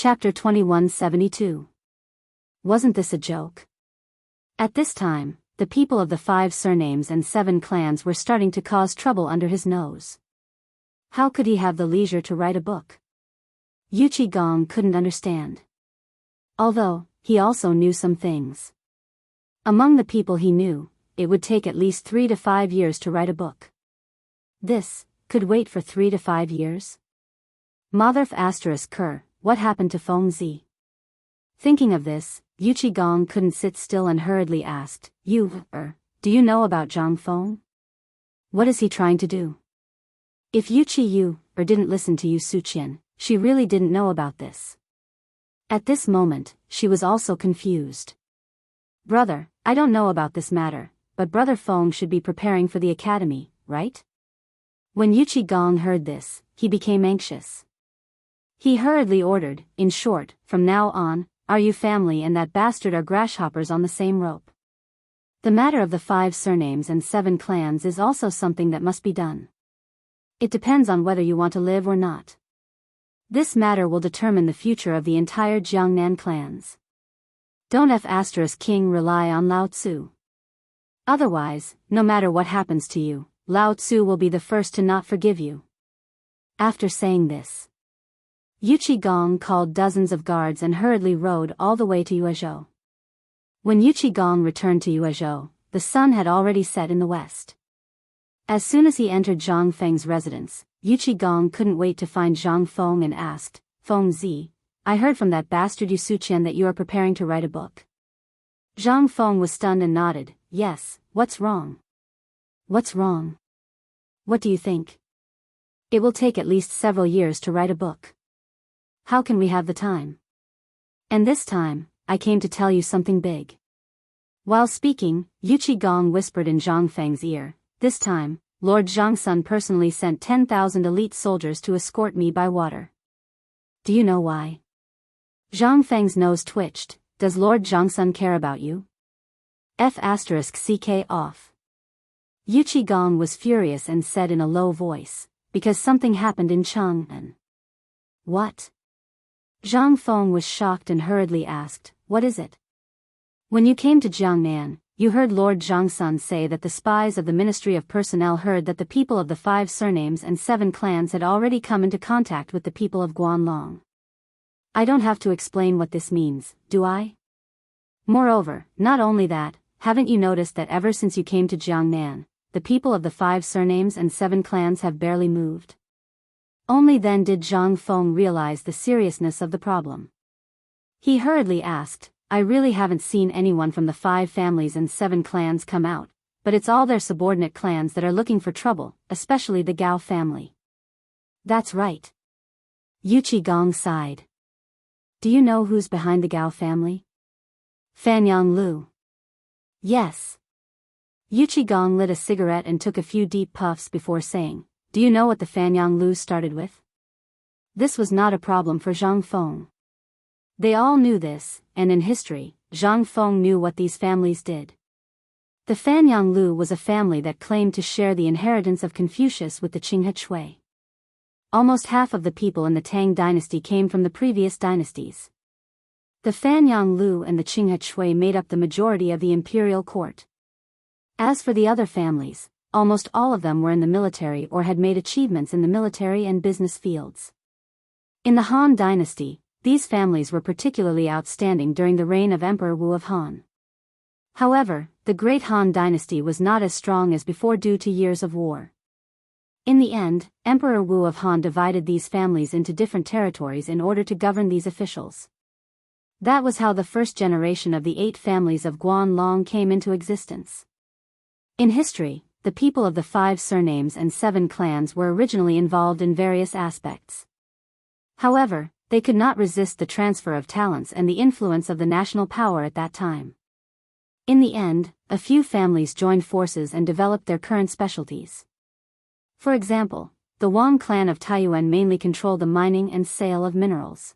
Chapter 2172. Wasn't this a joke? At this time, the people of the 5 surnames and 7 clans were starting to cause trouble under his nose. How could he have the leisure to write a book? Yuchi Gong couldn't understand. Although, he also knew some things. Among the people he knew, it would take at least 3 to 5 years to write a book. This could wait for 3 to 5 years? Motherf *Ker, what happened to Feng Zi? Thinking of this, Yuchi Gong couldn't sit still and hurriedly asked, do you know about Zhang Feng? What is he trying to do? If Yuchi didn't listen to Yu Suqian, she really didn't know about this. At this moment, she was also confused. Brother, I don't know about this matter, but Brother Feng should be preparing for the academy, right? When Yuchi Gong heard this, he became anxious. He hurriedly ordered, in short, from now on, our Yu family and that bastard are grasshoppers on the same rope. The matter of the 5 surnames and 7 clans is also something that must be done. It depends on whether you want to live or not. This matter will determine the future of the entire Jiangnan clans. Don't King rely on Lao Tzu. Otherwise, no matter what happens to you, Lao Tzu will be the first to not forgive you. After saying this, Yuchi Gong called dozens of guards and hurriedly rode all the way to Yuezhou. When Yuchi Gong returned to Yuezhou, the sun had already set in the west. As soon as he entered Zhang Feng's residence, Yuchi Gong couldn't wait to find Zhang Feng and asked, Feng Zi, I heard from that bastard Yu Suqian that you are preparing to write a book. Zhang Feng was stunned and nodded, yes, what's wrong? What's wrong? What do you think? It will take at least several years to write a book. How can we have the time? And this time, I came to tell you something big. While speaking, Yuchi Gong whispered in Zhang Feng's ear, this time, Lord Zhangsun personally sent 10,000 elite soldiers to escort me by water. Do you know why? Zhang Feng's nose twitched. Does Lord Zhangsun care about you? *CK off. Yuchi Gong was furious and said in a low voice, because something happened in Chang'an. What? Zhang Feng was shocked and hurriedly asked, what is it? When you came to Jiangnan, you heard Lord Zhangsun say that the spies of the Ministry of Personnel heard that the people of the 5 surnames and 7 clans had already come into contact with the people of Guanlong. I don't have to explain what this means, do I? Moreover, not only that, haven't you noticed that ever since you came to Jiangnan, the people of the 5 surnames and 7 clans have barely moved? Only then did Zhang Feng realize the seriousness of the problem. He hurriedly asked, I really haven't seen anyone from the 5 families and 7 clans come out, but it's all their subordinate clans that are looking for trouble, especially the Gao family. That's right. Yuchi Gong sighed. Do you know who's behind the Gao family? Fanyang Lu. Yes. Yuchi Gong lit a cigarette and took a few deep puffs before saying, do you know what the Fanyang Lu started with? This was not a problem for Zhang Feng. They all knew this, and in history, Zhang Feng knew what these families did. The Fanyang Lu was a family that claimed to share the inheritance of Confucius with the Qinghe Shui. Almost half of the people in the Tang dynasty came from the previous dynasties. The Fanyang Lu and the Qinghe Shui made up the majority of the imperial court. As for the other families, almost all of them were in the military or had made achievements in the military and business fields. In the Han dynasty, these families were particularly outstanding during the reign of Emperor Wu of Han. However, the Great Han dynasty was not as strong as before due to years of war. In the end, Emperor Wu of Han divided these families into different territories in order to govern these officials. That was how the first generation of the 8 families of Guanlong came into existence. In history, the people of the 5 surnames and 7 clans were originally involved in various aspects. However, they could not resist the transfer of talents and the influence of the national power at that time. In the end, a few families joined forces and developed their current specialties. For example, the Wang clan of Taiyuan mainly controlled the mining and sale of minerals.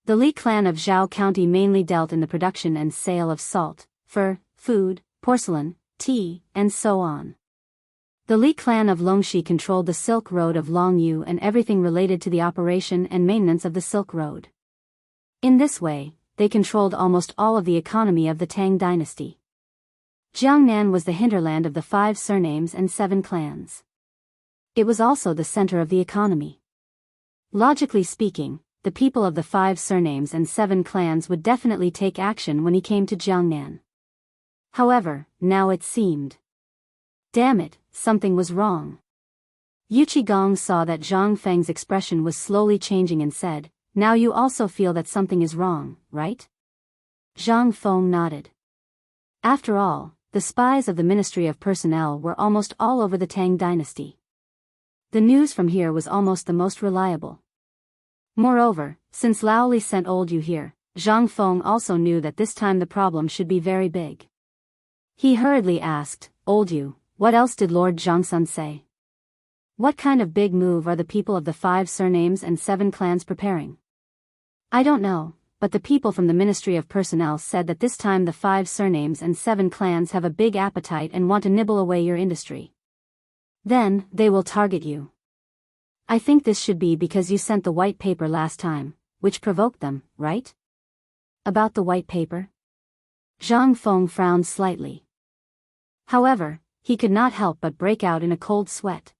The Li clan of Zhao County mainly dealt in the production and sale of salt, fur, food, porcelain, tea, and so on. The Li clan of Longxi controlled the Silk Road of Longyu and everything related to the operation and maintenance of the Silk Road. In this way, they controlled almost all of the economy of the Tang dynasty. Chang'an was the hinterland of the 5 surnames and 7 clans. It was also the center of the economy. Logically speaking, the people of the 5 surnames and 7 clans would definitely take action when he came to Chang'an. However, now it seemed. Damn it, something was wrong. Yu Qigong saw that Zhang Feng's expression was slowly changing and said, "Now you also feel that something is wrong, right?" Zhang Feng nodded. After all, the spies of the Ministry of Personnel were almost all over the Tang dynasty. The news from here was almost the most reliable. Moreover, since Lao Li sent old Yu here, Zhang Feng also knew that this time the problem should be very big. He hurriedly asked, "Old Yu, what else did Lord Zhangsun say? What kind of big move are the people of the 5 surnames and 7 clans preparing?" "I don't know, but the people from the Ministry of Personnel said that this time the 5 surnames and 7 clans have a big appetite and want to nibble away your industry. Then, they will target you. I think this should be because you sent the white paper last time, which provoked them, right?" "About the white paper?" Zhang Feng frowned slightly. However, he could not help but break out in a cold sweat.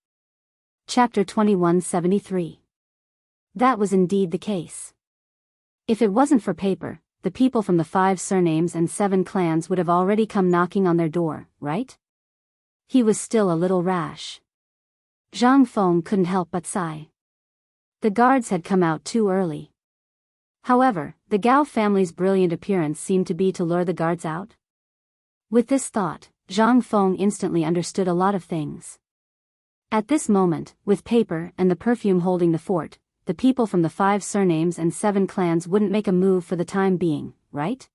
Chapter 2173. That was indeed the case. If it wasn't for paper, the people from the 5 surnames and 7 clans would have already come knocking on their door, right? He was still a little rash. Zhang Feng couldn't help but sigh. The guards had come out too early. However, the Gao family's brilliant appearance seemed to be to lure the guards out. With this thought, Zhang Feng instantly understood a lot of things. At this moment, with paper and the perfume holding the fort, the people from the 5 surnames and 7 clans wouldn't make a move for the time being, right?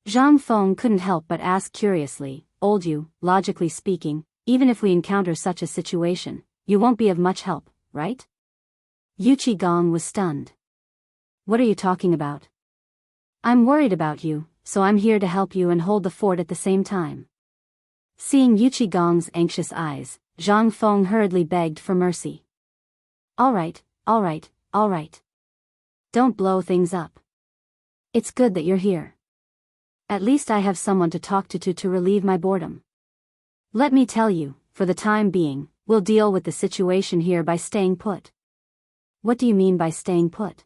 Zhang Feng couldn't help but ask curiously, "Old Yu, logically speaking, even if we encounter such a situation, you won't be of much help, right?" Yu Qigong was stunned. "What are you talking about?" "I'm worried about you, so I'm here to help you and hold the fort at the same time." Seeing Yu Qigong's anxious eyes, Zhang Feng hurriedly begged for mercy. All right. Don't blow things up. It's good that you're here. At least I have someone to talk to relieve my boredom. Let me tell you, for the time being, we'll deal with the situation here by staying put." "What do you mean by staying put?"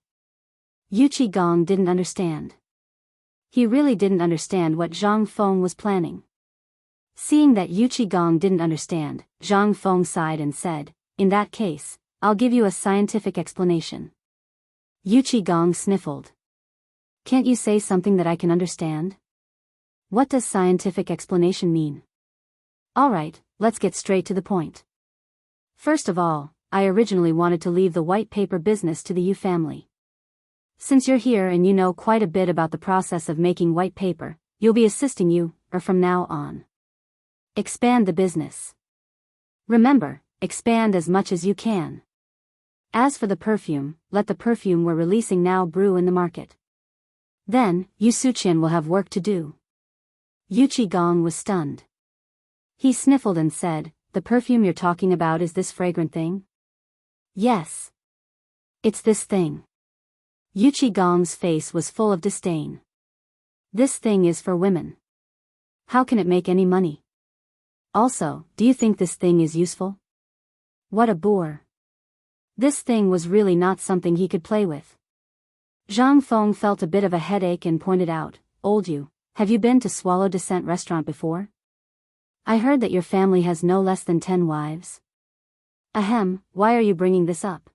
Yu Qigong didn't understand. He really didn't understand what Zhang Feng was planning. Seeing that Yu Qigong didn't understand, Zhang Feng sighed and said, "In that case, I'll give you a scientific explanation." Yu Qigong sniffled. "Can't you say something that I can understand? What does scientific explanation mean?" "All right, let's get straight to the point. First of all, I originally wanted to leave the white paper business to the Yu family. Since you're here and you know quite a bit about the process of making white paper, you'll be assisting you, or from now on. Expand the business. Remember, expand as much as you can. As for the perfume, let the perfume we're releasing now brew in the market. Then, Yu Suqian will have work to do." Yu Qigong was stunned. He sniffled and said, "The perfume you're talking about is this fragrant thing?" "Yes. It's this thing." Yu Qigong's face was full of disdain. "This thing is for women. How can it make any money? Also, do you think this thing is useful? What a bore. This thing was really not something he could play with." Zhang Feng felt a bit of a headache and pointed out, "Old Yu, have you been to Swallow Descent restaurant before? I heard that your family has no less than 10 wives. Ahem, why are you bringing this up?"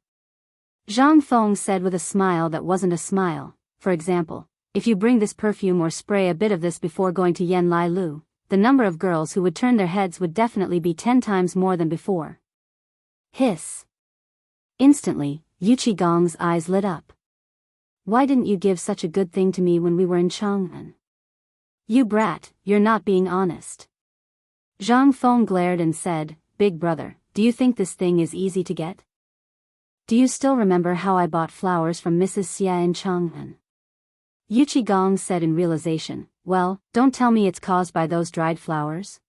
Zhang Feng said with a smile that wasn't a smile, "For example, if you bring this perfume or spray a bit of this before going to Yen Lai Lu, the number of girls who would turn their heads would definitely be 10 times more than before." Hiss. Instantly, Yu Qigong's eyes lit up. "Why didn't you give such a good thing to me when we were in Chang'an? You brat, you're not being honest." Zhang Feng glared and said, "Big brother, do you think this thing is easy to get? Do you still remember how I bought flowers from Mrs. Xia in Chang'an?" Yu Qigong said in realization, "Well, don't tell me it's caused by those dried flowers."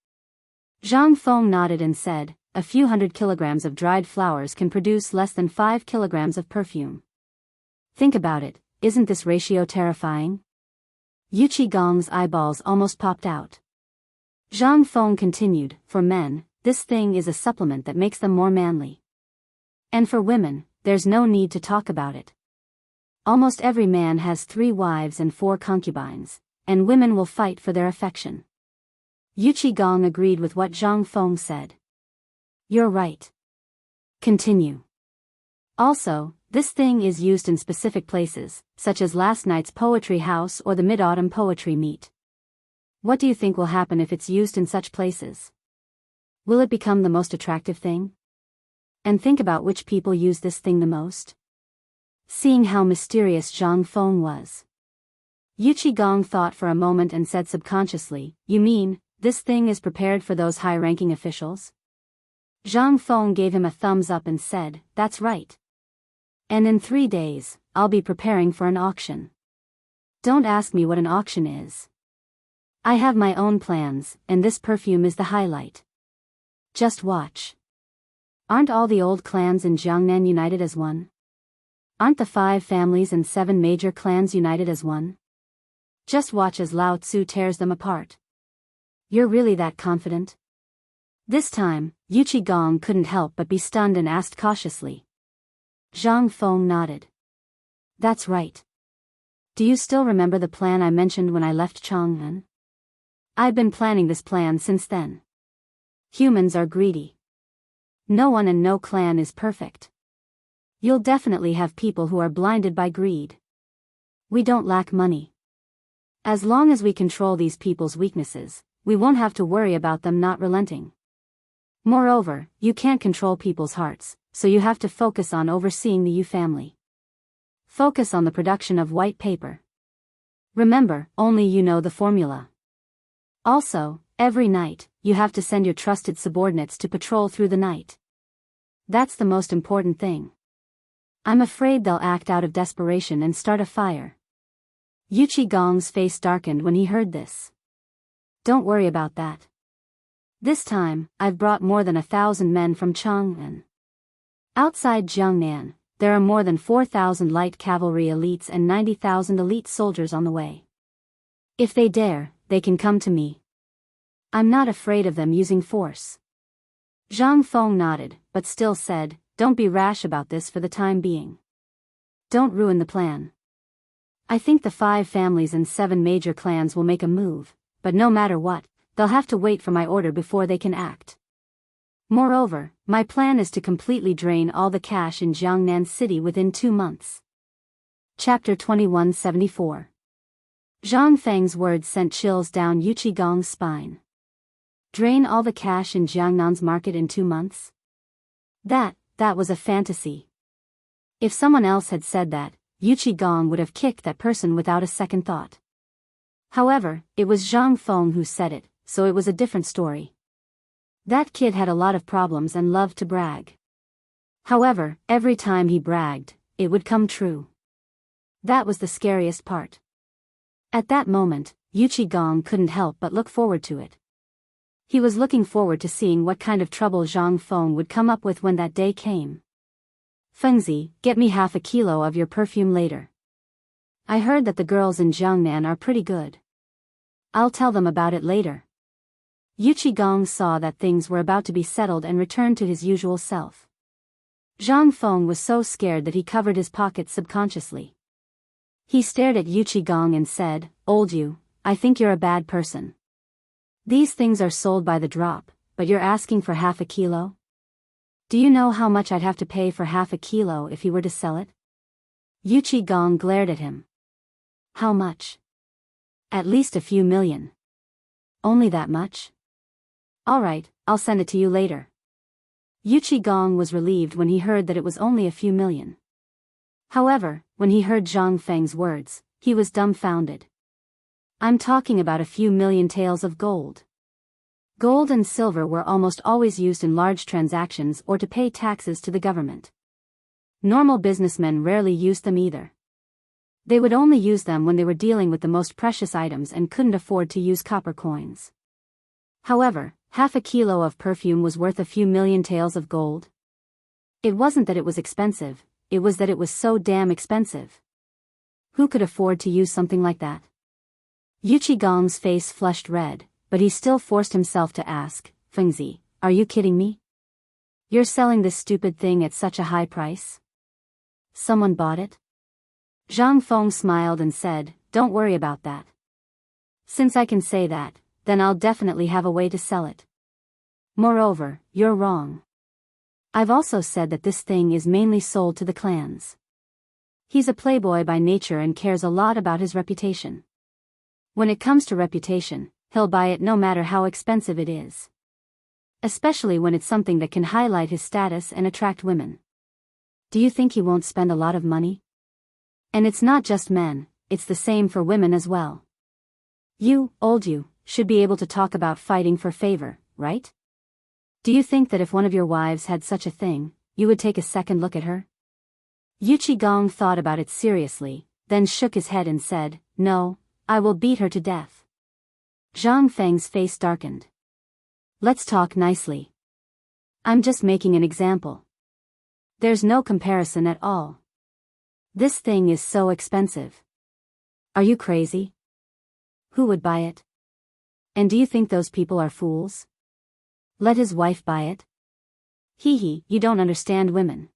Zhang Feng nodded and said, "A few hundred kilograms of dried flowers can produce less than 5 kilograms of perfume. Think about it, isn't this ratio terrifying? Yuchi Gong's eyeballs almost popped out. Zhang Feng continued, for men, this thing is a supplement that makes them more manly. And for women, there's no need to talk about it. Almost every man has 3 wives and 4 concubines, and women will fight for their affection. Yuchi Gong agreed with what Zhang Feng said. You're right. Continue. Also, this thing is used in specific places, such as last night's poetry house or the Mid-Autumn Poetry Meet. What do you think will happen if it's used in such places? Will it become the most attractive thing? And think about which people use this thing the most. Seeing how mysterious Zhang Feng was, Yuchi Gong thought for a moment and said subconsciously, you mean, this thing is prepared for those high-ranking officials? Zhang Feng gave him a thumbs up and said, that's right. And in 3 days, I'll be preparing for an auction. Don't ask me what an auction is. I have my own plans, and this perfume is the highlight. Just watch. Aren't all the old clans in Chang'an united as one? Aren't the 5 families and 7 major clans united as one? Just watch as Lao Tzu tears them apart. You're really that confident? This time, Yuchi Gong couldn't help but be stunned and asked cautiously. Zhang Feng nodded. That's right. Do you still remember the plan I mentioned when I left Chang'an? I've been planning this plan since then. Humans are greedy. No one and no clan is perfect. You'll definitely have people who are blinded by greed. We don't lack money. As long as we control these people's weaknesses, we won't have to worry about them not relenting. Moreover, you can't control people's hearts, so you have to focus on overseeing the Yu family. Focus on the production of white paper. Remember, only you know the formula. Also, every night, you have to send your trusted subordinates to patrol through the night. That's the most important thing. I'm afraid they'll act out of desperation and start a fire. Yuchi Gong's face darkened when he heard this. Don't worry about that. This time, I've brought more than 1,000 men from Chang'an. Outside Jiangnan, there are more than 4,000 light cavalry elites and 90,000 elite soldiers on the way. If they dare, they can come to me. I'm not afraid of them using force. Zhang Feng nodded, but still said, don't be rash about this for the time being. Don't ruin the plan. I think the 5 families and 7 major clans will make a move, but no matter what, they'll have to wait for my order before they can act. Moreover, my plan is to completely drain all the cash in Jiangnan City within 2 months. Chapter 2174. Zhang Feng's words sent chills down Yuchi Gong's spine. Drain all the cash in Jiangnan's market in 2 months? That was a fantasy. If someone else had said that, Yuchi Gong would have kicked that person without a second thought. However, it was Zhang Feng who said it, so it was a different story. That kid had a lot of problems and loved to brag. However, every time he bragged, it would come true. That was the scariest part. At that moment, Yuchi Gong couldn't help but look forward to it. He was looking forward to seeing what kind of trouble Zhang Feng would come up with when that day came. Fengzi, get me half a kilo of your perfume later. I heard that the girls in Jiangnan are pretty good. I'll tell them about it later. Yuchi Gong saw that things were about to be settled and returned to his usual self. Zhang Feng was so scared that he covered his pockets subconsciously. He stared at Yuchi Gong and said, Old you, I think you're a bad person. These things are sold by the drop, but you're asking for half a kilo? Do you know how much I'd have to pay for half a kilo if he were to sell it? Yuchi Gong glared at him. How much? At least a few million. Only that much? Alright, I'll send it to you later. Yuchi Gong was relieved when he heard that it was only a few million. However, when he heard Zhang Feng's words, he was dumbfounded. I'm talking about a few million taels of gold. Gold and silver were almost always used in large transactions or to pay taxes to the government. Normal businessmen rarely used them either. They would only use them when they were dealing with the most precious items and couldn't afford to use copper coins. However, half a kilo of perfume was worth a few million taels of gold. It wasn't that it was expensive, it was that it was so damn expensive. Who could afford to use something like that? Yuchi Gong's face flushed red, but he still forced himself to ask, Fengzi, are you kidding me? You're selling this stupid thing at such a high price? Someone bought it? Zhang Feng smiled and said, don't worry about that. Since I can say that, then I'll definitely have a way to sell it. Moreover, you're wrong. I've also said that this thing is mainly sold to the clans. He's a playboy by nature and cares a lot about his reputation. When it comes to reputation, he'll buy it no matter how expensive it is. Especially when it's something that can highlight his status and attract women. Do you think he won't spend a lot of money? And it's not just men, it's the same for women as well. You should be able to talk about fighting for favor, right? Do you think that if one of your wives had such a thing, you would take a second look at her? Yuchi Gong thought about it seriously, then shook his head and said, no, I will beat her to death. Zhang Feng's face darkened. Let's talk nicely. I'm just making an example. There's no comparison at all. This thing is so expensive. Are you crazy? Who would buy it? And do you think those people are fools? Let his wife buy it? Hee, you don't understand women.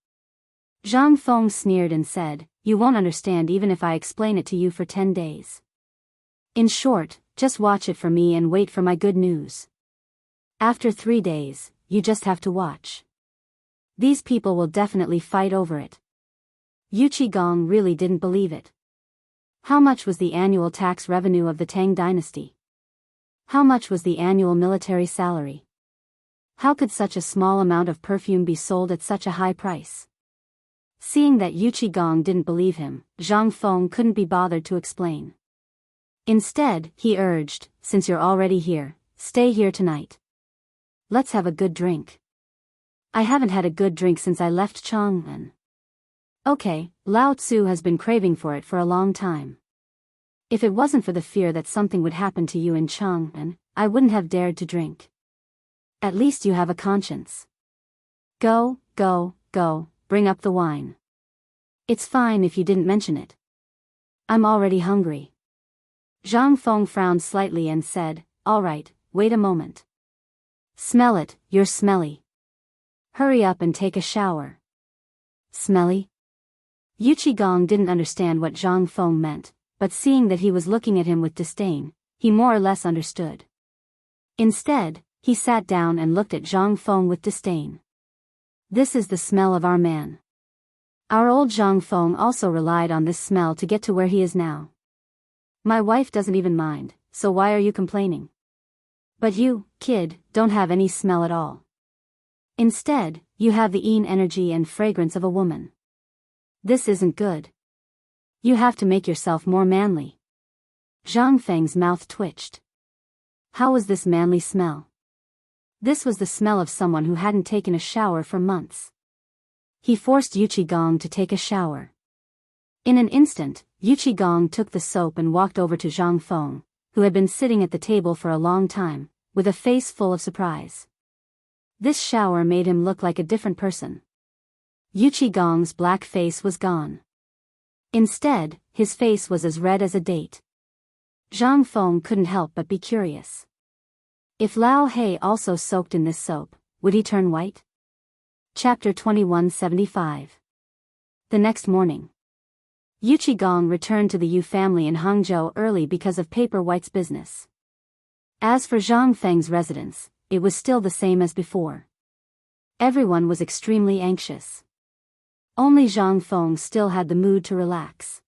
Zhang Feng sneered and said, you won't understand even if I explain it to you for 10 days. In short, just watch it for me and wait for my good news. After 3 days, you just have to watch. These people will definitely fight over it. Yuchi Gong really didn't believe it. How much was the annual tax revenue of the Tang dynasty? How much was the annual military salary? How could such a small amount of perfume be sold at such a high price? Seeing that Yuchi Gong didn't believe him, Zhang Feng couldn't be bothered to explain. Instead, he urged, since you're already here, stay here tonight. Let's have a good drink. I haven't had a good drink since I left Chang'an. Okay, Lao Tzu has been craving for it for a long time. If it wasn't for the fear that something would happen to you in Chang'an, I wouldn't have dared to drink. At least you have a conscience. Go, bring up the wine. It's fine if you didn't mention it. I'm already hungry. Zhang Feng frowned slightly and said, all right, wait a moment. Smell it, you're smelly. Hurry up and take a shower. Smelly? Yuchi Gong didn't understand what Zhang Feng meant, but seeing that he was looking at him with disdain, he more or less understood. Instead, he sat down and looked at Zhang Feng with disdain. This is the smell of our man. Our old Zhang Feng also relied on this smell to get to where he is now. My wife doesn't even mind, so why are you complaining? But you, kid, don't have any smell at all. Instead, you have the energy and fragrance of a woman. This isn't good. You have to make yourself more manly. Zhang Feng's mouth twitched. How was this manly smell? This was the smell of someone who hadn't taken a shower for months. He forced Yuchi Gong to take a shower. In an instant, Yuchi Gong took the soap and walked over to Zhang Feng, who had been sitting at the table for a long time, with a face full of surprise. This shower made him look like a different person. Yuchi Gong's black face was gone. Instead, his face was as red as a date. Zhang Feng couldn't help but be curious. If Lao He also soaked in this soap, would he turn white? Chapter 2175. The next morning, Yuchi Gong returned to the Yu family in Hangzhou early because of Paper White's business. As for Zhang Feng's residence, it was still the same as before. Everyone was extremely anxious. Only Zhang Feng still had the mood to relax.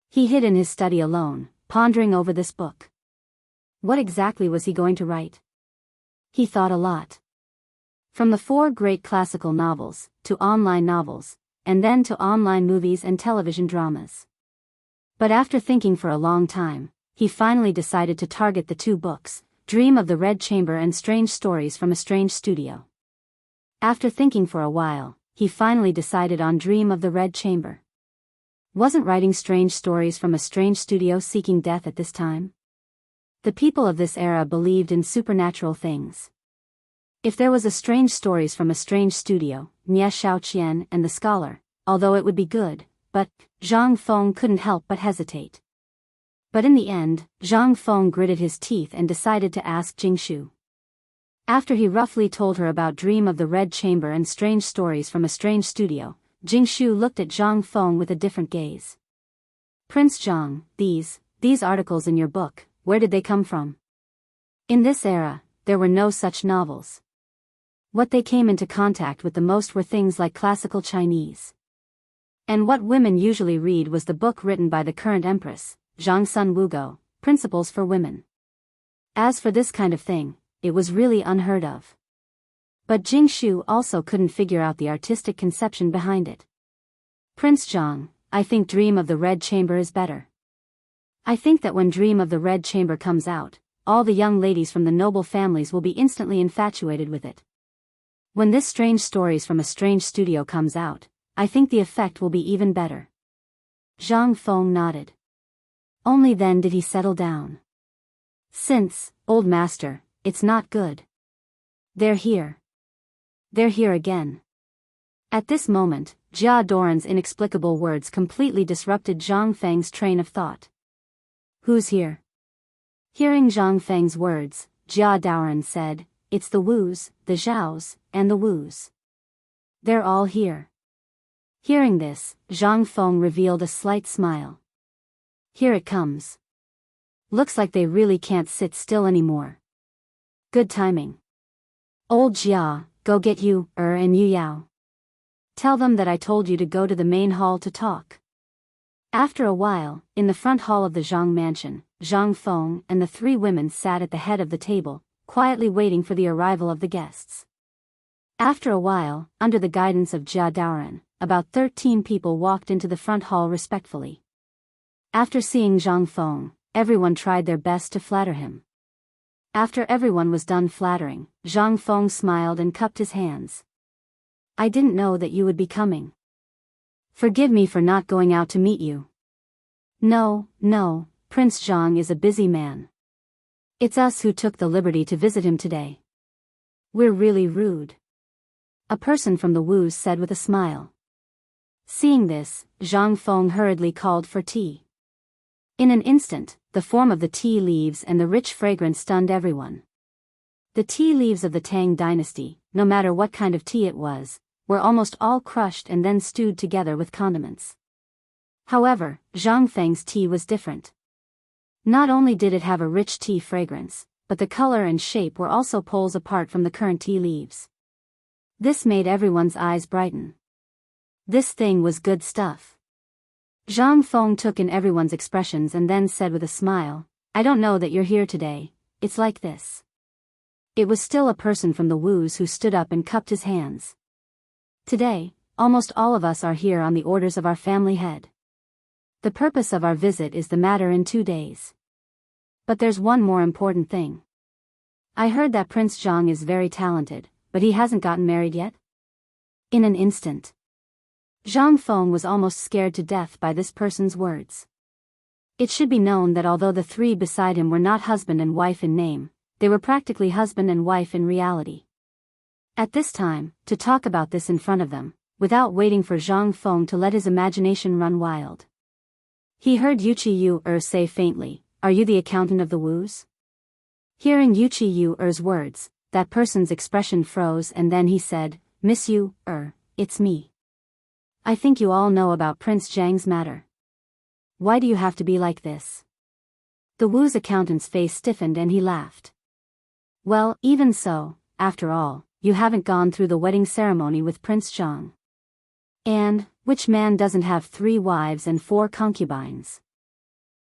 He hid in his study alone, pondering over this book. What exactly was he going to write? He thought a lot. From the 4 great classical novels, to online novels, and then to online movies and television dramas. But after thinking for a long time, he finally decided to target the 2 books, Dream of the Red Chamber and Strange Stories from a Strange Studio. After thinking for a while, he finally decided on Dream of the Red Chamber. Wasn't writing Strange Stories from a Strange Studio seeking death at this time? The people of this era believed in supernatural things. If there was a Strange Stories from a Strange Studio, Nye Xiaoqian and the Scholar, although it would be good, but Zhang Feng couldn't help but hesitate. But in the end, Zhang Feng gritted his teeth and decided to ask Jingshu. After he roughly told her about Dream of the Red Chamber and strange stories from a strange studio, Jingshu looked at Zhang Feng with a different gaze. Prince Zhang, these articles in your book, where did they come from? In this era, there were no such novels. What they came into contact with the most were things like classical Chinese. And what women usually read was the book written by the current empress, Zhang Sun Wugo, Principles for Women. As for this kind of thing, it was really unheard of. But Jingshu also couldn't figure out the artistic conception behind it. Prince Zhang, I think Dream of the Red Chamber is better. I think that when Dream of the Red Chamber comes out, all the young ladies from the noble families will be instantly infatuated with it. When this strange stories from a strange studio comes out, I think the effect will be even better. Zhang Feng nodded. Only then did he settle down. Since, old master, it's not good. They're here. They're here again. At this moment, Jia Doran's inexplicable words completely disrupted Zhang Feng's train of thought. Who's here? Hearing Zhang Feng's words, Jia Doran said, it's the Wus, the Zhaos, and the Wus. They're all here. Hearing this, Zhang Feng revealed a slight smile. Here it comes. Looks like they really can't sit still anymore. Good timing. Old Jia, go get Yu, and Yu Yao. Tell them that I told you to go to the main hall to talk. After a while, in the front hall of the Zhang mansion, Zhang Feng and the three women sat at the head of the table, quietly waiting for the arrival of the guests. After a while, under the guidance of Jia Daoran, about 13 people walked into the front hall respectfully. After seeing Zhang Feng, everyone tried their best to flatter him. After everyone was done flattering, Zhang Feng smiled and cupped his hands. I didn't know that you would be coming. Forgive me for not going out to meet you. No, Prince Zhang is a busy man. It's us who took the liberty to visit him today. We're really rude. A person from the Wus said with a smile. Seeing this, Zhang Feng hurriedly called for tea. In an instant, the form of the tea leaves and the rich fragrance stunned everyone. The tea leaves of the Tang dynasty, no matter what kind of tea it was, were almost all crushed and then stewed together with condiments. However, Zhang Feng's tea was different. Not only did it have a rich tea fragrance, but the color and shape were also poles apart from the current tea leaves. This made everyone's eyes brighten. This thing was good stuff. Zhang Feng took in everyone's expressions and then said with a smile, I don't know that you're here today, it's like this. It was still a person from the Wus who stood up and cupped his hands. Today, almost all of us are here on the orders of our family head. The purpose of our visit is the matter in 2 days. But there's one more important thing. I heard that Prince Zhang is very talented, but he hasn't gotten married yet? In an instant, Zhang Feng was almost scared to death by this person's words. It should be known that although the three beside him were not husband and wife in name, they were practically husband and wife in reality. At this time, to talk about this in front of them, without waiting for Zhang Feng to let his imagination run wild. He heard Yuqi Yu say faintly, Are you the accountant of the Wus? Hearing Yuqi Yu's words, that person's expression froze and then he said, Miss Yu, it's me. I think you all know about Prince Zhang's matter. Why do you have to be like this? The Wu's accountant's face stiffened and he laughed. Well, even so, after all, you haven't gone through the wedding ceremony with Prince Zhang. And, which man doesn't have 3 wives and 4 concubines?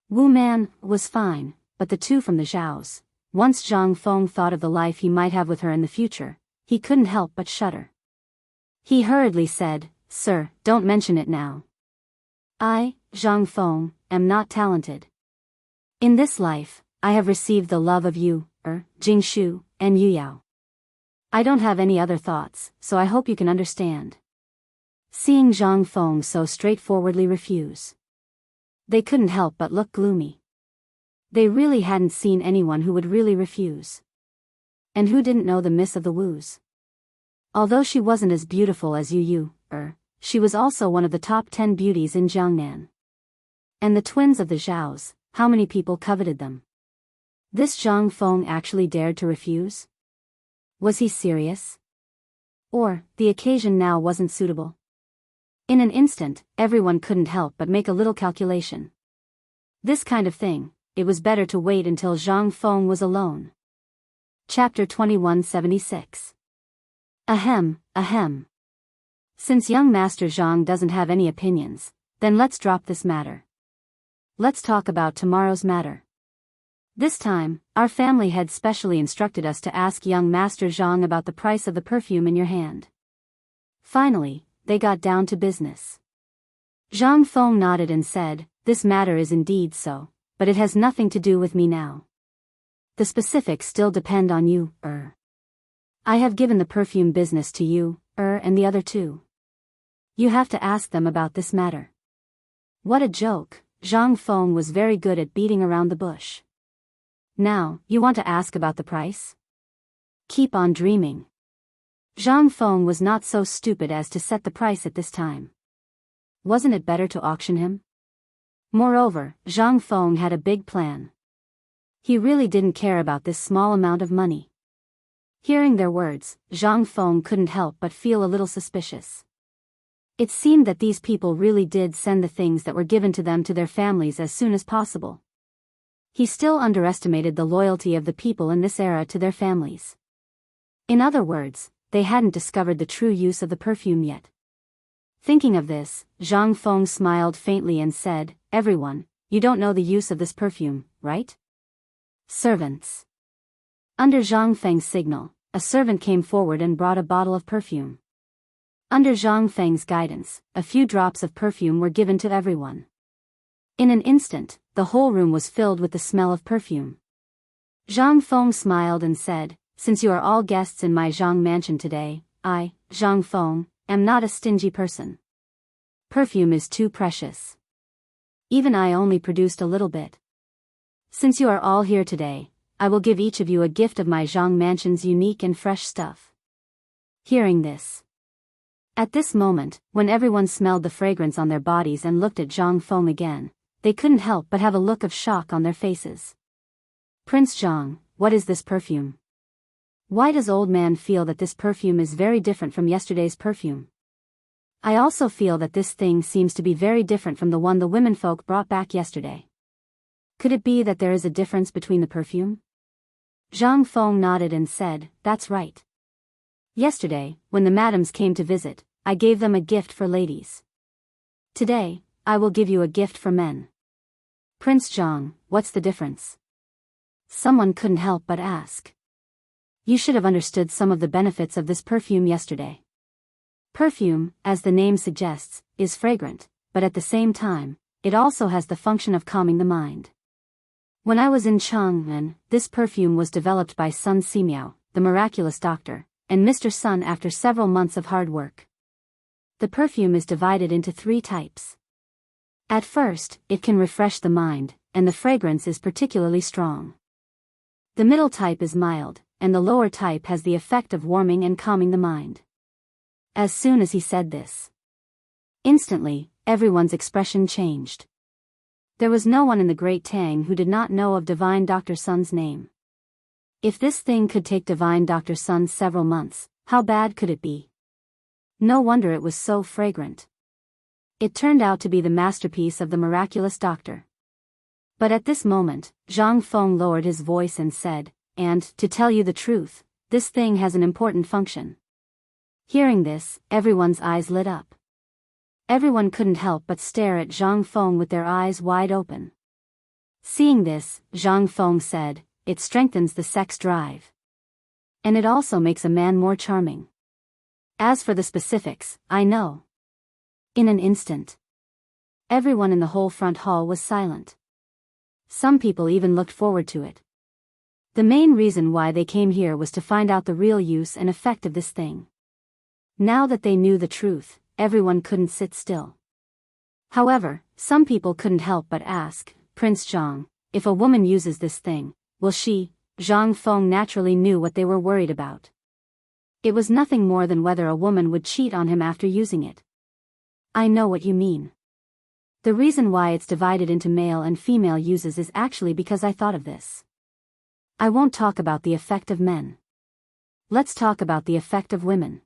Wu man was fine, but the 2 from the Zhaos, once Zhang Feng thought of the life he might have with her in the future, he couldn't help but shudder. He hurriedly said, Sir, don't mention it now. I, Zhang Feng, am not talented. In this life, I have received the love of you, Jingshu, and Yu Yao. I don't have any other thoughts, so I hope you can understand. Seeing Zhang Feng so straightforwardly refuse, they couldn't help but look gloomy. They really hadn't seen anyone who would really refuse. And who didn't know the miss of the Wus? Although she wasn't as beautiful as Yu, she was also one of the top 10 beauties in Chang'an. And the twins of the Zhaos, how many people coveted them? This Zhang Feng actually dared to refuse? Was he serious? Or, the occasion now wasn't suitable? In an instant, everyone couldn't help but make a little calculation. This kind of thing, it was better to wait until Zhang Feng was alone. Chapter 2176. Ahem, ahem. Since young Master Zhang doesn't have any opinions, then let's drop this matter. Let's talk about tomorrow's matter. This time, our family had specially instructed us to ask young Master Zhang about the price of the perfume in your hand. Finally, they got down to business. Zhang Feng nodded and said, "This matter is indeed so, but it has nothing to do with me now. The specifics still depend on you, I have given the perfume business to you, and the other two. You have to ask them about this matter." What a joke. Zhang Feng was very good at beating around the bush. Now, you want to ask about the price? Keep on dreaming. Zhang Feng was not so stupid as to set the price at this time. Wasn't it better to auction him? Moreover, Zhang Feng had a big plan. He really didn't care about this small amount of money. Hearing their words, Zhang Feng couldn't help but feel a little suspicious. It seemed that these people really did send the things that were given to them to their families as soon as possible. He still underestimated the loyalty of the people in this era to their families. In other words, they hadn't discovered the true use of the perfume yet. Thinking of this, Zhang Feng smiled faintly and said, "Everyone, you don't know the use of this perfume, right?" Servants. Under Zhang Feng's signal, a servant came forward and brought a bottle of perfume. Under Zhang Feng's guidance, a few drops of perfume were given to everyone. In an instant, the whole room was filled with the smell of perfume. Zhang Feng smiled and said, "Since you are all guests in my Zhang mansion today, I, Zhang Feng, am not a stingy person. Perfume is too precious. Even I only produced a little bit. Since you are all here today, I will give each of you a gift of my Zhang mansion's unique and fresh stuff." Hearing this. At this moment, when everyone smelled the fragrance on their bodies and looked at Zhang Feng again, they couldn't help but have a look of shock on their faces. "Prince Zhang, what is this perfume? Why does old man feel that this perfume is very different from yesterday's perfume? I also feel that this thing seems to be very different from the one the womenfolk brought back yesterday. Could it be that there is a difference between the perfume?" Zhang Feng nodded and said, "That's right. Yesterday, when the madams came to visit, I gave them a gift for ladies. Today, I will give you a gift for men. Prince Zhang, what's the difference?" Someone couldn't help but ask. "You should have understood some of the benefits of this perfume yesterday. Perfume, as the name suggests, is fragrant, but at the same time, it also has the function of calming the mind. When I was in Chang'an, this perfume was developed by Sun Simiao, the miraculous doctor, and Mr. Sun after several months of hard work. The perfume is divided into 3 types. At first, it can refresh the mind, and the fragrance is particularly strong. The middle type is mild, and the lower type has the effect of warming and calming the mind." As soon as he said this, instantly, everyone's expression changed. There was no one in the Great Tang who did not know of Divine Dr. Sun's name. If this thing could take Divine Dr. Sun several months, how bad could it be? No wonder it was so fragrant. It turned out to be the masterpiece of the miraculous doctor. But at this moment, Zhang Feng lowered his voice and said, "And, to tell you the truth, this thing has an important function." Hearing this, everyone's eyes lit up. Everyone couldn't help but stare at Zhang Feng with their eyes wide open. Seeing this, Zhang Feng said, "It strengthens the sex drive. And it also makes a man more charming. As for the specifics, I know." In an instant, everyone in the whole front hall was silent. Some people even looked forward to it. The main reason why they came here was to find out the real use and effect of this thing. Now that they knew the truth, everyone couldn't sit still. However, some people couldn't help but ask, "Prince Zhang, if a woman uses this thing, will she?" Zhang Feng naturally knew what they were worried about. It was nothing more than whether a woman would cheat on him after using it. I know what you mean. The reason why it's divided into male and female uses is actually because I thought of this. I won't talk about the effect of men. Let's talk about the effect of women.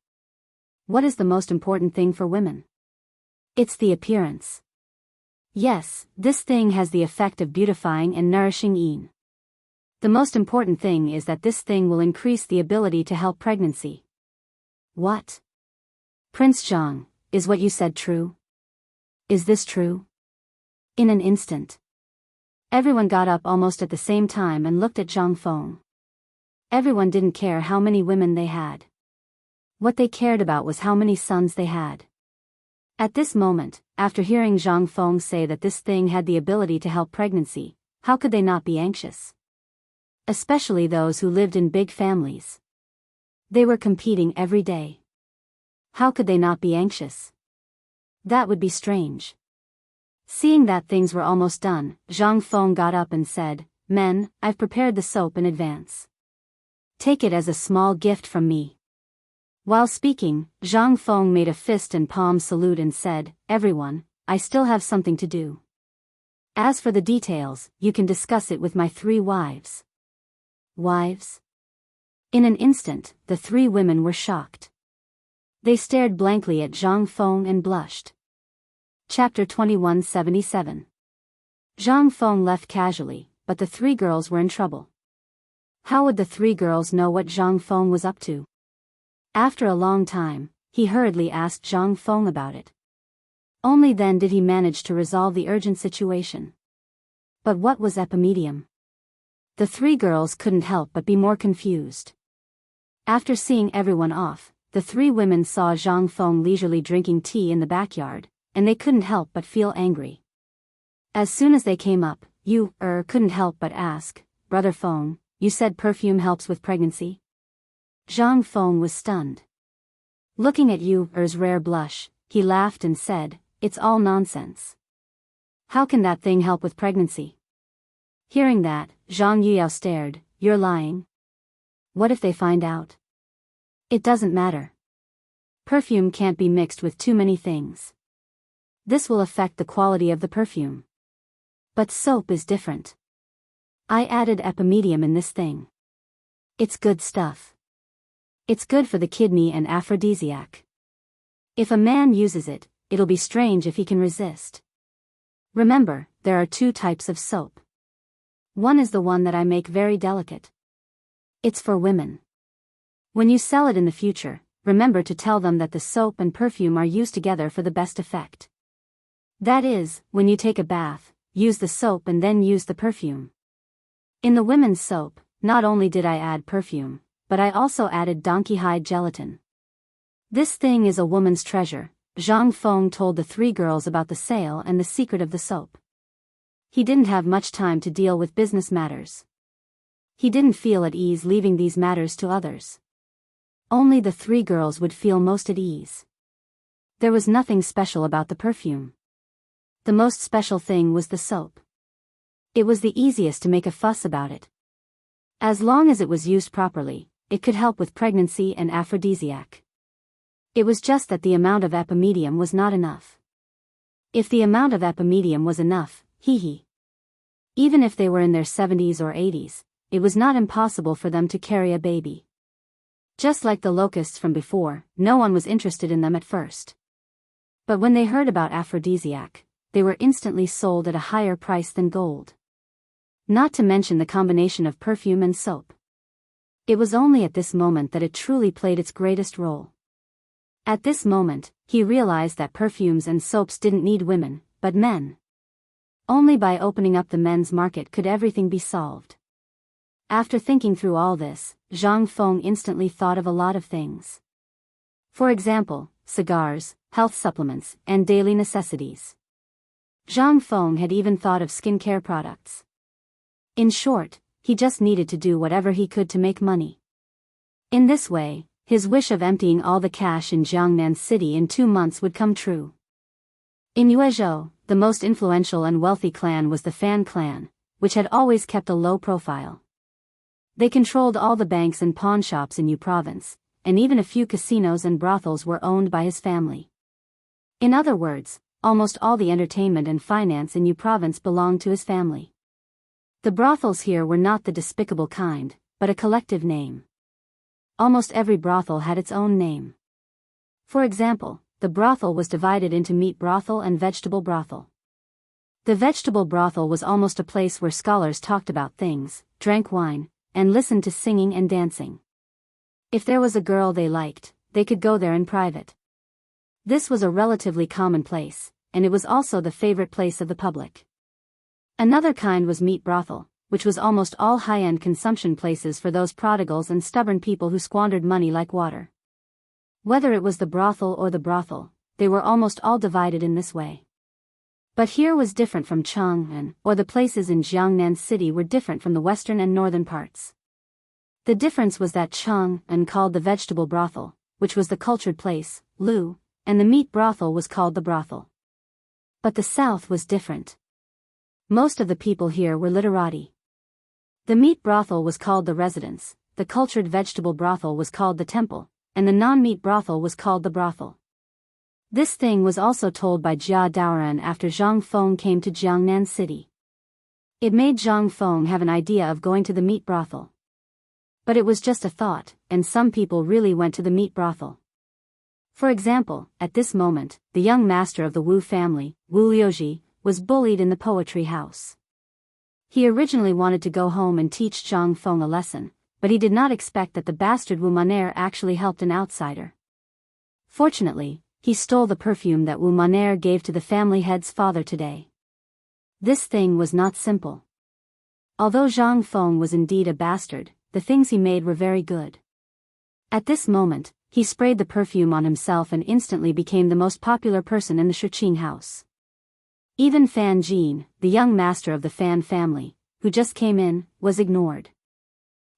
What is the most important thing for women? It's the appearance. Yes, this thing has the effect of beautifying and nourishing Een. The most important thing is that this thing will increase the ability to help pregnancy. What? Prince Zhang, is what you said true? Is this true? In an instant. Everyone got up almost at the same time and looked at Zhang Feng. Everyone didn't care how many women they had. What they cared about was how many sons they had. At this moment, after hearing Zhang Feng say that this thing had the ability to help pregnancy, how could they not be anxious? Especially those who lived in big families. They were competing every day. How could they not be anxious? That would be strange. Seeing that things were almost done, Zhang Feng got up and said, "Men, I've prepared the soap in advance. Take it as a small gift from me." While speaking, Zhang Feng made a fist and palm salute and said, "Everyone, I still have something to do. As for the details, you can discuss it with my 3 wives." Wives? In an instant, the 3 women were shocked. They stared blankly at Zhang Feng and blushed. Chapter 2177. Zhang Feng left casually, but the 3 girls were in trouble. How would the 3 girls know what Zhang Feng was up to? After a long time, he hurriedly asked Zhang Feng about it. Only then did he manage to resolve the urgent situation. But what was epimedium? The 3 girls couldn't help but be more confused. After seeing everyone off, the 3 women saw Zhang Feng leisurely drinking tea in the backyard, and they couldn't help but feel angry. As soon as they came up, you couldn't help but ask, "Brother Feng, you said perfume helps with pregnancy?" Zhang Feng was stunned. Looking at Yu's rare blush, he laughed and said, "It's all nonsense. How can that thing help with pregnancy?" Hearing that, Zhang Yuyao stared, "You're lying? What if they find out?" "It doesn't matter. Perfume can't be mixed with too many things. This will affect the quality of the perfume. But soap is different. I added epimedium in this thing. It's good stuff. It's good for the kidney and aphrodisiac. If a man uses it, it'll be strange if he can resist. Remember, there are 2 types of soap. One is the one that I make very delicate. It's for women. When you sell it in the future, remember to tell them that the soap and perfume are used together for the best effect. That is, when you take a bath, use the soap and then use the perfume. In the women's soap, not only did I add perfume, but I also added donkey hide gelatin. This thing is a woman's treasure." Zhang Feng told the 3 girls about the sale and the secret of the soap. He didn't have much time to deal with business matters. He didn't feel at ease leaving these matters to others. Only the 3 girls would feel most at ease. There was nothing special about the perfume. The most special thing was the soap. It was the easiest to make a fuss about it. As long as it was used properly, it could help with pregnancy and aphrodisiac. It was just that the amount of epimedium was not enough. If the amount of epimedium was enough, even if they were in their 70s or 80s, it was not impossible for them to carry a baby. Just like the locusts from before, no one was interested in them at first. But when they heard about aphrodisiac, they were instantly sold at a higher price than gold. Not to mention the combination of perfume and soap. It was only at this moment that it truly played its greatest role. At this moment, he realized that perfumes and soaps didn't need women, but men. Only by opening up the men's market could everything be solved. After thinking through all this, Zhang Feng instantly thought of a lot of things. For example, cigars, health supplements, and daily necessities. Zhang Feng had even thought of skincare products. In short, he just needed to do whatever he could to make money. In this way, his wish of emptying all the cash in Jiangnan City in 2 months would come true. In Yuezhou, the most influential and wealthy clan was the Fan clan, which had always kept a low profile. They controlled all the banks and pawn shops in Yu province, and even a few casinos and brothels were owned by his family. In other words, almost all the entertainment and finance in Yu province belonged to his family. The brothels here were not the despicable kind, but a collective name. Almost every brothel had its own name. For example, the brothel was divided into meat brothel and vegetable brothel. The vegetable brothel was almost a place where scholars talked about things, drank wine, and listened to singing and dancing. If there was a girl they liked, they could go there in private. This was a relatively common place, and it was also the favorite place of the public. Another kind was meat brothel, which was almost all high-end consumption places for those prodigals and stubborn people who squandered money like water. Whether it was the brothel or the brothel, they were almost all divided in this way. But here was different from Chang'an, or the places in Jiangnan City were different from the western and northern parts. The difference was that Chang'an called the vegetable brothel, which was the cultured place, Lu, and the meat brothel was called the brothel. But the south was different. Most of the people here were literati. The meat brothel was called the residence, the cultured vegetable brothel was called the temple, and the non-meat brothel was called the brothel. This thing was also told by Jia Daoran after Zhang Feng came to Jiangnan City. It made Zhang Feng have an idea of going to the meat brothel. But it was just a thought, and some people really went to the meat brothel. For example, at this moment, the young master of the Wu family, Wu Liuji, was bullied in the poetry house. He originally wanted to go home and teach Zhang Feng a lesson, but he did not expect that the bastard Wu Maner actually helped an outsider. Fortunately, he stole the perfume that Wu Maner gave to the family head's father today. This thing was not simple. Although Zhang Feng was indeed a bastard, the things he made were very good. At this moment, he sprayed the perfume on himself and instantly became the most popular person in the Shiqing house. Even Fan Jin, the young master of the Fan family, who just came in, was ignored.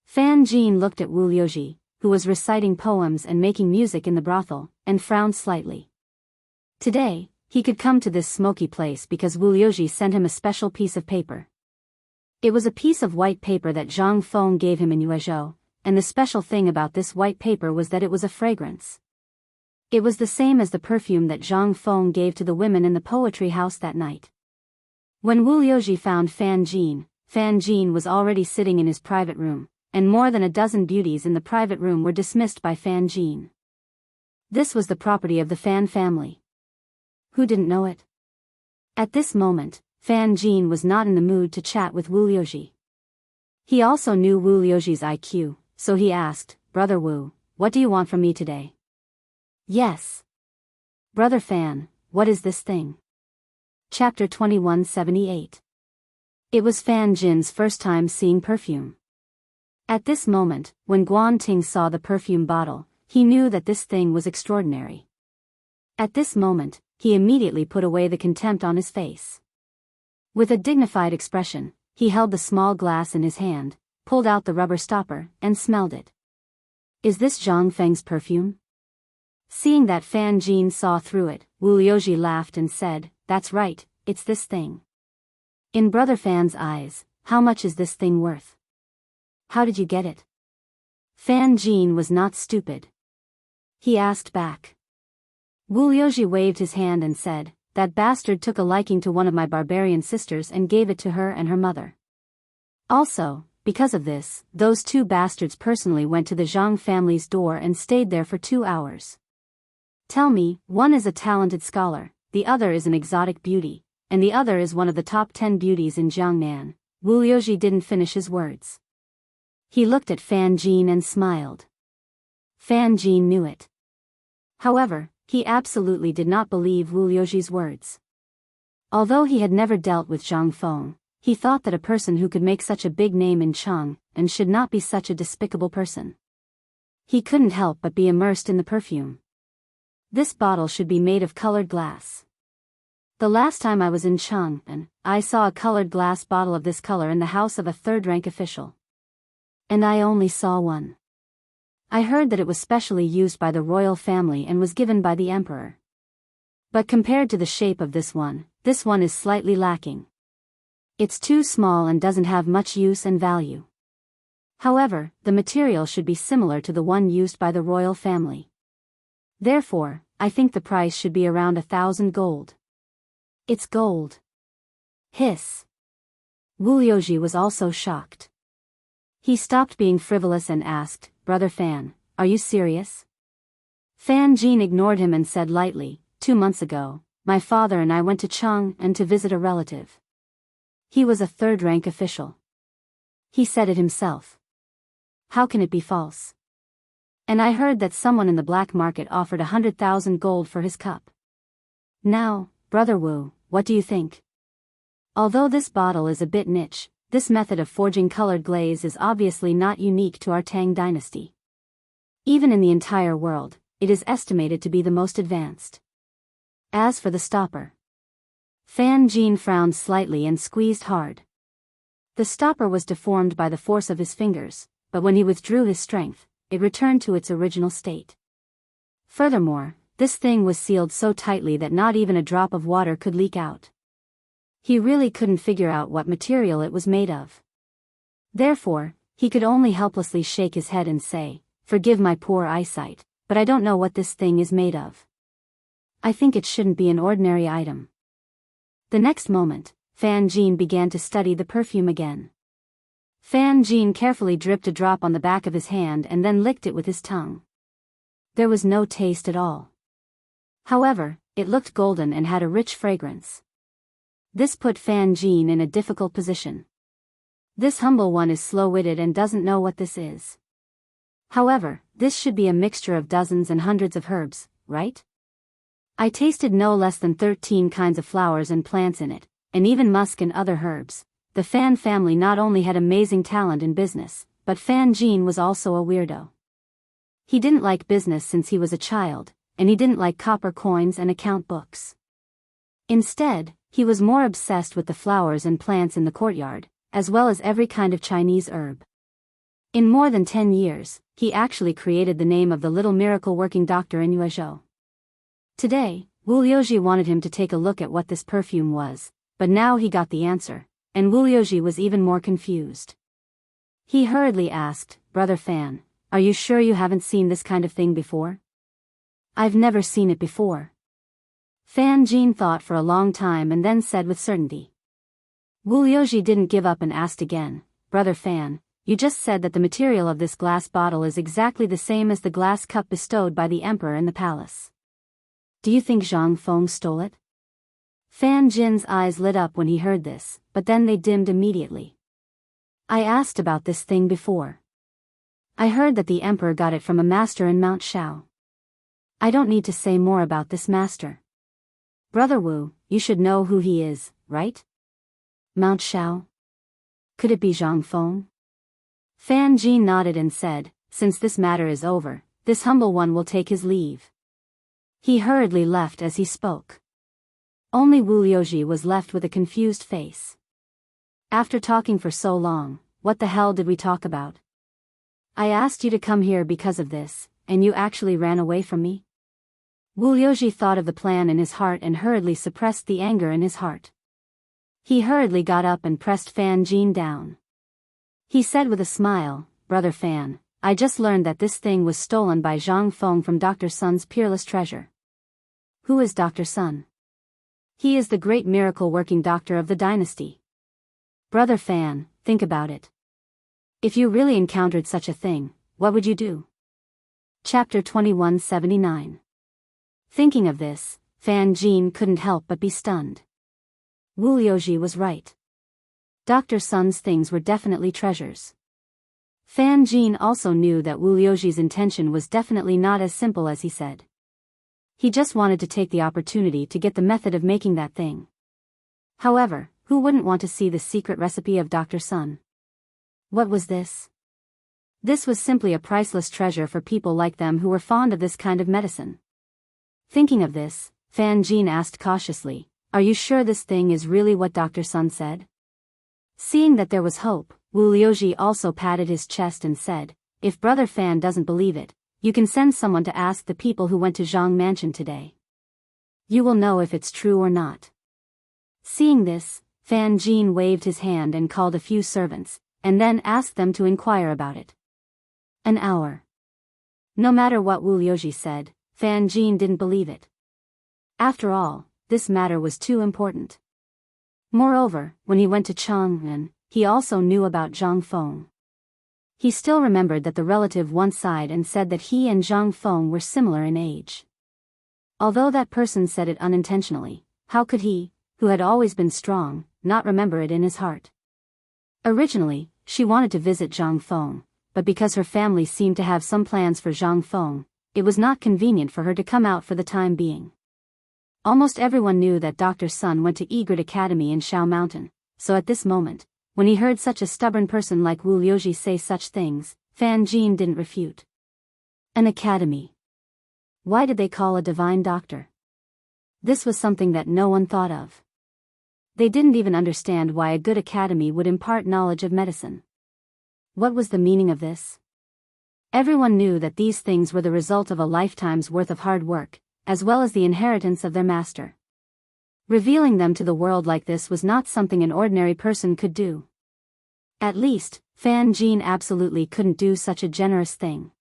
Fan Jin looked at Wu Liuji, who was reciting poems and making music in the brothel, and frowned slightly. Today, he could come to this smoky place because Wu Liuji sent him a special piece of paper. It was a piece of white paper that Zhang Feng gave him in Yuezhou, and the special thing about this white paper was that it was a fragrance. It was the same as the perfume that Zhang Feng gave to the women in the poetry house that night. When Wu Liuji found Fan Jin was already sitting in his private room, and more than a dozen beauties in the private room were dismissed by Fan Jin. This was the property of the Fan family. Who didn't know it? At this moment, Fan Jin was not in the mood to chat with Wu Liuji. He also knew Wu Liuji's IQ, so he asked, "Brother Wu, what do you want from me today?" "Yes. Brother Fan, what is this thing?" Chapter 2178. It was Fan Jin's first time seeing perfume. At this moment, when Guan Ting saw the perfume bottle, he knew that this thing was extraordinary. At this moment, he immediately put away the contempt on his face. With a dignified expression, he held the small glass in his hand, pulled out the rubber stopper, and smelled it. "Is this Zhang Feng's perfume?" Seeing that Fan Jin saw through it, Wu Liuji laughed and said, "That's right, it's this thing." In Brother Fan's eyes, how much is this thing worth? How did you get it? Fan Jin was not stupid. He asked back. Wu Liuji waved his hand and said, "That bastard took a liking to one of my barbarian sisters and gave it to her and her mother. Also, because of this, those two bastards personally went to the Zhang family's door and stayed there for 2 hours. Tell me, one is a talented scholar, the other is an exotic beauty, and the other is one of the top 10 beauties in Jiangnan." Wu Liuji didn't finish his words. He looked at Fan Jin and smiled. Fan Jin knew it. However, he absolutely did not believe Wu Liuji's words. Although he had never dealt with Zhang Feng, he thought that a person who could make such a big name in Chang'an should not be such a despicable person. He couldn't help but be immersed in the perfume. This bottle should be made of colored glass. The last time I was in Chang'an, I saw a colored glass bottle of this color in the house of a third-rank official. And I only saw one. I heard that it was specially used by the royal family and was given by the emperor. But compared to the shape of this one is slightly lacking. It's too small and doesn't have much use and value. However, the material should be similar to the one used by the royal family. Therefore, I think the price should be around 1,000 gold. It's gold. Hiss. Wu Liuji was also shocked. He stopped being frivolous and asked, Brother Fan, are you serious? Fan Jin ignored him and said lightly, 2 months ago, my father and I went to Chang'an to visit a relative. He was a third-rank official. He said it himself. How can it be false? And I heard that someone in the black market offered 100,000 gold for his cup. Now, Brother Wu, what do you think? Although this bottle is a bit niche, this method of forging colored glaze is obviously not unique to our Tang dynasty. Even in the entire world, it is estimated to be the most advanced. As for the stopper. Fan Jin frowned slightly and squeezed hard. The stopper was deformed by the force of his fingers, but when he withdrew his strength, it returned to its original state. Furthermore, this thing was sealed so tightly that not even a drop of water could leak out. He really couldn't figure out what material it was made of. Therefore, he could only helplessly shake his head and say, Forgive my poor eyesight, but I don't know what this thing is made of. I think it shouldn't be an ordinary item. The next moment, Fan Jin began to study the perfume again. Fan Jin carefully dripped a drop on the back of his hand and then licked it with his tongue. There was no taste at all. However, it looked golden and had a rich fragrance. This put Fan Jin in a difficult position. This humble one is slow-witted and doesn't know what this is. However, this should be a mixture of dozens and hundreds of herbs, right? I tasted no less than 13 kinds of flowers and plants in it, and even musk and other herbs. The Fan family not only had amazing talent in business, but Fan Jin was also a weirdo. He didn't like business since he was a child, and he didn't like copper coins and account books. Instead, he was more obsessed with the flowers and plants in the courtyard, as well as every kind of Chinese herb. In more than 10 years, he actually created the name of the little miracle-working doctor in Yuezhou. Today, Wu Liuji wanted him to take a look at what this perfume was, but now he got the answer, and Wu Liuji was even more confused. He hurriedly asked, Brother Fan, are you sure you haven't seen this kind of thing before? I've never seen it before. Fan Jin thought for a long time and then said with certainty. Wu Liuji didn't give up and asked again, Brother Fan, you just said that the material of this glass bottle is exactly the same as the glass cup bestowed by the emperor in the palace. Do you think Zhang Feng stole it? Fan Jin's eyes lit up when he heard this, but then they dimmed immediately. I asked about this thing before. I heard that the emperor got it from a master in Mount Shao. I don't need to say more about this master. Brother Wu, you should know who he is, right? Mount Shao? Could it be Zhang Feng? Fan Jin nodded and said, Since this matter is over, this humble one will take his leave. He hurriedly left as he spoke. Only Wu Liuji was left with a confused face. After talking for so long, what the hell did we talk about? I asked you to come here because of this, and you actually ran away from me? Wu Liuji thought of the plan in his heart and hurriedly suppressed the anger in his heart. He hurriedly got up and pressed Fan Jin down. He said with a smile, Brother Fan, I just learned that this thing was stolen by Zhang Feng from Dr. Sun's peerless treasure. Who is Dr. Sun? He is the great miracle-working doctor of the dynasty. Brother Fan, think about it. If you really encountered such a thing, what would you do? Chapter 2179. Thinking of this, Fan Jin couldn't help but be stunned. Wu Liuji was right. Dr. Sun's things were definitely treasures. Fan Jin also knew that Wu Liuji's intention was definitely not as simple as he said. He just wanted to take the opportunity to get the method of making that thing. However, who wouldn't want to see the secret recipe of Dr. Sun? What was this? This was simply a priceless treasure for people like them who were fond of this kind of medicine. Thinking of this, Fan Jin asked cautiously, Are you sure this thing is really what Dr. Sun said? Seeing that there was hope, Wu Liuji also patted his chest and said, If Brother Fan doesn't believe it, you can send someone to ask the people who went to Zhang Mansion today. You will know if it's true or not. Seeing this, Fan Jin waved his hand and called a few servants, and then asked them to inquire about it. An hour. No matter what Wu Liuji said, Fan Jin didn't believe it. After all, this matter was too important. Moreover, when he went to Chang'an, he also knew about Zhang Feng. He still remembered that the relative once sighed and said that he and Zhang Feng were similar in age. Although that person said it unintentionally, how could he, who had always been strong, not remember it in his heart? Originally, she wanted to visit Zhang Feng, but because her family seemed to have some plans for Zhang Feng, it was not convenient for her to come out for the time being. Almost everyone knew that Dr. Sun went to Egret Academy in Shao Mountain, so at this moment, when he heard such a stubborn person like Wu Liuji say such things, Fan Jin didn't refute. An academy. Why did they call a divine doctor? This was something that no one thought of. They didn't even understand why a good academy would impart knowledge of medicine. What was the meaning of this? Everyone knew that these things were the result of a lifetime's worth of hard work, as well as the inheritance of their master. Revealing them to the world like this was not something an ordinary person could do. At least, Fan Jin absolutely couldn't do such a generous thing.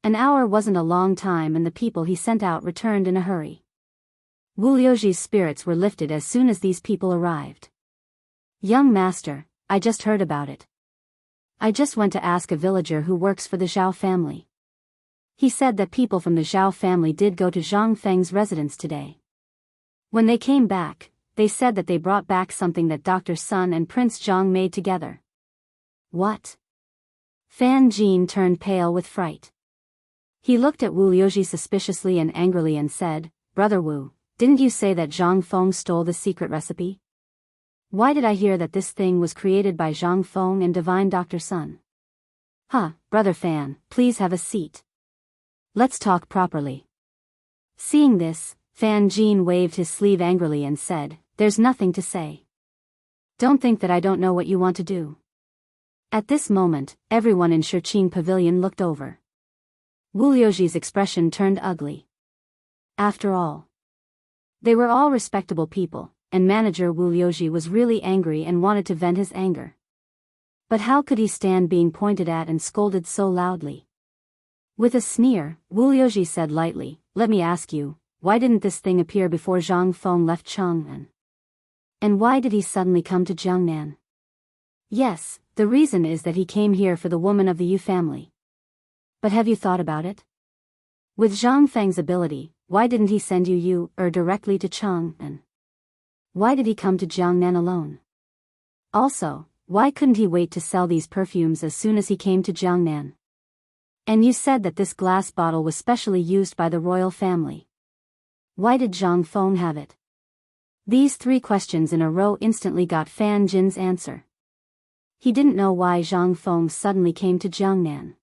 An hour wasn't a long time and the people he sent out returned in a hurry. Wu Liuji's spirits were lifted as soon as these people arrived. Young master, I just heard about it. I just went to ask a villager who works for the Zhao family. He said that people from the Zhao family did go to Zhang Feng's residence today. When they came back, they said that they brought back something that Dr. Sun and Prince Zhang made together. What? Fan Jin turned pale with fright. He looked at Wu Liuji suspiciously and angrily and said, Brother Wu, didn't you say that Zhang Feng stole the secret recipe? Why did I hear that this thing was created by Zhang Feng and divine Dr. Sun? Brother Fan, please have a seat. Let's talk properly. Seeing this, Fan Jin waved his sleeve angrily and said, There's nothing to say. Don't think that I don't know what you want to do. At this moment, everyone in Shiqing Pavilion looked over. Wu Liuji's expression turned ugly. After all, they were all respectable people, and manager Wu Liuji was really angry and wanted to vent his anger. But how could he stand being pointed at and scolded so loudly? With a sneer, Wu Liuji said lightly, Let me ask you, why didn't this thing appear before Zhang Feng left Chang'an? And why did he suddenly come to Jiangnan? Yes, the reason is that he came here for the woman of the Yu family. But have you thought about it? With Zhang Feng's ability, why didn't he send you directly to Chang'an? Why did he come to Jiangnan alone? Also, why couldn't he wait to sell these perfumes as soon as he came to Jiangnan? And you said that this glass bottle was specially used by the royal family. Why did Zhang Feng have it? These 3 questions in a row instantly got Fan Jin's answer. He didn't know why Zhang Feng suddenly came to Jiangnan.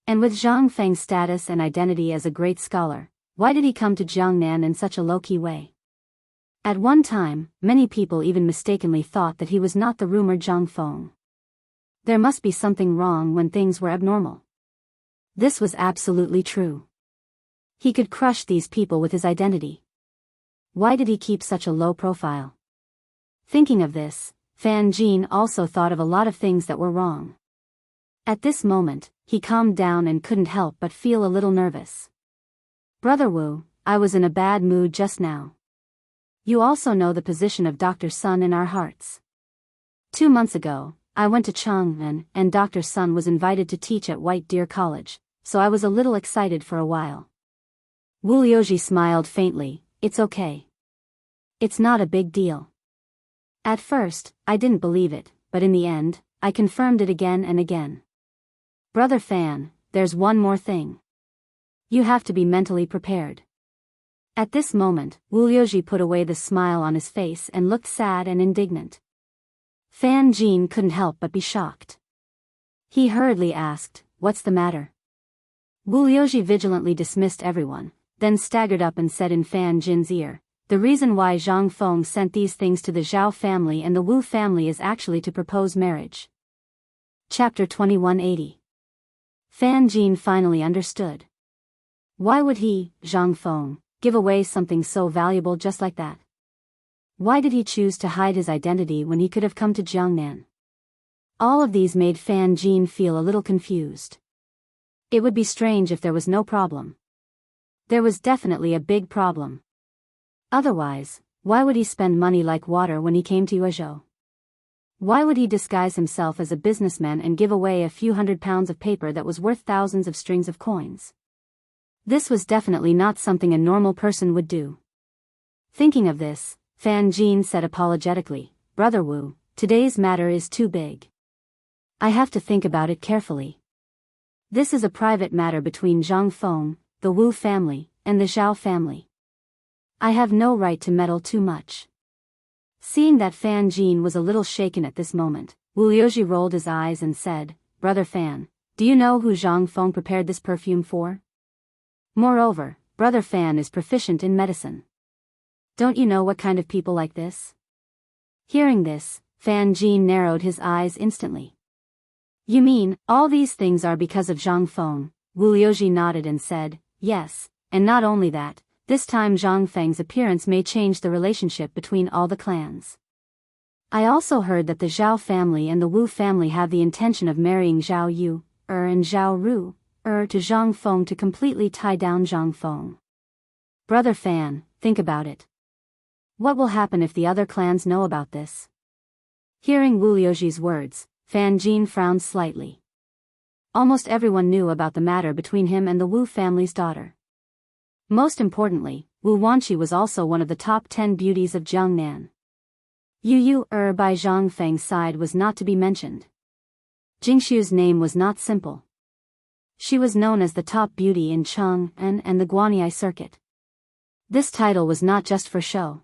And with Zhang Feng's status and identity as a great scholar, why did he come to Jiangnan in such a low-key way? At one time, many people even mistakenly thought that he was not the rumored Zhang Feng. There must be something wrong when things were abnormal. This was absolutely true. He could crush these people with his identity. Why did he keep such a low profile? Thinking of this, Fan Jin also thought of a lot of things that were wrong. At this moment, he calmed down and couldn't help but feel a little nervous. Brother Wu, I was in a bad mood just now. You also know the position of Dr. Sun in our hearts. 2 months ago, I went to Chang'an and Dr. Sun was invited to teach at White Deer College, so I was a little excited for a while. Wu Liuji smiled faintly, It's okay. It's not a big deal. At first, I didn't believe it, but in the end, I confirmed it again and again. Brother Fan, there's one more thing. You have to be mentally prepared. At this moment, Wu Liuji put away the smile on his face and looked sad and indignant. Fan Jin couldn't help but be shocked. He hurriedly asked, What's the matter? Wu Liuji vigilantly dismissed everyone, then staggered up and said in Fan Jin's ear, The reason why Zhang Feng sent these things to the Zhao family and the Wu family is actually to propose marriage. Chapter 2180. Fan Jin finally understood. Why would he, Zhang Feng, give away something so valuable just like that? Why did he choose to hide his identity when he could have come to Jiangnan? All of these made Fan Jin feel a little confused. It would be strange if there was no problem. There was definitely a big problem. Otherwise, why would he spend money like water when he came to Yuezhou? Why would he disguise himself as a businessman and give away a few £100 of paper that was worth thousands of strings of coins? This was definitely not something a normal person would do. Thinking of this, Fan Jin said apologetically, "Brother Wu, today's matter is too big. I have to think about it carefully. This is a private matter between Zhang Feng, the Wu family, and the Zhao family. I have no right to meddle too much." Seeing that Fan Jin was a little shaken at this moment, Wu Liuji rolled his eyes and said, "Brother Fan, do you know who Zhang Feng prepared this perfume for? Moreover, Brother Fan is proficient in medicine. Don't you know what kind of people like this?" Hearing this, Fan Jin narrowed his eyes instantly. "You mean, all these things are because of Zhang Feng?" Wu Liuji nodded and said, "Yes, and not only that, this time Zhang Feng's appearance may change the relationship between all the clans. I also heard that the Zhao family and the Wu family have the intention of marrying Zhao Yu, and Zhao Ru, to Zhang Feng to completely tie down Zhang Feng. Brother Fan, think about it. What will happen if the other clans know about this?" Hearing Wu Liuji's words, Fan Jin frowned slightly. Almost everyone knew about the matter between him and the Wu family's daughter. Most importantly, Wu Wanqi was also one of the top 10 beauties of Jiangnan. Yu by Zhang Feng's side was not to be mentioned. Jingxu's name was not simple. She was known as the top beauty in Chang'an and the Guanyi circuit. This title was not just for show.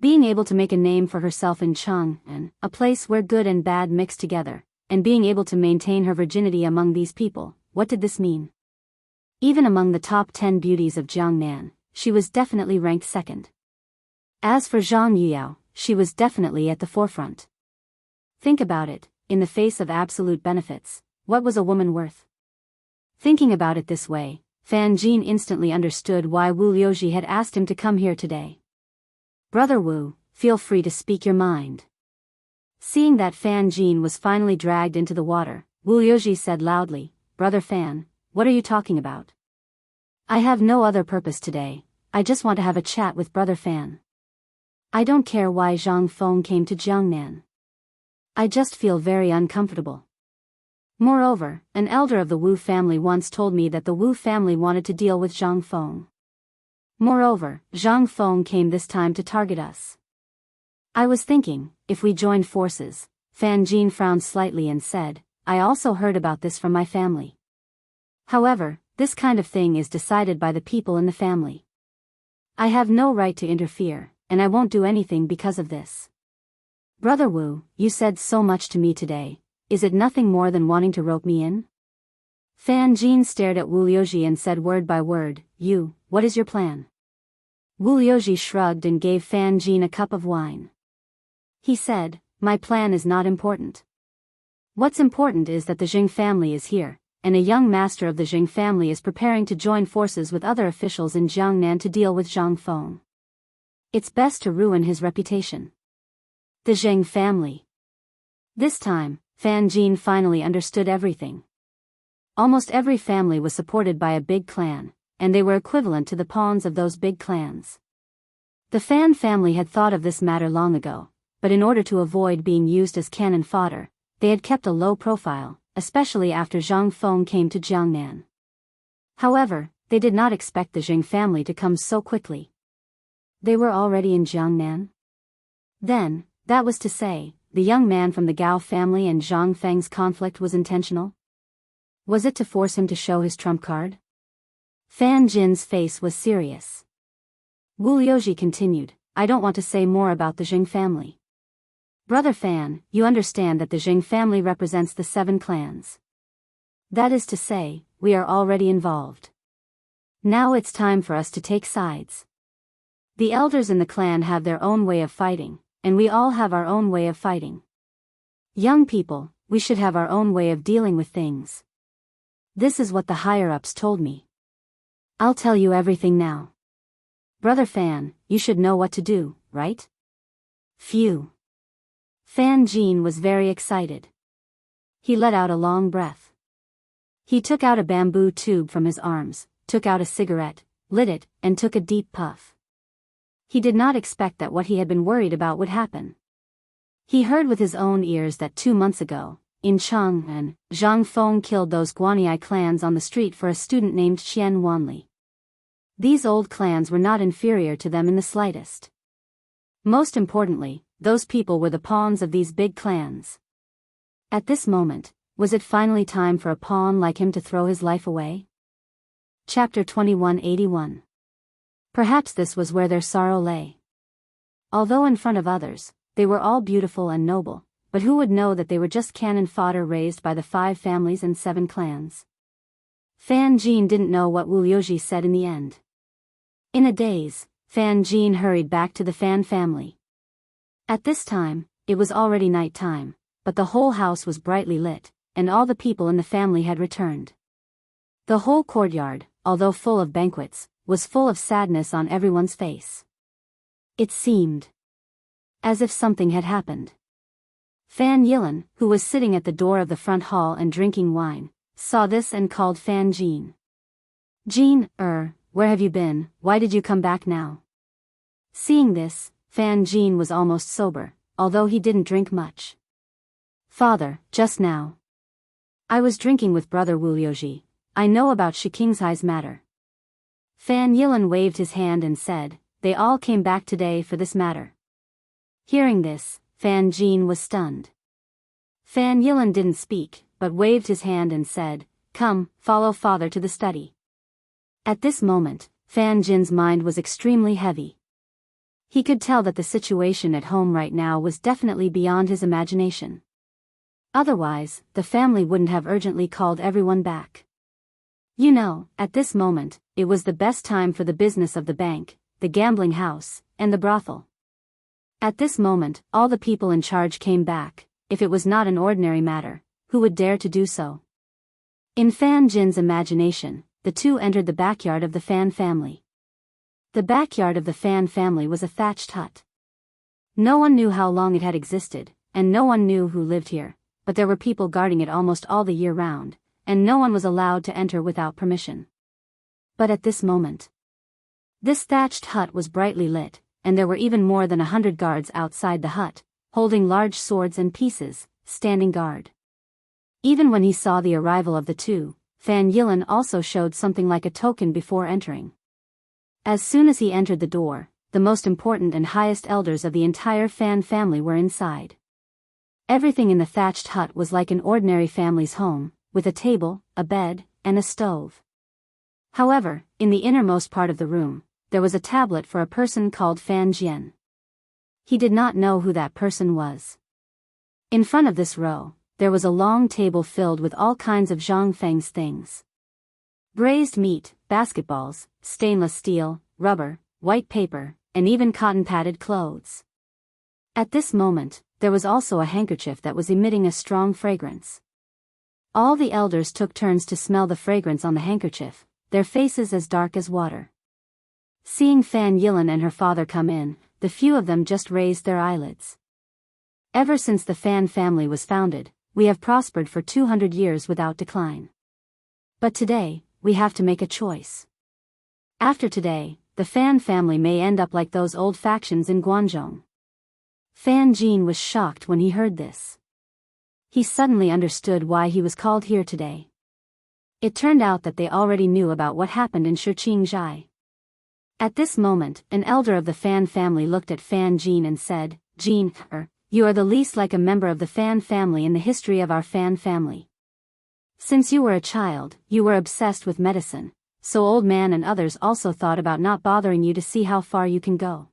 Being able to make a name for herself in Chang'an, a place where good and bad mix together, and being able to maintain her virginity among these people, what did this mean? Even among the top 10 beauties of Jiangnan, she was definitely ranked second. As for Zhang Yuyao, she was definitely at the forefront. Think about it, in the face of absolute benefits, what was a woman worth? Thinking about it this way, Fan Jin instantly understood why Wu Liuji had asked him to come here today. "Brother Wu, feel free to speak your mind." Seeing that Fan Jin was finally dragged into the water, Wu Liuji said loudly, "Brother Fan, what are you talking about? I have no other purpose today, I just want to have a chat with Brother Fan. I don't care why Zhang Feng came to Jiangnan. I just feel very uncomfortable. Moreover, an elder of the Wu family once told me that the Wu family wanted to deal with Zhang Feng. Moreover, Zhang Feng came this time to target us. I was thinking, if we joined forces." Fan Jin frowned slightly and said, "I also heard about this from my family. However, this kind of thing is decided by the people in the family. I have no right to interfere, and I won't do anything because of this. Brother Wu, you said so much to me today, is it nothing more than wanting to rope me in?" Fan Jin stared at Wu Liuji and said word by word, "You, what is your plan?" Wu Liuji shrugged and gave Fan Jin a cup of wine. He said, "My plan is not important. What's important is that the Jing family is here, and a young master of the Jing family is preparing to join forces with other officials in Jiangnan to deal with Zhang Feng. It's best to ruin his reputation." The Jing family. This time, Fan Jin finally understood everything. Almost every family was supported by a big clan, and they were equivalent to the pawns of those big clans. The Fan family had thought of this matter long ago, but in order to avoid being used as cannon fodder, they had kept a low profile, especially after Zhang Feng came to Jiangnan. However, they did not expect the Jing family to come so quickly. They were already in Jiangnan? Then, that was to say, the young man from the Gao family and Zhang Feng's conflict was intentional? Was it to force him to show his trump card? Fan Jin's face was serious. Wu Liuji continued, "I don't want to say more about the Jing family. Brother Fan, you understand that the Jing family represents the 7 clans. That is to say, we are already involved. Now it's time for us to take sides. The elders in the clan have their own way of fighting, and we all have our own way of fighting. Young people, we should have our own way of dealing with things. This is what the higher-ups told me. I'll tell you everything now. Brother Fan, you should know what to do, right?" Phew. Fan Jin was very excited. He let out a long breath. He took out a bamboo tube from his arms, took out a cigarette, lit it, and took a deep puff. He did not expect that what he had been worried about would happen. He heard with his own ears that 2 months ago, in Chang'an, Zhang Feng killed those Guanyi clans on the street for a student named Qian Wanli. These old clans were not inferior to them in the slightest. Most importantly, those people were the pawns of these big clans. At this moment, was it finally time for a pawn like him to throw his life away? Chapter 2181. Perhaps this was where their sorrow lay. Although in front of others, they were all beautiful and noble, but who would know that they were just cannon fodder raised by the 5 families and 7 clans? Fan Jin didn't know what Wu Yoji said in the end. In a daze, Fan Jin hurried back to the Fan family. At this time, it was already night time, but the whole house was brightly lit, and all the people in the family had returned. The whole courtyard, although full of banquets, was full of sadness on everyone's face. It seemed as if something had happened. Fan Yilan, who was sitting at the door of the front hall and drinking wine, saw this and called Fan Jin. Jin, where have you been? Why did you come back now? Seeing this, Fan Jin was almost sober, although he didn't drink much. Father, just now I was drinking with brother Wu Yoji. I know about Shikingzai's matter. Fan Yilan waved his hand and said, they all came back today for this matter. Hearing this, Fan Jin was stunned. Fan Yilan didn't speak, but waved his hand and said, come, follow father to the study. At this moment, Fan Jin's mind was extremely heavy. He could tell that the situation at home right now was definitely beyond his imagination. Otherwise, the family wouldn't have urgently called everyone back. You know, at this moment, it was the best time for the business of the bank, the gambling house, and the brothel. At this moment, all the people in charge came back. If it was not an ordinary matter, who would dare to do so? In Fan Jin's imagination, the two entered the backyard of the Fan family. The backyard of the Fan family was a thatched hut. No one knew how long it had existed, and no one knew who lived here, but there were people guarding it almost all the year round, and no one was allowed to enter without permission. But at this moment, this thatched hut was brightly lit, and there were even more than 100 guards outside the hut, holding large swords and pieces, standing guard. Even when he saw the arrival of the two, Fan Yilan also showed something like a token before entering. As soon as he entered the door, the most important and highest elders of the entire Fan family were inside. Everything in the thatched hut was like an ordinary family's home, with a table, a bed, and a stove. However, in the innermost part of the room, there was a tablet for a person called Fan Jian. He did not know who that person was. In front of this row, there was a long table filled with all kinds of Zhang Feng's things. Braised meat, basketballs, stainless steel, rubber, white paper, and even cotton-padded clothes. At this moment, there was also a handkerchief that was emitting a strong fragrance. All the elders took turns to smell the fragrance on the handkerchief, their faces as dark as water. Seeing Fan Yilan and her father come in, the few of them just raised their eyelids. Ever since the Fan family was founded, we have prospered for 200 years without decline. But today, we have to make a choice. After today, the Fan family may end up like those old factions in Guangzhou. Fan Jin was shocked when he heard this. He suddenly understood why he was called here today. It turned out that they already knew about what happened in Shang'an. At this moment, an elder of the Fan family looked at Fan Jin and said, Jin, you are the least like a member of the Fan family in the history of our Fan family. Since you were a child, you were obsessed with medicine, so old man and others also thought about not bothering you to see how far you can go.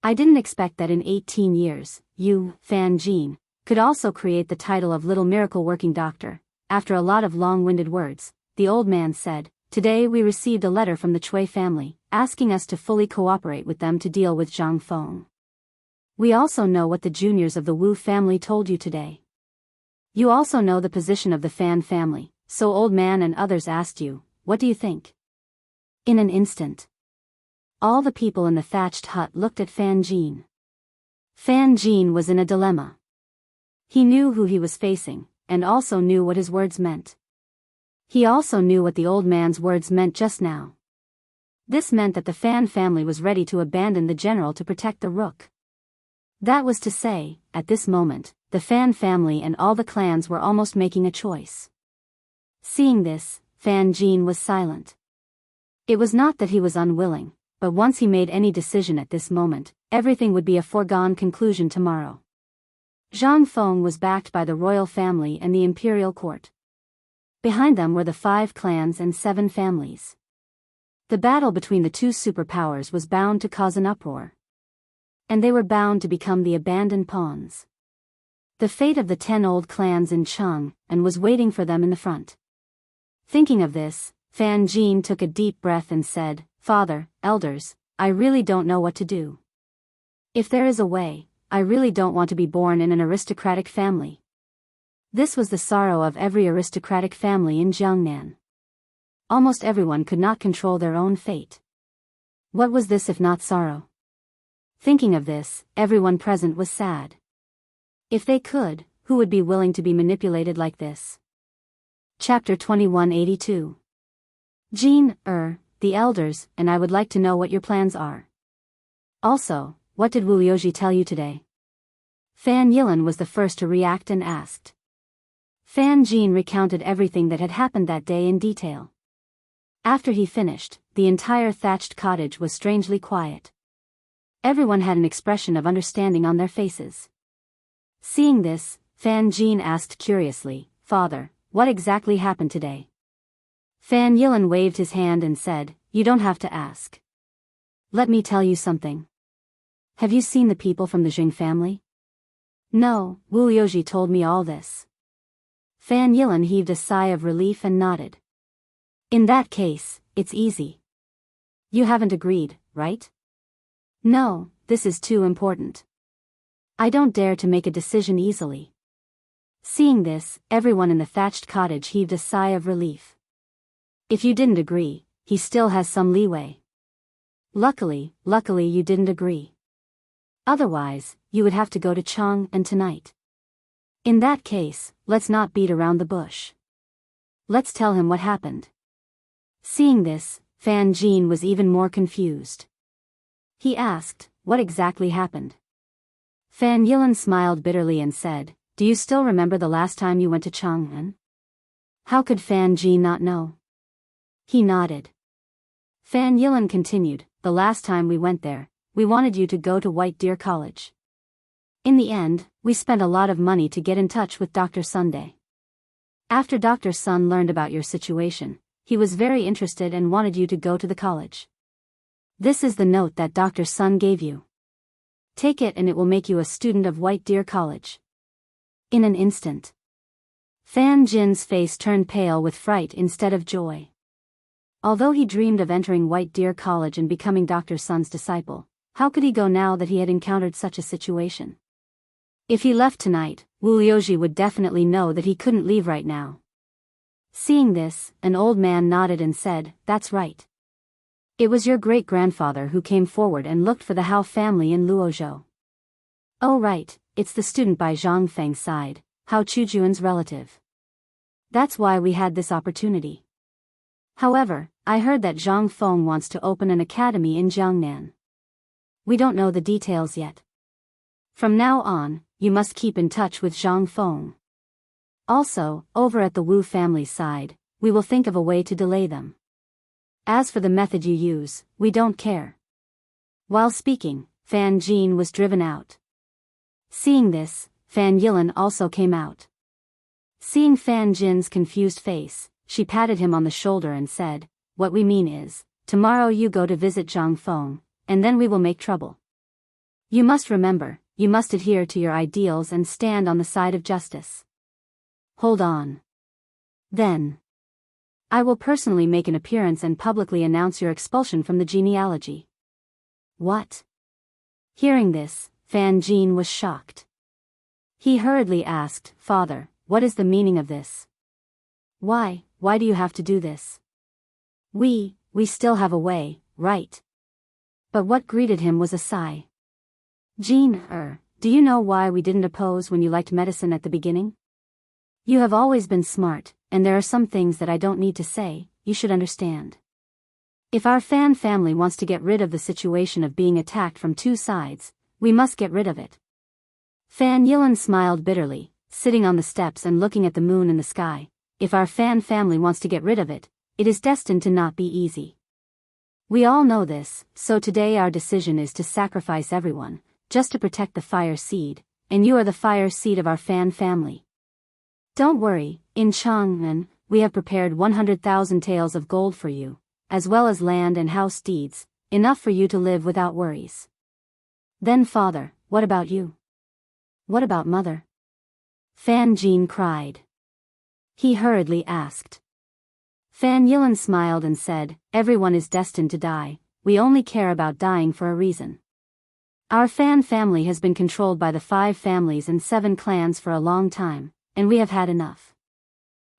I didn't expect that in 18 years, you, Fan Jin, could also create the title of Little Miracle Working Doctor. After a lot of long-winded words, the old man said, today we received a letter from the Chui family, asking us to fully cooperate with them to deal with Zhang Feng. We also know what the juniors of the Wu family told you today. You also know the position of the Fan family, so old man and others asked you, what do you think? In an instant, all the people in the thatched hut looked at Fan Jin. Fan Jin was in a dilemma. He knew who he was facing, and also knew what his words meant. He also knew what the old man's words meant just now. This meant that the Fan family was ready to abandon the general to protect the rook. That was to say, at this moment, the Fan family and all the clans were almost making a choice. Seeing this, Fan Jin was silent. It was not that he was unwilling, but once he made any decision at this moment, everything would be a foregone conclusion tomorrow. Zhang Feng was backed by the royal family and the imperial court. Behind them were the 5 clans and 7 families. The battle between the 2 superpowers was bound to cause an uproar. And they were bound to become the abandoned pawns. The fate of the 10 old clans in Chang'an was waiting for them in the front. Thinking of this, Fan Jin took a deep breath and said, "Father, elders, I really don't know what to do. If there is a way, I really don't want to be born in an aristocratic family." This was the sorrow of every aristocratic family in Jiangnan. Almost everyone could not control their own fate. What was this if not sorrow? Thinking of this, everyone present was sad. If they could, who would be willing to be manipulated like this? Chapter 2182. Jin, the elders, and I would like to know what your plans are. Also, what did Wu Liuji tell you today? Fan Yilan was the first to react and asked. Fan Jin recounted everything that had happened that day in detail. After he finished, the entire thatched cottage was strangely quiet. Everyone had an expression of understanding on their faces. Seeing this, Fan Jin asked curiously, "Father, what exactly happened today?" Fan Yilan waved his hand and said, "You don't have to ask. Let me tell you something. Have you seen the people from the Jing family?" "No, Wu Liuji told me all this." Fan Yilan heaved a sigh of relief and nodded. "In that case, it's easy. You haven't agreed, right?" "No, this is too important. I don't dare to make a decision easily." Seeing this, everyone in the thatched cottage heaved a sigh of relief. If you didn't agree, he still has some leeway. Luckily you didn't agree. Otherwise, you would have to go to Chang'an tonight. In that case, let's not beat around the bush. Let's tell him what happened. Seeing this, Fan Jin was even more confused. He asked, "What exactly happened?" Fan Yilan smiled bitterly and said, "Do you still remember the last time you went to Chang'an?" How could Fan Jin not know? He nodded. Fan Yilan continued, "The last time we went there, we wanted you to go to White Deer College. In the end, we spent a lot of money to get in touch with Dr. Sunday. After Dr. Sun learned about your situation, he was very interested and wanted you to go to the college. This is the note that Dr. Sun gave you. Take it and it will make you a student of White Deer College." In an instant, Fan Jin's face turned pale with fright instead of joy. Although he dreamed of entering White Deer College and becoming Dr. Sun's disciple, how could he go now that he had encountered such a situation? If he left tonight, Wu Liuji would definitely know that he couldn't leave right now. Seeing this, an old man nodded and said, "That's right. It was your great-grandfather who came forward and looked for the Hao family in Luozhou." "Oh right, it's the student by Zhang Feng's side, Hao Chujuan's relative. That's why we had this opportunity. However, I heard that Zhang Feng wants to open an academy in Jiangnan. We don't know the details yet. From now on, you must keep in touch with Zhang Feng. Also, over at the Wu family's side, we will think of a way to delay them. As for the method you use, we don't care." While speaking, Fan Jin was driven out. Seeing this, Fan Yilan also came out. Seeing Fan Jin's confused face, she patted him on the shoulder and said, "What we mean is, tomorrow you go to visit Zhang Feng, and then we will make trouble. You must remember, you must adhere to your ideals and stand on the side of justice. Hold on. Then I will personally make an appearance and publicly announce your expulsion from the genealogy." "What?" Hearing this, Fan Jin was shocked. He hurriedly asked, "Father, what is the meaning of this? Why do you have to do this? We still have a way, right?" But what greeted him was a sigh. "Jin, do you know why we didn't oppose when you liked medicine at the beginning? You have always been smart, and there are some things that I don't need to say, you should understand. If our fan family wants to get rid of the situation of being attacked from two sides, we must get rid of it. Fan Yilan smiled bitterly, sitting on the steps and looking at the moon in the sky. If our fan family wants to get rid of it, it is destined to not be easy. We all know this, so today our decision is to sacrifice everyone, just to protect the fire seed, and you are the fire seed of our fan family. Don't worry, in Chang'an, we have prepared 100,000 taels of gold for you, as well as land and house deeds, enough for you to live without worries. Then father, what about you? What about mother? Fan Jin cried. He hurriedly asked. Fan Yilan smiled and said, everyone is destined to die, we only care about dying for a reason. Our fan family has been controlled by the 5 families and 7 clans for a long time, and we have had enough.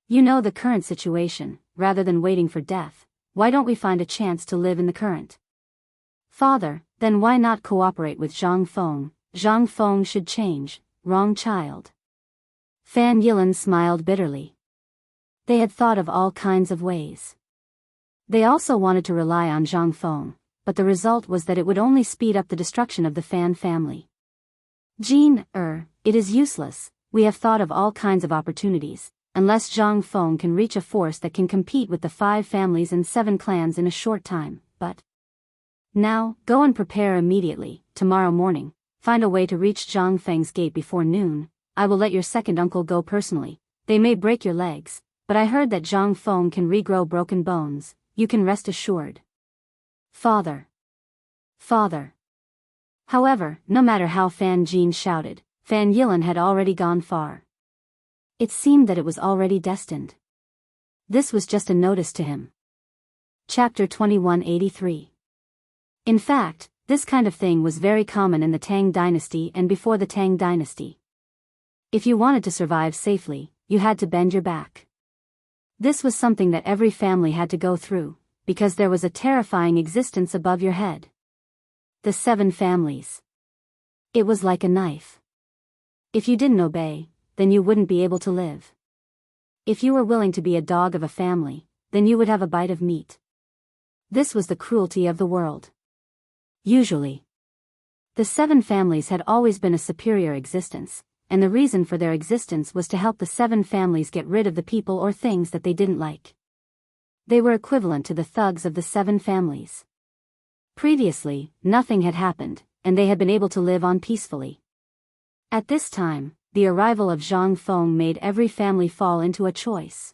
You know the current situation, rather than waiting for death, why don't we find a chance to live in the current? Father, then why not cooperate with Zhang Feng? Zhang Feng should change, wrong child. Fan Yilan smiled bitterly. They had thought of all kinds of ways. They also wanted to rely on Zhang Feng, but the result was that it would only speed up the destruction of the fan family. Jin, it is useless, we have thought of all kinds of opportunities, unless Zhang Feng can reach a force that can compete with the 5 families and 7 clans in a short time, but... Now, go and prepare immediately, tomorrow morning, find a way to reach Zhang Feng's gate before noon, I will let your second uncle go personally, they may break your legs, but I heard that Zhang Feng can regrow broken bones, you can rest assured. Father. Father. However, no matter how Fan Jin shouted, Fan Yilan had already gone far. It seemed that it was already destined. This was just a notice to him. Chapter 2183. In fact, this kind of thing was very common in the Tang dynasty and before the Tang dynasty. If you wanted to survive safely, you had to bend your back. This was something that every family had to go through, because there was a terrifying existence above your head. The 7 families. It was like a knife. If you didn't obey, then you wouldn't be able to live. If you were willing to be a dog of a family, then you would have a bite of meat. This was the cruelty of the world. Usually, the 7 families had always been a superior existence, and the reason for their existence was to help the 7 families get rid of the people or things that they didn't like. They were equivalent to the thugs of the 7 families. Previously, nothing had happened, and they had been able to live on peacefully. At this time, the arrival of Zhang Feng made every family fall into a choice.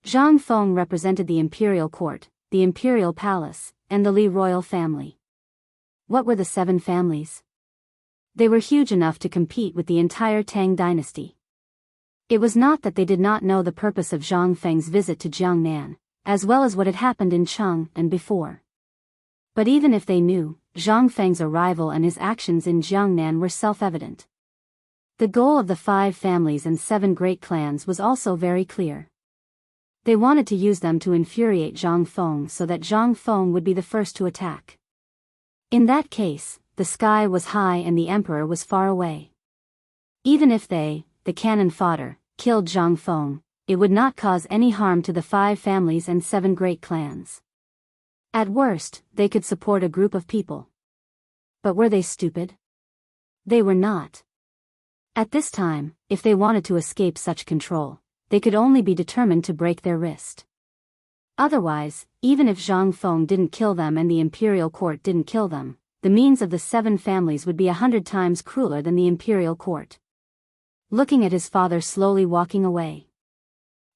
Zhang Feng represented the imperial court, the imperial palace, and the Li royal family. What were the 7 families? They were huge enough to compete with the entire Tang dynasty. It was not that they did not know the purpose of Zhang Feng's visit to Jiangnan, as well as what had happened in Chang'an before. But even if they knew, Zhang Feng's arrival and his actions in Jiangnan were self-evident. The goal of the 5 families and 7 great clans was also very clear. They wanted to use them to infuriate Zhang Feng so that Zhang Feng would be the first to attack. In that case, the sky was high and the emperor was far away. Even if they, the cannon fodder, killed Zhang Feng, it would not cause any harm to the 5 families and 7 great clans. At worst, they could support a group of people. But were they stupid? They were not. At this time, if they wanted to escape such control, they could only be determined to break their wrist. Otherwise, even if Zhang Feng didn't kill them and the imperial court didn't kill them, the means of the 7 families would be 100 times crueler than the imperial court. Looking at his father slowly walking away.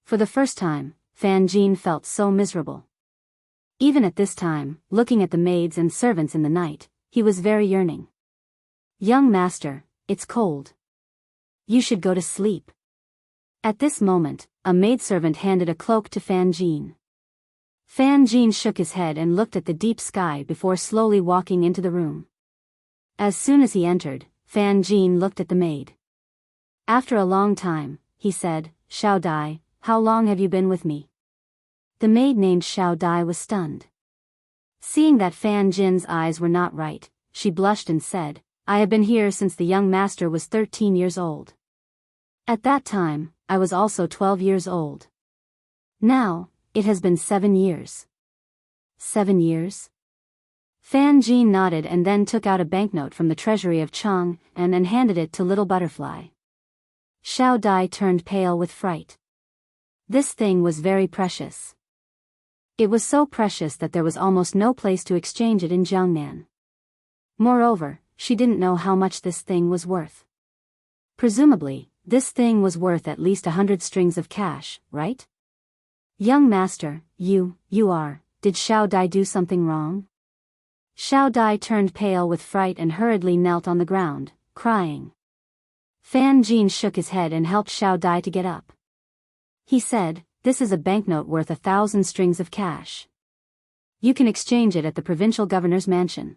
For the first time, Fan Jin felt so miserable. Even at this time, looking at the maids and servants in the night, he was very yearning. Young master, it's cold. You should go to sleep. At this moment, a maidservant handed a cloak to Fan Jin. Fan Jin shook his head and looked at the deep sky before slowly walking into the room. As soon as he entered, Fan Jin looked at the maid. After a long time, he said, Xiao Dai, how long have you been with me? The maid named Xiao Dai was stunned. Seeing that Fan Jin's eyes were not right, she blushed and said, I have been here since the young master was 13 years old. At that time, I was also 12 years old. Now, it has been 7 years. 7 years? Fan Jin nodded and then took out a banknote from the treasury of Chang'an and handed it to Little Butterfly. Xiao Dai turned pale with fright. This thing was very precious. It was so precious that there was almost no place to exchange it in Jiangnan. Moreover, she didn't know how much this thing was worth. Presumably, this thing was worth at least 100 strings of cash, right? Young master, did Xiao Dai do something wrong? Xiao Dai turned pale with fright and hurriedly knelt on the ground, crying. Fan Jin shook his head and helped Xiao Dai to get up. He said, "This is a banknote worth 1,000 strings of cash. You can exchange it at the provincial governor's mansion.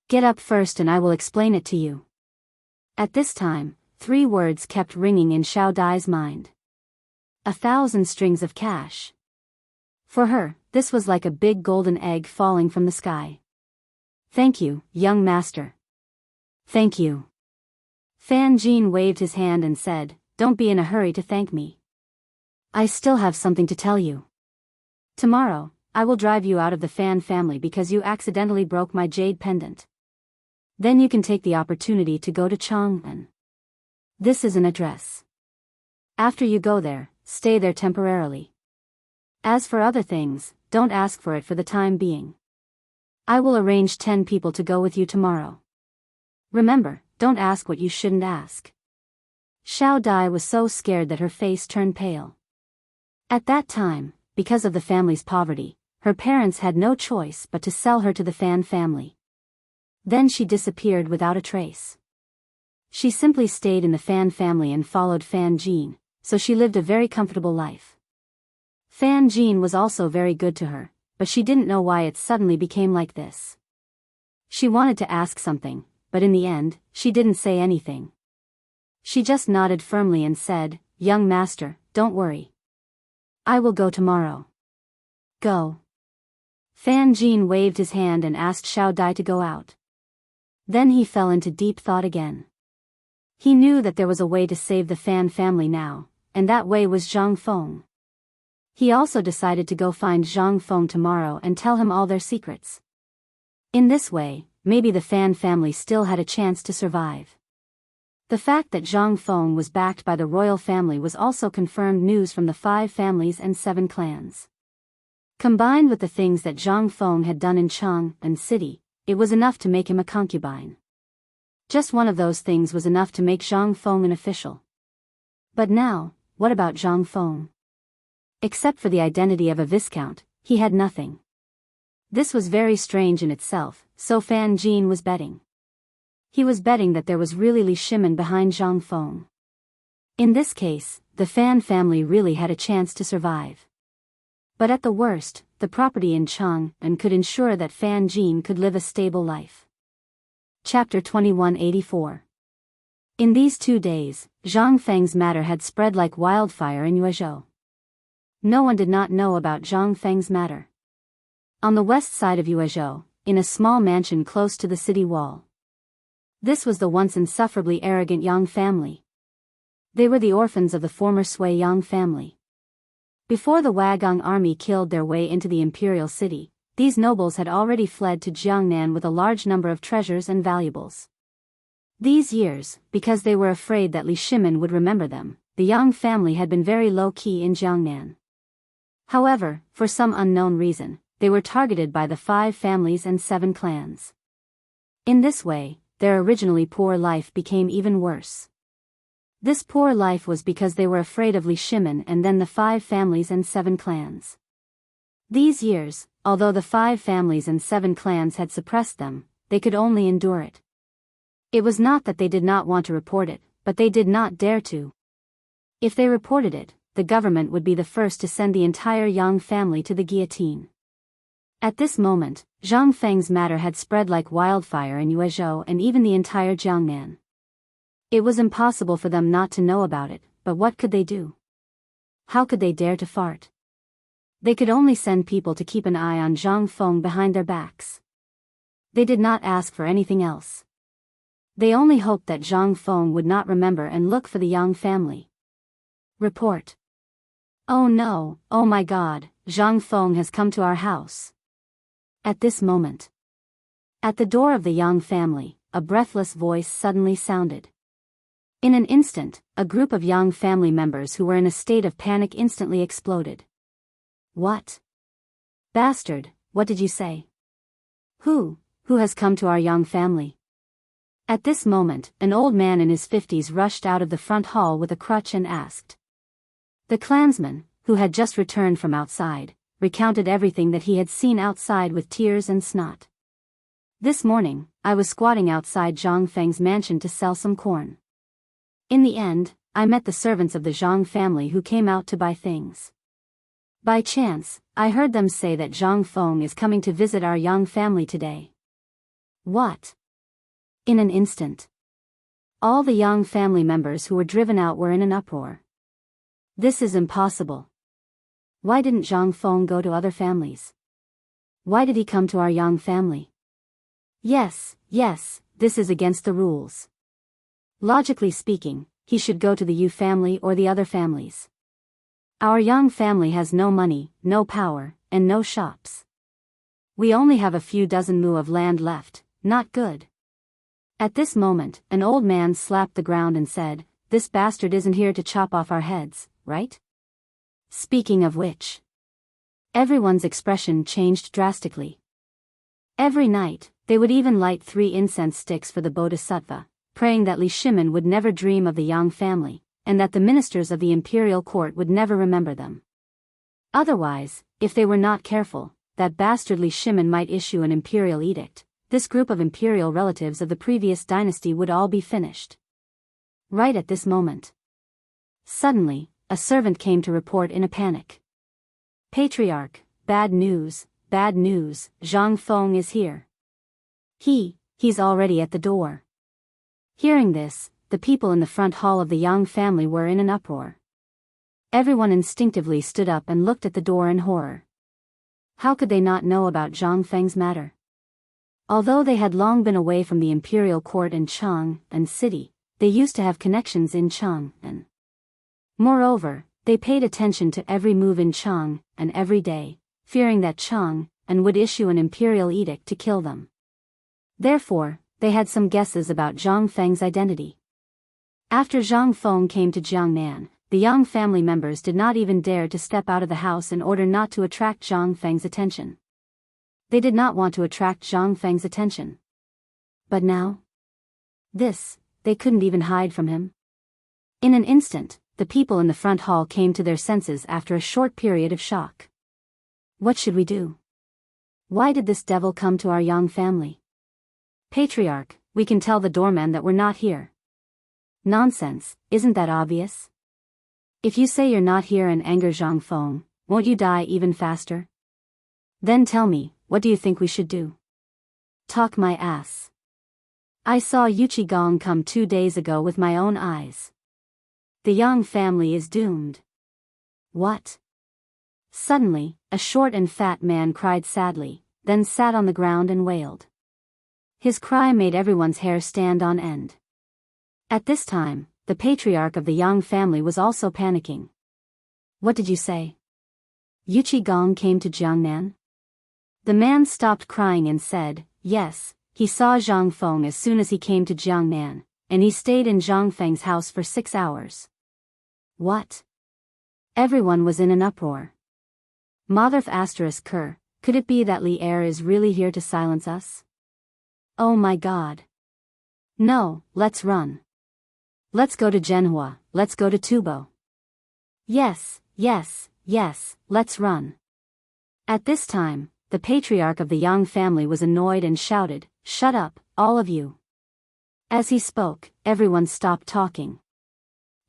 Get up first and I will explain it to you." At this time, 3 words kept ringing in Xiao Dai's mind. 1,000 strings of cash. For her, this was like a big golden egg falling from the sky. "Thank you, young master." "Thank you." Fan Jin waved his hand and said, "Don't be in a hurry to thank me. I still have something to tell you. Tomorrow, I will drive you out of the Fan family because you accidentally broke my jade pendant. Then you can take the opportunity to go to Chang'an. This is an address. After you go there, stay there temporarily. As for other things, don't ask for it for the time being. I will arrange 10 people to go with you tomorrow. Remember, don't ask what you shouldn't ask." Xiao Dai was so scared that her face turned pale. At that time, because of the family's poverty, her parents had no choice but to sell her to the Fan family. Then she disappeared without a trace. She simply stayed in the Fan family and followed Fan Jin, so she lived a very comfortable life. Fan Jin was also very good to her, but she didn't know why it suddenly became like this. She wanted to ask something, but in the end, she didn't say anything. She just nodded firmly and said, "Young master, don't worry. I will go tomorrow." "Go." Fan Jin waved his hand and asked Xiao Dai to go out. Then he fell into deep thought again. He knew that there was a way to save the Fan family now, and that way was Zhang Feng. He also decided to go find Zhang Feng tomorrow and tell him all their secrets. In this way, maybe the Fan family still had a chance to survive. The fact that Zhang Feng was backed by the royal family was also confirmed news from the 5 families and 7 clans. Combined with the things that Zhang Feng had done in Chang'an City, it was enough to make him a concubine. Just one of those things was enough to make Zhang Feng an official. But now, what about Zhang Feng? Except for the identity of a viscount, he had nothing. This was very strange in itself, so Fan Jin was betting. He was betting that there was really Li Shimin behind Zhang Feng. In this case, the Fan family really had a chance to survive. But at the worst, the property in Chang'an could ensure that Fan Jin could live a stable life. Chapter 2184. In these 2 days, Zhang Feng's matter had spread like wildfire in Yuezhou. No one did not know about Zhang Feng's matter. On the west side of Yuezhou, in a small mansion close to the city wall. This was the once insufferably arrogant Yang family. They were the orphans of the former Sui Yang family. Before the Wagang army killed their way into the imperial city, these nobles had already fled to Jiangnan with a large number of treasures and valuables. These years, because they were afraid that Li Shimin would remember them, the Yang family had been very low-key in Jiangnan. However, for some unknown reason, they were targeted by the 5 families and 7 clans. In this way, their originally poor life became even worse. This poor life was because they were afraid of Li Shimin and then the 5 families and 7 clans. These years, although the 5 families and 7 clans had suppressed them, they could only endure it. It was not that they did not want to report it, but they did not dare to. If they reported it, the government would be the first to send the entire Yang family to the guillotine. At this moment, Zhang Feng's matter had spread like wildfire in Yuezhou and even the entire Jiangnan. It was impossible for them not to know about it, but what could they do? How could they dare to fart? They could only send people to keep an eye on Zhang Feng behind their backs. They did not ask for anything else. They only hoped that Zhang Feng would not remember and look for the Yang family. Report. "Oh no, oh my God, Zhang Feng has come to our house. At this moment, at the door of the Yang family, a breathless voice suddenly sounded. In an instant, a group of Yang family members who were in a state of panic instantly exploded. What? Bastard, what did you say? Who has come to our Yang family? At this moment, an old man in his 50s rushed out of the front hall with a crutch and asked. The clansman, who had just returned from outside, recounted everything that he had seen outside with tears and snot. This morning, I was squatting outside Zhang Feng's mansion to sell some corn. In the end, I met the servants of the Zhang family who came out to buy things. By chance, I heard them say that Zhang Feng is coming to visit our Yang family today. What? In an instant, all the Yang family members who were driven out were in an uproar. This is impossible. Why didn't Zhang Feng go to other families? Why did he come to our Yang family? Yes, this is against the rules. Logically speaking, he should go to the Yu family or the other families. Our Yang family has no money, no power, and no shops. We only have a few dozen mu of land left, not good. At this moment, an old man slapped the ground and said, "This bastard isn't here to chop off our heads, right?" Speaking of which, everyone's expression changed drastically. Every night, they would even light 3 incense sticks for the Bodhisattva, praying that Li Shimin would never dream of the Yang family, and that the ministers of the imperial court would never remember them. Otherwise, if they were not careful, that bastard Li Shimin might issue an imperial edict. This group of imperial relatives of the previous dynasty would all be finished. Right at this moment, suddenly, a servant came to report in a panic. Patriarch, bad news, Zhang Feng is here. He's already at the door. Hearing this, the people in the front hall of the Yang family were in an uproar. Everyone instinctively stood up and looked at the door in horror. How could they not know about Zhang Feng's matter? Although they had long been away from the imperial court in Chang'an city, they used to have connections in Chang'an. Moreover, they paid attention to every move in Chang'an every day, fearing that Chang'an would issue an imperial edict to kill them. Therefore, they had some guesses about Zhang Feng's identity. After Zhang Feng came to Chang'an, the Yang family members did not even dare to step out of the house in order not to attract Zhang Feng's attention. They did not want to attract Zhang Feng's attention. But now? They couldn't even hide from him. In an instant, the people in the front hall came to their senses after a short period of shock. What should we do? Why did this devil come to our Yang family? Patriarch, we can tell the doorman that we're not here. Nonsense, isn't that obvious? If you say you're not here and anger Zhang Feng, won't you die even faster? Then tell me, what do you think we should do? Talk my ass. I saw Yuchi Gong come 2 days ago with my own eyes. The Yang family is doomed. What? Suddenly, a short and fat man cried sadly, then sat on the ground and wailed. His cry made everyone's hair stand on end. At this time, the patriarch of the Yang family was also panicking. What did you say? Yuchi Gong came to Chang'an? The man stopped crying and said, yes, he saw Zhang Feng as soon as he came to Chang'an, and he stayed in Zhang Feng's house for 6 hours. What? Everyone was in an uproar. Motherf asterisk Ker, could it be that Li Er is really here to silence us? Oh my god. No, let's run. Let's go to Zhenhua, let's go to Tubo. Yes, let's run. At this time, the patriarch of the Yang family was annoyed and shouted, shut up, all of you. As he spoke, everyone stopped talking.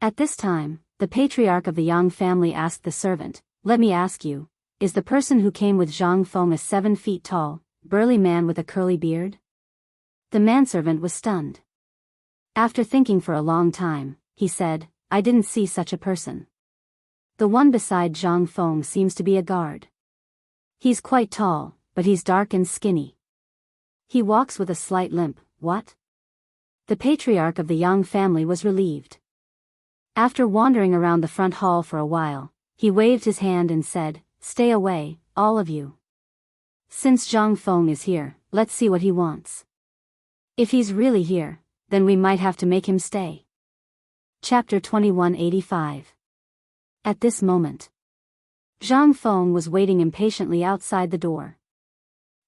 At this time, the patriarch of the Yang family asked the servant, let me ask you, is the person who came with Zhang Feng a 7 feet tall, burly man with a curly beard? The manservant was stunned. After thinking for a long time, he said, I didn't see such a person. The one beside Zhang Feng seems to be a guard. He's quite tall, but he's dark and skinny. He walks with a slight limp, what? The patriarch of the Yang family was relieved. After wandering around the front hall for a while, he waved his hand and said, stay away, all of you. Since Zhang Feng is here, let's see what he wants. If he's really here, then we might have to make him stay. Chapter 2185. At this moment, Zhang Feng was waiting impatiently outside the door.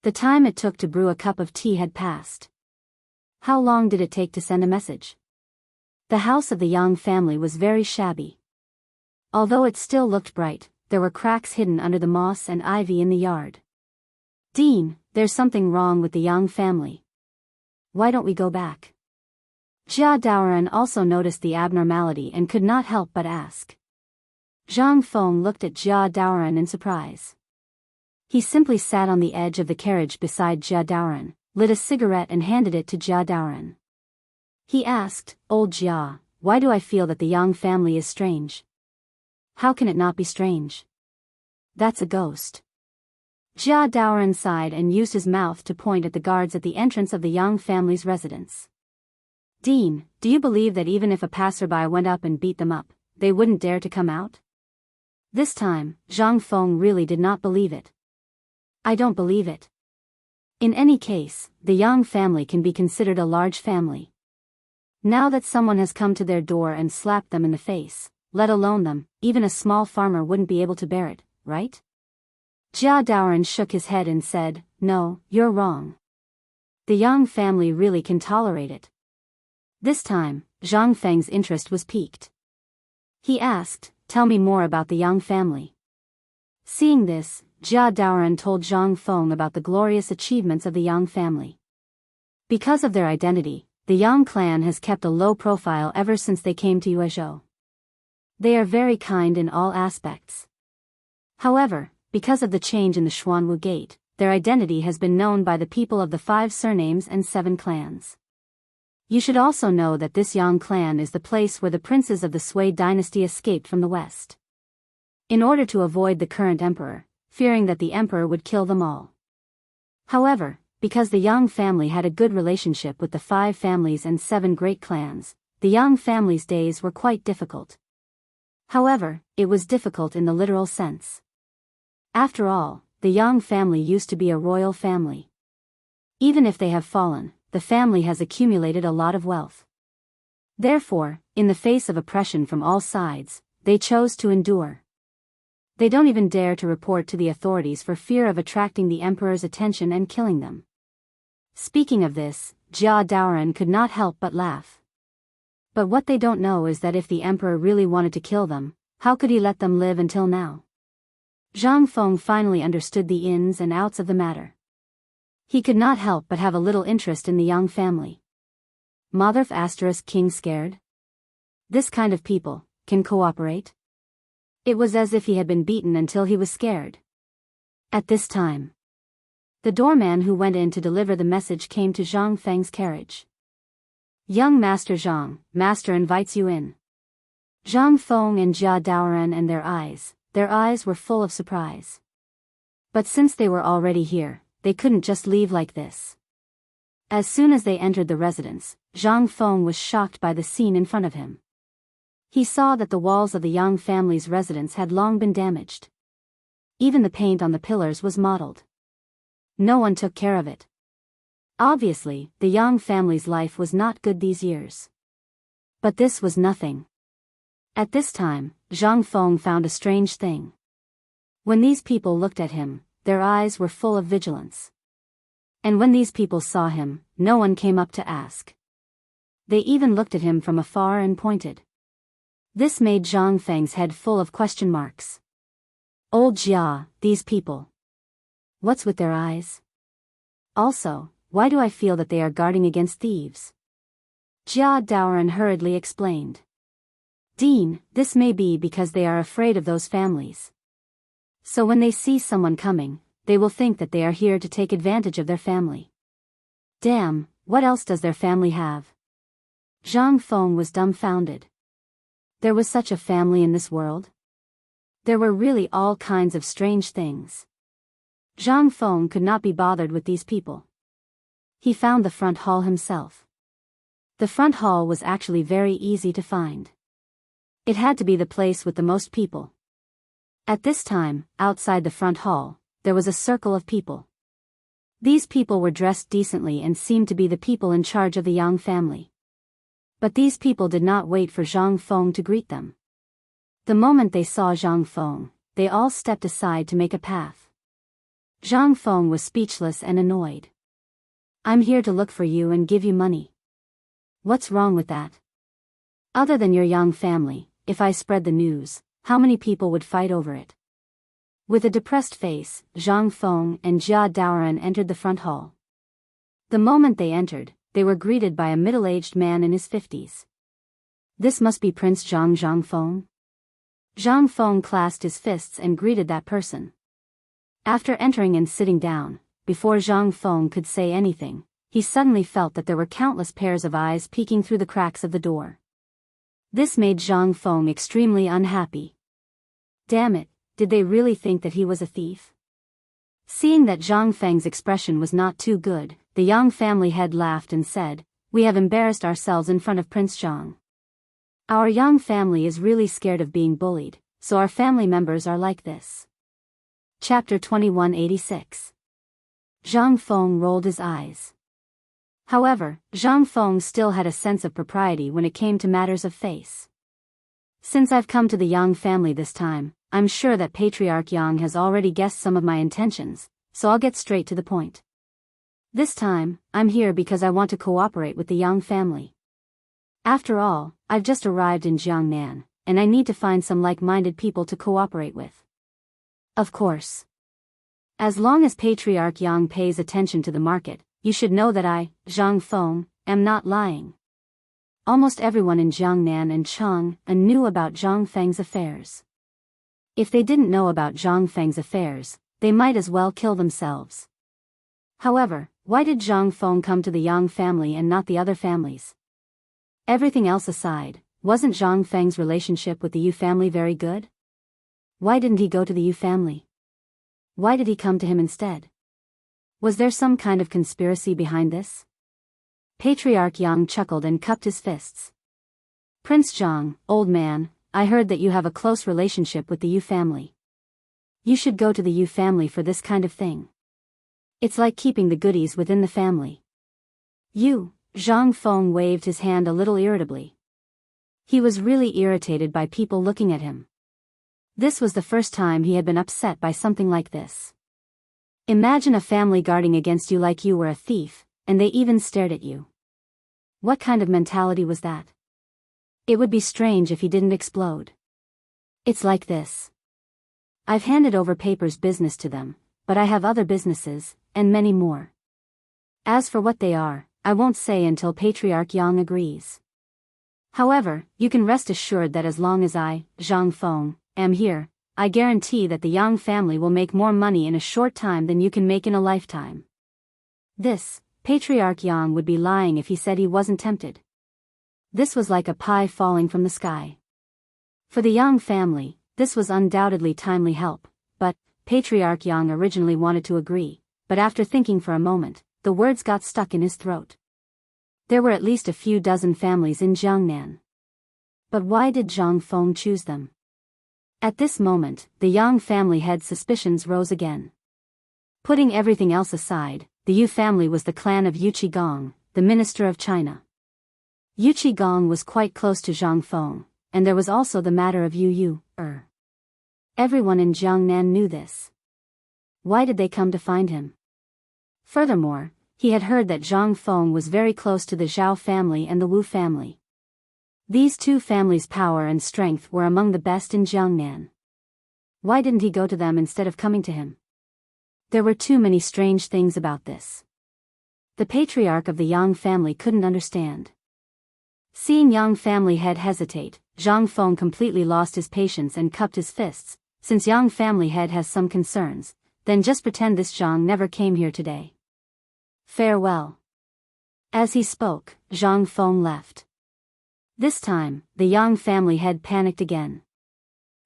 The time it took to brew a cup of tea had passed. How long did it take to send a message? The house of the Yang family was very shabby. Although it still looked bright, there were cracks hidden under the moss and ivy in the yard. Dean, there's something wrong with the Yang family. Why don't we go back? Jia Daoran also noticed the abnormality and could not help but ask. Zhang Feng looked at Jia Daoran in surprise. He simply sat on the edge of the carriage beside Jia Daoran, lit a cigarette and handed it to Jia Daoran. He asked, "Old Jia, why do I feel that the Yang family is strange?" "How can it not be strange? That's a ghost." Jia Daoran sighed and used his mouth to point at the guards at the entrance of the Yang family's residence. "Dean, do you believe that even if a passerby went up and beat them up, they wouldn't dare to come out?" This time, Zhang Feng really did not believe it. "I don't believe it. In any case, the Yang family can be considered a large family. Now that someone has come to their door and slapped them in the face, let alone them, even a small farmer wouldn't be able to bear it, right?" Jia Daoran shook his head and said, "No, you're wrong. The Yang family really can tolerate it." This time, Zhang Feng's interest was piqued. He asked, "Tell me more about the Yang family." Seeing this, Jia Daoran told Zhang Feng about the glorious achievements of the Yang family. Because of their identity, the Yang clan has kept a low profile ever since they came to Yuezhou. They are very kind in all aspects. However, because of the change in the Xuanwu Gate, their identity has been known by the people of the 5 surnames and 7 clans. You should also know that this Yang clan is the place where the princes of the Sui dynasty escaped from the west. In order to avoid the current emperor, fearing that the emperor would kill them all. However, because the Yang family had a good relationship with the 5 families and 7 great clans, the Yang family's days were quite difficult. However, it was difficult in the literal sense. After all, the Yang family used to be a royal family. Even if they have fallen, the family has accumulated a lot of wealth. Therefore, in the face of oppression from all sides, they chose to endure. They don't even dare to report to the authorities for fear of attracting the emperor's attention and killing them. Speaking of this, Jia Daoran could not help but laugh. But what they don't know is that if the emperor really wanted to kill them, how could he let them live until now? Zhang Feng finally understood the ins and outs of the matter. He could not help but have a little interest in the Yang family. Motherf * king scared? This kind of people can cooperate? It was as if he had been beaten until he was scared. At this time, the doorman who went in to deliver the message came to Zhang Feng's carriage. "Young Master Zhang, Master invites you in." Zhang Feng and Jia Daoran and their eyes were full of surprise. But since they were already here, they couldn't just leave like this. As soon as they entered the residence, Zhang Feng was shocked by the scene in front of him. He saw that the walls of the Yang family's residence had long been damaged. Even the paint on the pillars was mottled. No one took care of it. Obviously, the Yang family's life was not good these years. But this was nothing. At this time, Zhang Feng found a strange thing. When these people looked at him, their eyes were full of vigilance. And when these people saw him, no one came up to ask. They even looked at him from afar and pointed. This made Zhang Feng's head full of question marks. "Old Jia, these people. What's with their eyes? Also, why do I feel that they are guarding against thieves?" Jia Daoran hurriedly explained. "Dean, this may be because they are afraid of those families. So when they see someone coming, they will think that they are here to take advantage of their family." "Damn, what else does their family have?" Zhang Feng was dumbfounded. There was such a family in this world? There were really all kinds of strange things. Zhang Feng could not be bothered with these people. He found the front hall himself. The front hall was actually very easy to find. It had to be the place with the most people. At this time, outside the front hall, there was a circle of people. These people were dressed decently and seemed to be the people in charge of the Yang family. But these people did not wait for Zhang Feng to greet them. The moment they saw Zhang Feng, they all stepped aside to make a path. Zhang Feng was speechless and annoyed. "I'm here to look for you and give you money. What's wrong with that? Other than your Yang family, if I spread the news, how many people would fight over it?" With a depressed face, Zhang Feng and Jia Daoran entered the front hall. The moment they entered, they were greeted by a middle-aged man in his 50s. "This must be Prince Zhang Feng." Zhang Feng clasped his fists and greeted that person. After entering and sitting down, before Zhang Feng could say anything, he suddenly felt that there were countless pairs of eyes peeking through the cracks of the door. This made Zhang Feng extremely unhappy. Damn it, did they really think that he was a thief? Seeing that Zhang Feng's expression was not too good, the Yang family head laughed and said, "We have embarrassed ourselves in front of Prince Zhang. Our Yang family is really scared of being bullied, so our family members are like this." Chapter 2186. Zhang Feng rolled his eyes. However, Zhang Feng still had a sense of propriety when it came to matters of face. "Since I've come to the Yang family this time, I'm sure that Patriarch Yang has already guessed some of my intentions, so I'll get straight to the point. This time, I'm here because I want to cooperate with the Yang family. After all, I've just arrived in Jiangnan, and I need to find some like-minded people to cooperate with. Of course. As long as Patriarch Yang pays attention to the market, you should know that I, Zhang Feng, am not lying." Almost everyone in Jiangnan and Chang'an knew about Zhang Feng's affairs. If they didn't know about Zhang Feng's affairs, they might as well kill themselves. However, why did Zhang Feng come to the Yang family and not the other families? Everything else aside, wasn't Zhang Feng's relationship with the Yu family very good? Why didn't he go to the Yu family? Why did he come to him instead? Was there some kind of conspiracy behind this? Patriarch Yang chuckled and cupped his fists. "Prince Zhang, old man, I heard that you have a close relationship with the Yu family. You should go to the Yu family for this kind of thing. It's like keeping the goodies within the family." "You," Zhang Feng waved his hand a little irritably. He was really irritated by people looking at him. This was the first time he had been upset by something like this. Imagine a family guarding against you like you were a thief, and they even stared at you. What kind of mentality was that? It would be strange if he didn't explode. "It's like this. I've handed over Paper's business to them, but I have other businesses, and many more. As for what they are, I won't say until Patriarch Yang agrees. However, you can rest assured that as long as I, Zhang Feng, am here, I guarantee that the Yang family will make more money in a short time than you can make in a lifetime." This, Patriarch Yang would be lying if he said he wasn't tempted. This was like a pie falling from the sky. For the Yang family, this was undoubtedly timely help, but Patriarch Yang originally wanted to agree, but after thinking for a moment, the words got stuck in his throat. There were at least a few dozen families in Jiangnan. But why did Zhang Feng choose them? At this moment, the Yang family head's suspicions rose again. Putting everything else aside, the Yu family was the clan of Yu Qigong, the minister of China. Yu Qigong was quite close to Zhang Feng, and there was also the matter of Yu. Everyone in Jiangnan knew this. Why did they come to find him? Furthermore, he had heard that Zhang Feng was very close to the Zhao family and the Wu family. These two families' power and strength were among the best in Jiangnan. Why didn't he go to them instead of coming to him? There were too many strange things about this. The patriarch of the Yang family couldn't understand. Seeing Yang family head hesitate, Zhang Feng completely lost his patience and cupped his fists. "Since Yang family head has some concerns, then just pretend this Zhang never came here today. Farewell." As he spoke, Zhang Feng left. This time, the Yang family head panicked again.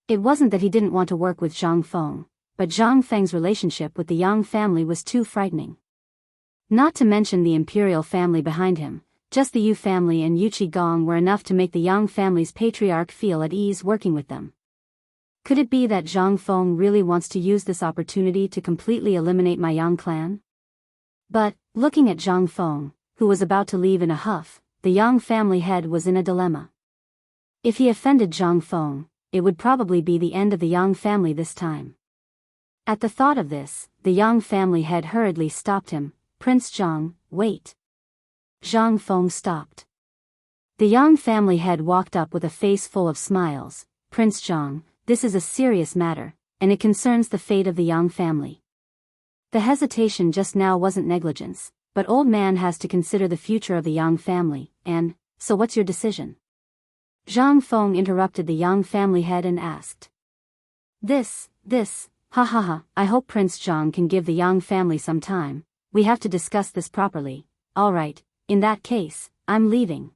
It wasn't that he didn't want to work with Zhang Feng, but Zhang Feng's relationship with the Yang family was too frightening. Not to mention the imperial family behind him, just the Yu family and Yu Qigong were enough to make the Yang family's patriarch feel at ease working with them. Could it be that Zhang Feng really wants to use this opportunity to completely eliminate my Yang clan? But, looking at Zhang Feng, who was about to leave in a huff, the Yang family head was in a dilemma. If he offended Zhang Feng, it would probably be the end of the Yang family this time. At the thought of this, the Yang family head hurriedly stopped him. "Prince Zhang, wait." Zhang Feng stopped. The Yang family head walked up with a face full of smiles. "Prince Zhang, this is a serious matter, and it concerns the fate of the Yang family. The hesitation just now wasn't negligence, but old man has to consider the future of the Yang family, and, so what's your decision?" Zhang Feng interrupted the Yang family head and asked. This, ha ha ha, I hope Prince Zhang can give the Yang family some time. We have to discuss this properly. Alright, in that case, I'm leaving.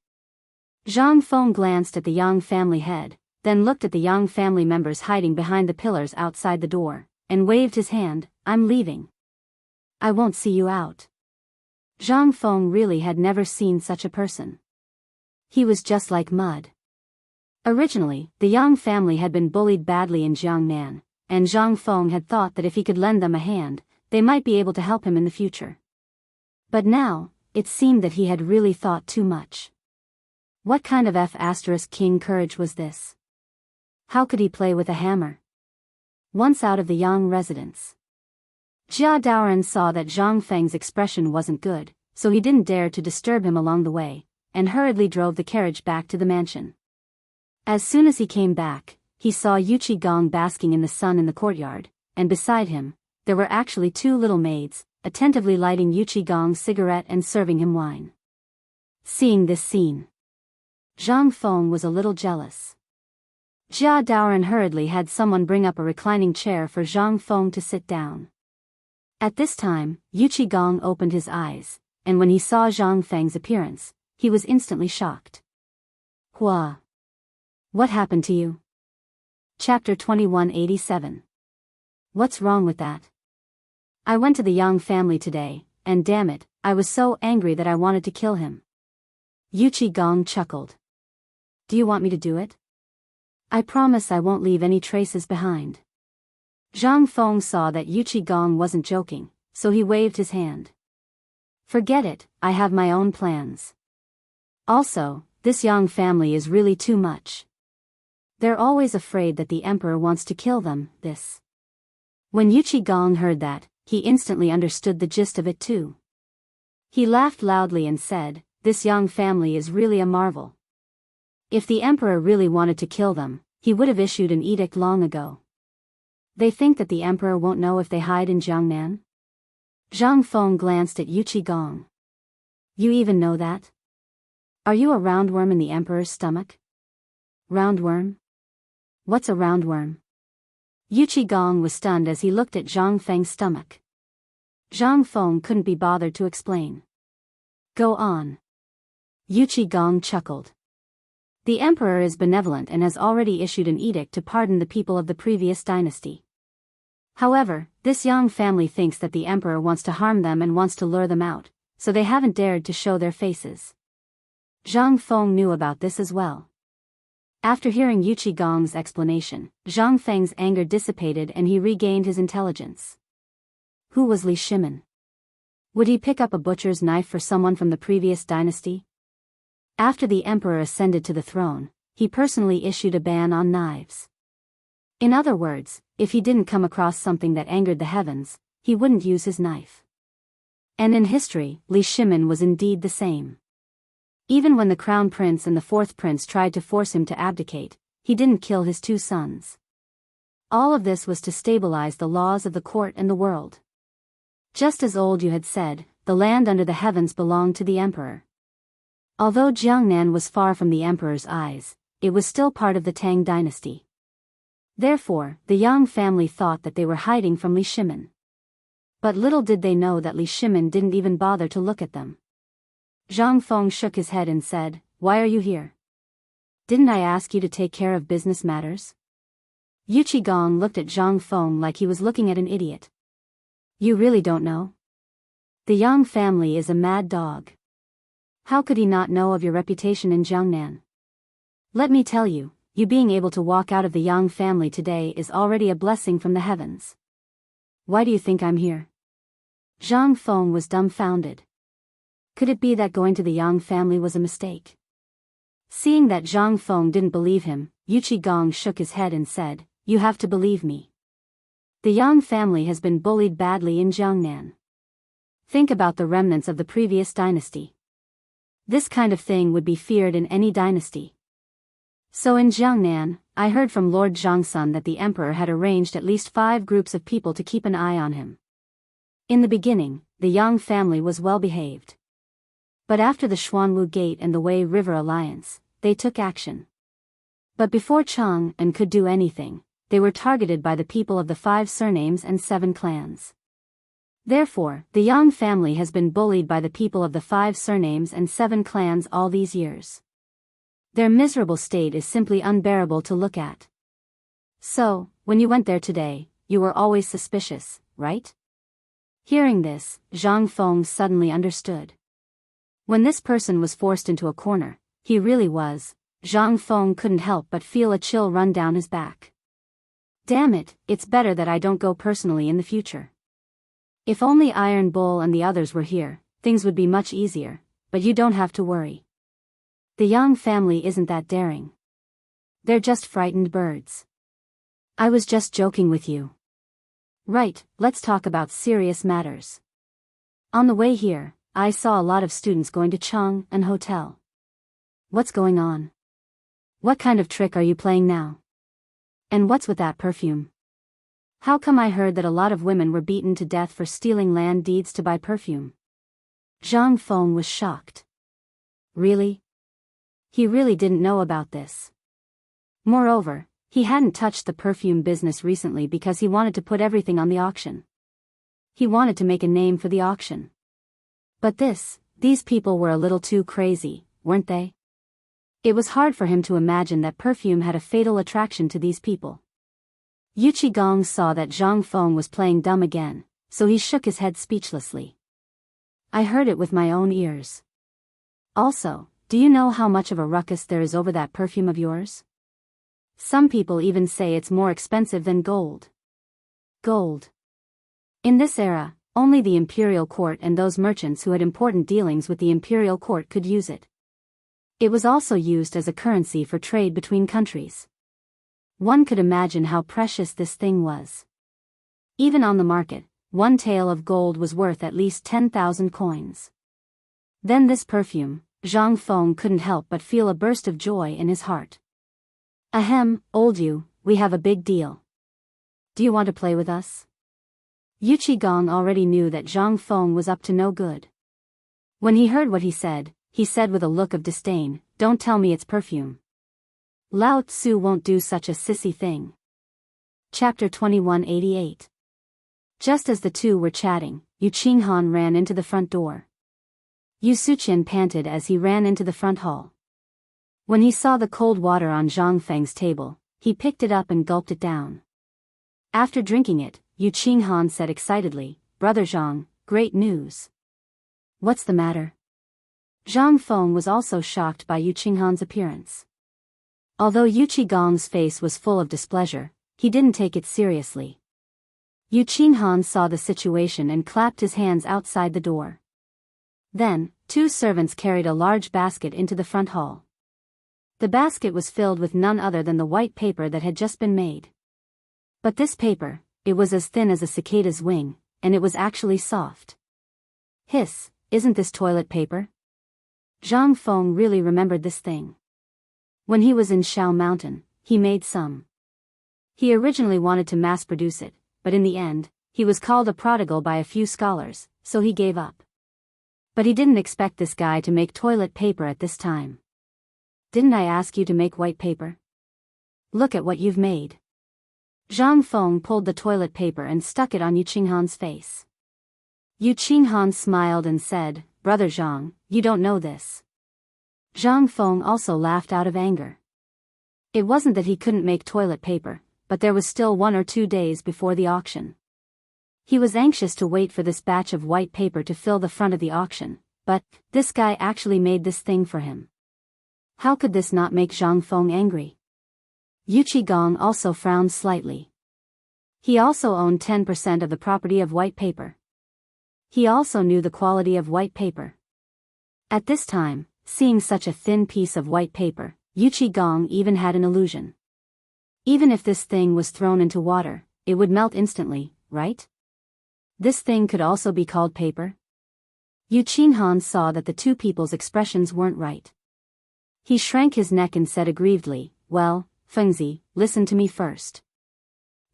Zhang Feng glanced at the Yang family head, then looked at the Yang family members hiding behind the pillars outside the door, and waved his hand. "I'm leaving. I won't see you out." Zhang Feng really had never seen such a person. He was just like mud. Originally, the Yang family had been bullied badly in Chang'an, and Zhang Feng had thought that if he could lend them a hand, they might be able to help him in the future. But now, it seemed that he had really thought too much. What kind of F***king courage was this? How could he play with a hammer? Once out of the Yang residence, Jia Daoran saw that Zhang Feng's expression wasn't good, so he didn't dare to disturb him along the way, and hurriedly drove the carriage back to the mansion. As soon as he came back, he saw Yuchi Gong basking in the sun in the courtyard, and beside him, there were actually two little maids, attentively lighting Yuchi Gong's cigarette and serving him wine. Seeing this scene, Zhang Feng was a little jealous. Jia Daoran hurriedly had someone bring up a reclining chair for Zhang Feng to sit down. At this time, Yuchi Gong opened his eyes, and when he saw Zhang Feng's appearance, he was instantly shocked. "Hua! What happened to you?" Chapter 2187. What's wrong with that? I went to the Yang family today, and damn it, I was so angry that I wanted to kill him. Yuchi Gong chuckled. Do you want me to do it? I promise I won't leave any traces behind. Zhang Feng saw that Yuchi Gong wasn't joking, so he waved his hand. Forget it, I have my own plans. Also, this Yang family is really too much. They're always afraid that the emperor wants to kill them. When Yuchi Gong heard that, he instantly understood the gist of it too. He laughed loudly and said, "This Yang family is really a marvel. If the emperor really wanted to kill them, he would have issued an edict long ago. They think that the emperor won't know if they hide in Chang'an?" Zhang Feng glanced at Yuchi Gong. You even know that? Are you a roundworm in the emperor's stomach? Roundworm? What's a roundworm? Yuchi Gong was stunned as he looked at Zhang Feng's stomach. Zhang Feng couldn't be bothered to explain. Go on. Yuchi Gong chuckled. The emperor is benevolent and has already issued an edict to pardon the people of the previous dynasty. However, this Yang family thinks that the emperor wants to harm them and wants to lure them out, so they haven't dared to show their faces. Zhang Feng knew about this as well. After hearing Yuchi Gong's explanation, Zhang Feng's anger dissipated and he regained his intelligence. Who was Li Shimin? Would he pick up a butcher's knife for someone from the previous dynasty? After the emperor ascended to the throne, he personally issued a ban on knives. In other words, if he didn't come across something that angered the heavens, he wouldn't use his knife. And in history, Li Shimin was indeed the same. Even when the crown prince and the fourth prince tried to force him to abdicate, he didn't kill his two sons. All of this was to stabilize the laws of the court and the world. Just as old you had said, the land under the heavens belonged to the emperor. Although Jiangnan was far from the emperor's eyes, it was still part of the Tang dynasty. Therefore, the Yang family thought that they were hiding from Li Shimin. But little did they know that Li Shimin didn't even bother to look at them. Zhang Feng shook his head and said, "Why are you here? Didn't I ask you to take care of business matters?" Yuchi Gong looked at Zhang Feng like he was looking at an idiot. You really don't know? The Yang family is a mad dog. How could he not know of your reputation in Jiangnan? Let me tell you, you being able to walk out of the Yang family today is already a blessing from the heavens. Why do you think I'm here? Zhang Feng was dumbfounded. Could it be that going to the Yang family was a mistake? Seeing that Zhang Feng didn't believe him, Yuchi Gong shook his head and said, "You have to believe me. The Yang family has been bullied badly in Chang'an. Think about the remnants of the previous dynasty. This kind of thing would be feared in any dynasty. So in Chang'an, I heard from Lord Zhangsun that the emperor had arranged at least 5 groups of people to keep an eye on him. In the beginning, the Yang family was well behaved. But after the Xuanwu Gate and the Wei River Alliance, they took action. But before Chang'an could do anything, they were targeted by the people of the 5 surnames and 7 clans. Therefore, the Yang family has been bullied by the people of the 5 surnames and 7 clans all these years. Their miserable state is simply unbearable to look at. So, when you went there today, you were always suspicious, right?" Hearing this, Zhang Feng suddenly understood. When this person was forced into a corner, he really was. Zhang Feng couldn't help but feel a chill run down his back. Damn it, it's better that I don't go personally in the future. If only Iron Bull and the others were here, things would be much easier, but you don't have to worry. The Yang family isn't that daring. They're just frightened birds. I was just joking with you. Right, let's talk about serious matters. On the way here, I saw a lot of students going to Chang'an Hotel. What's going on? What kind of trick are you playing now? And what's with that perfume? How come I heard that a lot of women were beaten to death for stealing land deeds to buy perfume? Zhang Feng was shocked. Really? He really didn't know about this. Moreover, he hadn't touched the perfume business recently because he wanted to put everything on the auction. He wanted to make a name for the auction. But these people were a little too crazy, weren't they? It was hard for him to imagine that perfume had a fatal attraction to these people. Yuchi Gong saw that Zhang Feng was playing dumb again, so he shook his head speechlessly. I heard it with my own ears. Also, do you know how much of a ruckus there is over that perfume of yours? Some people even say it's more expensive than gold. Gold. In this era, only the imperial court and those merchants who had important dealings with the imperial court could use it. It was also used as a currency for trade between countries. One could imagine how precious this thing was. Even on the market, 1 tael of gold was worth at least 10,000 coins. Then this perfume, Zhang Feng couldn't help but feel a burst of joy in his heart. Ahem, old you, we have a big deal. Do you want to play with us? Yuchi Gong already knew that Zhang Feng was up to no good. When he heard what he said with a look of disdain, "Don't tell me it's perfume. Lao Tzu won't do such a sissy thing." Chapter 2188. Just as the two were chatting, Yu Qinghan ran into the front door. Yu Suqian panted as he ran into the front hall. When he saw the cold water on Zhang Feng's table, he picked it up and gulped it down. After drinking it, Yu Qinghan said excitedly, "Brother Zhang, great news." "What's the matter?" Zhang Feng was also shocked by Yu Qinghan's appearance. Although Yuchi Gong's face was full of displeasure, he didn't take it seriously. Yu Qinghan saw the situation and clapped his hands outside the door. Then, 2 servants carried a large basket into the front hall. The basket was filled with none other than the white paper that had just been made. But this paper, it was as thin as a cicada's wing, and it was actually soft. Hiss, isn't this toilet paper? Zhang Feng really remembered this thing. When he was in Shao Mountain, he made some. He originally wanted to mass-produce it, but in the end, he was called a prodigal by a few scholars, so he gave up. But he didn't expect this guy to make toilet paper at this time. "Didn't I ask you to make white paper? Look at what you've made." Zhang Feng pulled the toilet paper and stuck it on Yu Qinghan's face. Yu Qinghan smiled and said, "Brother Zhang, you don't know this." Zhang Feng also laughed out of anger. It wasn't that he couldn't make toilet paper, but there was still 1 or 2 days before the auction. He was anxious to wait for this batch of white paper to fill the front of the auction, but this guy actually made this thing for him. How could this not make Zhang Feng angry? Yuchi Gong also frowned slightly. He also owned 10% of the property of white paper. He also knew the quality of white paper. At this time, seeing such a thin piece of white paper, Gong even had an illusion. Even if this thing was thrown into water, it would melt instantly, right? This thing could also be called paper? Chang'an saw that the two people's expressions weren't right. He shrank his neck and said aggrievedly, "Well, Fengzi, listen to me first.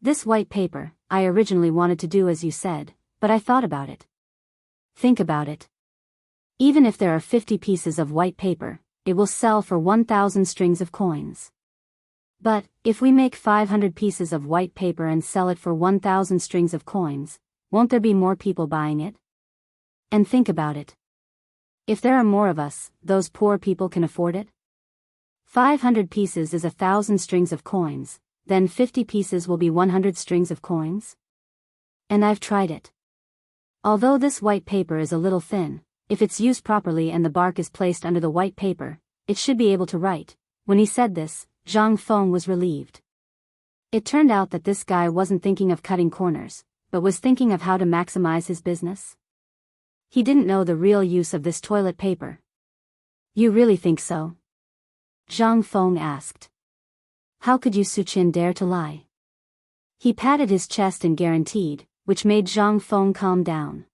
This white paper, I originally wanted to do as you said, but I thought about it. Think about it. Even if there are 50 pieces of white paper, it will sell for 1,000 strings of coins. But, if we make 500 pieces of white paper and sell it for 1,000 strings of coins, won't there be more people buying it? And think about it. If there are more of us, those poor people can afford it? 500 pieces is 1,000 strings of coins, then 50 pieces will be 100 strings of coins? And I've tried it. Although this white paper is a little thin, if it's used properly and the bark is placed under the white paper, it should be able to write." When he said this, Zhang Feng was relieved. It turned out that this guy wasn't thinking of cutting corners, but was thinking of how to maximize his business. He didn't know the real use of this toilet paper. "You really think so?" Zhang Feng asked. "How could you Suqin dare to lie?" He patted his chest and guaranteed, which made Zhang Feng calm down.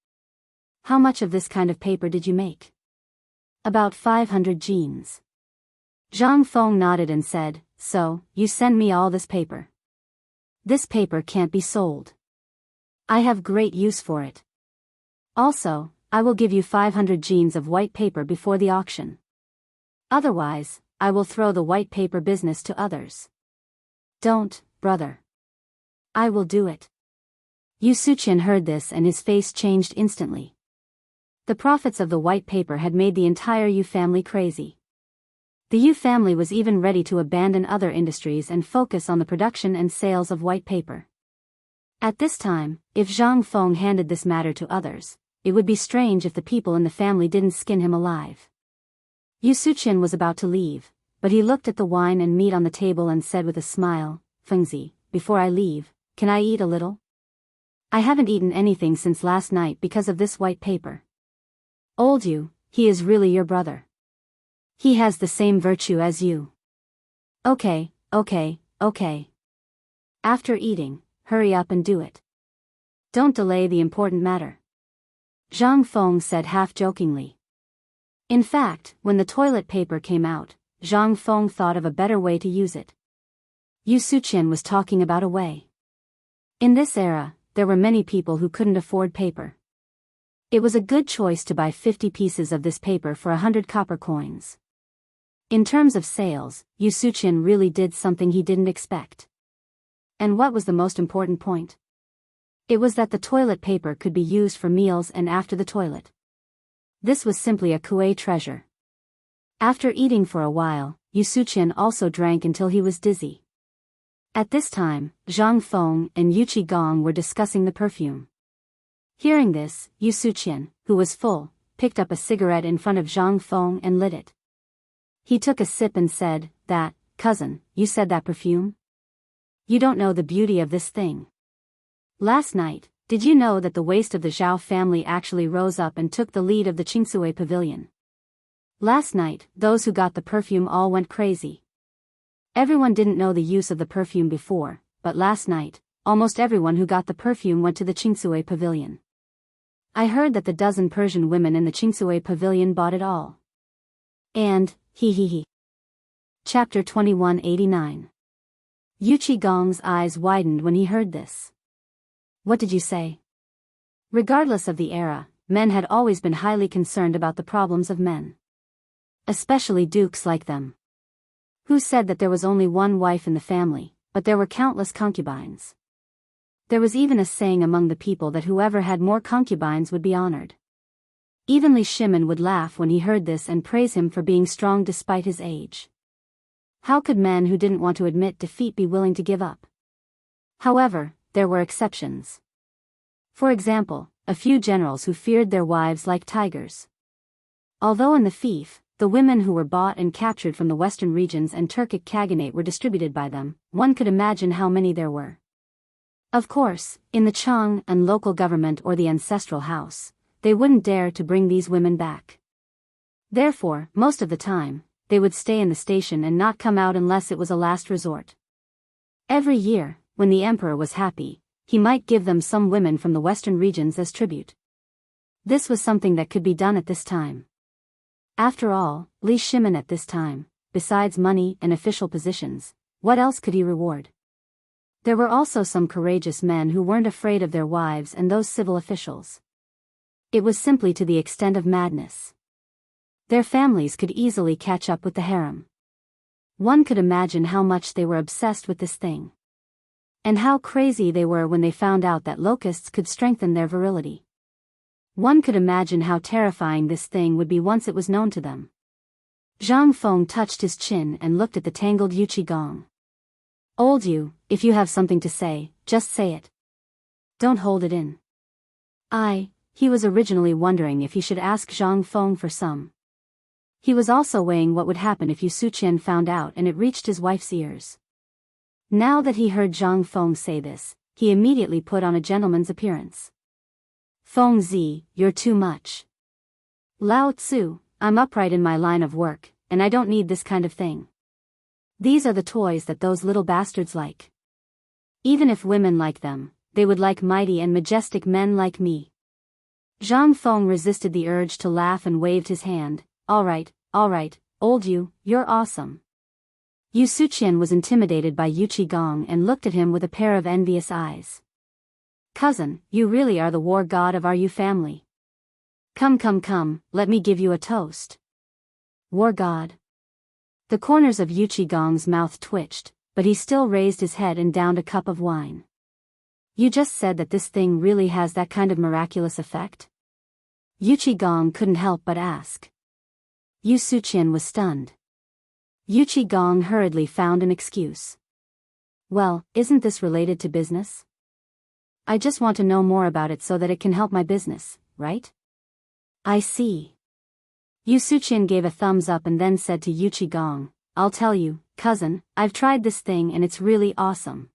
"How much of this kind of paper did you make?" "About 500 jeans." Zhang Feng nodded and said, "So, you send me all this paper. This paper can't be sold. I have great use for it. Also, I will give you 500 jeans of white paper before the auction. Otherwise, I will throw the white paper business to others." "Don't, brother. I will do it." Yu Suqian heard this and his face changed instantly. The profits of the white paper had made the entire Yu family crazy. The Yu family was even ready to abandon other industries and focus on the production and sales of white paper. At this time, if Zhang Feng handed this matter to others, it would be strange if the people in the family didn't skin him alive. Yu Suqian was about to leave, but he looked at the wine and meat on the table and said with a smile, "Fengzi, before I leave, can I eat a little? I haven't eaten anything since last night because of this white paper." "Old Yu, he is really your brother. He has the same virtue as you." Okay. After eating, hurry up and do it. Don't delay the important matter." Zhang Feng said half-jokingly. In fact, when the toilet paper came out, Zhang Feng thought of a better way to use it. Yu Suqian was talking about a way. In this era, there were many people who couldn't afford paper. It was a good choice to buy 50 pieces of this paper for 100 copper coins. In terms of sales, Yu Suqian really did something he didn't expect. And what was the most important point? It was that the toilet paper could be used for meals and after the toilet. This was simply a Kuei treasure. After eating for a while, Yu Suqian also drank until he was dizzy. At this time, Zhang Feng and Yu Qigong were discussing the perfume. Hearing this, Yu Suqian, who was full, picked up a cigarette in front of Zhang Feng and lit it. He took a sip and said, "That, cousin, you said that perfume? You don't know the beauty of this thing. Last night, did you know that the waist of the Zhao family actually rose up and took the lead of the Qingsui pavilion? Last night, those who got the perfume all went crazy. Everyone didn't know the use of the perfume before, but last night, almost everyone who got the perfume went to the Qingsui pavilion. I heard that the dozen Persian women in the Qingsui pavilion bought it all. And, he. Chapter 2189. Yu Qigong's eyes widened when he heard this. What did you say? Regardless of the era, men had always been highly concerned about the problems of men. Especially dukes like them. Who said that there was only one wife in the family, but there were countless concubines. There was even a saying among the people that whoever had more concubines would be honored. Even Li Shimin would laugh when he heard this and praise him for being strong despite his age. How could men who didn't want to admit defeat be willing to give up? However, there were exceptions. For example, a few generals who feared their wives like tigers. Although in the fief, the women who were bought and captured from the western regions and Turkic Khaganate were distributed by them, one could imagine how many there were. Of course, in the Chang'an local government or the ancestral house, they wouldn't dare to bring these women back. Therefore, most of the time, they would stay in the station and not come out unless it was a last resort. Every year, when the emperor was happy, he might give them some women from the western regions as tribute. This was something that could be done at this time. After all, Li Shimin at this time, besides money and official positions, what else could he reward? There were also some courageous men who weren't afraid of their wives and those civil officials. It was simply to the extent of madness. Their families could easily catch up with the harem. One could imagine how much they were obsessed with this thing. And how crazy they were when they found out that locusts could strengthen their virility. One could imagine how terrifying this thing would be once it was known to them. Zhang Feng touched his chin and looked at the tangled Yuqi Gong. Old you, if you have something to say, just say it. Don't hold it in. He was originally wondering if he should ask Zhang Feng for some. He was also weighing what would happen if Yu Suqian found out and it reached his wife's ears. Now that he heard Zhang Feng say this, he immediately put on a gentleman's appearance. Feng Zi, you're too much. Lao Tzu, I'm upright in my line of work, and I don't need this kind of thing. These are the toys that those little bastards like. Even if women like them, they would like mighty and majestic men like me. Zhang Feng resisted the urge to laugh and waved his hand. All right, old you, you're awesome. Yu Suqian was intimidated by Yuqi Gong and looked at him with a pair of envious eyes. Cousin, you really are the war god of our Yu family. Come, let me give you a toast. War god. The corners of Yuqi Gong's mouth twitched, but he still raised his head and downed a cup of wine. You just said that this thing really has that kind of miraculous effect? Yuqi Gong couldn't help but ask. Yu Suqian was stunned. Yuqi Gong hurriedly found an excuse. Well, isn't this related to business? I just want to know more about it so that it can help my business, right? I see. Yu Suqian gave a thumbs up and then said to Yuqi Gong, I'll tell you, cousin, I've tried this thing and it's really awesome.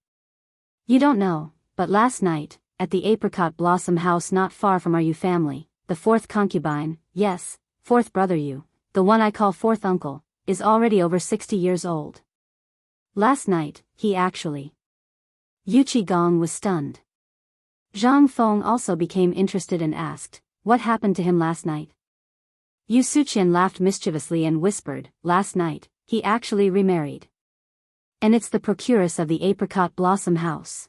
You don't know, but last night, at the apricot blossom house not far from our Yu family, the fourth concubine, yes, fourth brother Yu, the one I call fourth uncle, is already over 60 years old. Last night, he actually. Yuqi Gong was stunned. Zhang Feng also became interested and asked, what happened to him last night? Yu Suqian laughed mischievously and whispered, last night, he actually remarried. And it's the procuress of the apricot blossom house.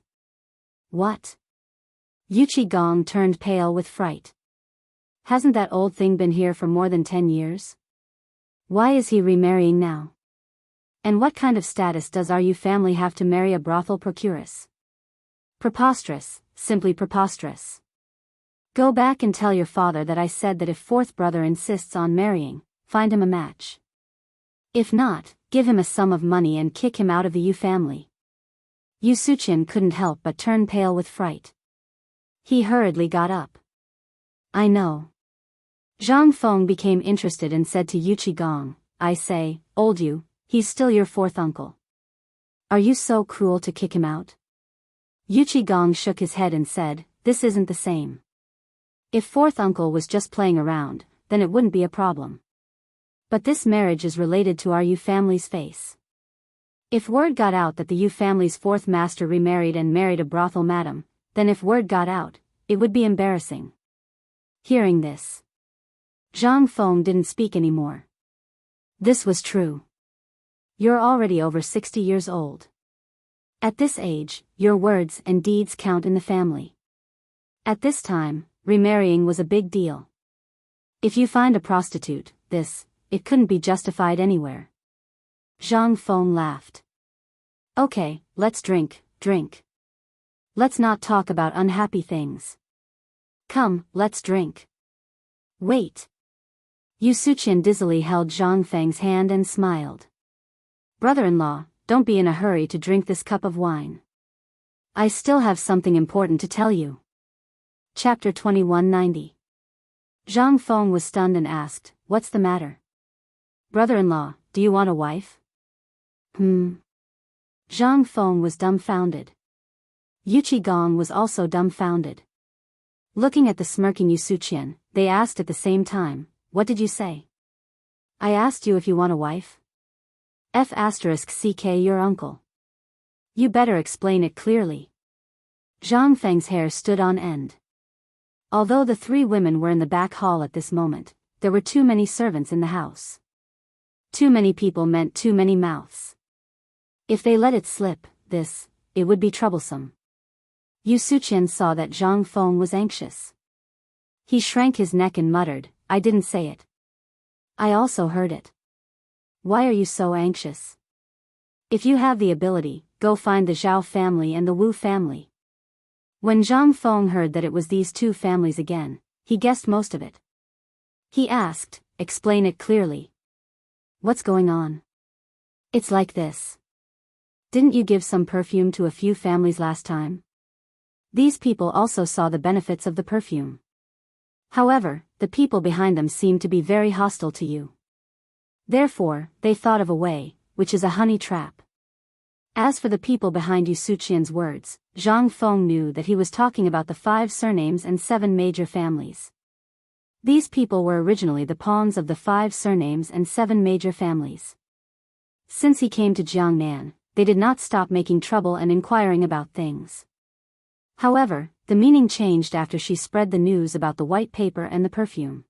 What? Yuqi Gong turned pale with fright. Hasn't that old thing been here for more than 10 years? Why is he remarrying now? And what kind of status does our Yu family have to marry a brothel procuress? Preposterous, simply preposterous. Go back and tell your father that I said that if fourth brother insists on marrying, find him a match. If not, give him a sum of money and kick him out of the Yu family. Yu Suqian couldn't help but turn pale with fright. He hurriedly got up. I know. Zhang Feng became interested and said to Yuqi Gong, I say, old Yu, he's still your fourth uncle. Are you so cruel to kick him out? Yuqi Gong shook his head and said, this isn't the same. If fourth uncle was just playing around, then it wouldn't be a problem. But this marriage is related to our Yu family's face. If word got out that the Yu family's fourth master remarried and married a brothel madam, then if word got out, it would be embarrassing. Hearing this, Zhang Feng didn't speak anymore. This was true. You're already over 60 years old. At this age, your words and deeds count in the family. At this time, remarrying was a big deal. If you find a prostitute, it couldn't be justified anywhere. Zhang Feng laughed. Okay, let's drink. Let's not talk about unhappy things. Come, let's drink. Wait. Yu Suqian dizzily held Zhang Feng's hand and smiled. Brother-in-law, don't be in a hurry to drink this cup of wine. I still have something important to tell you. Chapter 2190. Zhang Feng was stunned and asked, what's the matter? Brother-in-law, do you want a wife? Zhang Feng was dumbfounded. Yuqi Gong was also dumbfounded. Looking at the smirking Yu Suqian, they asked at the same time. What did you say? I asked you if you want a wife? *CK your uncle. You better explain it clearly. Zhang Feng's hair stood on end. Although the three women were in the back hall at this moment, there were too many servants in the house. Too many people meant too many mouths. If they let it slip, it would be troublesome. Yu Suqian saw that Zhang Feng was anxious. He shrank his neck and muttered, I didn't say it. I also heard it. Why are you so anxious? If you have the ability, go find the Zhao family and the Wu family. When Zhang Feng heard that it was these two families again, he guessed most of it. He asked, explain it clearly. What's going on? It's like this. Didn't you give some perfume to a few families last time? These people also saw the benefits of the perfume. However, the people behind them seemed to be very hostile to you. Therefore, they thought of a way, which is a honey trap. As for the people behind Yu Suqian's words, Zhang Feng knew that he was talking about the 5 surnames and 7 major families. These people were originally the pawns of the 5 surnames and 7 major families. Since he came to Jiangnan, they did not stop making trouble and inquiring about things. However, the meaning changed after she spread the news about the white paper and the perfume.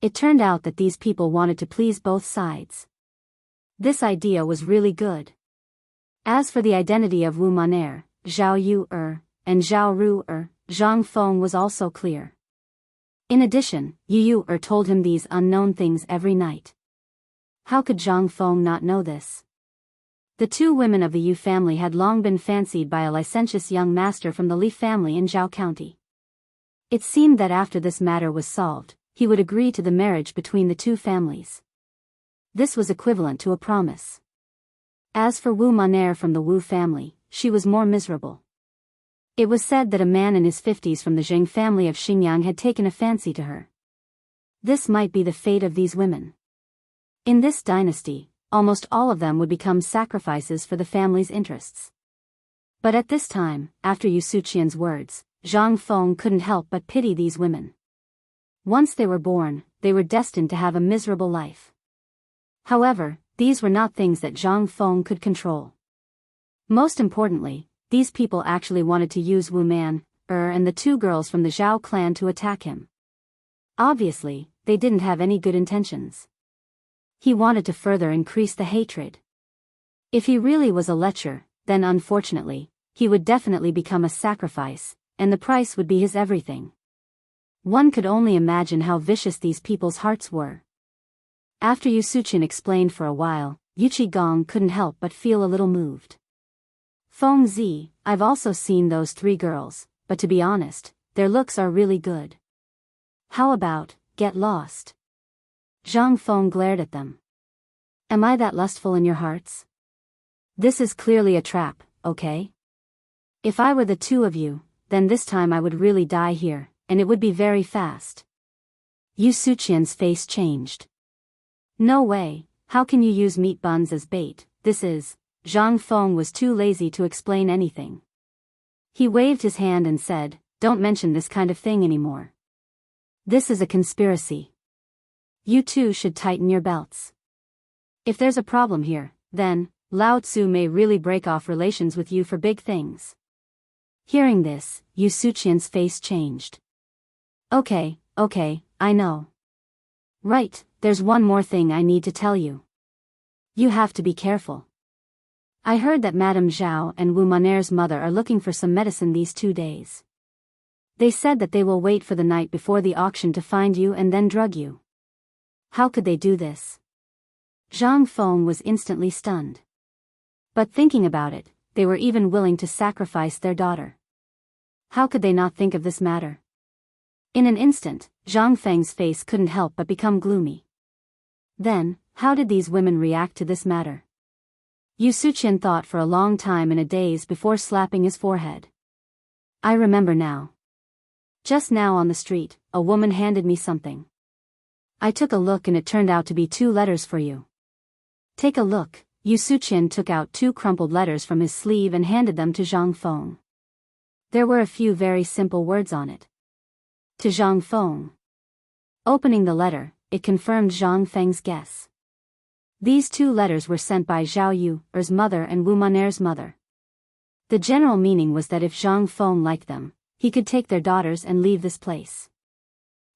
It turned out that these people wanted to please both sides. This idea was really good. As for the identity of Wu Maner, Zhao Yu and Zhao Ru Zhang Feng was also clear. In addition, Yu told him these unknown things every night. How could Zhang Feng not know this? The 2 women of the Yu family had long been fancied by a licentious young master from the Li family in Zhao County. It seemed that after this matter was solved, he would agree to the marriage between the 2 families. This was equivalent to a promise. As for Wu Maner from the Wu family, she was more miserable. It was said that a man in his 50s from the Zheng family of Xingyang had taken a fancy to her. This might be the fate of these women. In this dynasty, almost all of them would become sacrifices for the family's interests. But at this time, after Yu Suqian's words, Zhang Feng couldn't help but pity these women. Once they were born, they were destined to have a miserable life. However, these were not things that Zhang Feng could control. Most importantly, these people actually wanted to use Wu Man, and the 2 girls from the Zhao clan to attack him. Obviously, they didn't have any good intentions. He wanted to further increase the hatred. If he really was a lecher, then unfortunately, he would definitely become a sacrifice, and the price would be his everything. One could only imagine how vicious these people's hearts were. After Yu Suqian explained for a while, Yuchi Gong couldn't help but feel a little moved. Feng Zi, I've also seen those 3 girls, but to be honest, their looks are really good. How about, get lost? Zhang Feng glared at them. Am I that lustful in your hearts? This is clearly a trap, okay? If I were the 2 of you, then this time I would really die here, and it would be very fast. Yu Suqian's face changed. No way, how can you use meat buns as bait? Zhang Feng was too lazy to explain anything. He waved his hand and said, don't mention this kind of thing anymore. This is a conspiracy. You 2 should tighten your belts. If there's a problem here, then, Lao Tzu may really break off relations with you for big things. Hearing this, Yu Suqian's face changed. Okay, I know. Right, there's one more thing I need to tell you. You have to be careful. I heard that Madame Zhao and Wu Maner's mother are looking for some medicine these 2 days. They said that they will wait for the night before the auction to find you and then drug you. How could they do this? Zhang Feng was instantly stunned. But thinking about it, they were even willing to sacrifice their daughter. How could they not think of this matter? In an instant, Zhang Feng's face couldn't help but become gloomy. Then, how did these women react to this matter? Yu Suqian thought for a long time in a daze before slapping his forehead. I remember now. Just now on the street, a woman handed me something. I took a look and it turned out to be 2 letters for you. Take a look. Yu Suqian took out 2 crumpled letters from his sleeve and handed them to Zhang Feng. There were a few very simple words on it. To Zhang Feng. Opening the letter, it confirmed Zhang Feng's guess. These 2 letters were sent by Zhao Yu's mother and Wu Maner's mother. The general meaning was that if Zhang Feng liked them, he could take their daughters and leave this place.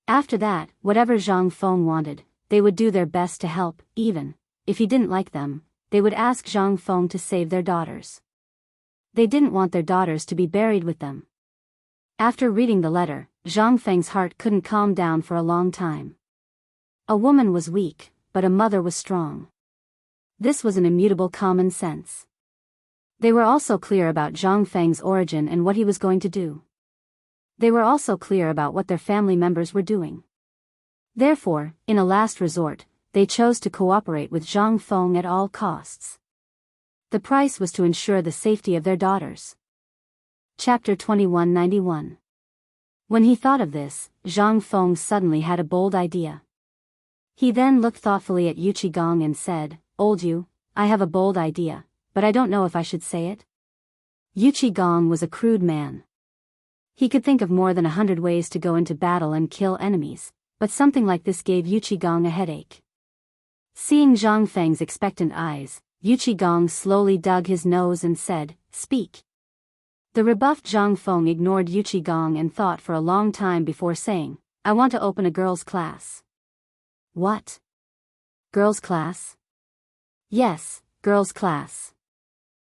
After that, whatever Zhang Feng wanted, they would do their best to help. Even if he didn't like them, they would ask Zhang Feng to save their daughters. They didn't want their daughters to be buried with them. After reading the letter, Zhang Feng's heart couldn't calm down for a long time. A woman was weak, but a mother was strong. This was an immutable common sense. They were also clear about Zhang Feng's origin and what he was going to do. They were also clear about what their family members were doing. Therefore, in a last resort, they chose to cooperate with Zhang Feng at all costs. The price was to ensure the safety of their daughters. Chapter 2191. When he thought of this, Zhang Feng suddenly had a bold idea. He then looked thoughtfully at Yu Qigong and said, "Old Yu, I have a bold idea, but I don't know if I should say it." Yu Qigong was a crude man. He could think of more than 100 ways to go into battle and kill enemies, but something like this gave Yu Qigong a headache. Seeing Zhang Feng's expectant eyes, Yu Qigong slowly dug his nose and said, "Speak." The rebuffed Zhang Feng ignored Yu Qigong and thought for a long time before saying, "I want to open a girls' class." "What? Girls' class?" "Yes, girls' class."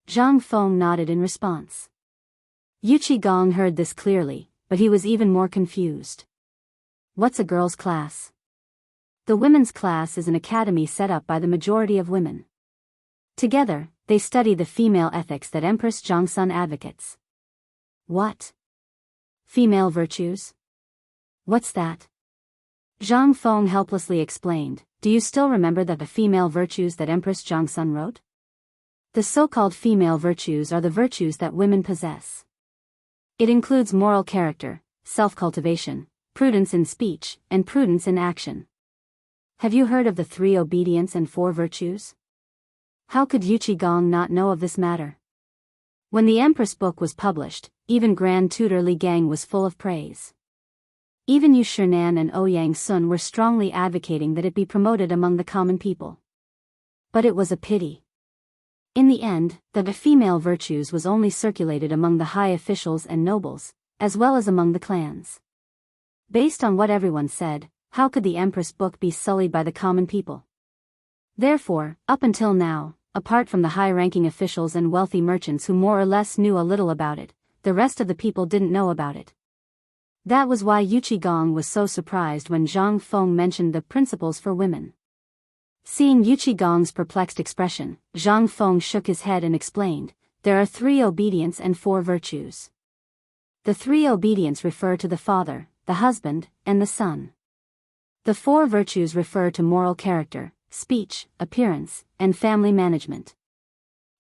Zhang Feng nodded in response. Yu Qigong heard this clearly, but he was even more confused. What's a girls' class? The women's class is an academy set up by the majority of women. Together, they study the female ethics that Empress Chang'an advocates. What? Female virtues? What's that? Zhang Feng helplessly explained, "Do you still remember the female virtues that Empress Chang'an wrote? The so-called female virtues are the virtues that women possess. It includes moral character, self-cultivation, prudence in speech, and prudence in action. Have you heard of the 3 obedience and 4 virtues?" How could Yu Qigong not know of this matter? When the Empress book was published, even Grand Tutor Li Gang was full of praise. Even Yu Shinan and Ouyang Sun were strongly advocating that it be promoted among the common people. But it was a pity. In the end, the female virtues was only circulated among the high officials and nobles, as well as among the clans. Based on what everyone said, how could the Empress book be sullied by the common people? Therefore, up until now, apart from the high-ranking officials and wealthy merchants who more or less knew a little about it, the rest of the people didn't know about it. That was why Yu Qigong was so surprised when Zhang Feng mentioned the principles for women. Seeing Yu Qigong's perplexed expression, Zhang Feng shook his head and explained, "There are 3 obedience and 4 virtues. The 3 obedience refer to the father, the husband, and the son. The 4 virtues refer to moral character, speech, appearance, and family management.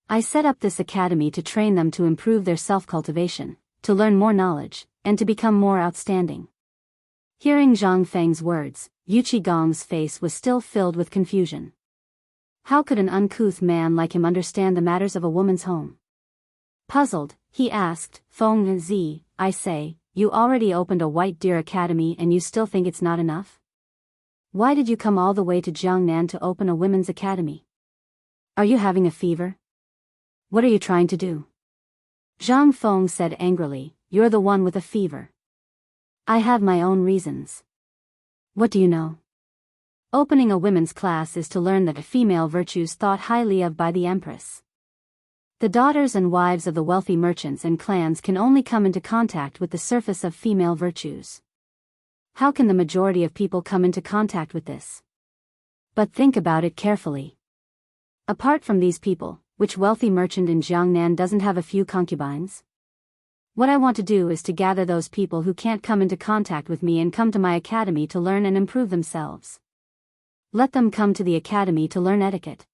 I set up this academy to train them to improve their self-cultivation, to learn more knowledge, and to become more outstanding." Hearing Zhang Feng's words, Yu Qigong's face was still filled with confusion. How could an uncouth man like him understand the matters of a woman's home? Puzzled, he asked, "Feng Zi, I say, you already opened a White Deer Academy and you still think it's not enough? Why did you come all the way to Jiangnan to open a women's academy? Are you having a fever? What are you trying to do?" Zhang Feng said angrily, "You're the one with a fever. I have my own reasons. What do you know? Opening a women's class is to learn the female virtues thought highly of by the Empress. The daughters and wives of the wealthy merchants and clans can only come into contact with the surface of female virtues. How can the majority of people come into contact with this? But think about it carefully. Apart from these people, which wealthy merchant in Jiangnan doesn't have a few concubines? What I want to do is to gather those people who can't come into contact with me and come to my academy to learn and improve themselves. Let them come to the academy to learn etiquette.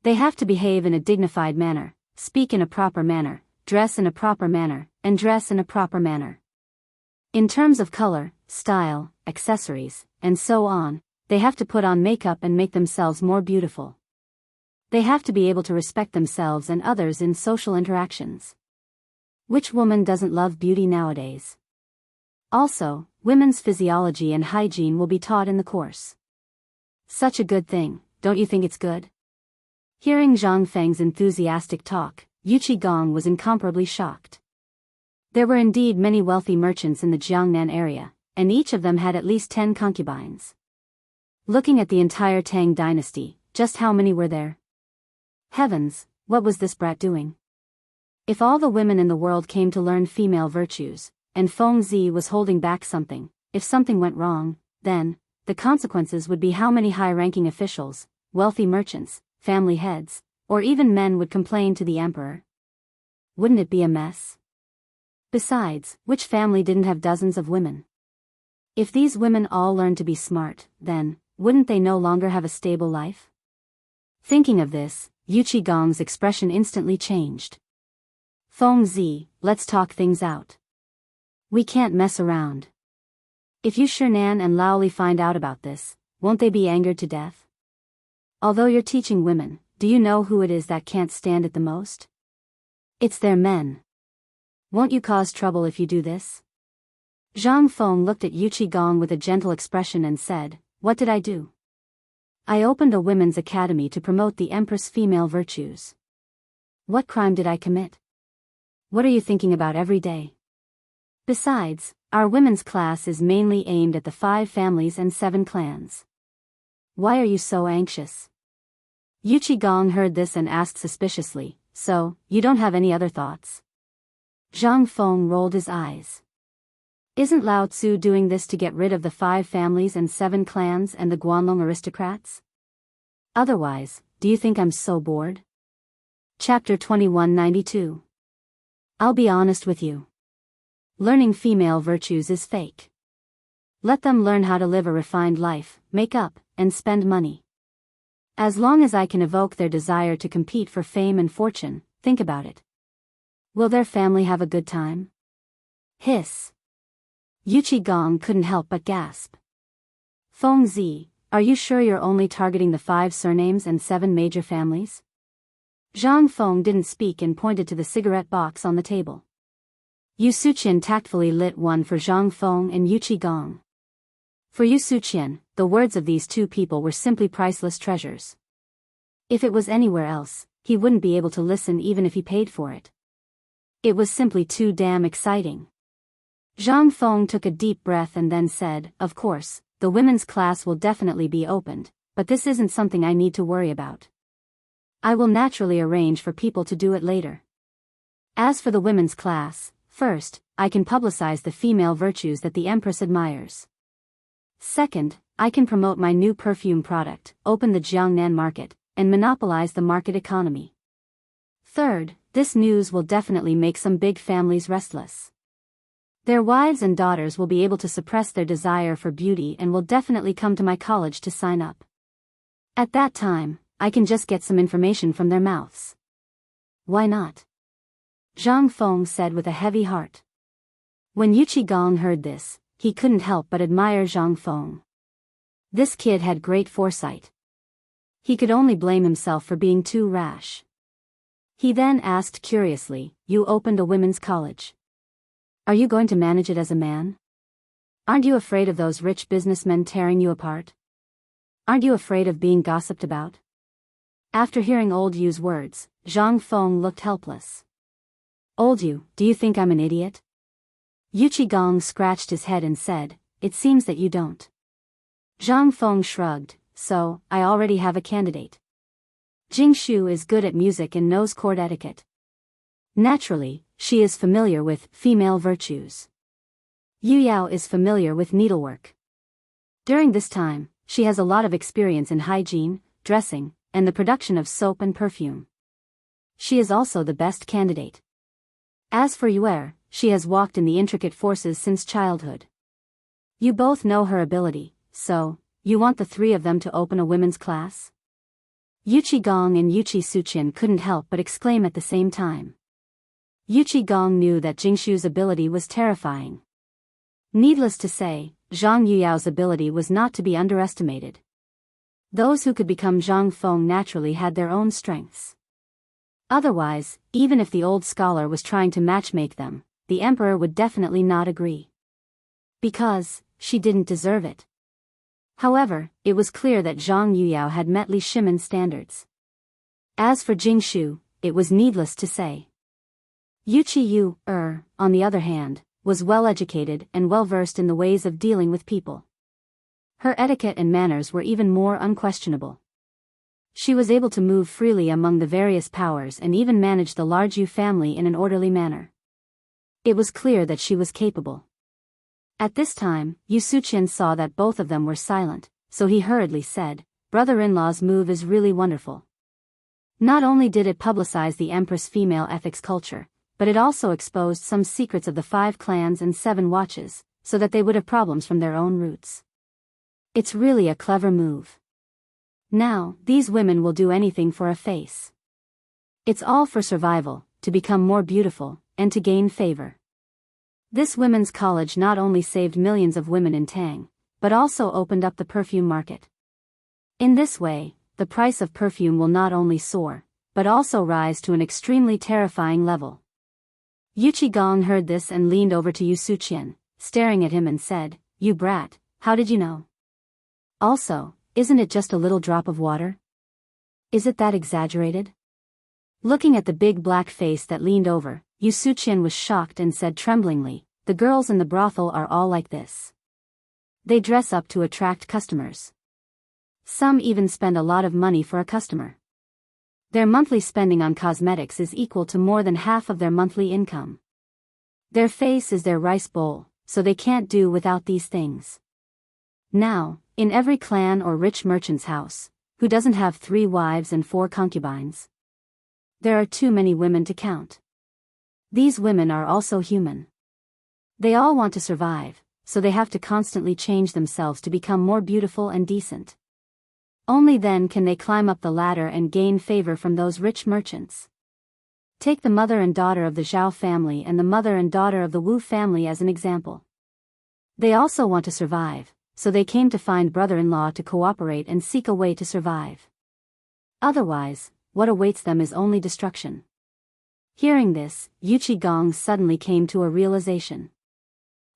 They have to behave in a dignified manner, speak in a proper manner, dress in a proper manner, and dress in a proper manner. In terms of color, style, accessories, and so on, they have to put on makeup and make themselves more beautiful. They have to be able to respect themselves and others in social interactions. Which woman doesn't love beauty nowadays? Also, Women's physiology and hygiene will be taught in the course. Such a good thing, don't you think it's good? Hearing Zhang Feng's enthusiastic talk, Yu Qigong was incomparably shocked. There were indeed many wealthy merchants in the Jiangnan area, and each of them had at least 10 concubines. Looking at the entire Tang dynasty, just how many were there? Heavens, what was this brat doing? If all the women in the world came to learn female virtues, and Feng Zi was holding back something, if something went wrong, then, the consequences would be how many high-ranking officials, wealthy merchants, family heads, or even men would complain to the emperor. Wouldn't it be a mess? Besides, which family didn't have dozens of women? If these women all learned to be smart, then, wouldn't they no longer have a stable life? Thinking of this, Yu Qigong's expression instantly changed. Feng Zi, let's talk things out. We can't mess around. If you Shernan and Laoli find out about this, won't they be angered to death? Although you're teaching women, do you know who it is that can't stand it the most? It's their men. Won't you cause trouble if you do this? Zhang Feng looked at Yu Qigong with a gentle expression and said, "What did I do? I opened a women's academy to promote the Empress' female virtues. What crime did I commit? What are you thinking about every day? Besides, our women's class is mainly aimed at the 5 families and 7 clans. Why are you so anxious?" Yu Qigong heard this and asked suspiciously, "So, you don't have any other thoughts?" Zhang Feng rolled his eyes. Isn't Lao Tzu doing this to get rid of the 5 families and 7 clans and the Guanlong aristocrats? Otherwise, do you think I'm so bored? Chapter 2192. I'll be honest with you. Learning female virtues is fake. Let them learn how to live a refined life, make up, and spend money. As long as I can evoke their desire to compete for fame and fortune, think about it. Will their family have a good time? Hiss. Yu Qigong couldn't help but gasp. Feng Zi, are you sure you're only targeting the 5 surnames and 7 major families? Zhang Feng didn't speak and pointed to the cigarette box on the table. Yu Suqian tactfully lit one for Zhang Feng and Yu Qigong. For Yu Suqian, the words of these 2 people were simply priceless treasures. If it was anywhere else, he wouldn't be able to listen even if he paid for it. It was simply too damn exciting. Zhang Feng took a deep breath and then said, "Of course, the women's class will definitely be opened, but this isn't something I need to worry about. I will naturally arrange for people to do it later. As for the women's class, first, I can publicize the female virtues that the Empress admires. Second, I can promote my new perfume product, open the Jiangnan market, and monopolize the market economy. Third, this news will definitely make some big families restless. Their wives and daughters will be able to suppress their desire for beauty and will definitely come to my college to sign up. At that time, I can just get some information from their mouths. Why not?" Zhang Feng said with a heavy heart. When Yu Qigong heard this, he couldn't help but admire Zhang Feng. This kid had great foresight. He could only blame himself for being too rash. He then asked curiously, "You opened a women's college. Are you going to manage it as a man? Aren't you afraid of those rich businessmen tearing you apart? Aren't you afraid of being gossiped about?" After hearing old Yu's words, Zhang Feng looked helpless. "Old Yu, do you think I'm an idiot?" Yu Qigong scratched his head and said, "It seems that you don't." Zhang Feng shrugged, "So, I already have a candidate. Jingshu is good at music and knows court etiquette. Naturally, she is familiar with female virtues. Yu Yao is familiar with needlework. During this time, she has a lot of experience in hygiene, dressing, and the production of soap and perfume. She is also the best candidate. As for Yuer, she has walked in the intricate forces since childhood. You both know her ability, so, you want the 3 of them to open a women's class?" Yu Qigong and Yu Suqian couldn't help but exclaim at the same time. Yu Qigong knew that Jingshu's ability was terrifying. Needless to say, Zhang Yuyao's ability was not to be underestimated. Those who could become Zhang Feng naturally had their own strengths. Otherwise, even if the old scholar was trying to matchmake them, the emperor would definitely not agree. because she didn't deserve it. However, it was clear that Zhang Yuyao had met Li Shimon's standards. As for Jing Shu, it was needless to say. Yuqi Yu, on the other hand, was well-educated and well-versed in the ways of dealing with people. Her etiquette and manners were even more unquestionable. She was able to move freely among the various powers and even manage the large Yu family in an orderly manner. It was clear that she was capable. At this time, Yu Suqian saw that both of them were silent, so he hurriedly said, "Brother-in-law's move is really wonderful. Not only did it publicize the Empress female ethics culture, but it also exposed some secrets of the 5 clans and 7 watches, so that they would have problems from their own roots. It's really a clever move. Now, these women will do anything for a face. It's all for survival, to become more beautiful, and to gain favor." This women's college not only saved millions of women in Tang, but also opened up the perfume market. In this way, the price of perfume will not only soar, but also rise to an extremely terrifying level. Yu Qigong heard this and leaned over to Yu Suqian, staring at him and said, "You brat, how did you know? Also, isn't it just a little drop of water? Is it that exaggerated?" Looking at the big black face that leaned over, Yu Suqian was shocked and said tremblingly, "The girls in the brothel are all like this. They dress up to attract customers. Some even spend a lot of money for a customer. Their monthly spending on cosmetics is equal to more than half of their monthly income. Their face is their rice bowl, so they can't do without these things. Now, in every clan or rich merchant's house, who doesn't have 3 wives and 4 concubines? There are too many women to count. These women are also human. They all want to survive, so they have to constantly change themselves to become more beautiful and decent. Only then can they climb up the ladder and gain favor from those rich merchants. Take the mother and daughter of the Zhao family and the mother and daughter of the Wu family as an example. They also want to survive, so they came to find brother-in-law to cooperate and seek a way to survive. Otherwise, what awaits them is only destruction." Hearing this, Yu Qigong suddenly came to a realization.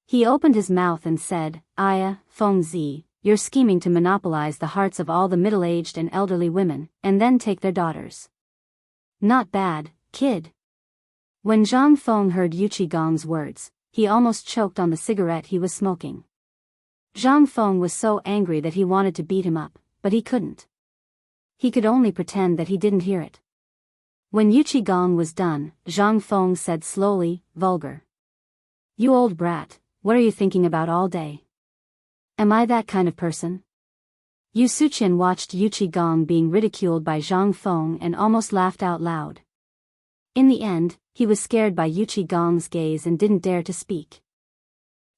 He opened his mouth and said, "Aya, Feng Zi, you're scheming to monopolize the hearts of all the middle-aged and elderly women, and then take their daughters. Not bad, kid." When Zhang Feng heard Yu Qigong's words, he almost choked on the cigarette he was smoking. Zhang Feng was so angry that he wanted to beat him up, but he couldn't. He could only pretend that he didn't hear it. When Yu Qigong was done, Zhang Feng said slowly, "Vulgar. You old brat, what are you thinking about all day? Am I that kind of person?" Yu Suqian watched Yu Qigong being ridiculed by Zhang Feng and almost laughed out loud. In the end, he was scared by Yu Qigong's gaze and didn't dare to speak.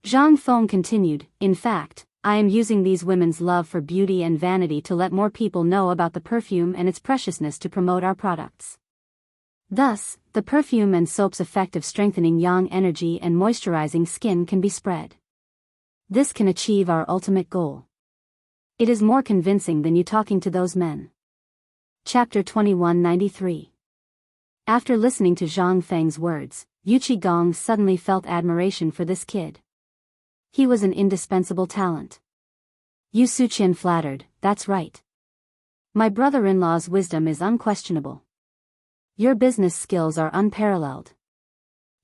Zhang Feng continued, "In fact, I am using these women's love for beauty and vanity to let more people know about the perfume and its preciousness to promote our products. Thus, the perfume and soap's effect of strengthening yang energy and moisturizing skin can be spread. This can achieve our ultimate goal. It is more convincing than you talking to those men." Chapter 2193. After listening to Zhang Feng's words, Yu Qigong suddenly felt admiration for this kid. He was an indispensable talent. Yu Suqian flattered, "That's right. My brother-in-law's wisdom is unquestionable. Your business skills are unparalleled.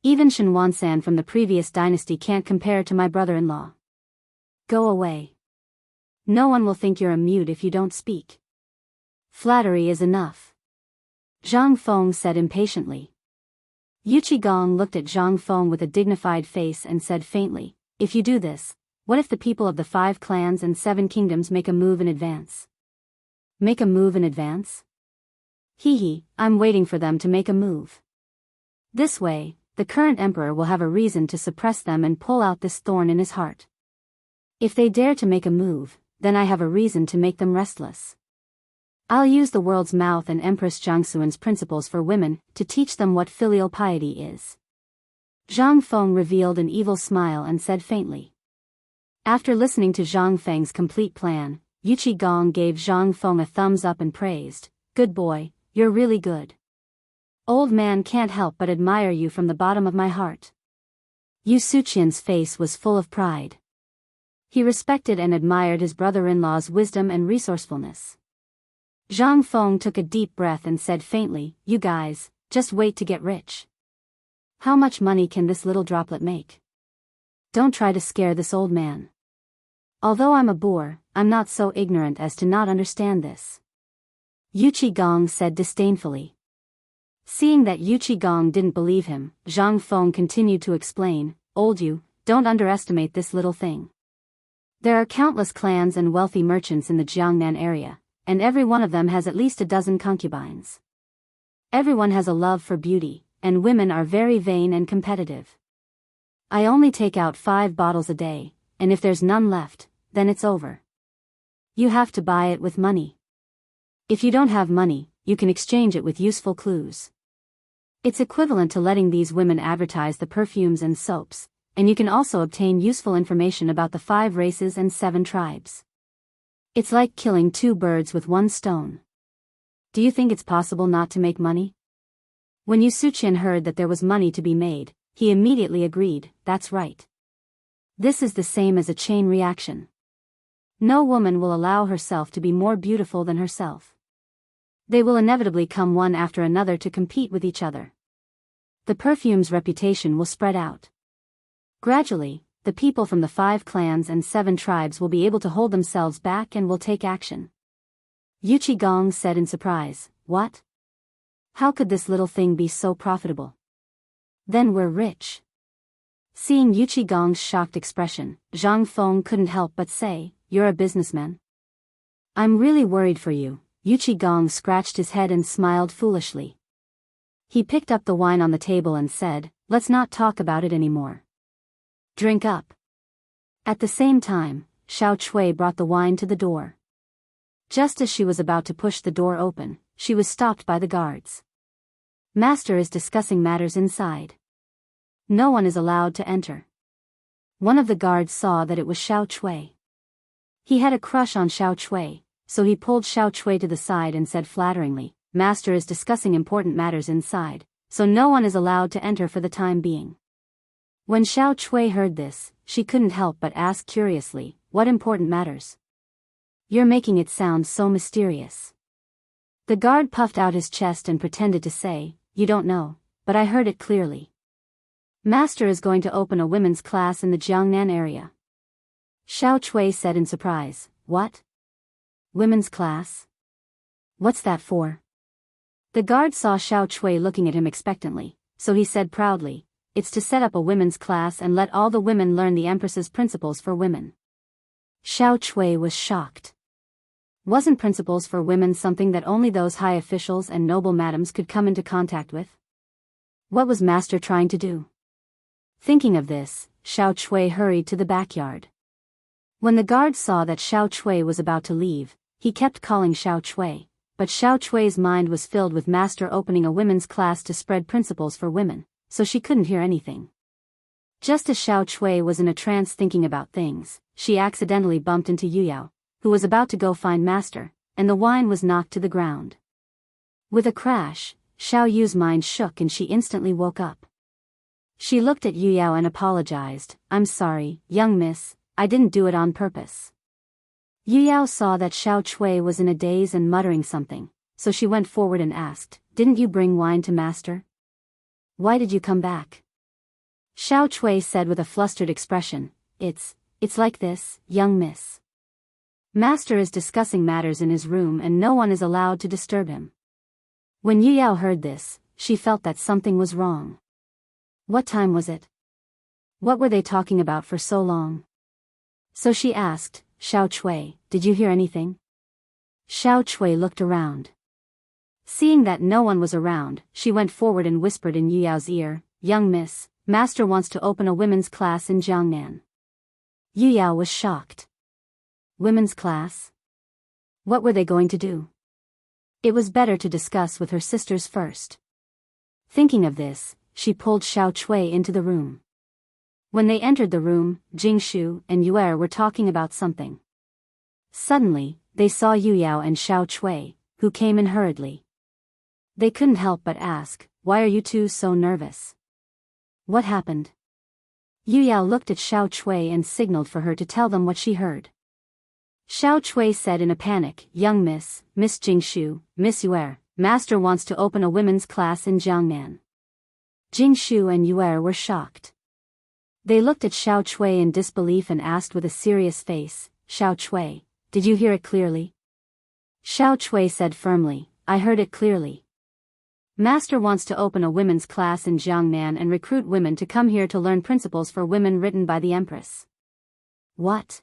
Even Shen Wansan from the previous dynasty can't compare to my brother-in-law. Go away. No one will think you're a mute if you don't speak. Flattery is enough." Zhang Feng said impatiently. Yu Qigong looked at Zhang Feng with a dignified face and said faintly, "If you do this, what if the people of the 5 clans and 7 kingdoms make a move in advance?" "Make a move in advance? Hee, I'm waiting for them to make a move. This way, the current emperor will have a reason to suppress them and pull out this thorn in his heart. If they dare to make a move, then I have a reason to make them restless. I'll use the world's mouth and Empress Jiangxuan's principles for women to teach them what filial piety is." Zhang Feng revealed an evil smile and said faintly. After listening to Zhang Feng's complete plan, Yu Qigong gave Zhang Feng a thumbs up and praised, "Good boy, you're really good. Old man can't help but admire you from the bottom of my heart." Yu Suqian's face was full of pride. He respected and admired his brother-in-law's wisdom and resourcefulness. Zhang Feng took a deep breath and said faintly, "You guys, just wait to get rich. How much money can this little droplet make? Don't try to scare this old man. Although I'm a boor, I'm not so ignorant as to not understand this." Yu Qigong said disdainfully. Seeing that Yu Qigong didn't believe him, Zhang Feng continued to explain, "Old Yu, don't underestimate this little thing. There are countless clans and wealthy merchants in the Chang'an area, and every one of them has at least a dozen concubines. Everyone has a love for beauty, and women are very vain and competitive. I only take out 5 bottles a day, and if there's none left, then it's over. You have to buy it with money. If you don't have money, you can exchange it with useful clues. It's equivalent to letting these women advertise the perfumes and soaps, and you can also obtain useful information about the 5 races and 7 tribes. It's like killing 2 birds with 1 stone. Do you think it's possible not to make money?" When Yu Suqian heard that there was money to be made, he immediately agreed, "That's right. This is the same as a chain reaction. No woman will allow herself to be more beautiful than herself. They will inevitably come one after another to compete with each other. The perfume's reputation will spread out. Gradually, the people from the 5 clans and 7 tribes will be able to hold themselves back and will take action." Yu Qigong said in surprise, "What? How could this little thing be so profitable? Then we're rich." Seeing Yu Qigong's shocked expression, Zhang Feng couldn't help but say, "You're a businessman?" "I'm really worried for you." Yu Qigong scratched his head and smiled foolishly. He picked up the wine on the table and said, "Let's not talk about it anymore. Drink up." At the same time, Xiao Chui brought the wine to the door. Just as she was about to push the door open, she was stopped by the guards. "Master is discussing matters inside. No one is allowed to enter." One of the guards saw that it was Xiao Chui. He had a crush on Xiao Chui, so he pulled Xiao Chui to the side and said flatteringly, "Master is discussing important matters inside, so no one is allowed to enter for the time being." When Xiao Chui heard this, she couldn't help but ask curiously, "What important matters? You're making it sound so mysterious." The guard puffed out his chest and pretended to say, "You don't know, but I heard it clearly. Master is going to open a women's class in the Jiangnan area." Xiao Chui said in surprise, "What? Women's class? What's that for?" The guard saw Xiao Chui looking at him expectantly, so he said proudly, "It's to set up a women's class and let all the women learn the Empress's principles for women." Xiao Chui was shocked. Wasn't principles for women something that only those high officials and noble madams could come into contact with? What was Master trying to do? Thinking of this, Xiao Chui hurried to the backyard. When the guard saw that Xiao Chui was about to leave, he kept calling Xiao Chui, but Xiao Chui's mind was filled with Master opening a women's class to spread principles for women, so she couldn't hear anything. Just as Xiao Chui was in a trance thinking about things, she accidentally bumped into Yu Yao, who was about to go find Master, and the wine was knocked to the ground. With a crash, Xiao Yu's mind shook and she instantly woke up. She looked at Yu Yao and apologized, "I'm sorry, young miss, I didn't do it on purpose." Yu Yao saw that Xiao Chui was in a daze and muttering something, so she went forward and asked, "Didn't you bring wine to Master? Why did you come back?" Xiao Chui said with a flustered expression, It's like this, young miss. Master is discussing matters in his room and no one is allowed to disturb him." When Yu Yao heard this, she felt that something was wrong. What time was it? What were they talking about for so long? So she asked, "Xiao Chui, did you hear anything?" Xiao Chui looked around. Seeing that no one was around, she went forward and whispered in Yu Yao's ear, "Young miss, Master wants to open a women's class in Jiangnan." Yu Yao was shocked. Women's class? What were they going to do? It was better to discuss with her sisters first. Thinking of this, she pulled Xiao Chui into the room. When they entered the room, Jingshu and Yuer were talking about something. Suddenly, they saw Yu Yao and Xiao Chui, who came in hurriedly. They couldn't help but ask, "Why are you two so nervous? What happened?" Yu Yao looked at Xiao Chui and signaled for her to tell them what she heard. Xiao Chui said in a panic, "Young Miss Jingshu, Miss Yuer, Master wants to open a women's class in Chang'an." Jingshu and Yuer were shocked. They looked at Xiao Chui in disbelief and asked with a serious face, "Xiao Chui, did you hear it clearly?" Xiao Chui said firmly, "I heard it clearly. Master wants to open a women's class in Jiangnan and recruit women to come here to learn principles for women written by the Empress." What?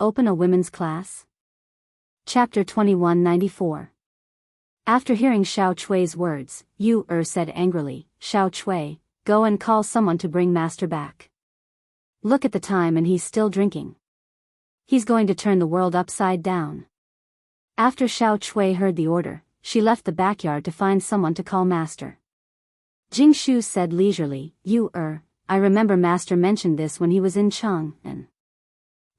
Open a women's class? Chapter 2194. After hearing Xiao Chui's words, Yu said angrily, "Xiao Chui, go and call someone to bring Master back. Look at the time and he's still drinking. He's going to turn the world upside down." After Xiao Chui heard the order, she left the backyard to find someone to call Master. Jingshu said leisurely, "Yu I remember Master mentioned this when he was in Chang'an.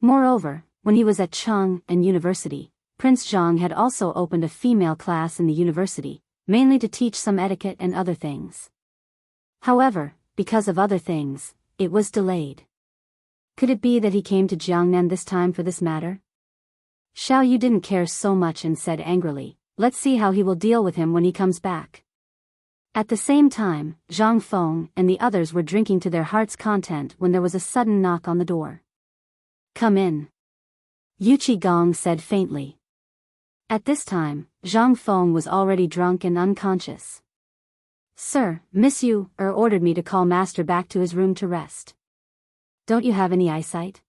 Moreover, when he was at Chang'an University, Prince Zhang had also opened a female class in the university, mainly to teach some etiquette and other things. However, because of other things, it was delayed. Could it be that he came to Jiangnan this time for this matter?" Xiao Yu didn't care so much and said angrily, "Let's see how he will deal with him when he comes back." At the same time, Zhang Feng and the others were drinking to their heart's content when there was a sudden knock on the door. "Come in," Yuchi Gong said faintly. At this time, Zhang Feng was already drunk and unconscious. "Sir, Miss Yu ordered me to call Master back to his room to rest. Don't you have any eyesight?"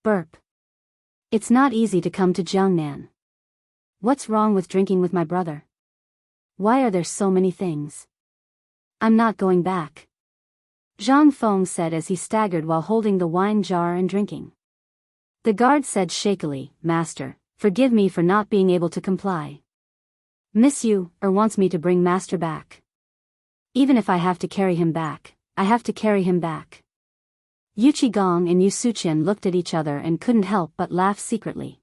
Burp. "It's not easy to come to Jiangnan. What's wrong with drinking with my brother? Why are there so many things? I'm not going back," Zhang Feng said as he staggered while holding the wine jar and drinking. The guard said shakily, "Master, forgive me for not being able to comply. Miss Yu wants me to bring Master back. Even if I have to carry him back, I have to carry him back." Yuchi Gong and Yu Suqian looked at each other and couldn't help but laugh secretly.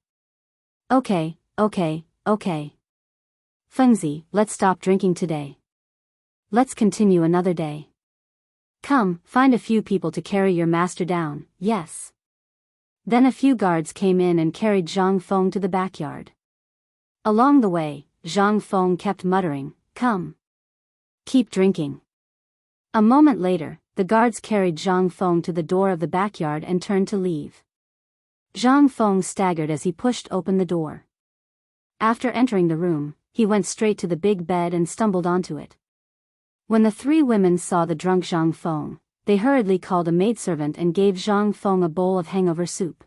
Okay. Fengzi, let's stop drinking today. Let's continue another day. Come, find a few people to carry your master down, yes. Then a few guards came in and carried Zhang Feng to the backyard. Along the way, Zhang Feng kept muttering, "Come. Keep drinking." A moment later, the guards carried Zhang Feng to the door of the backyard and turned to leave. Zhang Feng staggered as he pushed open the door. After entering the room, he went straight to the big bed and stumbled onto it. When the three women saw the drunk Zhang Feng, they hurriedly called a maidservant and gave Zhang Feng a bowl of hangover soup.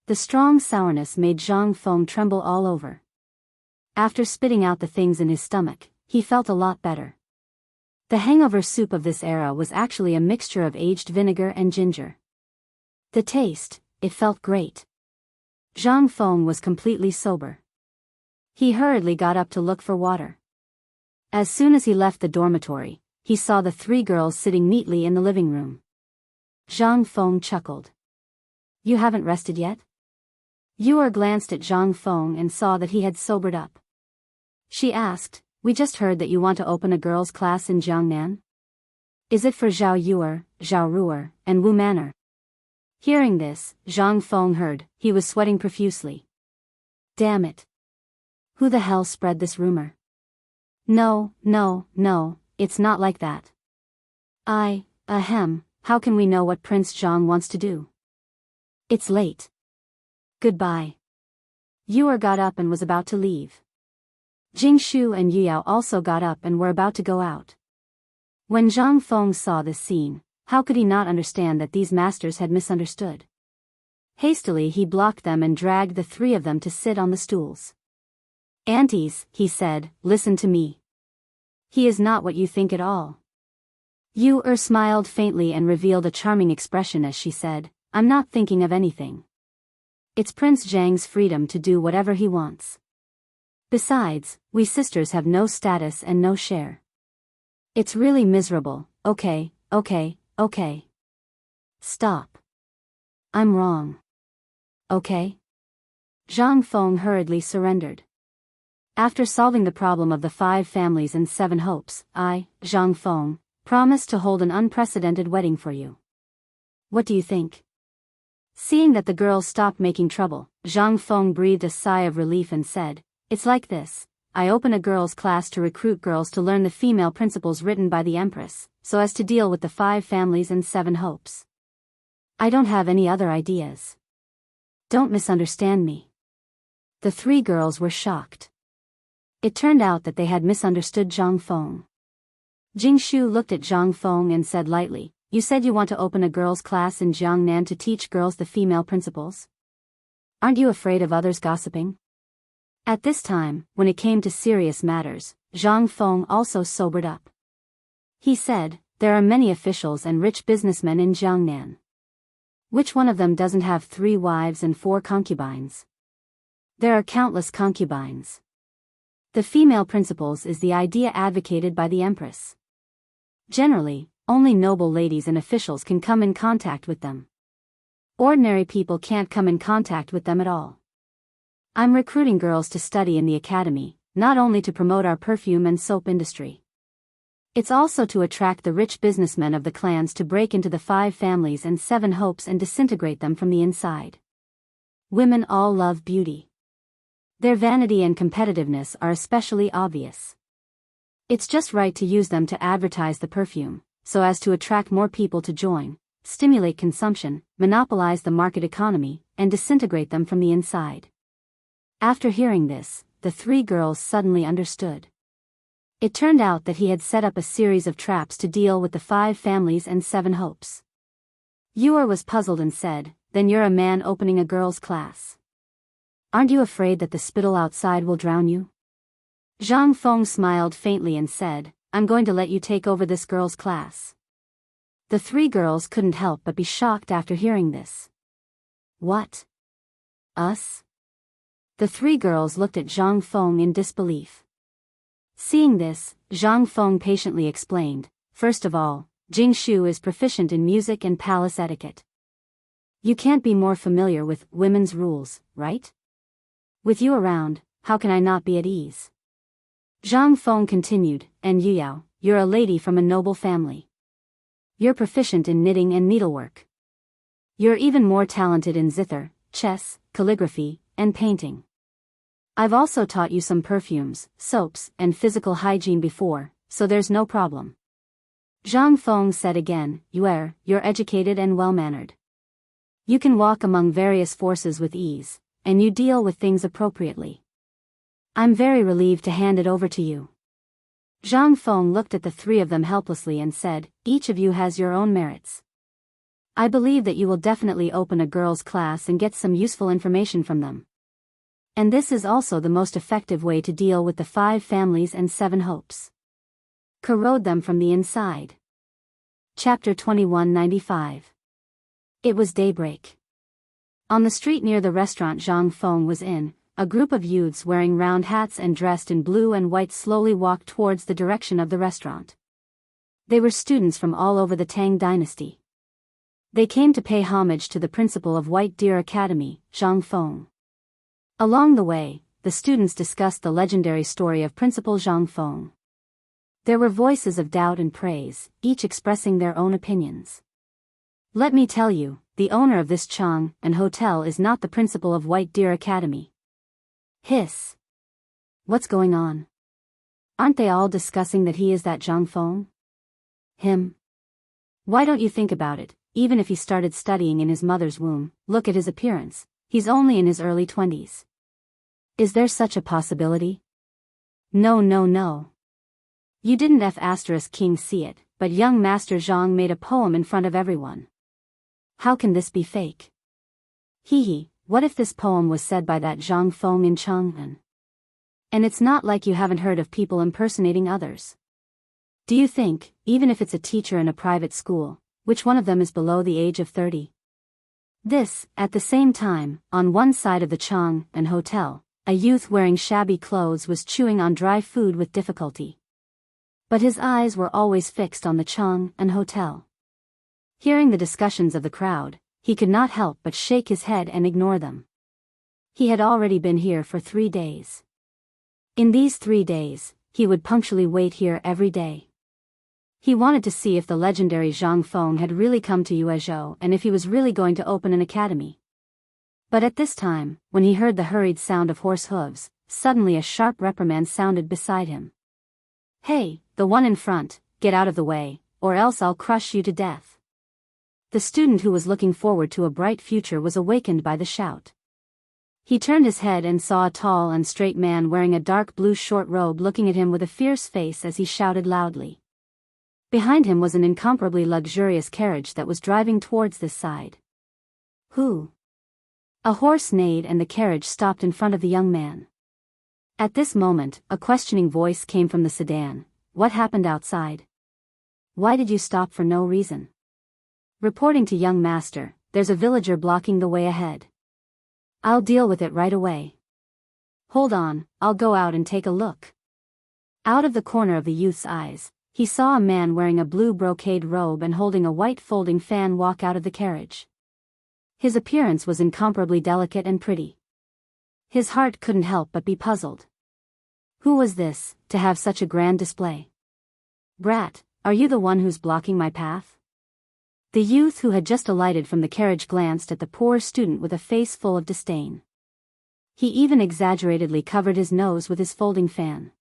The strong sourness made Zhang Feng tremble all over. After spitting out the things in his stomach, he felt a lot better. The hangover soup of this era was actually a mixture of aged vinegar and ginger. The taste, it felt great. Zhang Feng was completely sober. He hurriedly got up to look for water. As soon as he left the dormitory, he saw the three girls sitting neatly in the living room. Zhang Feng chuckled. "You haven't rested yet?" Yu glanced at Zhang Feng and saw that he had sobered up. She asked, "We just heard that you want to open a girls' class in Jiangnan. Is it for Zhao Yuer, Zhao Ruer, and Wu Manor?" Hearing this, Zhang Feng heard, he was sweating profusely. Damn it. Who the hell spread this rumor? No, it's not like that. How can we know what Prince Zhang wants to do? It's late. Goodbye. Yu got up and was about to leave. Jingshu and Yu Yao also got up and were about to go out. When Zhang Feng saw this scene, how could he not understand that these masters had misunderstood? Hastily he blocked them and dragged the three of them to sit on the stools. "Aunties," he said, "listen to me. He is not what you think at all." Yu smiled faintly and revealed a charming expression as she said, "I'm not thinking of anything. It's Prince Zhang's freedom to do whatever he wants. Besides, we sisters have no status and no share. It's really miserable. Okay. Stop. I'm wrong. Okay?" Zhang Feng hurriedly surrendered. After solving the problem of the 5 families and 7 hopes, I, Zhang Feng, promise to hold an unprecedented wedding for you. What do you think? Seeing that the girls stopped making trouble, Zhang Feng breathed a sigh of relief and said, "It's like this. I open a girls' class to recruit girls to learn the female principles written by the Empress, so as to deal with the 5 families and 7 hopes. I don't have any other ideas. Don't misunderstand me." The 3 girls were shocked. It turned out that they had misunderstood Zhang Feng. Jingshu looked at Zhang Feng and said lightly, "You said you want to open a girls' class in Jiangnan to teach girls the female principles? Aren't you afraid of others gossiping?" At this time, when it came to serious matters, Zhang Feng also sobered up. He said, "There are many officials and rich businessmen in Jiangnan. Which one of them doesn't have 3 wives and 4 concubines? There are countless concubines. The female principles is the idea advocated by the Empress. Generally, only noble ladies and officials can come in contact with them. Ordinary people can't come in contact with them at all. I'm recruiting girls to study in the academy, not only to promote our perfume and soap industry. It's also to attract the rich businessmen of the clans to break into the 5 families and 7 hopes and disintegrate them from the inside. Women all love beauty. Their vanity and competitiveness are especially obvious. It's just right to use them to advertise the perfume, so as to attract more people to join, stimulate consumption, monopolize the market economy, and disintegrate them from the inside." After hearing this, the 3 girls suddenly understood. It turned out that he had set up a series of traps to deal with the 5 families and 7 hopes. Yuer was puzzled and said, "Then you're a man opening a girls' class. Aren't you afraid that the spittle outside will drown you?" Zhang Feng smiled faintly and said, "I'm going to let you take over this girls' class." The 3 girls couldn't help but be shocked after hearing this. "What? Us?" The 3 girls looked at Zhang Feng in disbelief. Seeing this, Zhang Feng patiently explained, "First of all, Jingshu is proficient in music and palace etiquette. You can't be more familiar with women's rules, right? With you around, how can I not be at ease?" Zhang Feng continued, "And Yuyao, you're a lady from a noble family. You're proficient in knitting and needlework. You're even more talented in zither, chess, calligraphy, and painting. I've also taught you some perfumes, soaps, and physical hygiene before, so there's no problem." Zhang Feng said again, "You're educated and well-mannered. You can walk among various forces with ease, and you deal with things appropriately. I'm very relieved to hand it over to you." Zhang Feng looked at the 3 of them helplessly and said, "Each of you has your own merits. I believe that you will definitely open a girls' class and get some useful information from them. And this is also the most effective way to deal with the 5 families and 7 hopes. Corrode them from the inside." Chapter 2195. It was daybreak. On the street near the restaurant Zhang Feng was in, a group of youths wearing round hats and dressed in blue and white slowly walked towards the direction of the restaurant. They were students from all over the Tang dynasty. They came to pay homage to the principal of White Deer Academy, Zhang Feng. Along the way, the students discussed the legendary story of Principal Zhang Feng. There were voices of doubt and praise, each expressing their own opinions. "Let me tell you, the owner of this Chang'an hotel is not the principal of White Deer Academy." Hiss. What's going on? Aren't they all discussing that he is that Zhang Feng? Him? Why don't you think about it? Even if he started studying in his mother's womb, look at his appearance. He's only in his early 20s. Is there such a possibility? No. You didn't King see it, but young Master Zhang made a poem in front of everyone. How can this be fake? What if this poem was said by that Zhang Feng in Chang'an? And it's not like you haven't heard of people impersonating others. Do you think, even if it's a teacher in a private school, which one of them is below the age of 30? This, at the same time, on one side of the Chang'an hotel, a youth wearing shabby clothes was chewing on dry food with difficulty. But his eyes were always fixed on the Chang'an hotel. Hearing the discussions of the crowd, he could not help but shake his head and ignore them. He had already been here for 3 days. In these 3 days, he would punctually wait here every day. He wanted to see if the legendary Zhang Feng had really come to Yuezhou and if he was really going to open an academy. But at this time, when he heard the hurried sound of horse hooves, suddenly a sharp reprimand sounded beside him. "Hey, the one in front, get out of the way, or else I'll crush you to death." The student who was looking forward to a bright future was awakened by the shout. He turned his head and saw a tall and straight man wearing a dark blue short robe looking at him with a fierce face as he shouted loudly. Behind him was an incomparably luxurious carriage that was driving towards this side. "Who?" A horse neighed and the carriage stopped in front of the young man. At this moment, a questioning voice came from the sedan. "What happened outside? Why did you stop for no reason?" Reporting to young master, "There's a villager blocking the way ahead. I'll deal with it right away." "Hold on, I'll go out and take a look." Out of the corner of the youth's eyes, he saw a man wearing a blue brocade robe and holding a white folding fan walk out of the carriage. His appearance was incomparably delicate and pretty. His heart couldn't help but be puzzled. Who was this, to have such a grand display? "Brat, are you the one who's blocking my path?" The youth who had just alighted from the carriage glanced at the poor student with a face full of disdain. He even exaggeratedly covered his nose with his folding fan.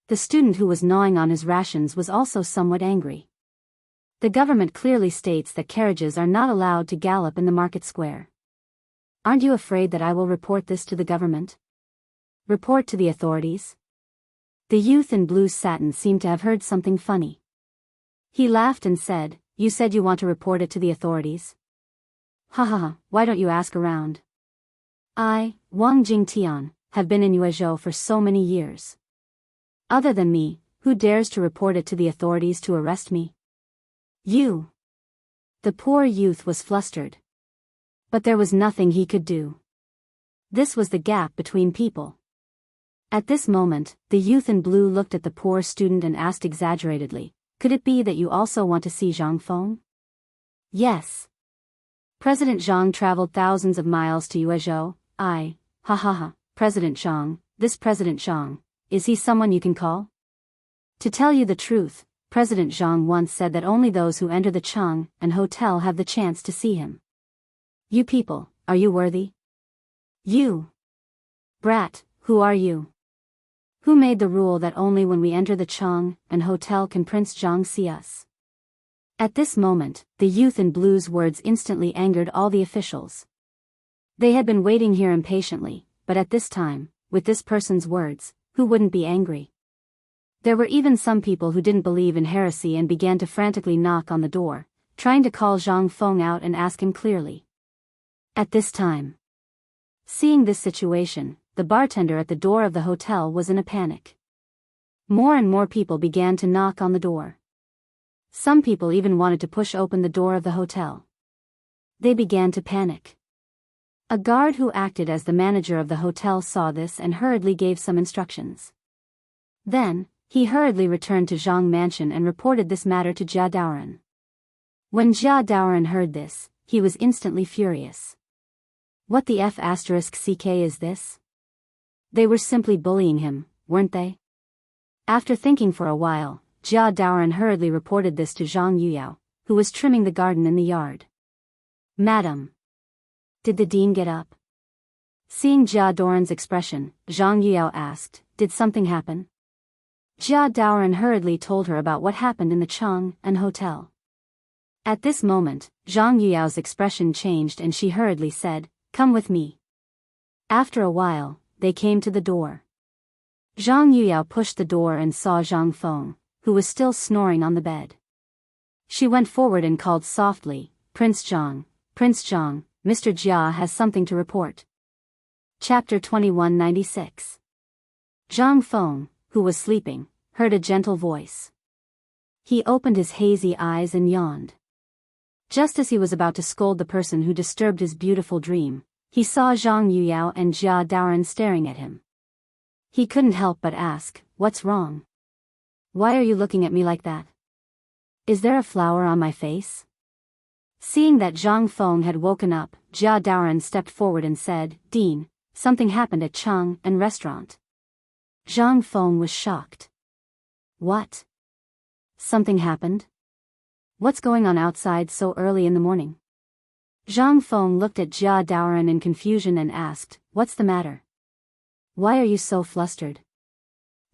The student who was gnawing on his rations was also somewhat angry. The government clearly states that carriages are not allowed to gallop in the market square. "Aren't you afraid that I will report this to the government? Report to the authorities?" The youth in blue satin seemed to have heard something funny. He laughed and said, "You said you want to report it to the authorities? Ha ha ha, why don't you ask around? I, Wang Jingtian, have been in Yuezhou for so many years. Other than me, who dares to report it to the authorities to arrest me? You." The poor youth was flustered. But there was nothing he could do. This was the gap between people. At this moment, the youth in blue looked at the poor student and asked exaggeratedly, "Could it be that you also want to see Zhang Feng?" "Yes. President Zhang traveled thousands of miles to Yuezhou. Ha ha ha, President Zhang, this President Zhang, is he someone you can call?" To tell you the truth, President Zhang once said that only those who enter the Chang'an hotel have the chance to see him. You people, are you worthy? You. Brat, who are you? Who made the rule that only when we enter the Chang'an hotel can Prince Zhang see us? At this moment, the youth in blue's words instantly angered all the officials. They had been waiting here impatiently, but at this time, with this person's words, who wouldn't be angry? There were even some people who didn't believe in heresy and began to frantically knock on the door, trying to call Zhang Feng out and ask him clearly. At this time, seeing this situation, the bartender at the door of the hotel was in a panic. More and more people began to knock on the door. Some people even wanted to push open the door of the hotel. They began to panic. A guard who acted as the manager of the hotel saw this and hurriedly gave some instructions. Then, he hurriedly returned to Zhang Mansion and reported this matter to Jia Daoran. When Jia Daoran heard this, he was instantly furious. What the F***ck is this? They were simply bullying him, weren't they? After thinking for a while, Jia Daoran hurriedly reported this to Zhang Yuyao, who was trimming the garden in the yard. "Madam, did the dean get up?" Seeing Jia Daoran's expression, Zhang Yuyao asked, "Did something happen?" Jia Daoran hurriedly told her about what happened in the Chang'an hotel. At this moment, Zhang Yuyao's expression changed and she hurriedly said, "Come with me." After a while, they came to the door. Zhang Yuyao pushed the door and saw Zhang Feng, who was still snoring on the bed. She went forward and called softly, Prince Zhang, Mr. Jia has something to report." Chapter 2196. Zhang Feng, who was sleeping, heard a gentle voice. He opened his hazy eyes and yawned. Just as he was about to scold the person who disturbed his beautiful dream, he saw Zhang Yuyao and Jia Daoran staring at him. He couldn't help but ask, "What's wrong? Why are you looking at me like that? Is there a flower on my face?" Seeing that Zhang Feng had woken up, Jia Daoran stepped forward and said, "Dean, something happened at Chang'an restaurant." Zhang Feng was shocked. "What? Something happened? What's going on outside so early in the morning? Zhang Feng looked at Jia Daoran in confusion and asked, "What's the matter? Why are you so flustered?"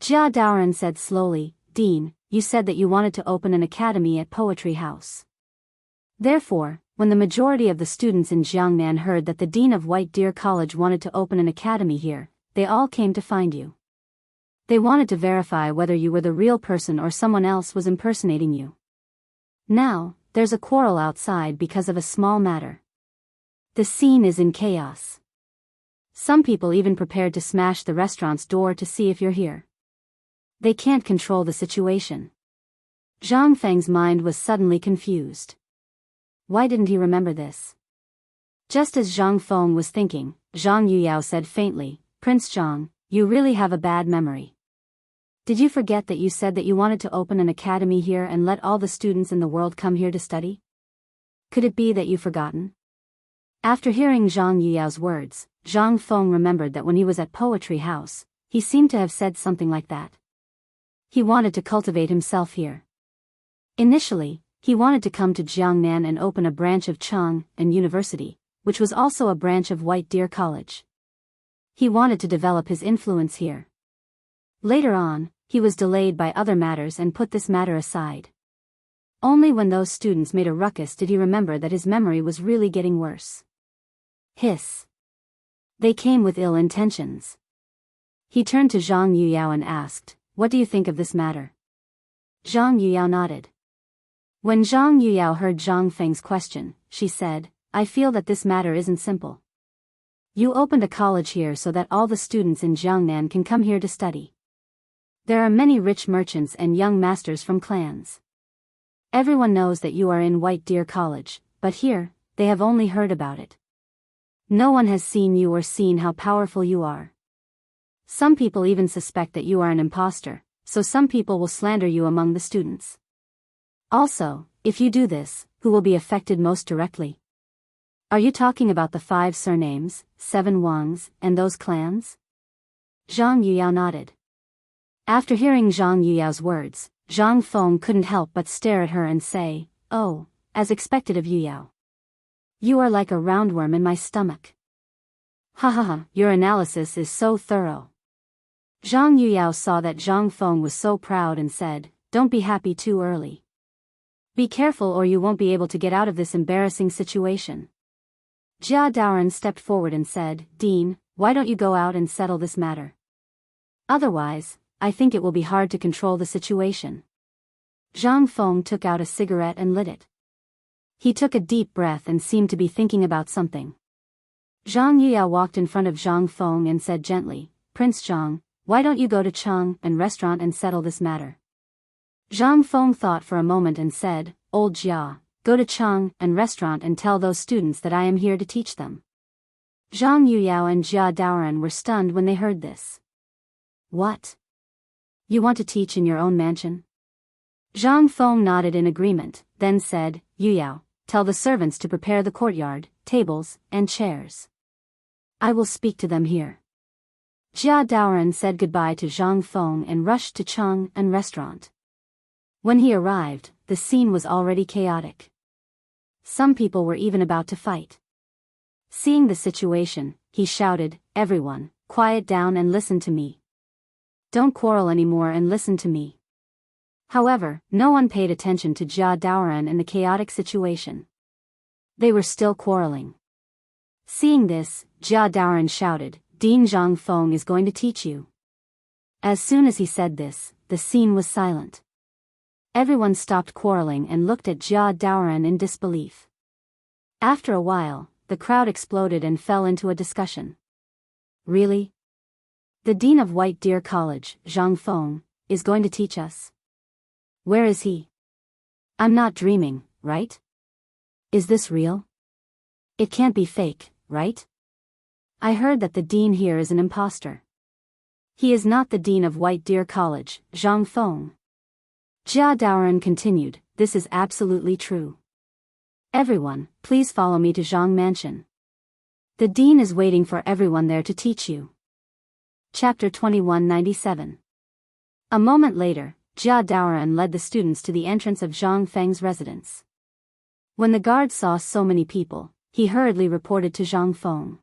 Jia Daoran said slowly, "Dean, you said that you wanted to open an academy at Poetry House. Therefore, when the majority of the students in Jiangnan heard that the dean of White Deer College wanted to open an academy here, they all came to find you. They wanted to verify whether you were the real person or someone else was impersonating you. Now, there's a quarrel outside because of a small matter. The scene is in chaos. Some people even prepared to smash the restaurant's door to see if you're here. They can't control the situation." Zhang Feng's mind was suddenly confused. Why didn't he remember this? Just as Zhang Feng was thinking, Zhang Yuyao said faintly, "Prince Zhang, you really have a bad memory. Did you forget that you said that you wanted to open an academy here and let all the students in the world come here to study? Could it be that you've forgotten?" After hearing Zhang Yuyao's words, Zhang Feng remembered that when he was at Poetry House, he seemed to have said something like that. He wanted to cultivate himself here. Initially, he wanted to come to Jiangnan and open a branch of Chang'an University, which was also a branch of White Deer College. He wanted to develop his influence here. Later on, he was delayed by other matters and put this matter aside. Only when those students made a ruckus did he remember that his memory was really getting worse. Hiss. They came with ill intentions. He turned to Zhang Yuyao and asked, "What do you think of this matter?" Zhang Yuyao nodded. When Zhang Yuyao heard Zhang Feng's question, she said, "I feel that this matter isn't simple. You opened a college here so that all the students in Jiangnan can come here to study. There are many rich merchants and young masters from clans. Everyone knows that you are in White Deer College, but here, they have only heard about it. No one has seen you or seen how powerful you are. Some people even suspect that you are an imposter, so some people will slander you among the students. Also, if you do this, who will be affected most directly? Are you talking about the 5 surnames, 7 Wangs, and those clans?" Zhang Yuyao nodded. After hearing Zhang Yuyao's words, Zhang Feng couldn't help but stare at her and say, "Oh, as expected of Yuyao. You are like a roundworm in my stomach. Ha ha ha, your analysis is so thorough." Zhang Yuyao saw that Zhang Feng was so proud and said, "Don't be happy too early. Be careful or you won't be able to get out of this embarrassing situation." Jia Daoran stepped forward and said, "Dean, why don't you go out and settle this matter? Otherwise, I think it will be hard to control the situation." Zhang Feng took out a cigarette and lit it. He took a deep breath and seemed to be thinking about something. Zhang Yuyao walked in front of Zhang Feng and said gently, "Prince Zhang, why don't you go to Chang'an restaurant and settle this matter?" Zhang Feng thought for a moment and said, "Old Jia, go to Chang'an restaurant and tell those students that I am here to teach them." Zhang Yuyao and Jia Daoran were stunned when they heard this. "What? You want to teach in your own mansion?" Zhang Feng nodded in agreement, then said, "Yuyao, tell the servants to prepare the courtyard, tables, and chairs. I will speak to them here." Jia Daoran said goodbye to Zhang Feng and rushed to Chang'an restaurant. When he arrived, the scene was already chaotic. Some people were even about to fight. Seeing the situation, he shouted, "Everyone, quiet down and listen to me. Don't quarrel anymore and listen to me." However, no one paid attention to Jia Daoran in the chaotic situation. They were still quarreling. Seeing this, Jia Daoran shouted, "Dean Zhang Feng is going to teach you." As soon as he said this, the scene was silent. Everyone stopped quarreling and looked at Jia Daoran in disbelief. After a while, the crowd exploded and fell into a discussion. "Really? The dean of White Deer College, Zhang Feng, is going to teach us? Where is he? I'm not dreaming, right? Is this real? It can't be fake, right? I heard that the dean here is an imposter. He is not the dean of White Deer College, Zhang Feng." Jia Daoran continued, "This is absolutely true. Everyone, please follow me to Zhang Mansion. The dean is waiting for everyone there to teach you." Chapter 2197. A moment later, Jia Daoran led the students to the entrance of Zhang Feng's residence. When the guard saw so many people, he hurriedly reported to Zhang Feng.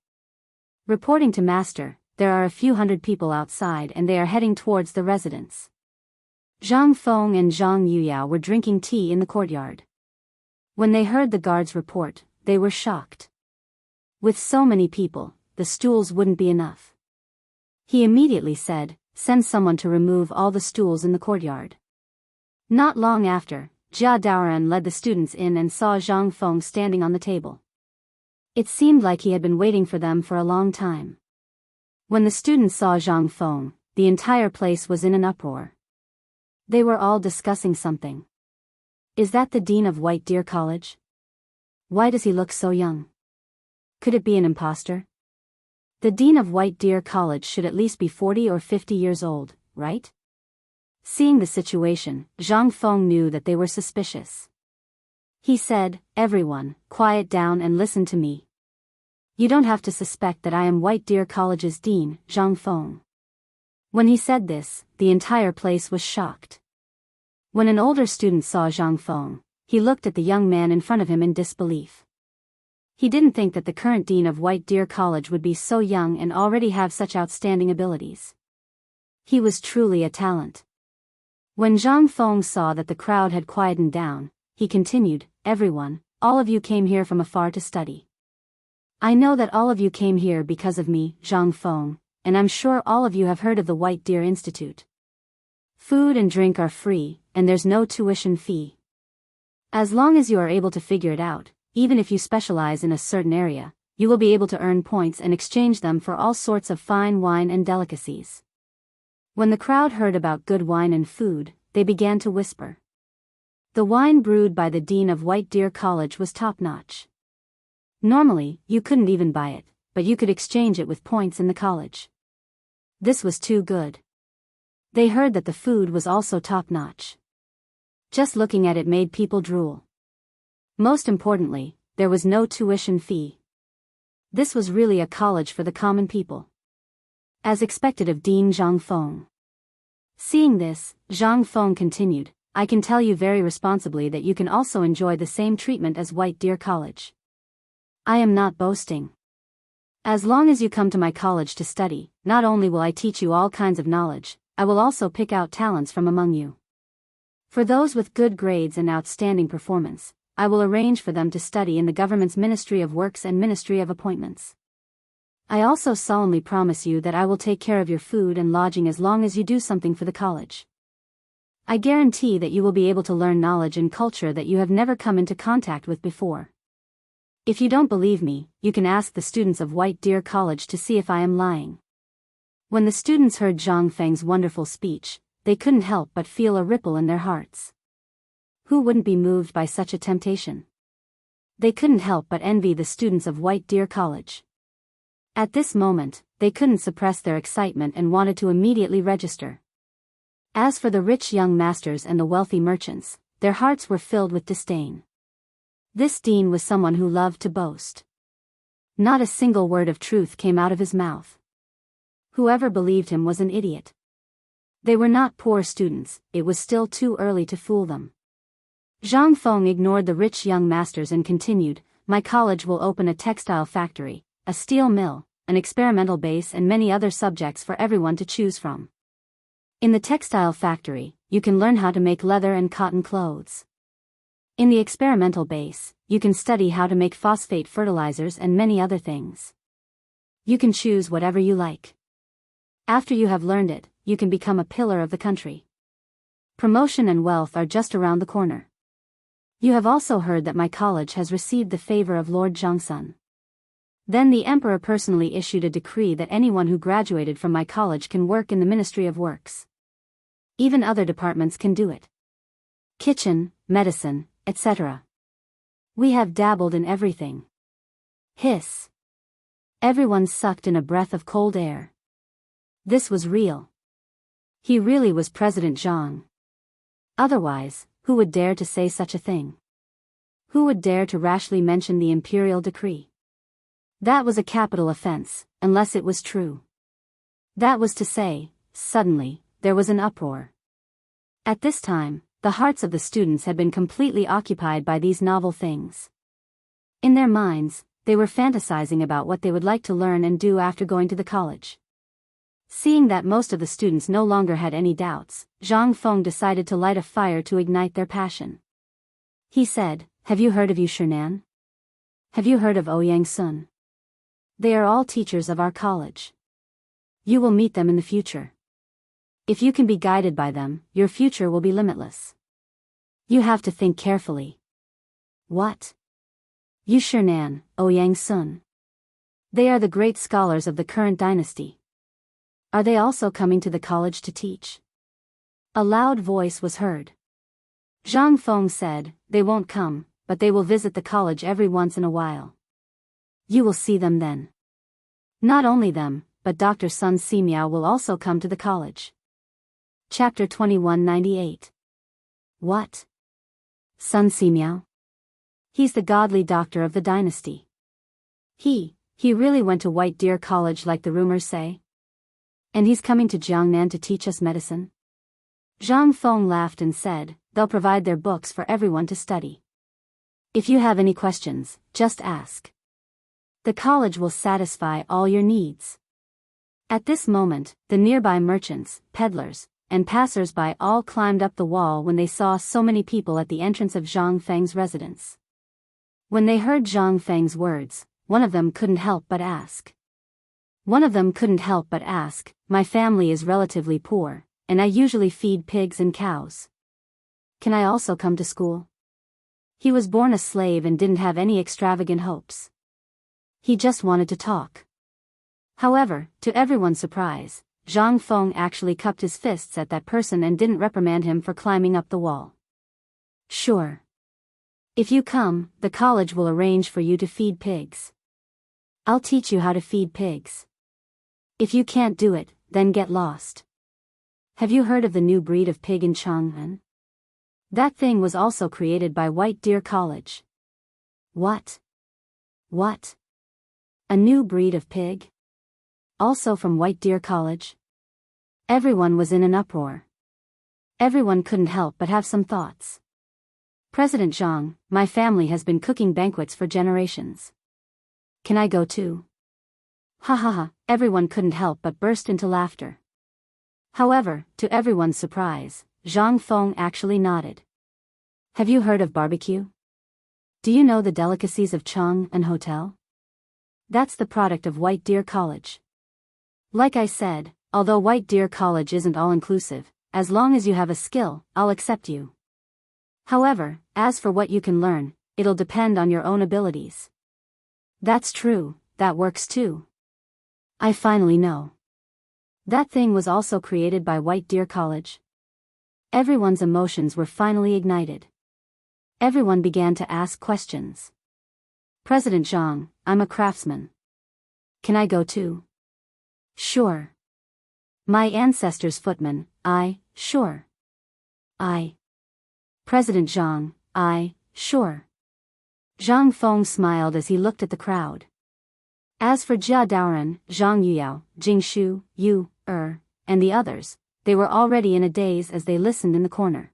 Reporting to master, there are a few hundred people outside and they are heading towards the residence. Zhang Feng and Zhang Yuyao were drinking tea in the courtyard. When they heard the guard's report, they were shocked. With so many people, the stools wouldn't be enough. He immediately said, "Send someone to remove all the stools in the courtyard." Not long after, Jia Daoran led the students in and saw Zhang Feng standing on the table. It seemed like he had been waiting for them for a long time. When the students saw Zhang Feng, the entire place was in an uproar. They were all discussing something. Is that the dean of White Deer College? Why does he look so young? Could it be an imposter? The dean of White Deer College should at least be 40 or 50 years old, right? Seeing the situation, Zhang Feng knew that they were suspicious. He said, "Everyone, quiet down and listen to me. You don't have to suspect that I am White Deer College's dean, Zhang Feng." When he said this, the entire place was shocked. When an older student saw Zhang Feng, he looked at the young man in front of him in disbelief. He didn't think that the current dean of White Deer College would be so young and already have such outstanding abilities. He was truly a talent. When Zhang Feng saw that the crowd had quietened down, he continued, "Everyone, all of you came here from afar to study. I know that all of you came here because of me, Zhang Feng, and I'm sure all of you have heard of the White Deer Institute. Food and drink are free, and there's no tuition fee. As long as you are able to figure it out, even if you specialize in a certain area, you will be able to earn points and exchange them for all sorts of fine wine and delicacies." When the crowd heard about good wine and food, they began to whisper. The wine brewed by the dean of White Deer College was top-notch. Normally, you couldn't even buy it, but you could exchange it with points in the college. This was too good. They heard that the food was also top-notch. Just looking at it made people drool. Most importantly, there was no tuition fee. This was really a college for the common people. As expected of Dean Zhang Feng. Seeing this, Zhang Feng continued, "I can tell you very responsibly that you can also enjoy the same treatment as White Deer College. I am not boasting. As long as you come to my college to study, not only will I teach you all kinds of knowledge, I will also pick out talents from among you. For those with good grades and outstanding performance, I will arrange for them to study in the government's Ministry of Works and Ministry of Appointments. I also solemnly promise you that I will take care of your food and lodging as long as you do something for the college. I guarantee that you will be able to learn knowledge and culture that you have never come into contact with before. If you don't believe me, you can ask the students of White Deer College to see if I am lying." When the students heard Zhang Feng's wonderful speech, they couldn't help but feel a ripple in their hearts. Who wouldn't be moved by such a temptation? They couldn't help but envy the students of White Deer College. At this moment, they couldn't suppress their excitement and wanted to immediately register. As for the rich young masters and the wealthy merchants, their hearts were filled with disdain. This dean was someone who loved to boast. Not a single word of truth came out of his mouth. Whoever believed him was an idiot. They were not poor students, it was still too early to fool them. Zhang Feng ignored the rich young masters and continued, "My college will open a textile factory, a steel mill, an experimental base and many other subjects for everyone to choose from. In the textile factory, you can learn how to make leather and cotton clothes. In the experimental base, you can study how to make phosphate fertilizers and many other things. You can choose whatever you like. After you have learned it, you can become a pillar of the country. Promotion and wealth are just around the corner. You have also heard that my college has received the favor of Lord Zhongsun. Then the emperor personally issued a decree that anyone who graduated from my college can work in the Ministry of Works. Even other departments can do it. Kitchen, medicine, etc. We have dabbled in everything." Hiss. Everyone sucked in a breath of cold air. This was real. He really was President Zhang. Otherwise, who would dare to say such a thing? Who would dare to rashly mention the imperial decree? That was a capital offense, unless it was true. That was to say, suddenly, there was an uproar. At this time, the hearts of the students had been completely occupied by these novel things. In their minds, they were fantasizing about what they would like to learn and do after going to the college. Seeing that most of the students no longer had any doubts, Zhang Feng decided to light a fire to ignite their passion. He said, "Have you heard of Yu Shinan? Have you heard of Ouyang Sun? They are all teachers of our college. You will meet them in the future. If you can be guided by them, your future will be limitless. You have to think carefully." What? Yu Shinan, Ouyang Sun. They are the great scholars of the current dynasty. Are they also coming to the college to teach? A loud voice was heard. Zhang Feng said, "They won't come, but they will visit the college every once in a while. You will see them then. Not only them, but Dr. Sun Simiao will also come to the college." Chapter 2198. What? Sun Simiao? He's the godly doctor of the dynasty. He really went to White Deer College like the rumors say? And he's coming to Chang'an to teach us medicine? Zhang Feng laughed and said, "They'll provide their books for everyone to study. If you have any questions, just ask. The college will satisfy all your needs." At this moment, the nearby merchants, peddlers, and passers-by all climbed up the wall when they saw so many people at the entrance of Zhang Feng's residence. When they heard Zhang Feng's words, one of them couldn't help but ask. "My family is relatively poor, and I usually feed pigs and cows. Can I also come to school?" He was born a slave and didn't have any extravagant hopes. He just wanted to talk. However, to everyone's surprise, Zhang Feng actually cupped his fists at that person and didn't reprimand him for climbing up the wall. "Sure. If you come, the college will arrange for you to feed pigs. I'll teach you how to feed pigs. If you can't do it, then get lost. Have you heard of the new breed of pig in Chang'an? That thing was also created by White Deer College." What? A new breed of pig? Also from White Deer College? Everyone was in an uproar. Everyone couldn't help but have some thoughts. "President Zhang, my family has been cooking banquets for generations. Can I go too?" Ha ha ha, everyone couldn't help but burst into laughter. However, to everyone's surprise, Zhang Feng actually nodded. "Have you heard of barbecue? Do you know the delicacies of Chang'an Hotel? That's the product of White Deer College. Like I said, although White Deer College isn't all-inclusive, as long as you have a skill, I'll accept you. However, as for what you can learn, it'll depend on your own abilities." "That's true, that works too. I finally know. That thing was also created by White Deer College." Everyone's emotions were finally ignited. Everyone began to ask questions. "President Zhang, I'm a craftsman. Can I go too?" "Sure. My ancestors' footmen, sure. President Zhang, sure." Zhang Feng smiled as he looked at the crowd. As for Jia Daoran, Zhang Yuyao, Jing Shu, Yu, and the others, they were already in a daze as they listened in the corner.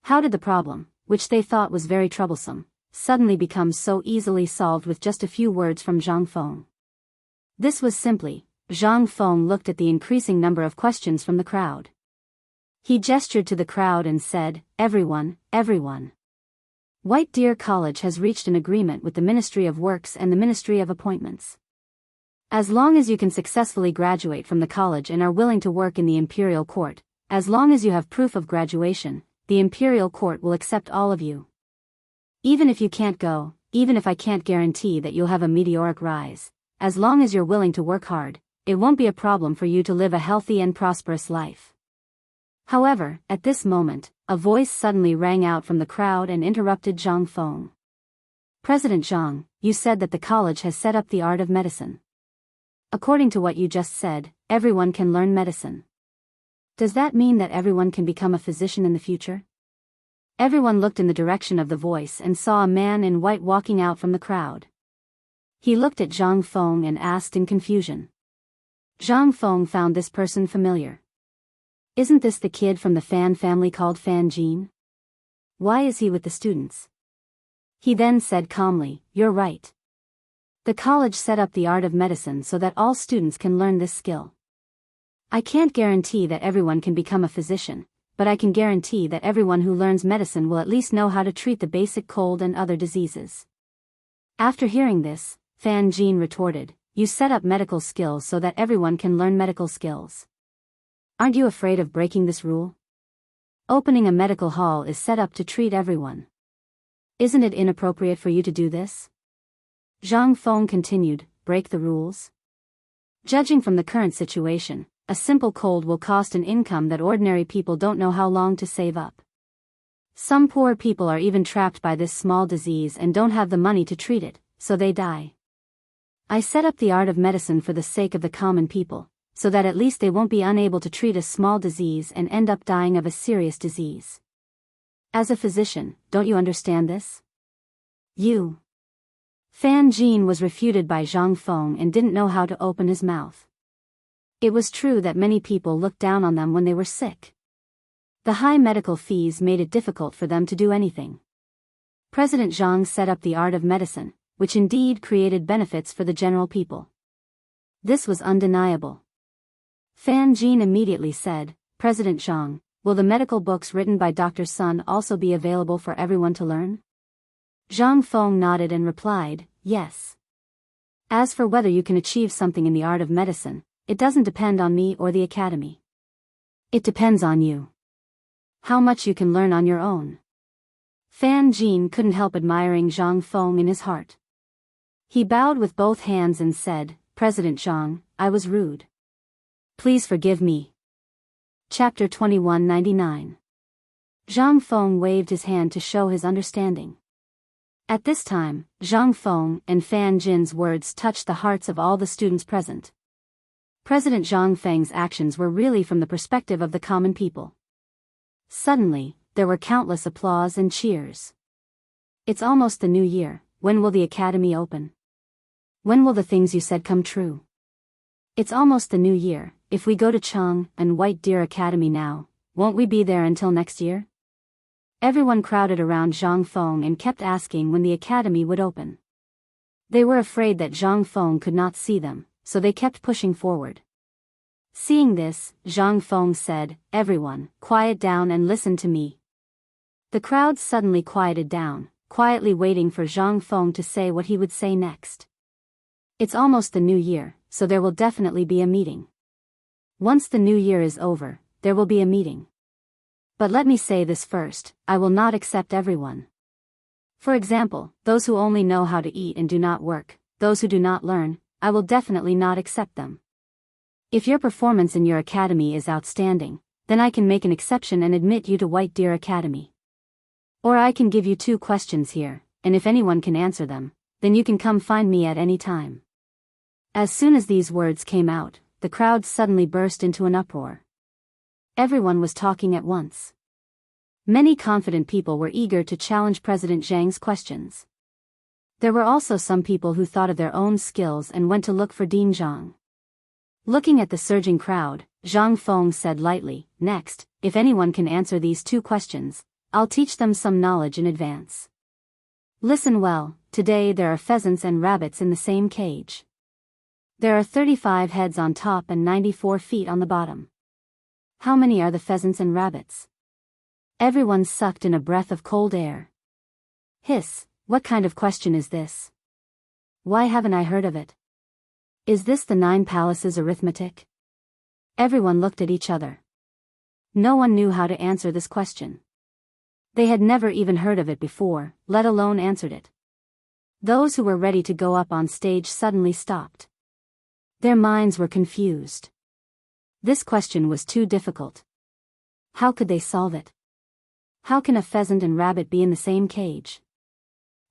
How did the problem, which they thought was very troublesome, suddenly become so easily solved with just a few words from Zhang Feng? This was simply, Zhang Feng looked at the increasing number of questions from the crowd. He gestured to the crowd and said, everyone. White Deer College has reached an agreement with the Ministry of Works and the Ministry of Appointments. As long as you can successfully graduate from the college and are willing to work in the Imperial Court, as long as you have proof of graduation, the Imperial Court will accept all of you. Even if you can't go, even if I can't guarantee that you'll have a meteoric rise, as long as you're willing to work hard, it won't be a problem for you to live a healthy and prosperous life. However, at this moment, a voice suddenly rang out from the crowd and interrupted Zhang Feng. President Zhang, you said that the college has set up the art of medicine. According to what you just said, everyone can learn medicine. Does that mean that everyone can become a physician in the future? Everyone looked in the direction of the voice and saw a man in white walking out from the crowd. He looked at Zhang Feng and asked in confusion. Zhang Feng found this person familiar. Isn't this the kid from the Fan family called Fan Jean? Why is he with the students? He then said calmly, you're right. The college set up the art of medicine so that all students can learn this skill. I can't guarantee that everyone can become a physician, but I can guarantee that everyone who learns medicine will at least know how to treat the basic cold and other diseases. After hearing this, Fan Jean retorted, you set up medical skills so that everyone can learn medical skills. Aren't you afraid of breaking this rule? Opening a medical hall is set up to treat everyone. Isn't it inappropriate for you to do this? Zhang Feng continued, break the rules? Judging from the current situation, a simple cold will cost an income that ordinary people don't know how long to save up. Some poor people are even trapped by this small disease and don't have the money to treat it, so they die. I set up the art of medicine for the sake of the common people, so that at least they won't be unable to treat a small disease and end up dying of a serious disease. As a physician, don't you understand this? You. Fan Jean was refuted by Zhang Feng and didn't know how to open his mouth. It was true that many people looked down on them when they were sick. The high medical fees made it difficult for them to do anything. President Zhang set up the art of medicine, which indeed created benefits for the general people. This was undeniable. Fan Jean immediately said, President Zhang, will the medical books written by Dr. Sun also be available for everyone to learn? Zhang Feng nodded and replied, yes. As for whether you can achieve something in the art of medicine, it doesn't depend on me or the academy. It depends on you. How much you can learn on your own. Fan Jean couldn't help admiring Zhang Feng in his heart. He bowed with both hands and said, President Zhang, I was rude. Please forgive me. Chapter 2199. Zhang Feng waved his hand to show his understanding. At this time, Zhang Feng and Fan Jin's words touched the hearts of all the students present. President Zhang Feng's actions were really from the perspective of the common people. Suddenly, there were countless applause and cheers. It's almost the new year, when will the academy open? When will the things you said come true? It's almost the new year, if we go to Chang'an White Deer Academy now, won't we be there until next year? Everyone crowded around Zhang Feng and kept asking when the academy would open. They were afraid that Zhang Feng could not see them, so they kept pushing forward. Seeing this, Zhang Feng said, everyone, quiet down and listen to me. The crowd suddenly quieted down, quietly waiting for Zhang Feng to say what he would say next. It's almost the new year, so there will definitely be a meeting. Once the new year is over, there will be a meeting. But let me say this first, I will not accept everyone. For example, those who only know how to eat and do not work, those who do not learn, I will definitely not accept them. If your performance in your academy is outstanding, then I can make an exception and admit you to White Deer Academy. Or I can give you 2 questions here, and if anyone can answer them, then you can come find me at any time. As soon as these words came out, the crowd suddenly burst into an uproar. Everyone was talking at once. Many confident people were eager to challenge President Zhang's questions. There were also some people who thought of their own skills and went to look for Dean Zhang. Looking at the surging crowd, Zhang Feng said lightly, next, if anyone can answer these 2 questions, I'll teach them some knowledge in advance. Listen well, today there are pheasants and rabbits in the same cage. There are 35 heads on top and 94 feet on the bottom. How many are the pheasants and rabbits? Everyone sucked in a breath of cold air. Hiss, what kind of question is this? Why haven't I heard of it? Is this the 9 palaces arithmetic? Everyone looked at each other. No one knew how to answer this question. They had never even heard of it before, let alone answered it. Those who were ready to go up on stage suddenly stopped. Their minds were confused. This question was too difficult. How could they solve it? How can a pheasant and rabbit be in the same cage?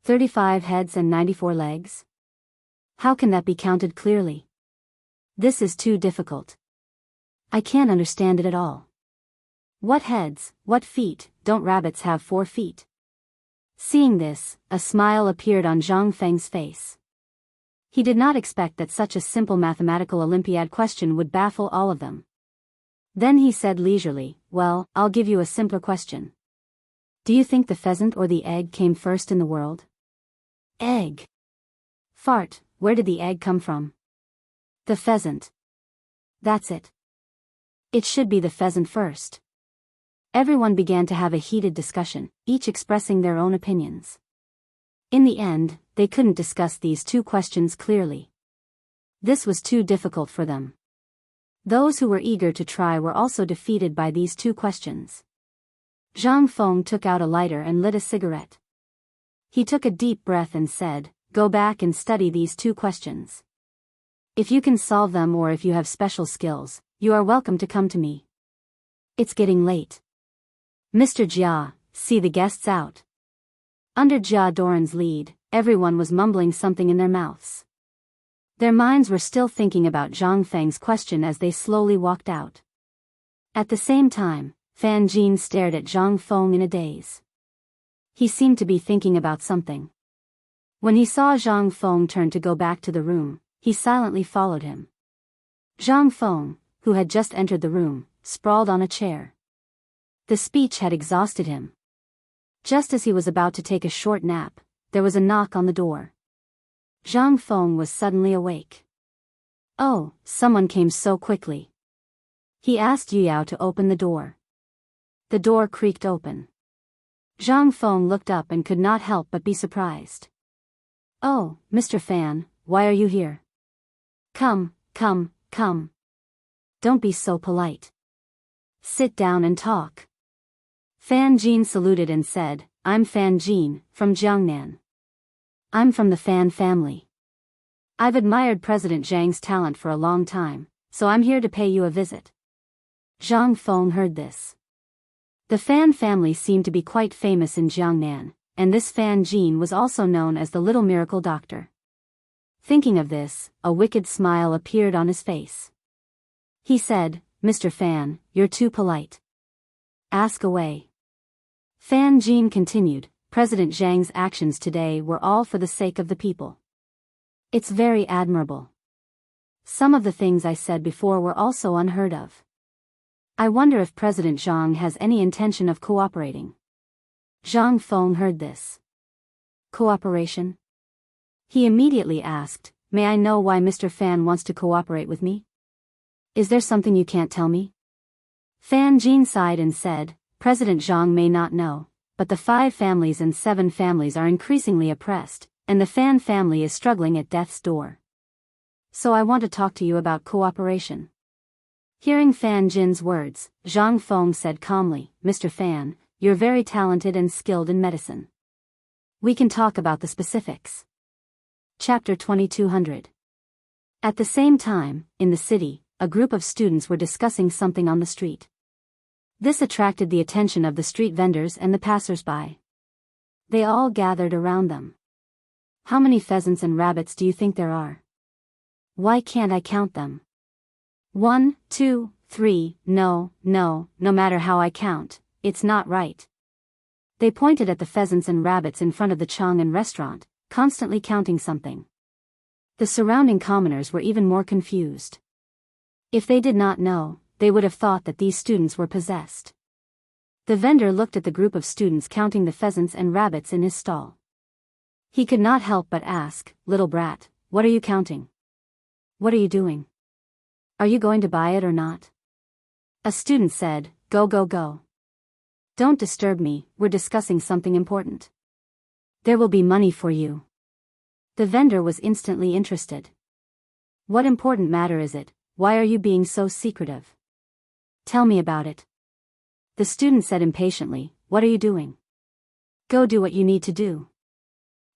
35 heads and 94 legs? How can that be counted clearly? This is too difficult. I can't understand it at all. What heads, what feet, don't rabbits have 4 feet? Seeing this, a smile appeared on Zhang Feng's face. He did not expect that such a simple mathematical Olympiad question would baffle all of them. Then he said leisurely, well, I'll give you a simpler question. Do you think the pheasant or the egg came first in the world? Egg. Fart, where did the egg come from? The pheasant. That's it. It should be the pheasant first. Everyone began to have a heated discussion, each expressing their own opinions. In the end, they couldn't discuss these two questions clearly. This was too difficult for them. Those who were eager to try were also defeated by these two questions. Zhang Feng took out a lighter and lit a cigarette. He took a deep breath and said, go back and study these two questions. If you can solve them or if you have special skills, you are welcome to come to me. It's getting late. Mr. Jia, see the guests out. Under Jia Doran's lead, everyone was mumbling something in their mouths. Their minds were still thinking about Zhang Feng's question as they slowly walked out. At the same time, Fan Jin stared at Zhang Feng in a daze. He seemed to be thinking about something. When he saw Zhang Feng turn to go back to the room, he silently followed him. Zhang Feng, who had just entered the room, sprawled on a chair. The speech had exhausted him. Just as he was about to take a short nap, there was a knock on the door. Zhang Feng was suddenly awake. Oh, someone came so quickly. He asked Yu Yao to open the door. The door creaked open. Zhang Feng looked up and could not help but be surprised. Oh, Mr. Fan, why are you here? Come, come, come. Don't be so polite. Sit down and talk. Fan Jin saluted and said, I'm Fan Jin, from Jiangnan. I'm from the Fan family. I've admired President Zhang's talent for a long time, so I'm here to pay you a visit. Zhang Feng heard this. The Fan family seemed to be quite famous in Jiangnan, and this Fan Jin was also known as the Little Miracle Doctor. Thinking of this, a wicked smile appeared on his face. He said, Mr. Fan, you're too polite. Ask away. Fan Jin continued, President Zhang's actions today were all for the sake of the people. It's very admirable. Some of the things I said before were also unheard of. I wonder if President Zhang has any intention of cooperating. Zhang Feng heard this. Cooperation? He immediately asked, may I know why Mr. Fan wants to cooperate with me? Is there something you can't tell me? Fan Jin sighed and said, President Zhang may not know, but the 5 families and 7 families are increasingly oppressed, and the Fan family is struggling at death's door. So I want to talk to you about cooperation. Hearing Fan Jin's words, Zhang Feng said calmly, Mr. Fan, you're very talented and skilled in medicine. We can talk about the specifics. Chapter 2200. At the same time, in the city, a group of students were discussing something on the street. This attracted the attention of the street vendors and the passers-by. They all gathered around them. How many pheasants and rabbits do you think there are? Why can't I count them? 1, 2, 3, no matter how I count, it's not right. They pointed at the pheasants and rabbits in front of the Chang'an restaurant, constantly counting something. The surrounding commoners were even more confused. If they did not know, they would have thought that these students were possessed. The vendor looked at the group of students counting the pheasants and rabbits in his stall. He could not help but ask, little brat, what are you counting? What are you doing? Are you going to buy it or not? A student said, go. Don't disturb me, we're discussing something important. There will be money for you. The vendor was instantly interested. What important matter is it? Why are you being so secretive? Tell me about it. The student said impatiently, what are you doing? Go do what you need to do.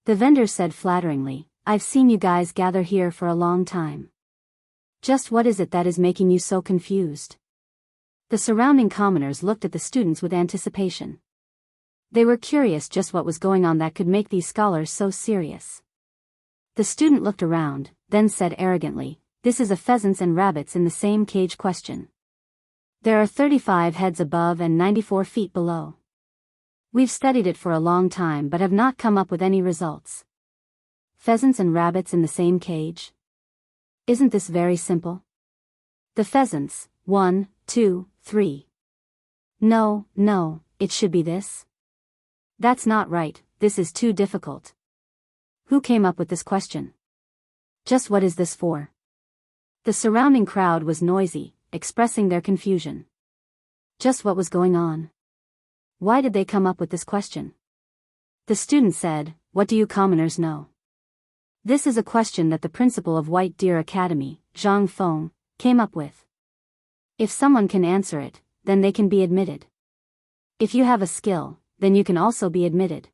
The vendor said flatteringly, I've seen you guys gather here for a long time. Just what is it that is making you so confused? The surrounding commoners looked at the students with anticipation. They were curious just what was going on that could make these scholars so serious. The student looked around, then said arrogantly, this is a pheasants and rabbits in the same cage question. There are 35 heads above and 94 feet below. We've studied it for a long time but have not come up with any results. Pheasants and rabbits in the same cage? Isn't this very simple? The pheasants, 1, 2, 3. No, no, it should be this. That's not right, this is too difficult. Who came up with this question? Just what is this for? The surrounding crowd was noisy, expressing their confusion. Just what was going on? Why did they come up with this question? The student said, "What do you commoners know?" This is a question that the principal of White Deer Academy, Zhang Feng, came up with. If someone can answer it, then they can be admitted. If you have a skill, then you can also be admitted.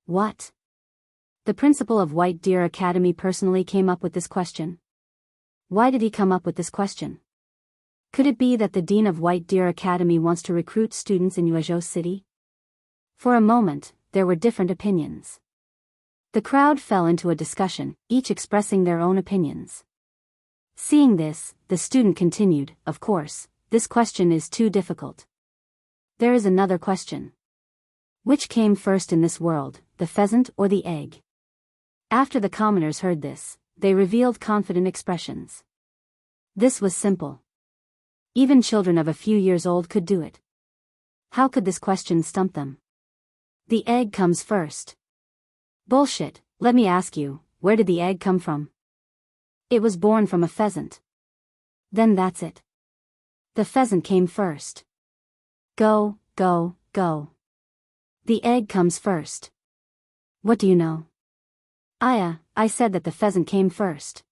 What? The principal of White Deer Academy personally came up with this question. Why did he come up with this question? Could it be that the dean of White Deer Academy wants to recruit students in Yuezhou City? For a moment, there were different opinions. The crowd fell into a discussion, each expressing their own opinions. Seeing this, the student continued, "Of course, this question is too difficult. There is another question. Which came first in this world, the pheasant or the egg?" After the commoners heard this, they revealed confident expressions. This was simple. Even children of a few years old could do it. How could this question stump them? The egg comes first. Bullshit, let me ask you, where did the egg come from? It was born from a pheasant. Then that's it. The pheasant came first. Go, go, go. The egg comes first. What do you know? I said that the pheasant came first.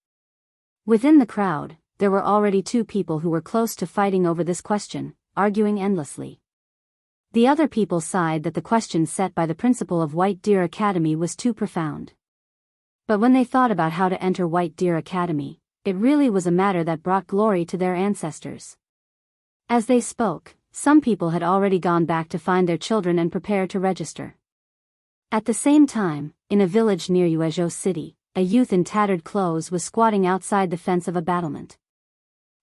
Within the crowd, there were already two people who were close to fighting over this question, arguing endlessly. The other people sighed that the question set by the principal of White Deer Academy was too profound. But when they thought about how to enter White Deer Academy, it really was a matter that brought glory to their ancestors. As they spoke, some people had already gone back to find their children and prepare to register. At the same time, in a village near Yuezhou City, a youth in tattered clothes was squatting outside the fence of a battlement.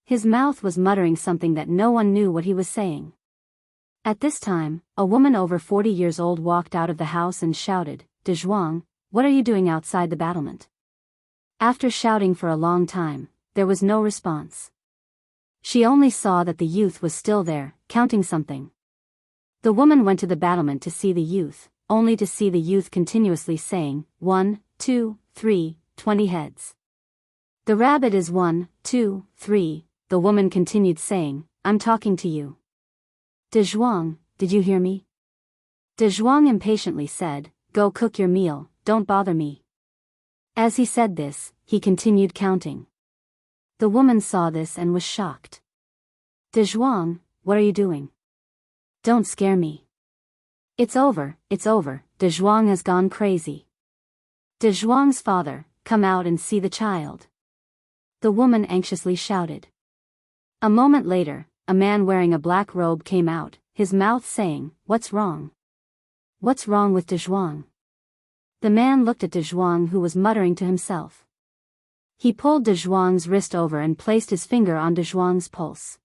His mouth was muttering something that no one knew what he was saying. At this time, a woman over 40 years old walked out of the house and shouted, "Dezhuang, what are you doing outside the battlement?" After shouting for a long time, there was no response. She only saw that the youth was still there, counting something. The woman went to the battlement to see the youth, only to see the youth continuously saying, 1, 2, 3, 20 heads. "The rabbit is 1, 2, 3, the woman continued saying, "I'm talking to you. Dezhuang, did you hear me?" Dezhuang impatiently said, "Go cook your meal, don't bother me." As he said this, he continued counting. The woman saw this and was shocked. "Dezhuang, what are you doing? Don't scare me." It's over, Dezhuang has gone crazy. Dezhuang's father, come out and see the child." The woman anxiously shouted. A moment later, a man wearing a black robe came out, his mouth saying, "What's wrong? What's wrong with Dezhuang?" The man looked at Dezhuang, who was muttering to himself. He pulled Dezhuang's wrist over and placed his finger on Dezhuang's pulse.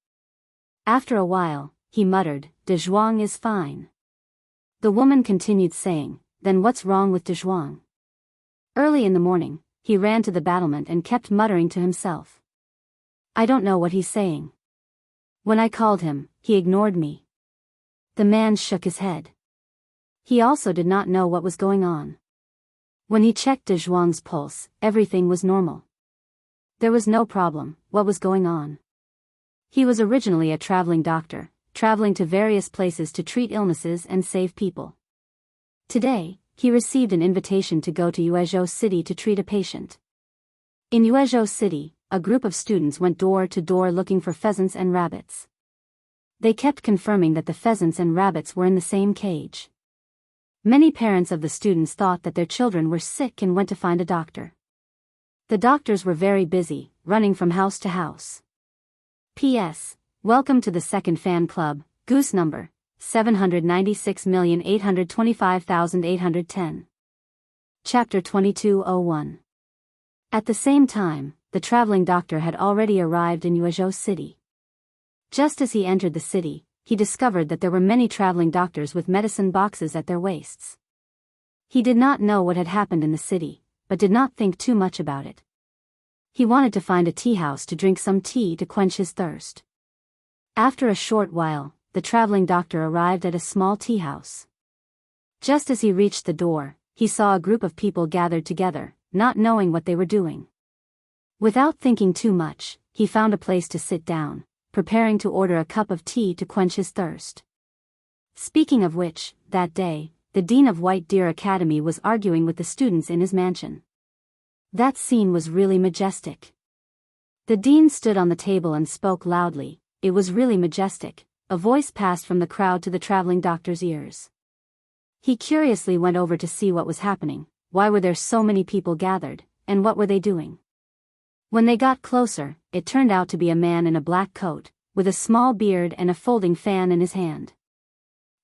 After a while, he muttered, "Dezhuang is fine." The woman continued saying, "Then what's wrong with Dezhuang?" Early in the morning, he ran to the battlement and kept muttering to himself. "I don't know what he's saying. When I called him, he ignored me." The man shook his head. He also did not know what was going on. When he checked Dezhuang's pulse, everything was normal. There was no problem. What was going on? He was originally a traveling doctor, traveling to various places to treat illnesses and save people. Today, he received an invitation to go to Yuezhou City to treat a patient. In Yuezhou City, a group of students went door to door looking for pheasants and rabbits. They kept confirming that the pheasants and rabbits were in the same cage. Many parents of the students thought that their children were sick and went to find a doctor. The doctors were very busy, running from house to house. P.S. Welcome to the second fan club, Goose number 796,825,810. Chapter 2201. At the same time, the traveling doctor had already arrived in Yuezhou City. Just as he entered the city, he discovered that there were many traveling doctors with medicine boxes at their waists. He did not know what had happened in the city, but did not think too much about it. He wanted to find a tea house to drink some tea to quench his thirst. After a short while, the traveling doctor arrived at a small tea house. Just as he reached the door, he saw a group of people gathered together, not knowing what they were doing. Without thinking too much, he found a place to sit down, preparing to order a cup of tea to quench his thirst. Speaking of which, that day, the dean of White Deer Academy was arguing with the students in his mansion. That scene was really majestic. The dean stood on the table and spoke loudly. It was really majestic. A voice passed from the crowd to the traveling doctor's ears. He curiously went over to see what was happening. Why were there so many people gathered, and what were they doing? When they got closer, it turned out to be a man in a black coat, with a small beard and a folding fan in his hand.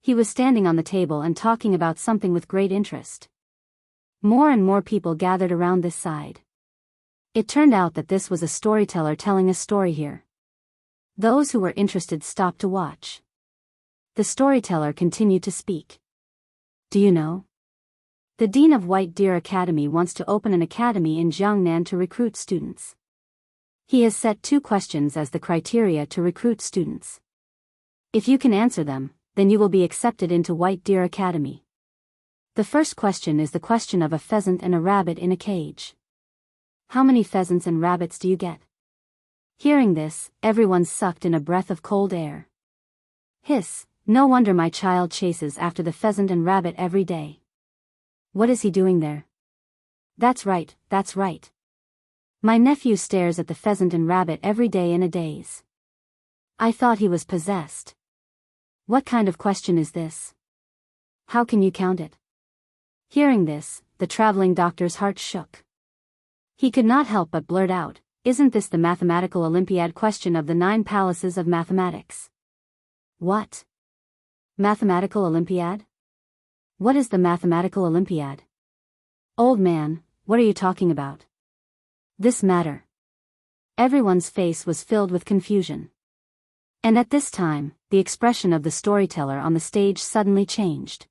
He was standing on the table and talking about something with great interest. More and more people gathered around this side. It turned out that this was a storyteller telling a story here. Those who were interested stopped to watch. The storyteller continued to speak. Do you know? The dean of White Deer Academy wants to open an academy in Chang'an to recruit students. He has set 2 questions as the criteria to recruit students. If you can answer them, then you will be accepted into White Deer Academy. The first question is the question of a pheasant and a rabbit in a cage. How many pheasants and rabbits do you get? Hearing this, everyone sucked in a breath of cold air. Hiss, no wonder my child chases after the pheasant and rabbit every day. What is he doing there? That's right, that's right. My nephew stares at the pheasant and rabbit every day in a daze. I thought he was possessed. What kind of question is this? How can you count it? Hearing this, the traveling doctor's heart shook. He could not help but blurt out, "Isn't this the mathematical Olympiad question of the 9 palaces of mathematics?" What? Mathematical Olympiad? What is the mathematical Olympiad? Old man, what are you talking about? This matter. Everyone's face was filled with confusion. And at this time, the expression of the storyteller on the stage suddenly changed.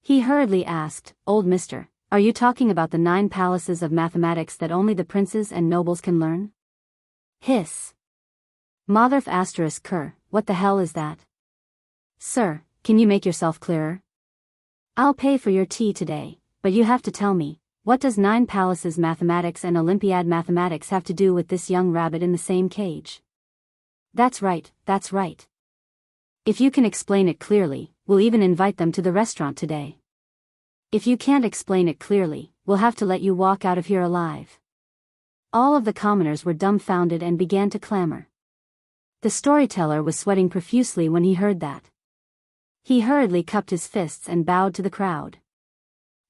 He hurriedly asked, "Old mister, are you talking about the 9 palaces of mathematics that only the princes and nobles can learn?" Hiss. Motherf asterisk cur, what the hell is that? Sir, can you make yourself clearer? I'll pay for your tea today, but you have to tell me, what does 9 palaces mathematics and Olympiad mathematics have to do with this young rabbit in the same cage? That's right, that's right. If you can explain it clearly, we'll even invite them to the restaurant today. If you can't explain it clearly, we'll have to let you walk out of here alive. All of the commoners were dumbfounded and began to clamor. The storyteller was sweating profusely when he heard that. He hurriedly cupped his fists and bowed to the crowd.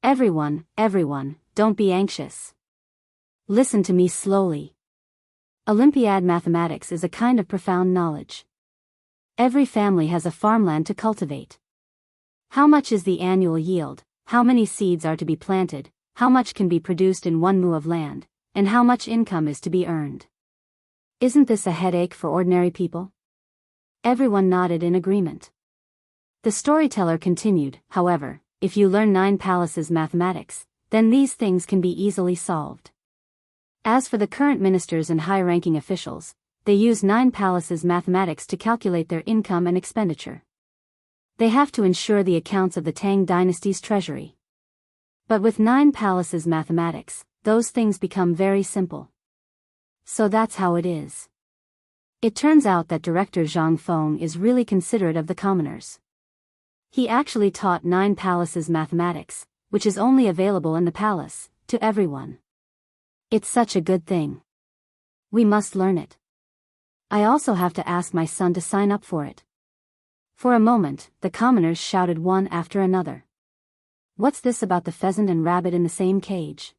Everyone, don't be anxious. Listen to me slowly. Olympiad mathematics is a kind of profound knowledge. Every family has a farmland to cultivate. How much is the annual yield, how many seeds are to be planted, how much can be produced in 1 mu of land, and how much income is to be earned. Isn't this a headache for ordinary people? Everyone nodded in agreement. The storyteller continued, however, if you learn 9 palaces mathematics, then these things can be easily solved. As for the current ministers and high-ranking officials, they use 9 palaces mathematics to calculate their income and expenditure. They have to ensure the accounts of the Tang dynasty's treasury. But with 9 palaces mathematics, those things become very simple. So that's how it is. It turns out that Director Zhang Feng is really considerate of the commoners. He actually taught 9 palaces mathematics, which is only available in the palace, to everyone. It's such a good thing. We must learn it. I also have to ask my son to sign up for it. For a moment, the commoners shouted one after another. What's this about the pheasant and rabbit in the same cage?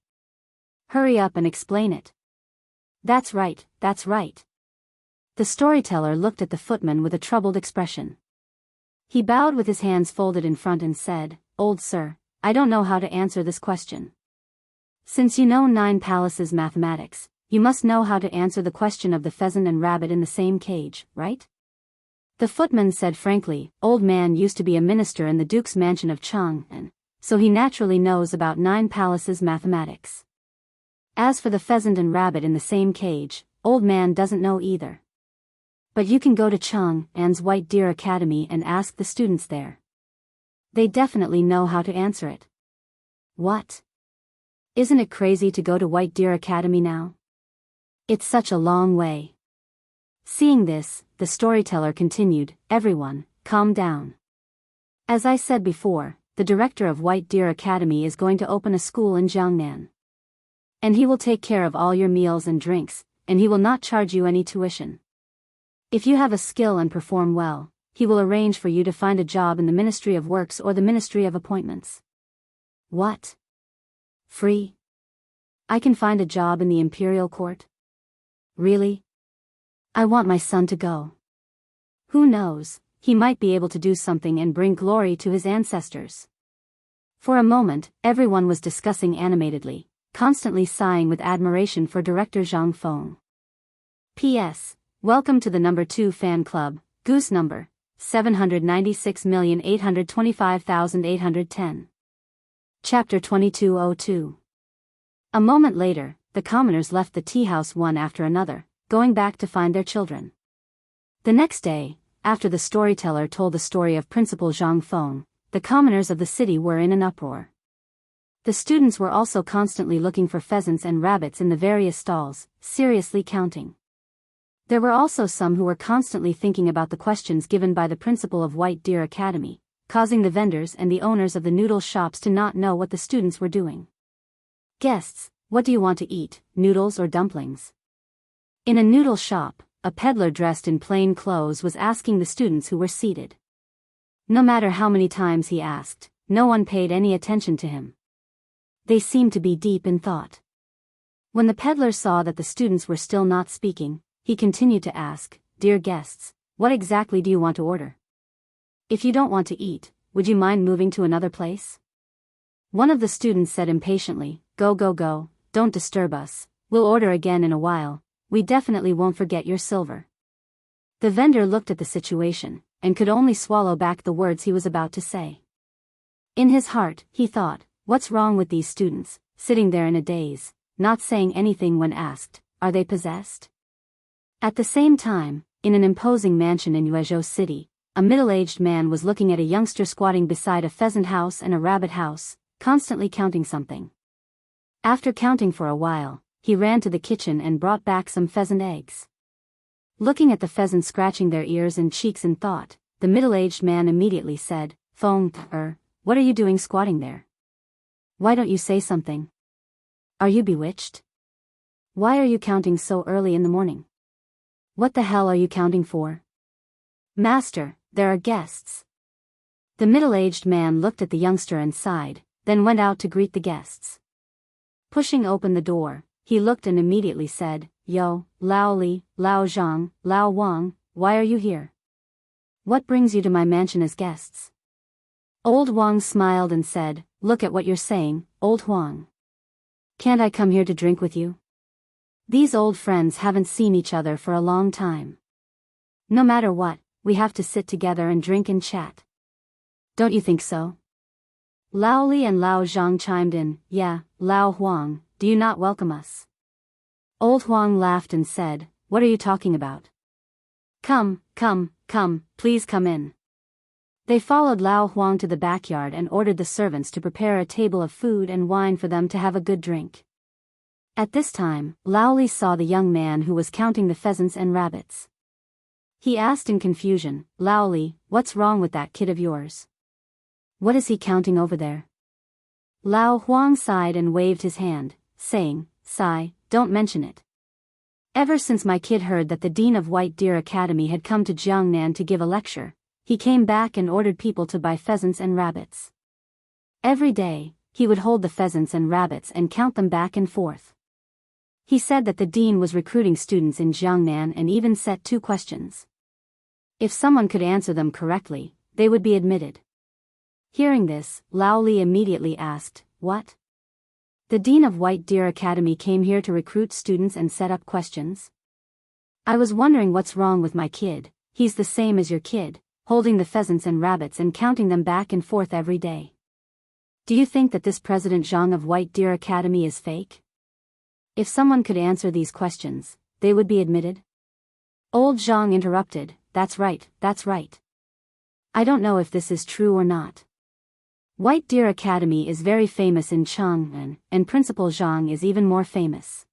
Hurry up and explain it. That's right, that's right. The storyteller looked at the footman with a troubled expression. He bowed with his hands folded in front and said, Old sir, I don't know how to answer this question. Since you know 9 palaces mathematics, you must know how to answer the question of the pheasant and rabbit in the same cage, right? The footman said frankly, Old man used to be a minister in the Duke's mansion of Chang'an, so he naturally knows about 9 palaces mathematics. As for the pheasant and rabbit in the same cage, Old man doesn't know either. But you can go to Chang'an's White Deer Academy and ask the students there. They definitely know how to answer it. What? Isn't it crazy to go to White Deer Academy now? It's such a long way. Seeing this, the storyteller continued, everyone, calm down. As I said before, the director of White Deer Academy is going to open a school in Chang'an. And he will take care of all your meals and drinks, and he will not charge you any tuition. If you have a skill and perform well, he will arrange for you to find a job in the Ministry of Works or the Ministry of Appointments. What? Free? I can find a job in the Imperial Court? Really? I want my son to go. Who knows, he might be able to do something and bring glory to his ancestors. For a moment, everyone was discussing animatedly, constantly sighing with admiration for director Zhang Feng. P.S. Welcome to the number 2 fan club, Goose number 796,825,810. Chapter 2202. A moment later, the commoners left the tea house one after another, going back to find their children. The next day, after the storyteller told the story of Principal Zhang Feng, the commoners of the city were in an uproar. The students were also constantly looking for pheasants and rabbits in the various stalls, seriously counting. There were also some who were constantly thinking about the questions given by the principal of White Deer Academy, causing the vendors and the owners of the noodle shops to not know what the students were doing. Guests, what do you want to eat, noodles or dumplings? In a noodle shop, a peddler dressed in plain clothes was asking the students who were seated. No matter how many times he asked, no one paid any attention to him. They seemed to be deep in thought. When the peddler saw that the students were still not speaking, he continued to ask, "Dear guests, what exactly do you want to order? If you don't want to eat, would you mind moving to another place?" One of the students said impatiently, "Go, don't disturb us, we'll order again in a while, we definitely won't forget your silver." The vendor looked at the situation, and could only swallow back the words he was about to say. In his heart, he thought, what's wrong with these students, sitting there in a daze, not saying anything when asked, are they possessed? At the same time, in an imposing mansion in Yuezhou City, a middle-aged man was looking at a youngster squatting beside a pheasant house and a rabbit house, constantly counting something. After counting for a while, he ran to the kitchen and brought back some pheasant eggs. Looking at the pheasants scratching their ears and cheeks in thought, the middle-aged man immediately said, "Feng, what are you doing squatting there? Why don't you say something? Are you bewitched? Why are you counting so early in the morning? What the hell are you counting for?" "Master, there are guests." The middle-aged man looked at the youngster and sighed, then went out to greet the guests. Pushing open the door, he looked and immediately said, "Yo, Lao Li, Lao Zhang, Lao Wang, why are you here? What brings you to my mansion as guests?" Old Wang smiled and said, "Look at what you're saying, Old Huang. Can't I come here to drink with you? These old friends haven't seen each other for a long time. No matter what, we have to sit together and drink and chat. Don't you think so?" Lao Li and Lao Zhang chimed in, "Yeah, Lao Huang, do you not welcome us?" Old Huang laughed and said, "What are you talking about? Come, please come in." They followed Lao Huang to the backyard and ordered the servants to prepare a table of food and wine for them to have a good drink. At this time, Lao Li saw the young man who was counting the pheasants and rabbits. He asked in confusion, "Lao Li, what's wrong with that kid of yours? What is he counting over there?" Lao Huang sighed and waved his hand, saying, "Sigh, don't mention it. Ever since my kid heard that the dean of White Deer Academy had come to Jiangnan to give a lecture, he came back and ordered people to buy pheasants and rabbits. Every day, he would hold the pheasants and rabbits and count them back and forth. He said that the dean was recruiting students in Jiangnan and even set 2 questions. If someone could answer them correctly, they would be admitted." Hearing this, Lao Li immediately asked, "What? The dean of White Deer Academy came here to recruit students and set up questions? I was wondering what's wrong with my kid. He's the same as your kid, holding the pheasants and rabbits and counting them back and forth every day. Do you think that this President Zhang of White Deer Academy is fake? If someone could answer these questions, they would be admitted." Old Zhang interrupted, that's right, that's right. I don't know if this is true or not. White Deer Academy is very famous in Chang'an, and Principal Zhang is even more famous.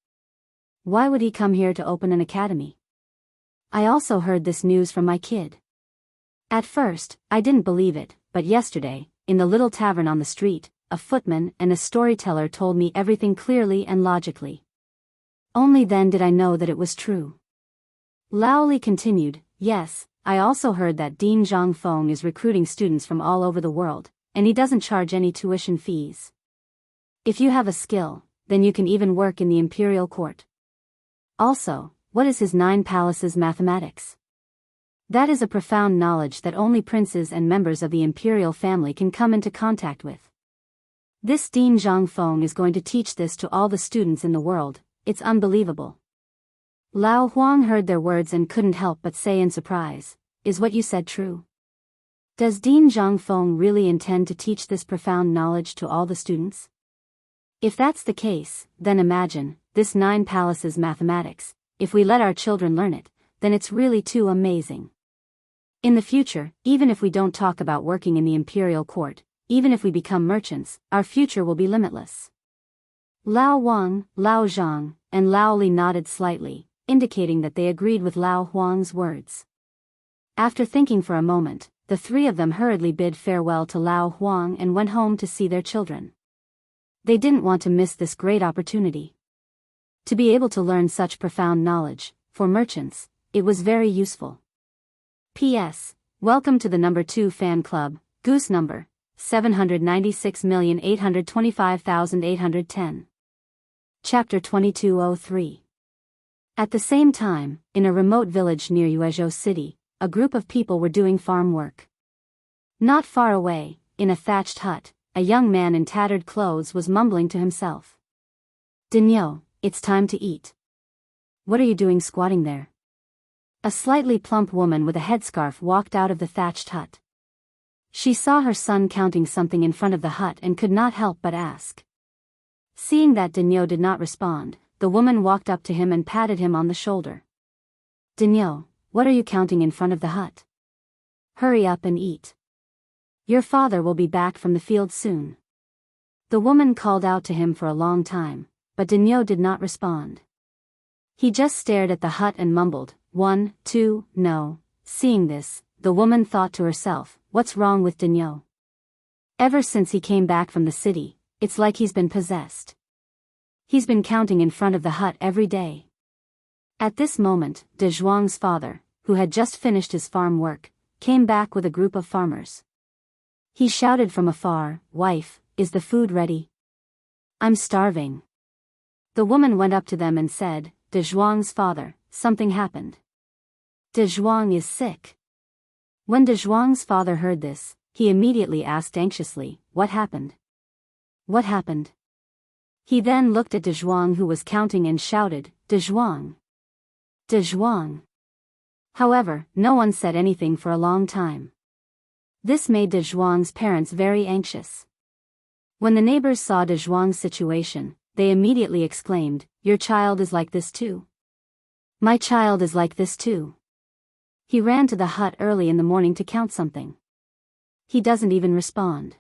Why would he come here to open an academy? I also heard this news from my kid. At first, I didn't believe it, but yesterday, in the little tavern on the street, a footman and a storyteller told me everything clearly and logically. Only then did I know that it was true. Lao Li continued, yes, I also heard that Dean Zhang Feng is recruiting students from all over the world, and he doesn't charge any tuition fees. If you have a skill, then you can even work in the imperial court. Also, what is his 9 palaces mathematics? That is a profound knowledge that only princes and members of the imperial family can come into contact with. This Dean Zhang Feng is going to teach this to all the students in the world, it's unbelievable. Lao Huang heard their words and couldn't help but say in surprise, is what you said true? Does Dean Zhang Feng really intend to teach this profound knowledge to all the students? If that's the case, then imagine, this 9 palaces mathematics, if we let our children learn it, then it's really too amazing. In the future, even if we don't talk about working in the imperial court, even if we become merchants, our future will be limitless. Lao Wang, Lao Zhang, and Lao Li nodded slightly, indicating that they agreed with Lao Huang's words. After thinking for a moment, the 3 of them hurriedly bid farewell to Lao Huang and went home to see their children. They didn't want to miss this great opportunity. To be able to learn such profound knowledge, for merchants, it was very useful. P.S. Welcome to the number 2 fan club, Goose number 796,825,810. Chapter 2203. At the same time, in a remote village near Yuezhou City, a group of people were doing farm work. Not far away, in a thatched hut, a young man in tattered clothes was mumbling to himself. Dinyo, it's time to eat. What are you doing squatting there? A slightly plump woman with a headscarf walked out of the thatched hut. She saw her son counting something in front of the hut and could not help but ask. Seeing that Dinyo did not respond, the woman walked up to him and patted him on the shoulder. Dinyo, what are you counting in front of the hut? Hurry up and eat. Your father will be back from the field soon. The woman called out to him for a long time, but Dinyo did not respond. He just stared at the hut and mumbled, 1, 2, no. Seeing this, the woman thought to herself, what's wrong with Dinyo? Ever since he came back from the city, it's like he's been possessed. He's been counting in front of the hut every day. At this moment, De Zhuang's father, who had just finished his farm work, came back with a group of farmers. He shouted from afar, wife, is the food ready? I'm starving. The woman went up to them and said, De Zhuang's father, something happened. De Zhuang is sick. When De Zhuang's father heard this, he immediately asked anxiously, what happened? What happened? He then looked at De Zhuang who was counting and shouted, De Zhuang. De Zhuang. However, no one said anything for a long time. This made De Zhuang's parents very anxious. When the neighbors saw De Zhuang's situation, they immediately exclaimed, your child is like this too. My child is like this too. He ran to the hut early in the morning to count something. He doesn't even respond.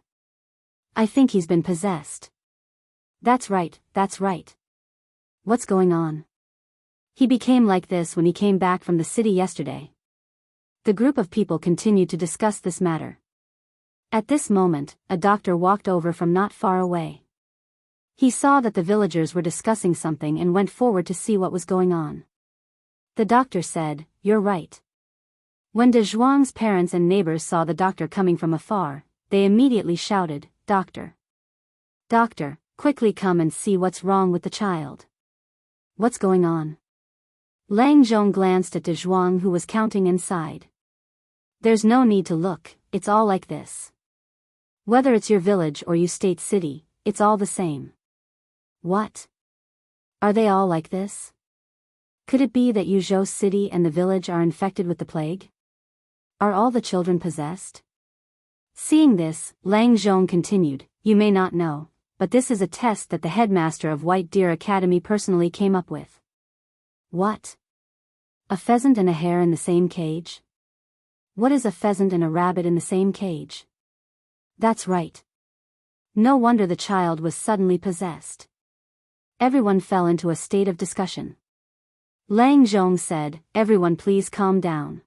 I think he's been possessed. That's right, that's right. What's going on? He became like this when he came back from the city yesterday. The group of people continued to discuss this matter. At this moment, a doctor walked over from not far away. He saw that the villagers were discussing something and went forward to see what was going on. The doctor said, you're right. When De Zhuang's parents and neighbors saw the doctor coming from afar, they immediately shouted, Doctor! Doctor, quickly come and see what's wrong with the child. What's going on? Lang Zhong glanced at De Zhuang who was counting and sighed. There's no need to look, it's all like this. Whether it's your village or you state city, it's all the same. What? Are they all like this? Could it be that Yuzhou City and the village are infected with the plague? Are all the children possessed? Seeing this, Lang Zhong continued, you may not know, but this is a test that the headmaster of White Deer Academy personally came up with. What? A pheasant and a hare in the same cage? What is a pheasant and a rabbit in the same cage? That's right. No wonder the child was suddenly possessed. Everyone fell into a state of discussion. Lang Zhong said, "Everyone please calm down.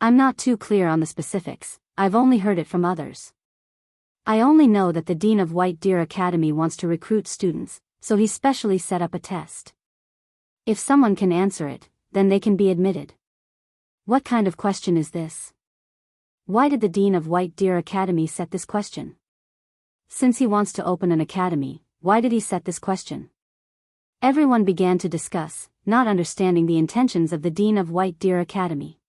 I'm not too clear on the specifics, I've only heard it from others. I only know that the Dean of White Deer Academy wants to recruit students, so he specially set up a test. If someone can answer it, then they can be admitted." What kind of question is this? Why did the Dean of White Deer Academy set this question? Since he wants to open an academy, why did he set this question? Everyone began to discuss, not understanding the intentions of the Dean of White Deer Academy.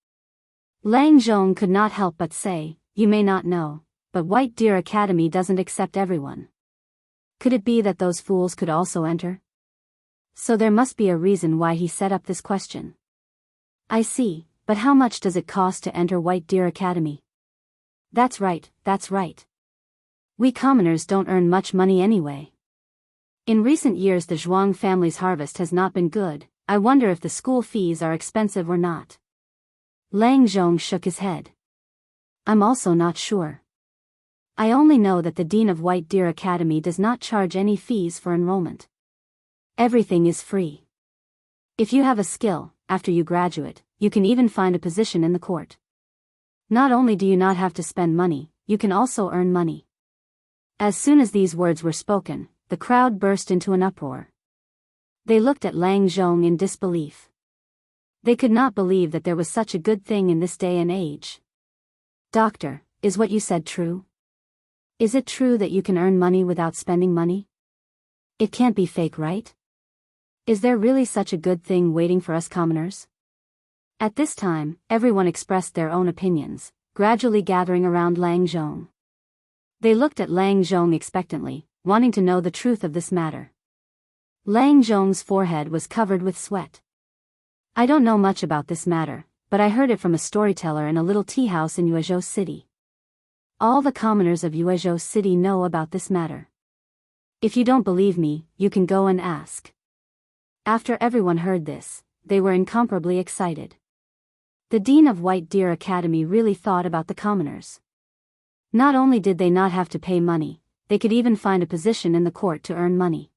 Lang Zhong could not help but say, "You may not know, but White Deer Academy doesn't accept everyone. Could it be that those fools could also enter? So there must be a reason why he set up this question." "I see, but how much does it cost to enter White Deer Academy?" That's right. We commoners don't earn much money anyway. In recent years the Zhuang family's harvest has not been good. I wonder if the school fees are expensive or not. Lang Zhong shook his head. I'm also not sure. I only know that the Dean of White Deer Academy does not charge any fees for enrollment. Everything is free. If you have a skill, after you graduate, you can even find a position in the court. Not only do you not have to spend money, you can also earn money. As soon as these words were spoken, the crowd burst into an uproar. They looked at Lang Zhong in disbelief. They could not believe that there was such a good thing in this day and age. "Doctor, is what you said true? Is it true that you can earn money without spending money? It can't be fake, right? Is there really such a good thing waiting for us commoners?" At this time, everyone expressed their own opinions, gradually gathering around Lang Zhong. They looked at Lang Zhong expectantly, wanting to know the truth of this matter. Lang Zhong's forehead was covered with sweat. "I don't know much about this matter, but I heard it from a storyteller in a little tea house in Yuezhou City. All the commoners of Yuezhou City know about this matter. If you don't believe me, you can go and ask." After everyone heard this, they were incomparably excited. The Dean of White Deer Academy really thought about the commoners. Not only did they not have to pay money, they could even find a position in the court to earn money.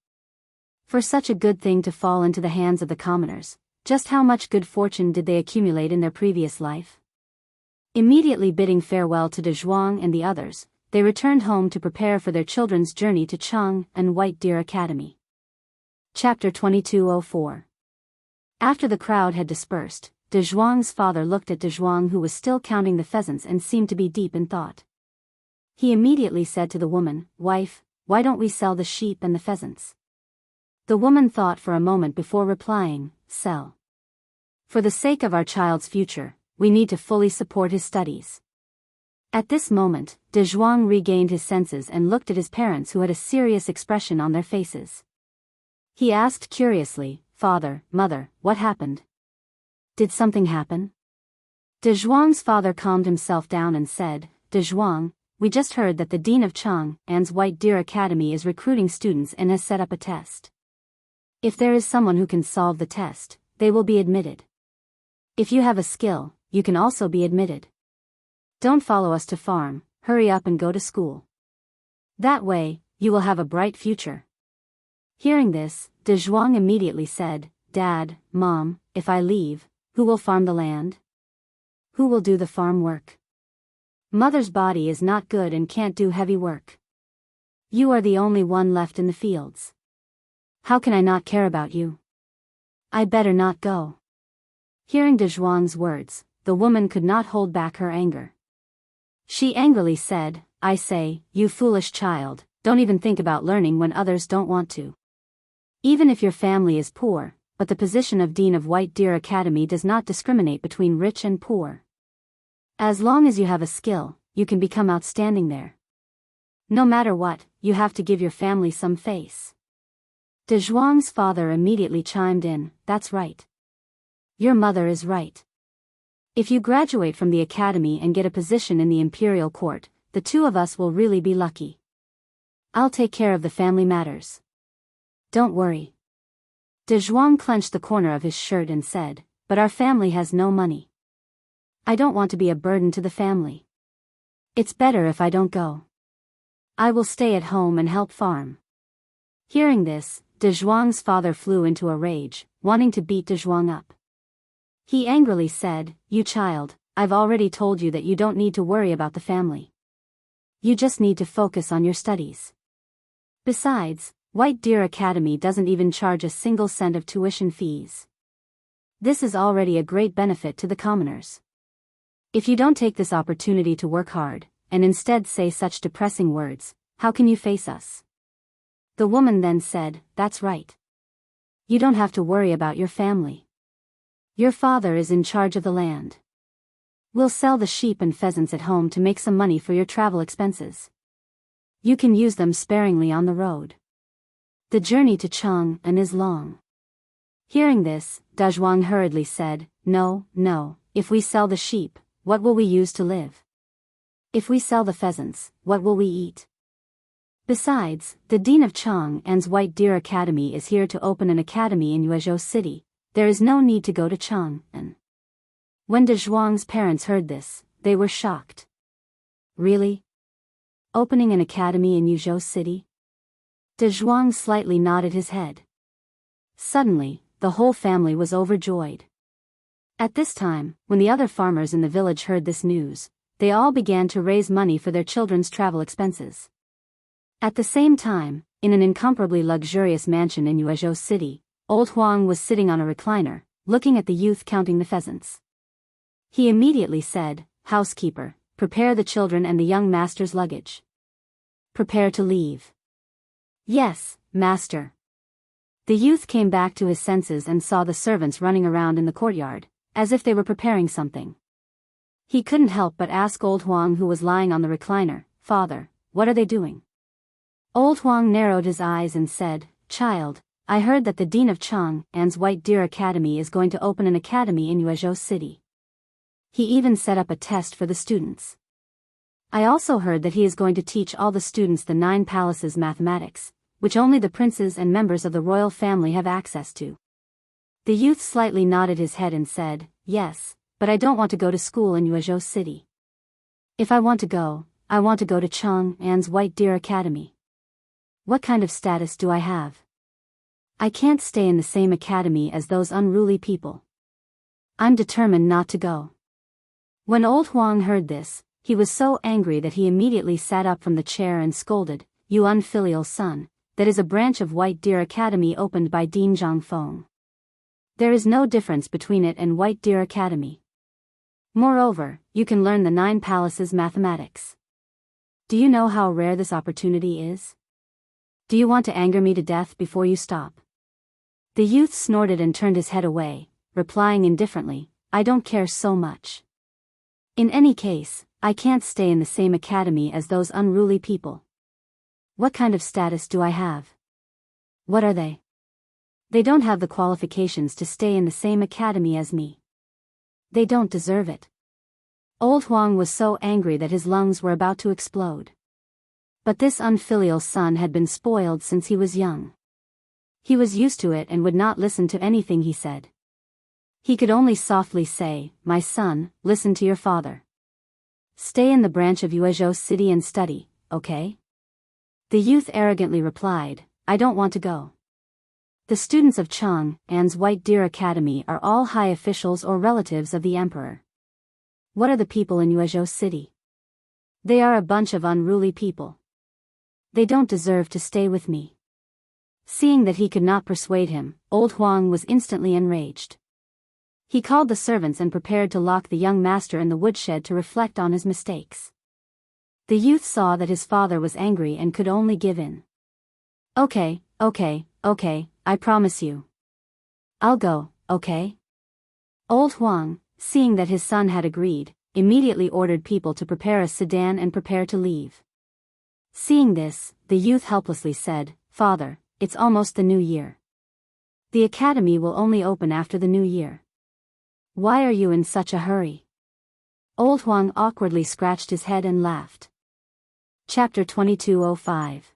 For such a good thing to fall into the hands of the commoners, just how much good fortune did they accumulate in their previous life? Immediately bidding farewell to De Zhuang and the others, they returned home to prepare for their children's journey to Chang'an and White Deer Academy. Chapter 2204. After the crowd had dispersed, De Zhuang's father looked at De Zhuang, who was still counting the pheasants and seemed to be deep in thought. He immediately said to the woman, "Wife, why don't we sell the sheep and the pheasants?" The woman thought for a moment before replying, "Sell. For the sake of our child's future, we need to fully support his studies." At this moment, De Zhuang regained his senses and looked at his parents, who had a serious expression on their faces. He asked curiously, "Father, Mother, what happened? Did something happen?" De Zhuang's father calmed himself down and said, "De Zhuang, we just heard that the Dean of Chang'an's White Deer Academy is recruiting students and has set up a test. If there is someone who can solve the test, they will be admitted. If you have a skill, you can also be admitted. Don't follow us to farm, hurry up and go to school. That way, you will have a bright future." Hearing this, De Zhuang immediately said, "Dad, Mom, if I leave, who will farm the land? Who will do the farm work? Mother's body is not good and can't do heavy work. You are the only one left in the fields. How can I not care about you? I better not go." Hearing De Zhuang's words, the woman could not hold back her anger. She angrily said, "I say, you foolish child, don't even think about learning when others don't want to. Even if your family is poor, but the position of Dean of White Deer Academy does not discriminate between rich and poor. As long as you have a skill, you can become outstanding there. No matter what, you have to give your family some face." De Zhuang's father immediately chimed in, "That's right. Your mother is right. If you graduate from the academy and get a position in the imperial court, the two of us will really be lucky. I'll take care of the family matters. Don't worry." De Zhuang clenched the corner of his shirt and said, but our family has no money. I don't want to be a burden to the family. It's better if I don't go. I will stay at home and help farm." Hearing this, De Zhuang's father flew into a rage, wanting to beat De Zhuang up. He angrily said, "You child, I've already told you that you don't need to worry about the family. You just need to focus on your studies. Besides, White Deer Academy doesn't even charge a single cent of tuition fees. This is already a great benefit to the commoners. If you don't take this opportunity to work hard, and instead say such depressing words, how can you face us?" The woman then said, "That's right. You don't have to worry about your family. Your father is in charge of the land. We'll sell the sheep and pheasants at home to make some money for your travel expenses. You can use them sparingly on the road. The journey to Chang'an is long." Hearing this, Da Zhuang hurriedly said, No, if we sell the sheep, what will we use to live? If we sell the pheasants, what will we eat? Besides, the dean of Chang'an's White Deer Academy is here to open an academy in Yuezhou City. There is no need to go to Chang'an." When De Zhuang's parents heard this, they were shocked. "Really? Opening an academy in Yuzhou City?" De Zhuang slightly nodded his head. Suddenly, the whole family was overjoyed. At this time, when the other farmers in the village heard this news, they all began to raise money for their children's travel expenses. At the same time, in an incomparably luxurious mansion in Yuezhou City, Old Huang was sitting on a recliner, looking at the youth counting the pheasants. He immediately said, "Housekeeper, prepare the children and the young master's luggage. Prepare to leave." "Yes, master." The youth came back to his senses and saw the servants running around in the courtyard, as if they were preparing something. He couldn't help but ask Old Huang, who was lying on the recliner, "Father, what are they doing?" Old Huang narrowed his eyes and said, "Child, I heard that the dean of Chang'an's White Deer Academy is going to open an academy in Yuezhou City. He even set up a test for the students. I also heard that he is going to teach all the students the 9 palaces mathematics, which only the princes and members of the royal family have access to." The youth slightly nodded his head and said, "Yes, but I don't want to go to school in Yuezhou City. If I want to go, I want to go to Chang'an's White Deer Academy. What kind of status do I have? I can't stay in the same academy as those unruly people. I'm determined not to go." When Old Huang heard this, he was so angry that he immediately sat up from the chair and scolded, "You unfilial son, that is a branch of White Deer Academy opened by Dean Zhangfeng. There is no difference between it and White Deer Academy. Moreover, you can learn the 9 palaces mathematics. Do you know how rare this opportunity is? Do you want to anger me to death before you stop?" The youth snorted and turned his head away, replying indifferently, "I don't care so much. In any case, I can't stay in the same academy as those unruly people. What kind of status do I have? What are they? They don't have the qualifications to stay in the same academy as me. They don't deserve it." Old Huang was so angry that his lungs were about to explode. But this unfilial son had been spoiled since he was young. He was used to it and would not listen to anything he said. He could only softly say, "My son, listen to your father. Stay in the branch of Yuezhou City and study, okay?" The youth arrogantly replied, "I don't want to go. The students of Chang'an's White Deer Academy are all high officials or relatives of the emperor. What are the people in Yuezhou City? They are a bunch of unruly people. They don't deserve to stay with me." Seeing that he could not persuade him, Old Huang was instantly enraged. He called the servants and prepared to lock the young master in the woodshed to reflect on his mistakes. The youth saw that his father was angry and could only give in. Okay, I promise you. I'll go, okay?" Old Huang, seeing that his son had agreed, immediately ordered people to prepare a sedan and prepare to leave. Seeing this, the youth helplessly said, "Father, it's almost the new year. The academy will only open after the new year. Why are you in such a hurry?" Old Huang awkwardly scratched his head and laughed. Chapter 2205.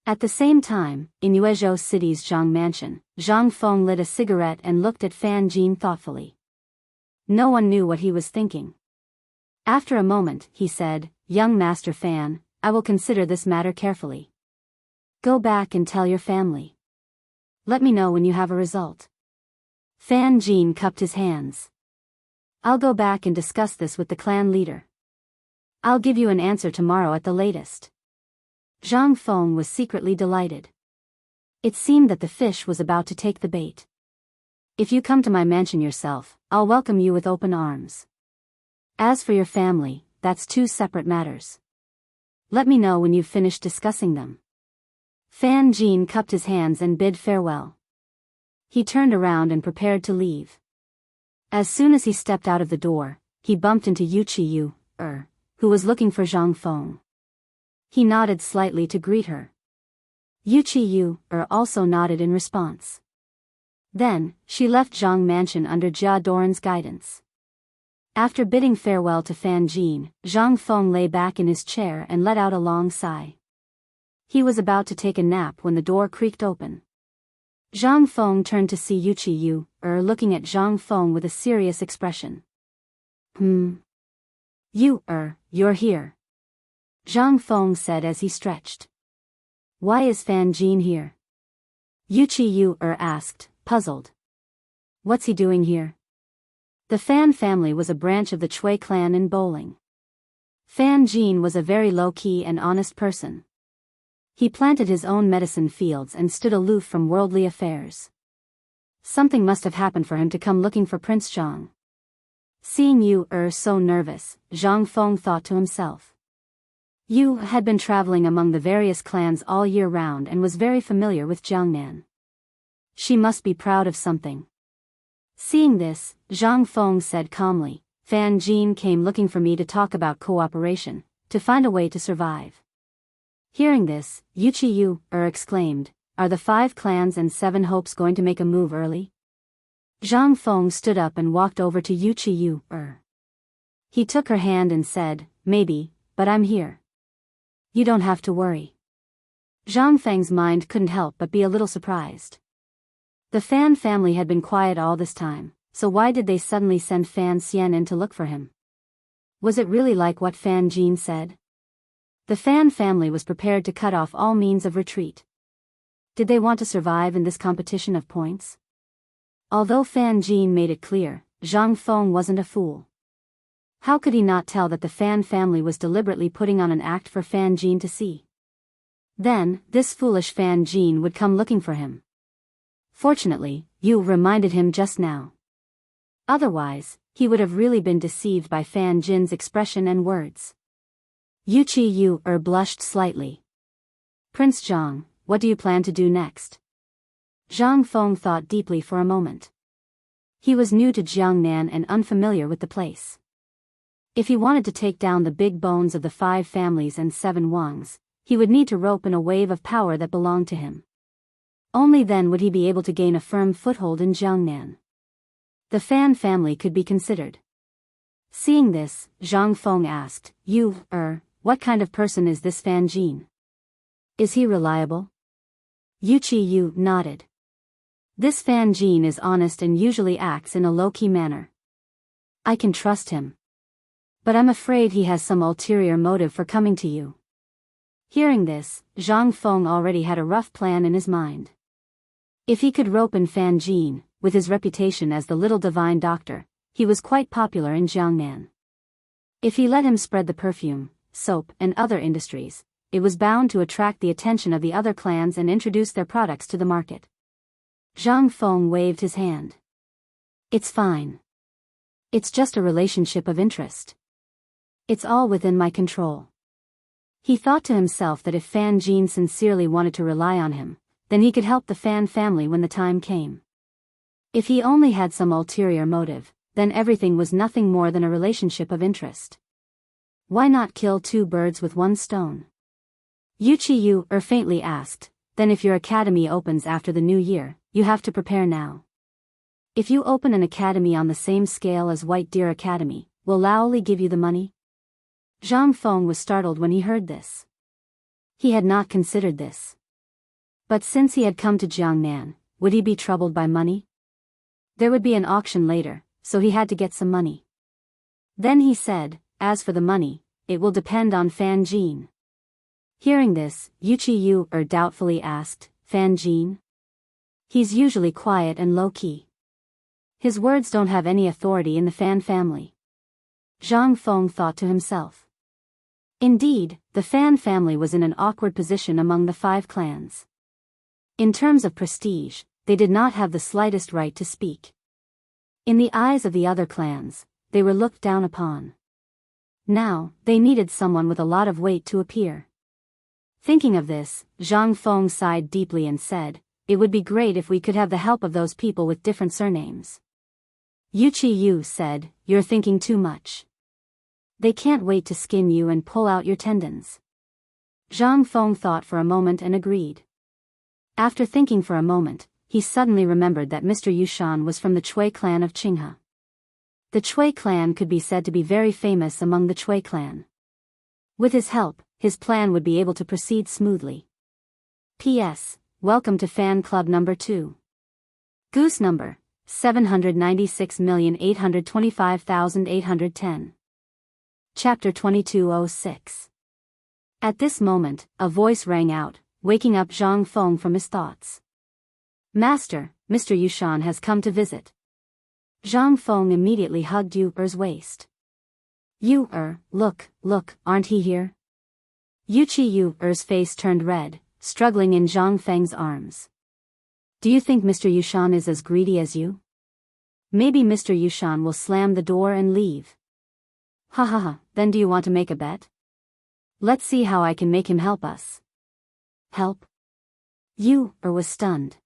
At the same time, in Yuezhou City's Zhang mansion, Zhang Feng lit a cigarette and looked at Fan Jin thoughtfully. No one knew what he was thinking. After a moment, he said, "Young Master Fan, I will consider this matter carefully. Go back and tell your family. Let me know when you have a result." Fan Jin cupped his hands. "I'll go back and discuss this with the clan leader. I'll give you an answer tomorrow at the latest." Zhang Feng was secretly delighted. It seemed that the fish was about to take the bait. "If you come to my mansion yourself, I'll welcome you with open arms. As for your family, that's two separate matters. Let me know when you've finished discussing them." Fan Jin cupped his hands and bid farewell. He turned around and prepared to leave. As soon as he stepped out of the door, he bumped into Yuchi who was looking for Zhang Feng. He nodded slightly to greet her. Yuchi also nodded in response. Then, she left Zhang Mansion under Jia Doran's guidance. After bidding farewell to Fan Jin, Zhang Feng lay back in his chair and let out a long sigh. He was about to take a nap when the door creaked open. Zhang Feng turned to see Yuchi looking at Zhang Feng with a serious expression. You're here," Zhang Feng said as he stretched. "Why is Fan Jin here?" Yuchi asked, puzzled. "What's he doing here?" The Fan family was a branch of the Chui clan in Bowling. Fan Jin was a very low-key and honest person. He planted his own medicine fields and stood aloof from worldly affairs. Something must have happened for him to come looking for Prince Zhang. Seeing so nervous, Zhang Feng thought to himself. Yu had been traveling among the various clans all year round and was very familiar with Chang'an. She must be proud of something. Seeing this, Zhang Feng said calmly, "Fan Jin came looking for me to talk about cooperation, to find a way to survive." Hearing this, Yuchi exclaimed, "Are the 5 clans and 7 hopes going to make a move early?" Zhang Feng stood up and walked over to Yuchi He took her hand and said, "Maybe, but I'm here. You don't have to worry." Zhang Feng's mind couldn't help but be a little surprised. The Fan family had been quiet all this time, so why did they suddenly send Fan Xian in to look for him? Was it really like what Fan Jin said? The Fan family was prepared to cut off all means of retreat. Did they want to survive in this competition of points? Although Fan Jin made it clear, Zhang Feng wasn't a fool. How could he not tell that the Fan family was deliberately putting on an act for Fan Jin to see? Then, this foolish Fan Jin would come looking for him. Fortunately, Yu reminded him just now. Otherwise, he would have really been deceived by Fan Jin's expression and words. Yuchi blushed slightly. "Prince Zhang, what do you plan to do next?" Zhang Feng thought deeply for a moment. He was new to Jiangnan and unfamiliar with the place. If he wanted to take down the big bones of the 5 families and 7 Wangs, he would need to rope in a wave of power that belonged to him. Only then would he be able to gain a firm foothold in Jiangnan. The Fan family could be considered. Seeing this, Zhang Feng asked, "What kind of person is this Fan Jin? Is he reliable?" Yuchi nodded. "This Fan Jin is honest and usually acts in a low-key manner. I can trust him. But I'm afraid he has some ulterior motive for coming to you." Hearing this, Zhang Feng already had a rough plan in his mind. If he could rope in Fan Jin, with his reputation as the little divine doctor, he was quite popular in Jiangnan. If he let him spread the perfume, soap, and other industries, it was bound to attract the attention of the other clans and introduce their products to the market. Zhang Feng waved his hand. "It's fine. It's just a relationship of interest. It's all within my control." He thought to himself that if Fan Jin sincerely wanted to rely on him, then he could help the Fan family when the time came. If he only had some ulterior motive, then everything was nothing more than a relationship of interest. Why not kill 2 birds with 1 stone? Yuchi faintly asked, "Then if your academy opens after the new year, you have to prepare now. If you open an academy on the same scale as White Deer Academy, will Laoli give you the money?" Zhang Feng was startled when he heard this. He had not considered this. But since he had come to Chang'an, would he be troubled by money? There would be an auction later, so he had to get some money. Then he said, as for the money, it will depend on Fan Jin. Hearing this, Yu doubtfully asked, Fan Jin? He's usually quiet and low-key. His words don't have any authority in the Fan family. Zhang Feng thought to himself. Indeed, the Fan family was in an awkward position among the 5 clans. In terms of prestige, they did not have the slightest right to speak. In the eyes of the other clans, they were looked down upon. Now, they needed someone with a lot of weight to appear. Thinking of this, Zhang Feng sighed deeply and said, it would be great if we could have the help of those people with different surnames. Yu said, you're thinking too much. They can't wait to skin you and pull out your tendons. Zhang Feng thought for a moment and agreed. After thinking for a moment, he suddenly remembered that Mr. Yushan was from the Chui clan of Qinghe. The Chui clan could be said to be very famous among the Chui clan. With his help, his plan would be able to proceed smoothly. P.S. Welcome to Fan Club number 2. Goose number 796,825,810. Chapter 2206. At this moment, a voice rang out, waking up Zhang Feng from his thoughts. Master, Mr. Yushan has come to visit. Zhang Feng immediately hugged Yu-er's waist. Yu-er, look, aren't he here? Yu-er's face turned red, struggling in Zhang Feng's arms. Do you think Mr. Yushan is as greedy as you? Maybe Mr. Yushan will slam the door and leave. Ha, then do you want to make a bet? Let's see how I can make him help us. Help? Yu-er was stunned.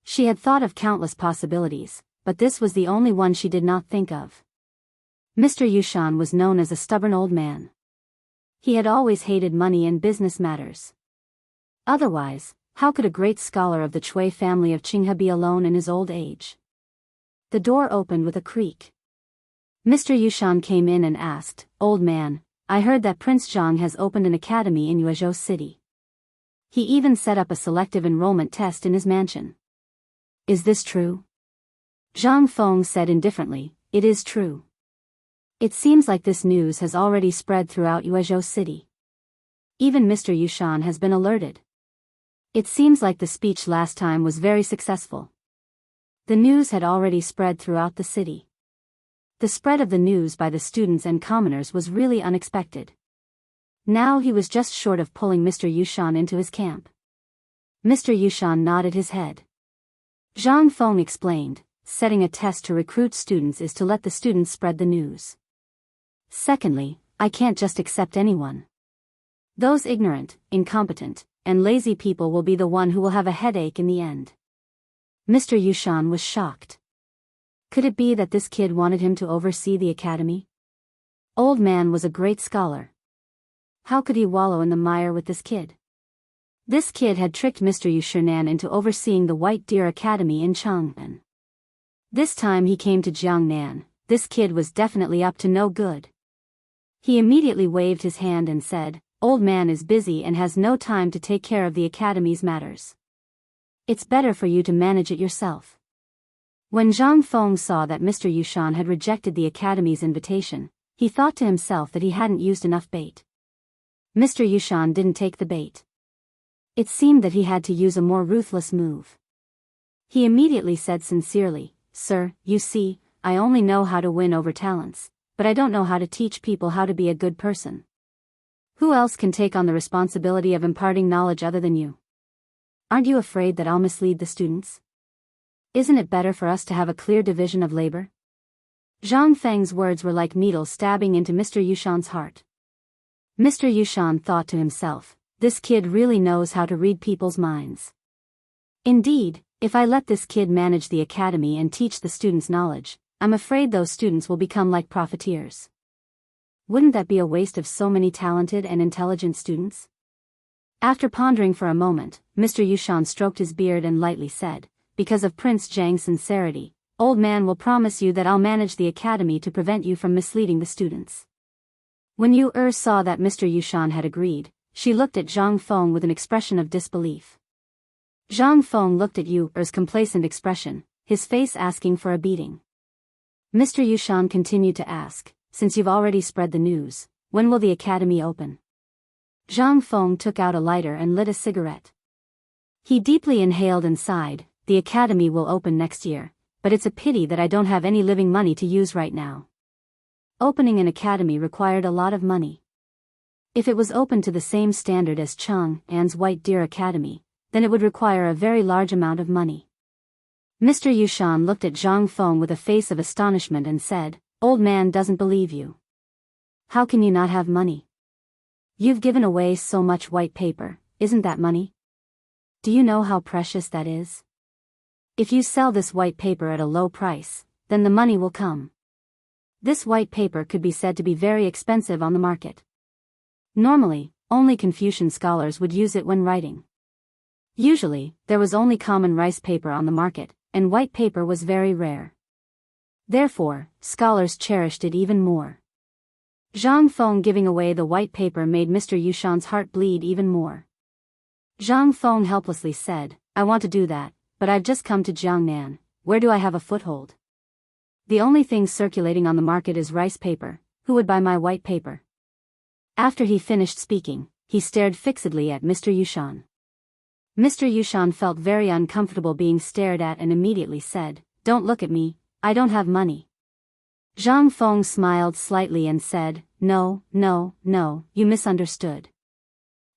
She had thought of countless possibilities, but this was the only one she did not think of. Mr. Yushan was known as a stubborn old man. He had always hated money and business matters. Otherwise, how could a great scholar of the Chui family of Qinghe be alone in his old age? The door opened with a creak. Mr. Yushan came in and asked, Old man, I heard that Prince Zhang has opened an academy in Yuezhou City. He even set up a selective enrollment test in his mansion. Is this true? Zhang Feng said indifferently, It is true. It seems like this news has already spread throughout Yuezhou City. Even Mr. Yushan has been alerted. It seems like the speech last time was very successful. The news had already spread throughout the city. The spread of the news by the students and commoners was really unexpected. Now he was just short of pulling Mr. Yushan into his camp. Mr. Yushan nodded his head. Zhang Feng explained, setting a test to recruit students is to let the students spread the news. Secondly, I can't just accept anyone. Those ignorant, incompetent, and lazy people will be the one who will have a headache in the end. Mr. Yushan was shocked. Could it be that this kid wanted him to oversee the academy? Old man was a great scholar. How could he wallow in the mire with this kid? This kid had tricked Mr. Yushan into overseeing the White Deer Academy in Chang'an. This time he came to Jiangnan, this kid was definitely up to no good. He immediately waved his hand and said, Old man is busy and has no time to take care of the academy's matters. It's better for you to manage it yourself. When Zhang Feng saw that Mr. Yushan had rejected the academy's invitation, he thought to himself that he hadn't used enough bait. Mr. Yushan didn't take the bait. It seemed that he had to use a more ruthless move. He immediately said sincerely, Sir, you see, I only know how to win over talents, but I don't know how to teach people how to be a good person. Who else can take on the responsibility of imparting knowledge other than you? Aren't you afraid that I'll mislead the students? Isn't it better for us to have a clear division of labor? Zhang Feng's words were like needles stabbing into Mr. Yushan's heart. Mr. Yushan thought to himself, this kid really knows how to read people's minds. Indeed, if I let this kid manage the academy and teach the students knowledge, I'm afraid those students will become like profiteers. Wouldn't that be a waste of so many talented and intelligent students? After pondering for a moment, Mr. Yushan stroked his beard and lightly said, Because of Prince Zhang's sincerity, old man will promise you that I'll manage the academy to prevent you from misleading the students. When Yu-er saw that Mr. Yushan had agreed, she looked at Zhang Feng with an expression of disbelief. Zhang Feng looked at Yu's complacent expression, his face asking for a beating. Mr. Yushan continued to ask, since you've already spread the news, when will the academy open? Zhang Feng took out a lighter and lit a cigarette. He deeply inhaled and sighed, the academy will open next year, but it's a pity that I don't have any living money to use right now. Opening an academy required a lot of money. If it was open to the same standard as Chang'an's White Deer Academy, then it would require a very large amount of money. Mr. Yushan looked at Zhang Feng with a face of astonishment and said, Old man doesn't believe you. How can you not have money? You've given away so much white paper, isn't that money? Do you know how precious that is? If you sell this white paper at a low price, then the money will come. This white paper could be said to be very expensive on the market. Normally, only Confucian scholars would use it when writing. Usually, there was only common rice paper on the market, and white paper was very rare. Therefore, scholars cherished it even more. Zhang Feng giving away the white paper made Mr. Yushan's heart bleed even more. Zhang Feng helplessly said, I want to do that, but I've just come to Jiangnan, where do I have a foothold? The only thing circulating on the market is rice paper, who would buy my white paper? After he finished speaking, he stared fixedly at Mr. Yushan. Mr. Yushan felt very uncomfortable being stared at and immediately said, Don't look at me, I don't have money. Zhang Feng smiled slightly and said, No, you misunderstood.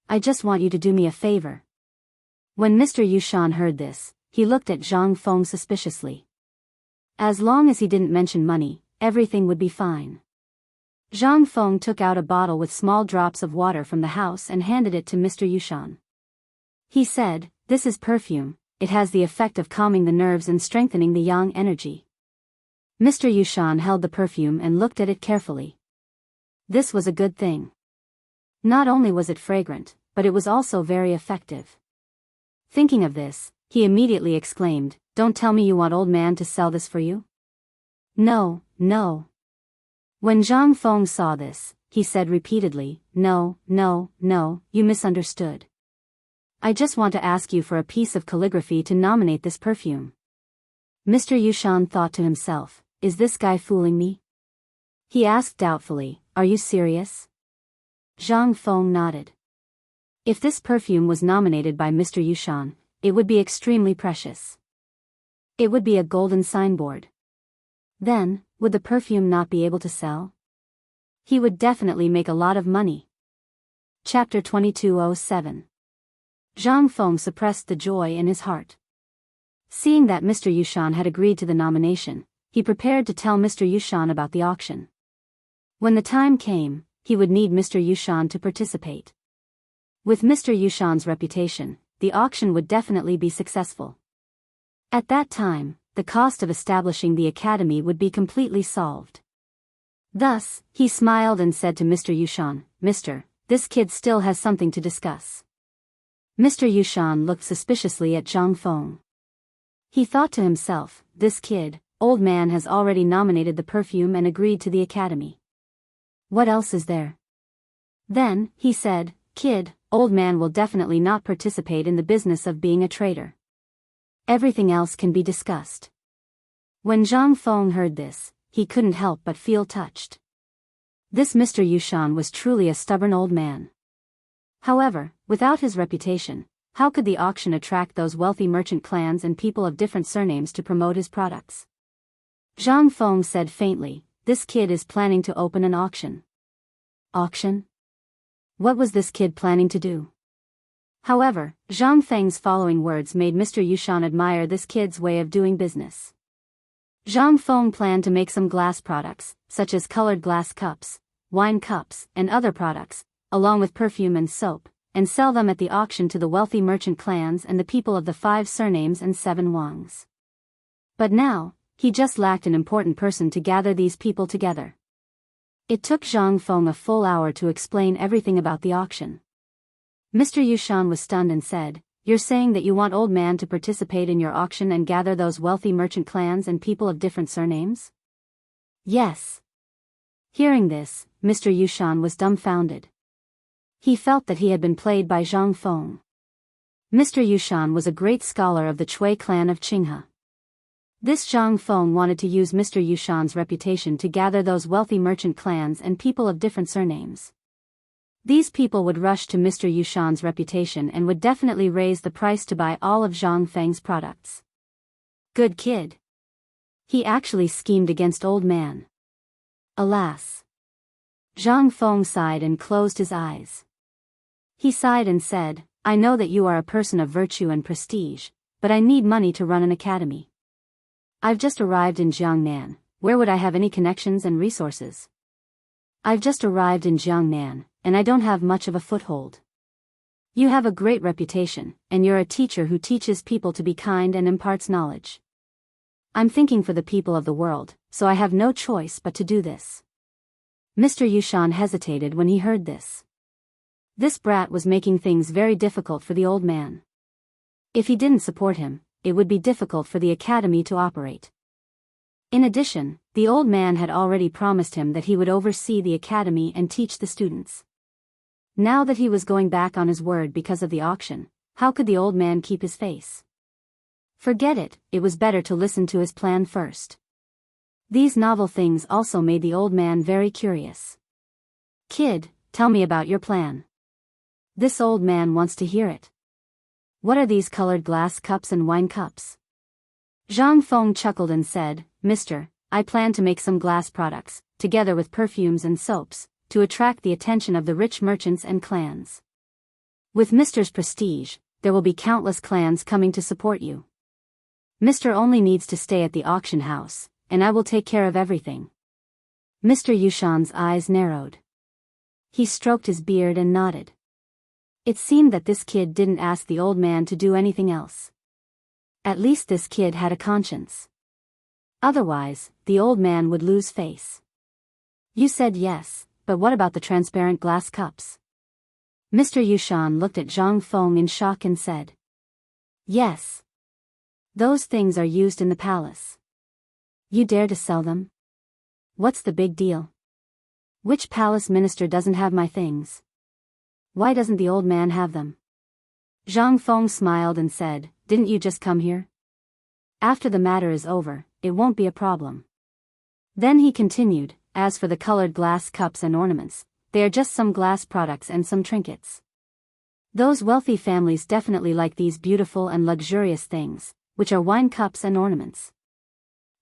I just want you to do me a favor. When Mr. Yushan heard this, he looked at Zhang Feng suspiciously. As long as he didn't mention money, everything would be fine. Zhang Feng took out a bottle with small drops of water from the house and handed it to Mr. Yushan. He said, This is perfume, it has the effect of calming the nerves and strengthening the yang energy. Mr. Yushan held the perfume and looked at it carefully. This was a good thing. Not only was it fragrant, but it was also very effective. Thinking of this, he immediately exclaimed, Don't tell me you want old man to sell this for you? No. When Zhang Feng saw this, he said repeatedly, No, you misunderstood. I just want to ask you for a piece of calligraphy to nominate this perfume. Mr. Yushan thought to himself, Is this guy fooling me? He asked doubtfully, Are you serious? Zhang Feng nodded. If this perfume was nominated by Mr. Yushan, it would be extremely precious. It would be a golden signboard. Then, would the perfume not be able to sell? He would definitely make a lot of money. Chapter 2207. Zhang Feng suppressed the joy in his heart. Seeing that Mr. Yushan had agreed to the nomination, he prepared to tell Mr. Yushan about the auction. When the time came, he would need Mr. Yushan to participate. With Mr. Yushan's reputation, the auction would definitely be successful. At that time, the cost of establishing the academy would be completely solved. Thus, he smiled and said to Mr. Yushan, Mister, this kid still has something to discuss. Mr. Yushan looked suspiciously at Zhang Feng. He thought to himself, This kid, old man has already nominated the perfume and agreed to the academy. What else is there? Then, he said, Kid, old man will definitely not participate in the business of being a trader. Everything else can be discussed. When Zhang Feng heard this, he couldn't help but feel touched. This Mr. Yushan was truly a stubborn old man. However, without his reputation, how could the auction attract those wealthy merchant clans and people of different surnames to promote his products? Zhang Feng said faintly, This kid is planning to open an auction. Auction? What was this kid planning to do? However, Zhang Feng's following words made Mr. Yushan admire this kid's way of doing business. Zhang Feng planned to make some glass products, such as colored glass cups, wine cups, and other products, along with perfume and soap, and sell them at the auction to the wealthy merchant clans and the people of the 5 surnames and 7 wangs. But now, he just lacked an important person to gather these people together. It took Zhang Feng a full hour to explain everything about the auction. Mr. Yushan was stunned and said, You're saying that you want old man to participate in your auction and gather those wealthy merchant clans and people of different surnames? Yes. Hearing this, Mr. Yushan was dumbfounded. He felt that he had been played by Zhang Feng. Mr. Yushan was a great scholar of the Chui clan of Qinghe. This Zhang Feng wanted to use Mr. Yushan's reputation to gather those wealthy merchant clans and people of different surnames. These people would rush to Mr. Yushan's reputation and would definitely raise the price to buy all of Zhang Feng's products. Good kid. He actually schemed against old man. Alas. Zhang Feng sighed and closed his eyes. He sighed and said, I know that you are a person of virtue and prestige, but I need money to run an academy. I've just arrived in Jiangnan, where would I have any connections and resources? I've just arrived in Jiangnan, and I don't have much of a foothold. You have a great reputation, and you're a teacher who teaches people to be kind and imparts knowledge. I'm thinking for the people of the world, so I have no choice but to do this. Mr. Yushan hesitated when he heard this. This brat was making things very difficult for the old man. If he didn't support him, it would be difficult for the academy to operate. In addition, the old man had already promised him that he would oversee the academy and teach the students. Now that he was going back on his word because of the auction, how could the old man keep his face? Forget it, it was better to listen to his plan first. These novel things also made the old man very curious. Kid, tell me about your plan. This old man wants to hear it. What are these colored glass cups and wine cups? Zhang Feng chuckled and said, Mister, I plan to make some glass products, together with perfumes and soaps, to attract the attention of the rich merchants and clans. With Mister's prestige, there will be countless clans coming to support you. Mister only needs to stay at the auction house, and I will take care of everything. Mr. Yushan's eyes narrowed. He stroked his beard and nodded. It seemed that this kid didn't ask the old man to do anything else. At least this kid had a conscience. Otherwise, the old man would lose face. You said yes, but what about the transparent glass cups? Mr. Yushan looked at Zhang Feng in shock and said. Yes. Those things are used in the palace. You dare to sell them? What's the big deal? Which palace minister doesn't have my things? Why doesn't the old man have them? Zhang Feng smiled and said, Didn't you just come here? After the matter is over, it won't be a problem. Then he continued, As for the colored glass cups and ornaments, they are just some glass products and some trinkets. Those wealthy families definitely like these beautiful and luxurious things, which are wine cups and ornaments.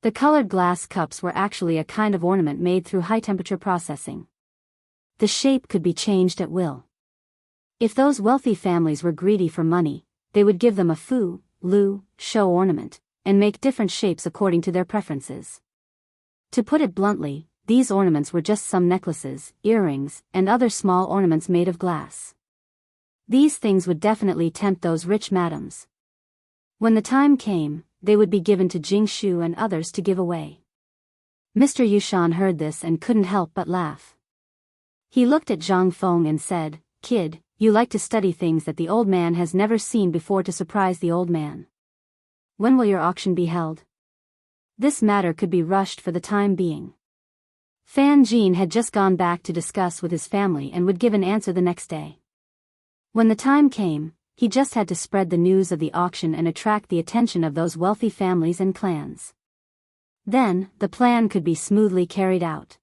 The colored glass cups were actually a kind of ornament made through high-temperature processing. The shape could be changed at will. If those wealthy families were greedy for money, they would give them a fu, lu, show ornament, and make different shapes according to their preferences. To put it bluntly, these ornaments were just some necklaces, earrings, and other small ornaments made of glass. These things would definitely tempt those rich madams. When the time came, they would be given to Jingshu and others to give away. Mr. Yushan heard this and couldn't help but laugh. He looked at Zhang Feng and said, Kid, you like to study things that the old man has never seen before to surprise the old man. When will your auction be held? This matter could be rushed for the time being. Fan Jin had just gone back to discuss with his family and would give an answer the next day. When the time came, he just had to spread the news of the auction and attract the attention of those wealthy families and clans. Then, the plan could be smoothly carried out.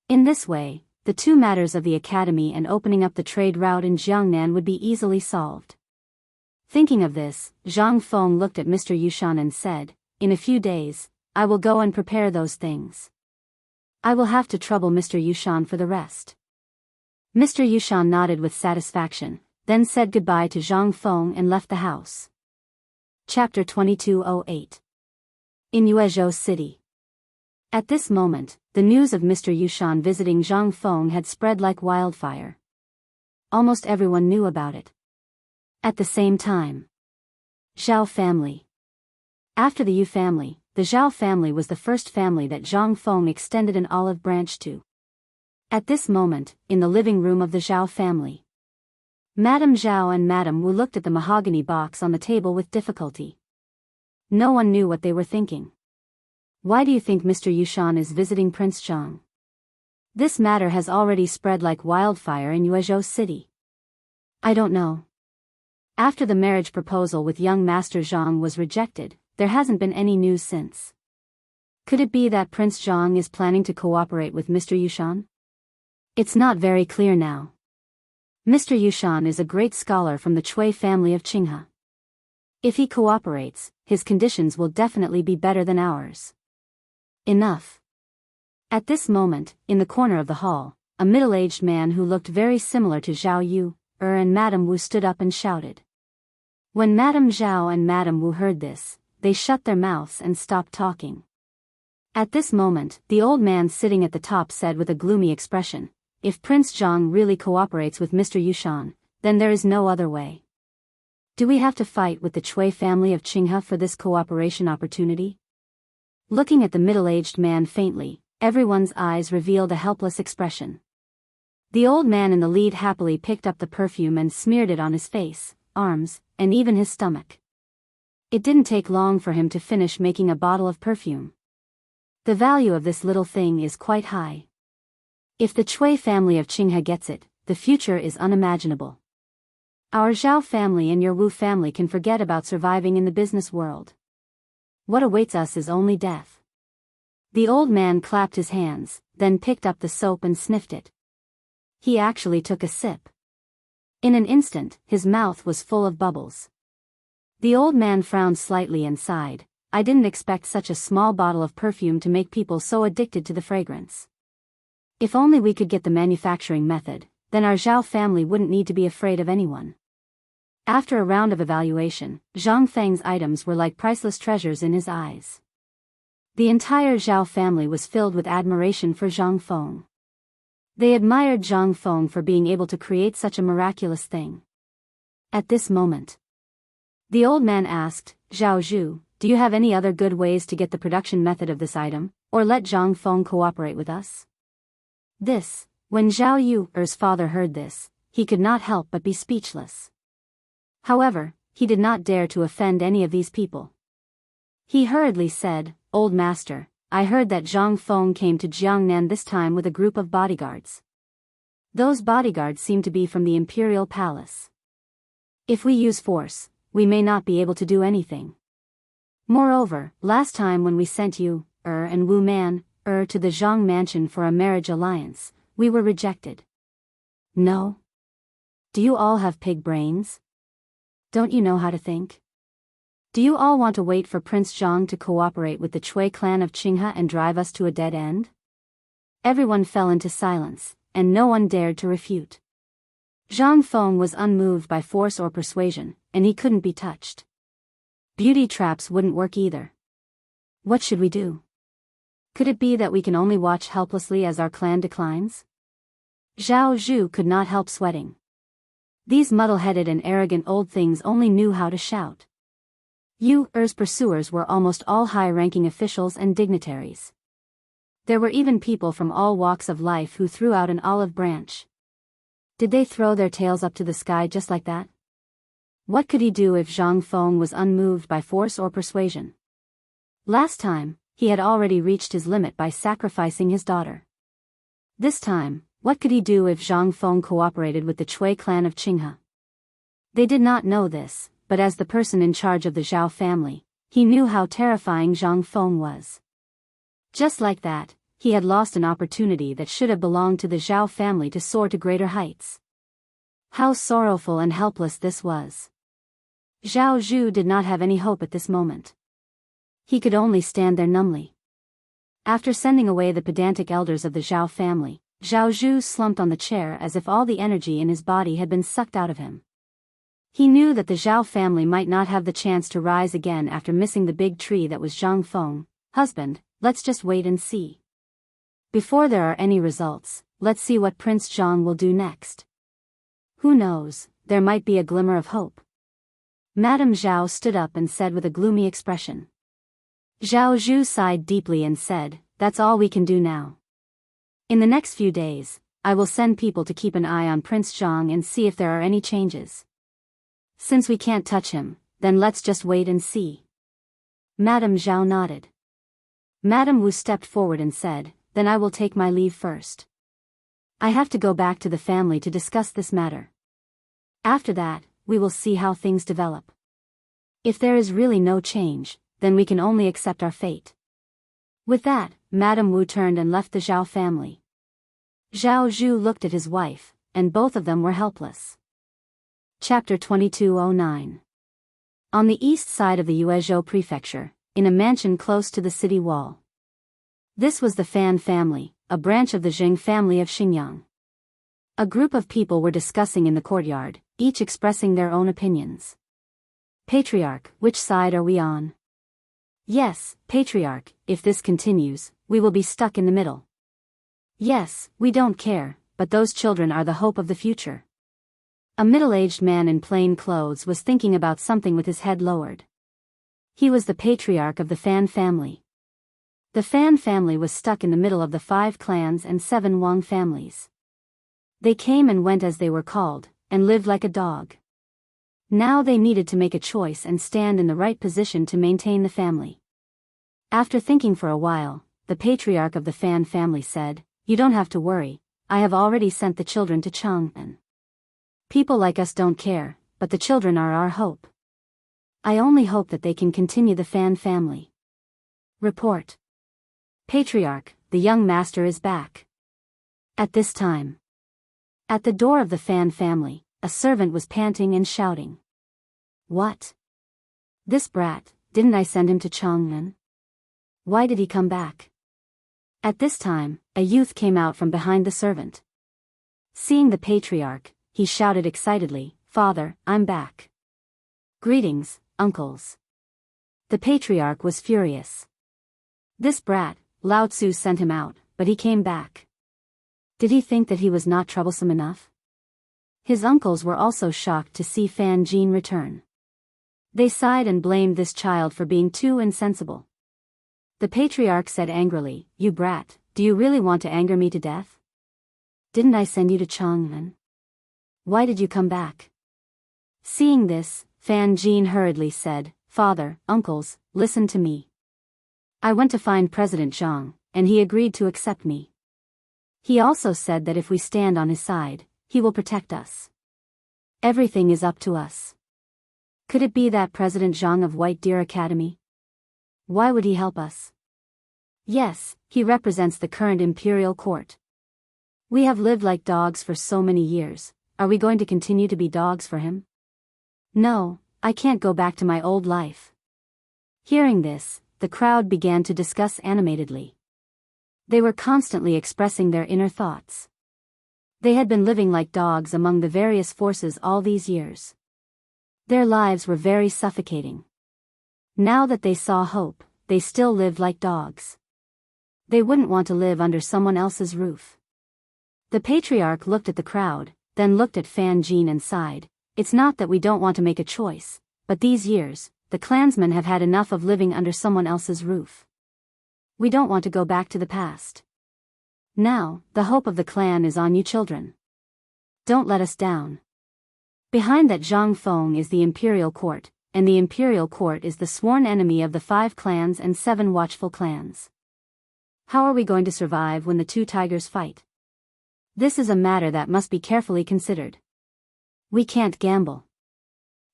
In this way, the two matters of the academy and opening up the trade route in Jiangnan would be easily solved. Thinking of this, Zhang Feng looked at Mr. Yushan and said, In a few days, I will go and prepare those things. I will have to trouble Mr. Yushan for the rest. Mr. Yushan nodded with satisfaction, then said goodbye to Zhang Feng and left the house. Chapter 2208. In Yuezhou City. At this moment, the news of Mr. Yushan visiting Zhang Feng had spread like wildfire. Almost everyone knew about it. At the same time, Zhao family. After the Yu family, the Zhao family was the first family that Zhang Feng extended an olive branch to. At this moment, in the living room of the Zhao family, Madame Zhao and Madame Wu looked at the mahogany box on the table with difficulty. No one knew what they were thinking. Why do you think Mr. Yushan is visiting Prince Zhang? This matter has already spread like wildfire in Yuezhou City. I don't know. After the marriage proposal with young Master Zhang was rejected, there hasn't been any news since. Could it be that Prince Zhang is planning to cooperate with Mr. Yushan? It's not very clear now. Mr. Yushan is a great scholar from the Cui family of Qinghe. If he cooperates, his conditions will definitely be better than ours. Enough. At this moment, in the corner of the hall, a middle-aged man who looked very similar to Zhao Yu, and Madame Wu stood up and shouted. When Madame Zhao and Madame Wu heard this, they shut their mouths and stopped talking. At this moment, the old man sitting at the top said with a gloomy expression, "If Prince Zhang really cooperates with Mr. Yushan, then there is no other way. Do we have to fight with the Cui family of Qinghe for this cooperation opportunity?" Looking at the middle-aged man faintly, everyone's eyes revealed a helpless expression. The old man in the lead happily picked up the perfume and smeared it on his face, arms, and even his stomach. It didn't take long for him to finish making a bottle of perfume. The value of this little thing is quite high. If the Cui family of Qinghe gets it, the future is unimaginable. Our Zhao family and your Wu family can forget about surviving in the business world. What awaits us is only death. The old man clapped his hands, then picked up the soap and sniffed it. He actually took a sip. In an instant, his mouth was full of bubbles. The old man frowned slightly and sighed. I didn't expect such a small bottle of perfume to make people so addicted to the fragrance. If only we could get the manufacturing method, then our Zhao family wouldn't need to be afraid of anyone. After a round of evaluation, Zhang Feng's items were like priceless treasures in his eyes. The entire Zhao family was filled with admiration for Zhang Feng. They admired Zhang Feng for being able to create such a miraculous thing. At this moment, the old man asked, Zhao Zhu, do you have any other good ways to get the production method of this item, or let Zhang Feng cooperate with us? When Zhao Yu's father heard this, he could not help but be speechless. However, he did not dare to offend any of these people. He hurriedly said, Old master, I heard that Zhang Feng came to Jiangnan this time with a group of bodyguards. Those bodyguards seem to be from the imperial palace. If we use force, we may not be able to do anything. Moreover, last time when we sent you, and Wu Man, to the Zhang mansion for a marriage alliance, we were rejected. No? Do you all have pig brains? Don't you know how to think? Do you all want to wait for Prince Zhang to cooperate with the Cui clan of Qinghe and drive us to a dead end? Everyone fell into silence, and no one dared to refute. Zhang Feng was unmoved by force or persuasion, and he couldn't be touched. Beauty traps wouldn't work either. What should we do? Could it be that we can only watch helplessly as our clan declines? Zhao Zhu could not help sweating. These muddle-headed and arrogant old things only knew how to shout. Yu's pursuers were almost all high-ranking officials and dignitaries. There were even people from all walks of life who threw out an olive branch. Did they throw their tails up to the sky just like that? What could he do if Zhang Feng was unmoved by force or persuasion? Last time, he had already reached his limit by sacrificing his daughter. This time, what could he do if Zhang Feng cooperated with the Cui clan of Qinghe? They did not know this, but as the person in charge of the Zhao family, he knew how terrifying Zhang Feng was. Just like that, he had lost an opportunity that should have belonged to the Zhao family to soar to greater heights. How sorrowful and helpless this was. Zhao Zhu did not have any hope at this moment. He could only stand there numbly. After sending away the pedantic elders of the Zhao family, Zhao Zhu slumped on the chair as if all the energy in his body had been sucked out of him. He knew that the Zhao family might not have the chance to rise again after missing the big tree that was Zhang Feng. Husband, let's just wait and see. Before there are any results, let's see what Prince Zhang will do next. Who knows, there might be a glimmer of hope. Madame Zhao stood up and said with a gloomy expression. Zhao Zhu sighed deeply and said, that's all we can do now. In the next few days, I will send people to keep an eye on Prince Zhang and see if there are any changes. Since we can't touch him, then let's just wait and see. Madame Zhao nodded. Madame Wu stepped forward and said, then I will take my leave first. I have to go back to the family to discuss this matter. After that, we will see how things develop. If there is really no change, then we can only accept our fate. With that, Madame Wu turned and left the Zhao family. Zhao Zhu looked at his wife, and both of them were helpless. Chapter 2209. On the east side of the Yuezhou prefecture, in a mansion close to the city wall. This was the Fan family, a branch of the Jing family of Xinjiang. A group of people were discussing in the courtyard, each expressing their own opinions. Patriarch, which side are we on? Yes, Patriarch, if this continues, we will be stuck in the middle. Yes, we don't care, but those children are the hope of the future. A middle-aged man in plain clothes was thinking about something with his head lowered. He was the patriarch of the Fan family. The Fan family was stuck in the middle of the 5 clans and 7 Wang families. They came and went as they were called, and lived like a dog. Now they needed to make a choice and stand in the right position to maintain the family. After thinking for a while, the patriarch of the Fan family said, "You don't have to worry, I have already sent the children to Chang'an. People like us don't care, but the children are our hope. I only hope that they can continue the Fan family." Report. Patriarch, the young master is back. At this time. At the door of the Fan family, a servant was panting and shouting. What? This brat, didn't I send him to Chang'an? Why did he come back? At this time, a youth came out from behind the servant. Seeing the patriarch, he shouted excitedly, "Father, I'm back. Greetings, uncles." The patriarch was furious. This brat, Lao Tzu sent him out, but he came back. Did he think that he was not troublesome enough? His uncles were also shocked to see Fan Jin return. They sighed and blamed this child for being too insensible. The patriarch said angrily, "You brat, do you really want to anger me to death? Didn't I send you to Chang'an? Why did you come back?" Seeing this, Fan Jin hurriedly said, "Father, uncles, listen to me. I went to find President Zhang, and he agreed to accept me. He also said that if we stand on his side, he will protect us. Everything is up to us. Could it be that President Zhang of White Deer Academy? Why would he help us? Yes, he represents the current imperial court. We have lived like dogs for so many years, are we going to continue to be dogs for him? No, I can't go back to my old life." Hearing this, the crowd began to discuss animatedly. They were constantly expressing their inner thoughts. They had been living like dogs among the various forces all these years. Their lives were very suffocating. Now that they saw hope, they still lived like dogs. They wouldn't want to live under someone else's roof. The patriarch looked at the crowd, then looked at Fan Jin and sighed, "It's not that we don't want to make a choice, but these years, the clansmen have had enough of living under someone else's roof. We don't want to go back to the past. Now, the hope of the clan is on you children. Don't let us down." Behind that Zhang Feng is the imperial court, and the imperial court is the sworn enemy of the 5 clans and 7 watchful clans. How are we going to survive when the 2 tigers fight? This is a matter that must be carefully considered. We can't gamble.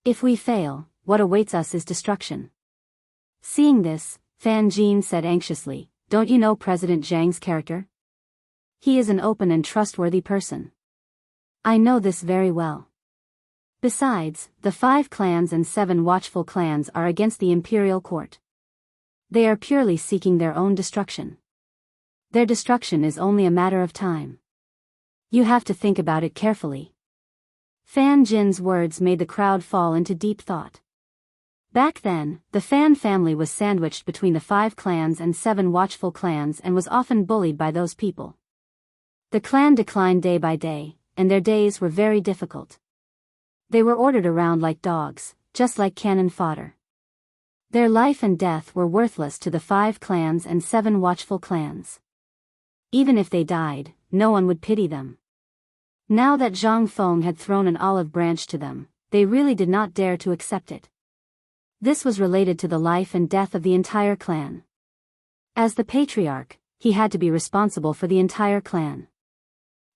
If we fail, what awaits us is destruction. Seeing this, Fan Jin said anxiously, "Don't you know President Zhang's character? He is an open and trustworthy person." "I know this very well. Besides, the 5 clans and 7 watchful clans are against the imperial court. They are purely seeking their own destruction. Their destruction is only a matter of time. You have to think about it carefully." Fan Jin's words made the crowd fall into deep thought. Back then, the Fan family was sandwiched between the 5 clans and 7 watchful clans and was often bullied by those people. The clan declined day by day, and their days were very difficult. They were ordered around like dogs, just like cannon fodder. Their life and death were worthless to the 5 clans and 7 watchful clans. Even if they died, no one would pity them. Now that Zhang Feng had thrown an olive branch to them, they really did not dare to accept it. This was related to the life and death of the entire clan. As the patriarch, he had to be responsible for the entire clan.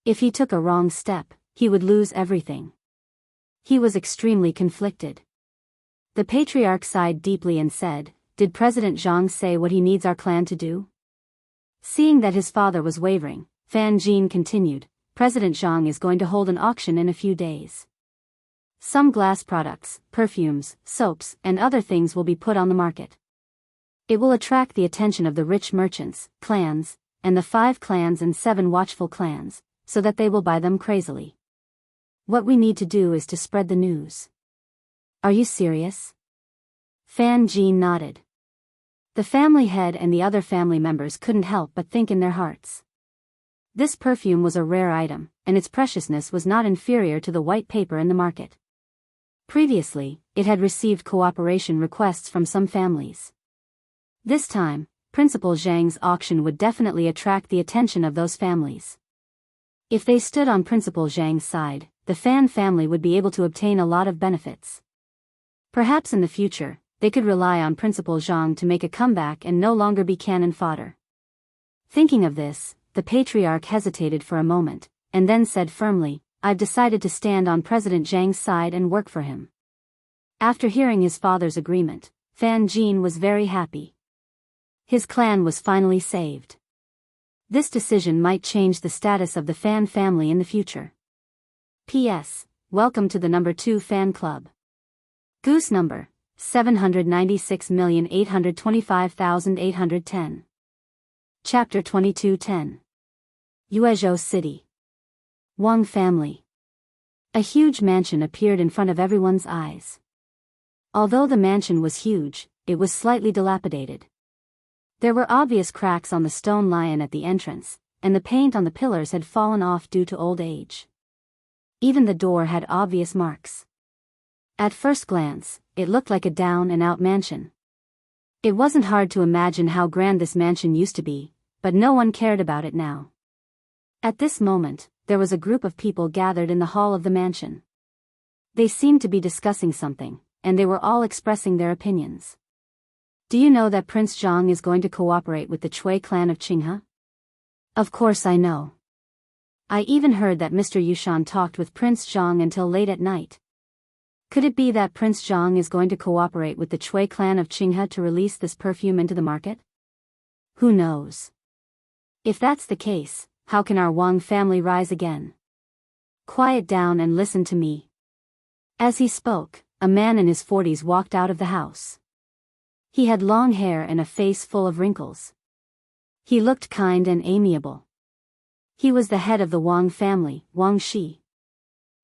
If he took a wrong step, he would lose everything. He was extremely conflicted. The patriarch sighed deeply and said, "Did President Zhang say what he needs our clan to do?" Seeing that his father was wavering, Fan Jin continued, "President Zhang is going to hold an auction in a few days. Some glass products, perfumes, soaps, and other things will be put on the market. It will attract the attention of the rich merchants, clans, and the 5 clans and 7 watchful clans, so that they will buy them crazily. What we need to do is to spread the news." "Are you serious?" Fan Jin nodded. The family head and the other family members couldn't help but think in their hearts. This perfume was a rare item, and its preciousness was not inferior to the white paper in the market. Previously, it had received cooperation requests from some families. This time, Principal Zhang's auction would definitely attract the attention of those families. If they stood on Principal Zhang's side, the Fan family would be able to obtain a lot of benefits. Perhaps in the future, they could rely on Principal Zhang to make a comeback and no longer be cannon fodder. Thinking of this, the patriarch hesitated for a moment, and then said firmly, "I've decided to stand on President Zhang's side and work for him." After hearing his father's agreement, Fan Jin was very happy. His clan was finally saved. This decision might change the status of the Fan family in the future. P.S. Welcome to the number 2 fan club. Goose number 796,825,810. Chapter 2210. Yuezhou City. Wang family. A huge mansion appeared in front of everyone's eyes. Although the mansion was huge, it was slightly dilapidated. There were obvious cracks on the stone lion at the entrance, and the paint on the pillars had fallen off due to old age. Even the door had obvious marks. At first glance, it looked like a down-and-out mansion. It wasn't hard to imagine how grand this mansion used to be, but no one cared about it now. At this moment, there was a group of people gathered in the hall of the mansion. They seemed to be discussing something, and they were all expressing their opinions. "Do you know that Prince Zhang is going to cooperate with the Chui clan of Qinghe?" "Of course I know. I even heard that Mr. Yushan talked with Prince Zhang until late at night. Could it be that Prince Zhang is going to cooperate with the Chui clan of Qinghe to release this perfume into the market? Who knows? If that's the case, how can our Wang family rise again? Quiet down and listen to me." As he spoke, a man in his 40s walked out of the house. He had long hair and a face full of wrinkles. He looked kind and amiable. He was the head of the Wang family, Wang Shi.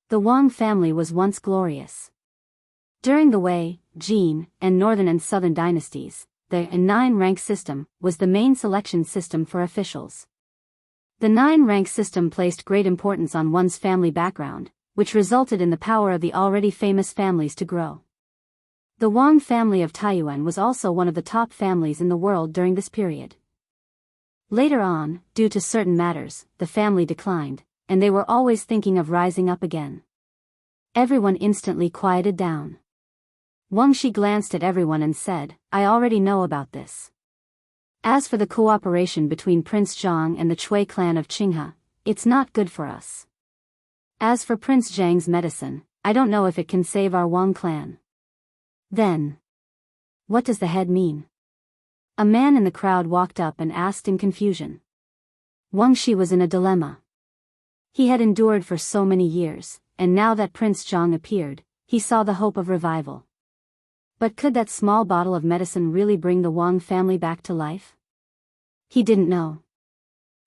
The Wang family was once glorious. During the Wei, Jin, and Northern and Southern dynasties, the 9-rank system was the main selection system for officials. The 9-rank system placed great importance on one's family background, which resulted in the power of the already famous families to grow. The Wang family of Taiyuan was also one of the top families in the world during this period. Later on, due to certain matters, the family declined, and they were always thinking of rising up again. Everyone instantly quieted down. Wang Shi glanced at everyone and said, "I already know about this. As for the cooperation between Prince Zhang and the Chui clan of Qinghe, it's not good for us. As for Prince Zhang's medicine, I don't know if it can save our Wang clan." Then, what does the head mean? A man in the crowd walked up and asked in confusion. Wang Shi was in a dilemma. He had endured for so many years, and now that Prince Zhang appeared, he saw the hope of revival. But could that small bottle of medicine really bring the Wang family back to life? He didn't know.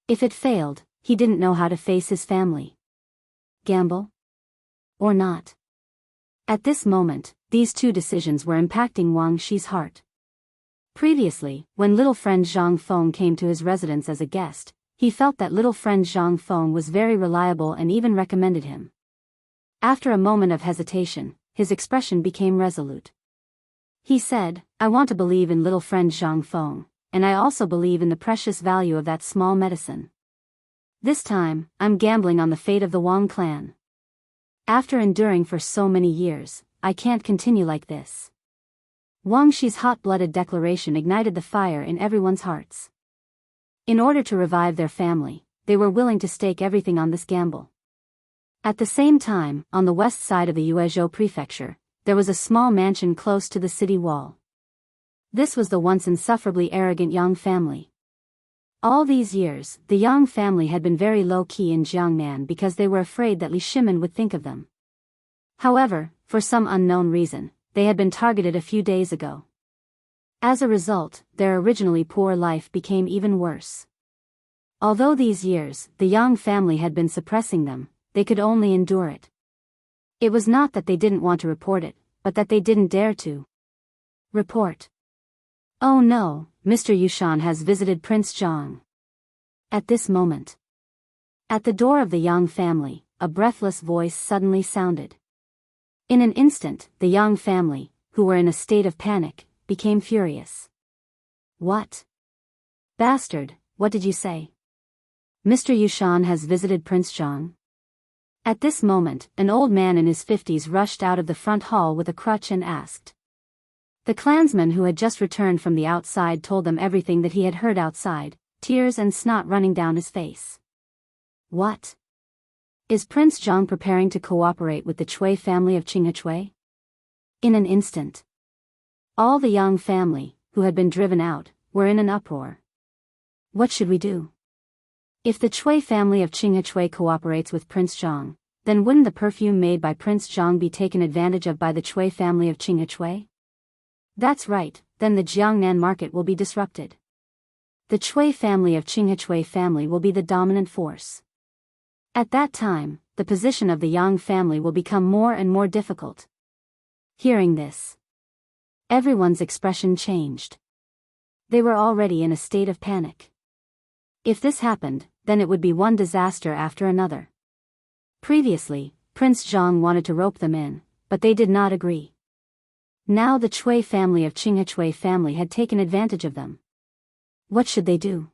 If it failed, he didn't know how to face his family. Gamble? Or not? At this moment, these two decisions were impacting Wang Shi's heart. Previously, when little friend Zhang Feng came to his residence as a guest, he felt that little friend Zhang Feng was very reliable and even recommended him. After a moment of hesitation, his expression became resolute. He said, "I want to believe in little friend Zhang Feng, and I also believe in the precious value of that small medicine. This time, I'm gambling on the fate of the Wang clan. After enduring for so many years, I can't continue like this." Wang Shi's hot-blooded declaration ignited the fire in everyone's hearts. In order to revive their family, they were willing to stake everything on this gamble. At the same time, on the west side of the Uezhou prefecture, there was a small mansion close to the city wall. This was the once insufferably arrogant Yang family. All these years, the Yang family had been very low-key in Jiangnan because they were afraid that Li Shimin would think of them. However, for some unknown reason, they had been targeted a few days ago. As a result, their originally poor life became even worse. Although these years, the Yang family had been suppressing them, they could only endure it. It was not that they didn't want to report it, but that they didn't dare to report. Oh no, Mr. Yushan has visited Prince Zhang. At this moment, at the door of the Yang family, a breathless voice suddenly sounded. In an instant, the Yang family, who were in a state of panic, became furious. What? Bastard, what did you say? Mr. Yushan has visited Prince Zhang? At this moment, an old man in his 50s rushed out of the front hall with a crutch and asked. The clansman who had just returned from the outside told them everything that he had heard outside, tears and snot running down his face. What? Is Prince Zhang preparing to cooperate with the Chui family of Qinghe? In an instant, all the Yang family, who had been driven out, were in an uproar. What should we do? If the Chui family of Qinghe cooperates with Prince Zhang, then wouldn't the perfume made by Prince Zhang be taken advantage of by the Chui family of Qinghe? That's right, then the Jiangnan market will be disrupted. The Chui family of Qinghe family will be the dominant force. At that time, the position of the Yang family will become more and more difficult. Hearing this, everyone's expression changed. They were already in a state of panic. If this happened, then it would be one disaster after another. Previously, Prince Zhang wanted to rope them in, but they did not agree. Now the Chui family of Qinghe family had taken advantage of them. What should they do?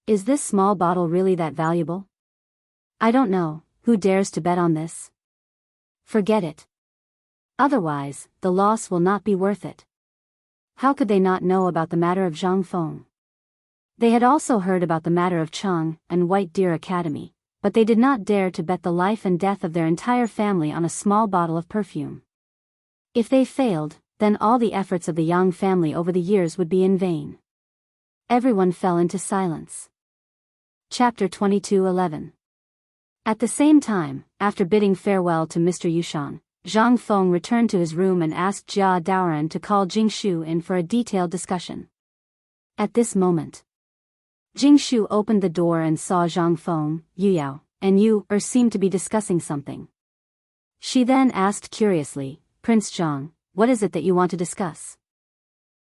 Is this small bottle really that valuable? I don't know, who dares to bet on this? Forget it. Otherwise, the loss will not be worth it. How could they not know about the matter of Zhang Feng? They had also heard about the matter of Chang'an and White Deer Academy, but they did not dare to bet the life and death of their entire family on a small bottle of perfume. If they failed, then all the efforts of the Yang family over the years would be in vain. Everyone fell into silence. Chapter 22:11. At the same time, after bidding farewell to Mr. Yushan, Zhang Feng returned to his room and asked Jia Daoran to call Jing Shu in for a detailed discussion. At this moment, Jing Shu opened the door and saw Zhang Feng, Yu Yao, and Yu seemed to be discussing something. She then asked curiously, Prince Zhang, what is it that you want to discuss?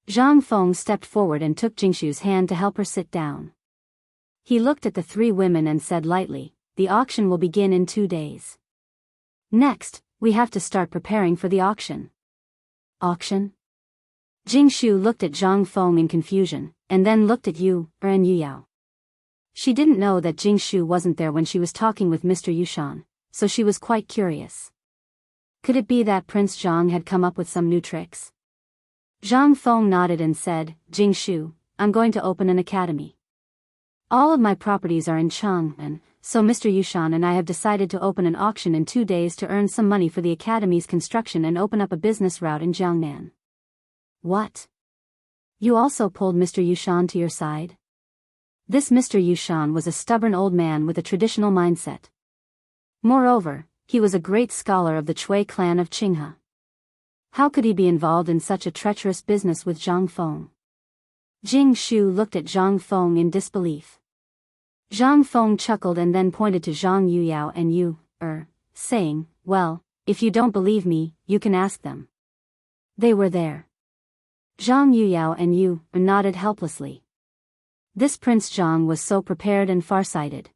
Zhang Feng stepped forward and took Jing Shu's hand to help her sit down. He looked at the three women and said lightly, the auction will begin in 2 days. Next, we have to start preparing for the auction. Auction? Jing Shu looked at Zhang Feng in confusion, and then looked at Yu and Yu Yao. She didn't know that Jing Shu wasn't there when she was talking with Mr. Yushan, so she was quite curious. Could it be that Prince Zhang had come up with some new tricks? Zhang Feng nodded and said, Jing Shu, I'm going to open an academy. All of my properties are in Chang'an, so Mr. Yushan and I have decided to open an auction in 2 days to earn some money for the academy's construction and open up a business route in Jiangnan. What? You also pulled Mr. Yushan to your side? This Mr. Yushan was a stubborn old man with a traditional mindset. Moreover, he was a great scholar of the Chui clan of Qinghe. How could he be involved in such a treacherous business with Zhang Feng? Jing Shu looked at Zhang Feng in disbelief. Zhang Feng chuckled and then pointed to Zhang Yuyao and Yu, saying, well, if you don't believe me, you can ask them. They were there. Zhang Yuyao and Yu nodded helplessly. This Prince Zhang was so prepared and farsighted.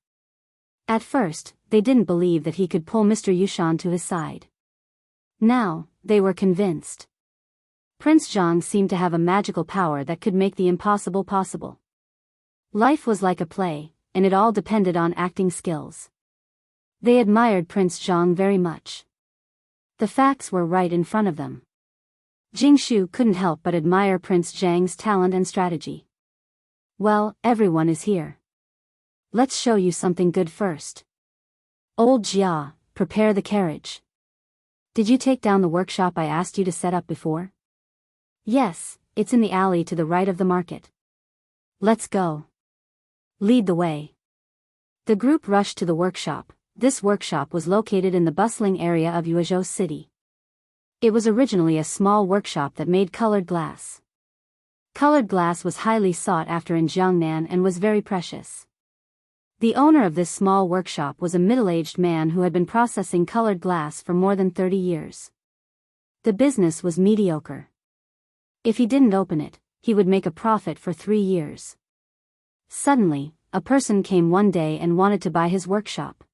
At first, they didn't believe that he could pull Mr. Yushan to his side. Now, they were convinced. Prince Zhang seemed to have a magical power that could make the impossible possible. Life was like a play, and it all depended on acting skills. They admired Prince Zhang very much. The facts were right in front of them. Jing Shu couldn't help but admire Prince Zhang's talent and strategy. Well, everyone is here. Let's show you something good first. Old Jia, prepare the carriage. Did you take down the workshop I asked you to set up before? Yes, it's in the alley to the right of the market. Let's go. Lead the way. The group rushed to the workshop. This workshop was located in the bustling area of Yuezhou City. It was originally a small workshop that made colored glass. Colored glass was highly sought after in Chang'an and was very precious. The owner of this small workshop was a middle-aged man who had been processing colored glass for more than 30 years. The business was mediocre. If he didn't open it, he would make a profit for 3 years. Suddenly, a person came one day and wanted to buy his workshop.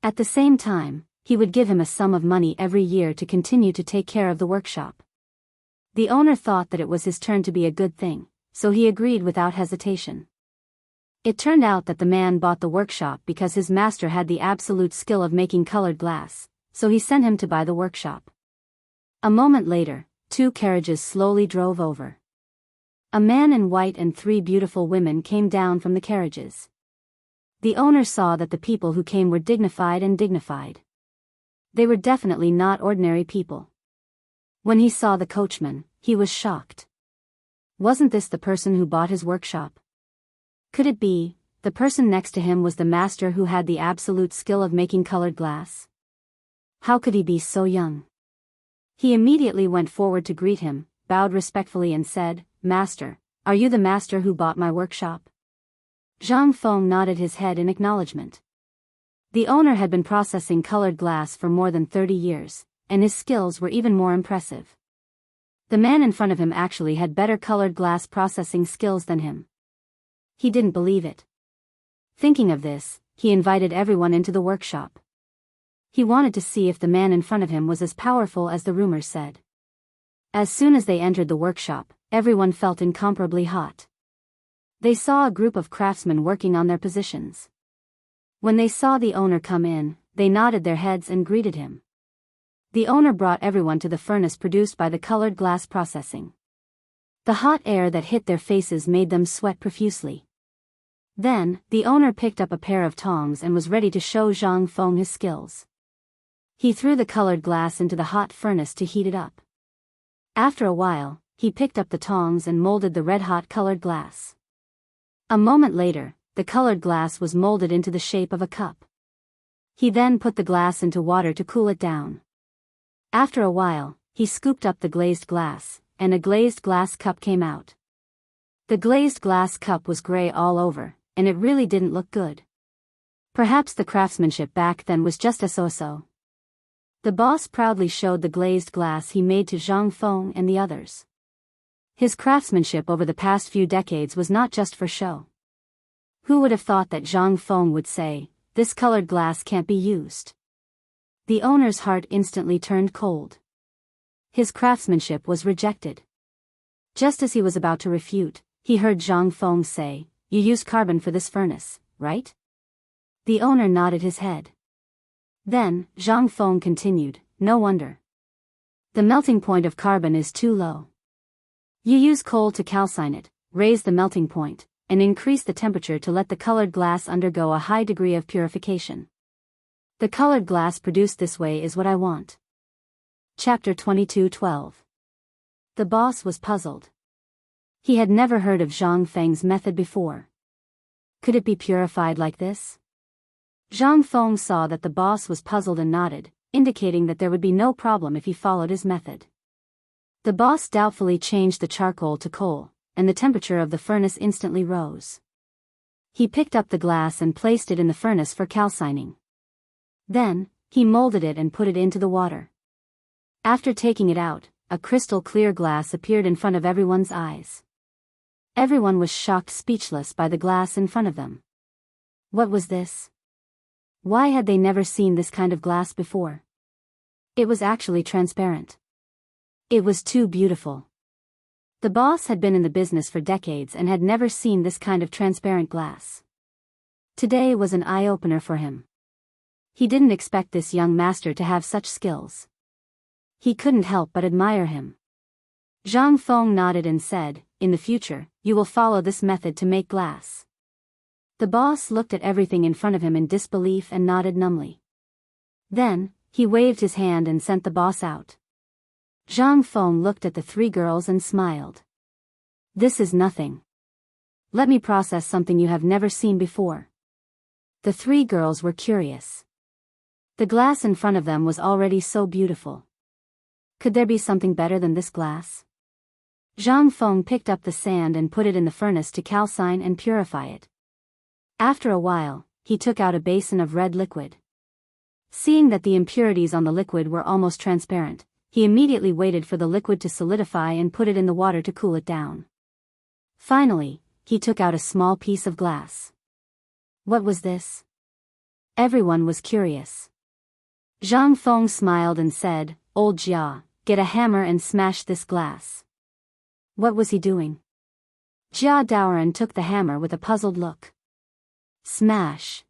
At the same time, he would give him a sum of money every year to continue to take care of the workshop. The owner thought that it was his turn to be a good thing, so he agreed without hesitation. It turned out that the man bought the workshop because his master had the absolute skill of making colored glass, so he sent him to buy the workshop. A moment later, 2 carriages slowly drove over. A man in white and 3 beautiful women came down from the carriages. The owner saw that the people who came were dignified. They were definitely not ordinary people. When he saw the coachman, he was shocked. Wasn't this the person who bought his workshop? Could it be, the person next to him was the master who had the absolute skill of making colored glass? How could he be so young? He immediately went forward to greet him, bowed respectfully and said, "Master, are you the master who bought my workshop?" Zhang Feng nodded his head in acknowledgement. The owner had been processing colored glass for more than 30 years, and his skills were even more impressive. The man in front of him actually had better colored glass processing skills than him. He didn't believe it. Thinking of this, he invited everyone into the workshop. He wanted to see if the man in front of him was as powerful as the rumors said. As soon as they entered the workshop, everyone felt incomparably hot. They saw a group of craftsmen working on their positions. When they saw the owner come in, they nodded their heads and greeted him. The owner brought everyone to the furnace produced by the colored glass processing. The hot air that hit their faces made them sweat profusely. Then, the owner picked up a pair of tongs and was ready to show Zhang Feng his skills. He threw the colored glass into the hot furnace to heat it up. After a while, he picked up the tongs and molded the red-hot colored glass. A moment later, the colored glass was molded into the shape of a cup. He then put the glass into water to cool it down. After a while, he scooped up the glazed glass, and a glazed glass cup came out. The glazed glass cup was gray all over, and it really didn't look good. Perhaps the craftsmanship back then was just a so-so. The boss proudly showed the glazed glass he made to Zhang Feng and the others. His craftsmanship over the past few decades was not just for show. Who would have thought that Zhang Feng would say, "This colored glass can't be used"? The owner's heart instantly turned cold. His craftsmanship was rejected. Just as he was about to refute, he heard Zhang Feng say, "You used carbon for this furnace, right?" The owner nodded his head. Then, Zhang Feng continued, "No wonder. The melting point of carbon is too low. You use coal to calcine it, raise the melting point, and increase the temperature to let the colored glass undergo a high degree of purification. The colored glass produced this way is what I want." Chapter 22:12. The boss was puzzled. He had never heard of Zhang Feng's method before. Could it be purified like this? Zhang Feng saw that the boss was puzzled and nodded, indicating that there would be no problem if he followed his method. The boss doubtfully changed the charcoal to coal, and the temperature of the furnace instantly rose. He picked up the glass and placed it in the furnace for calcining. Then, he molded it and put it into the water. After taking it out, a crystal clear glass appeared in front of everyone's eyes. Everyone was shocked speechless by the glass in front of them. What was this? Why had they never seen this kind of glass before? It was actually transparent. It was too beautiful. The boss had been in the business for decades and had never seen this kind of transparent glass. Today was an eye-opener for him. He didn't expect this young master to have such skills. He couldn't help but admire him. Zhang Feng nodded and said, "In the future, you will follow this method to make glass." The boss looked at everything in front of him in disbelief and nodded numbly. Then, he waved his hand and sent the boss out. Zhang Feng looked at the three girls and smiled. This is nothing. Let me process something you have never seen before. The three girls were curious. The glass in front of them was already so beautiful. Could there be something better than this glass? Zhang Feng picked up the sand and put it in the furnace to calcine and purify it. After a while, he took out a basin of red liquid. Seeing that the impurities on the liquid were almost transparent, he immediately waited for the liquid to solidify and put it in the water to cool it down. Finally, he took out a small piece of glass. What was this? Everyone was curious. Zhang Feng smiled and said, "Old Jia, get a hammer and smash this glass." What was he doing? Jia Daoran took the hammer with a puzzled look. Smash.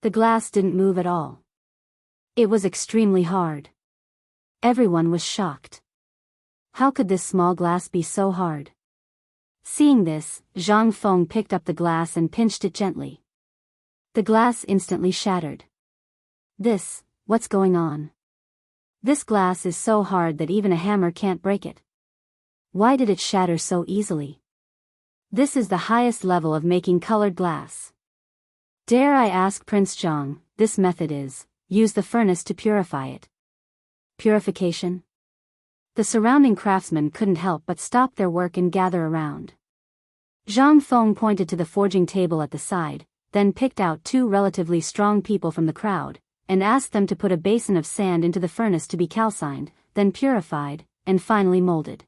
The glass didn't move at all. It was extremely hard. Everyone was shocked. How could this small glass be so hard? Seeing this, Zhang Feng picked up the glass and pinched it gently. The glass instantly shattered. What's going on? This glass is so hard that even a hammer can't break it. Why did it shatter so easily? This is the highest level of making colored glass. Dare I ask Prince Zhang, this method is, use the furnace to purify it. Purification? The surrounding craftsmen couldn't help but stop their work and gather around. Zhang Feng pointed to the forging table at the side, then picked out two relatively strong people from the crowd, and asked them to put a basin of sand into the furnace to be calcined, then purified, and finally molded.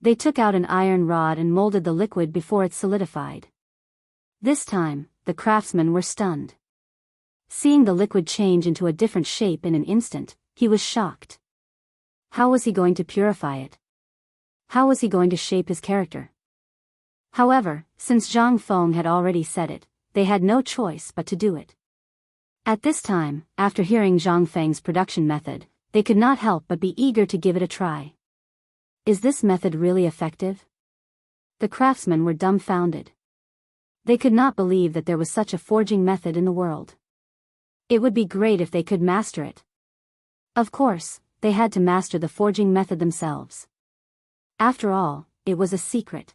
They took out an iron rod and molded the liquid before it solidified. This time, the craftsmen were stunned. Seeing the liquid change into a different shape in an instant, he was shocked. How was he going to purify it? How was he going to shape his character? However, since Zhang Feng had already said it, they had no choice but to do it. At this time, after hearing Zhang Feng's production method, they could not help but be eager to give it a try. Is this method really effective? The craftsmen were dumbfounded. They could not believe that there was such a forging method in the world. It would be great if they could master it. Of course, they had to master the forging method themselves. After all, it was a secret.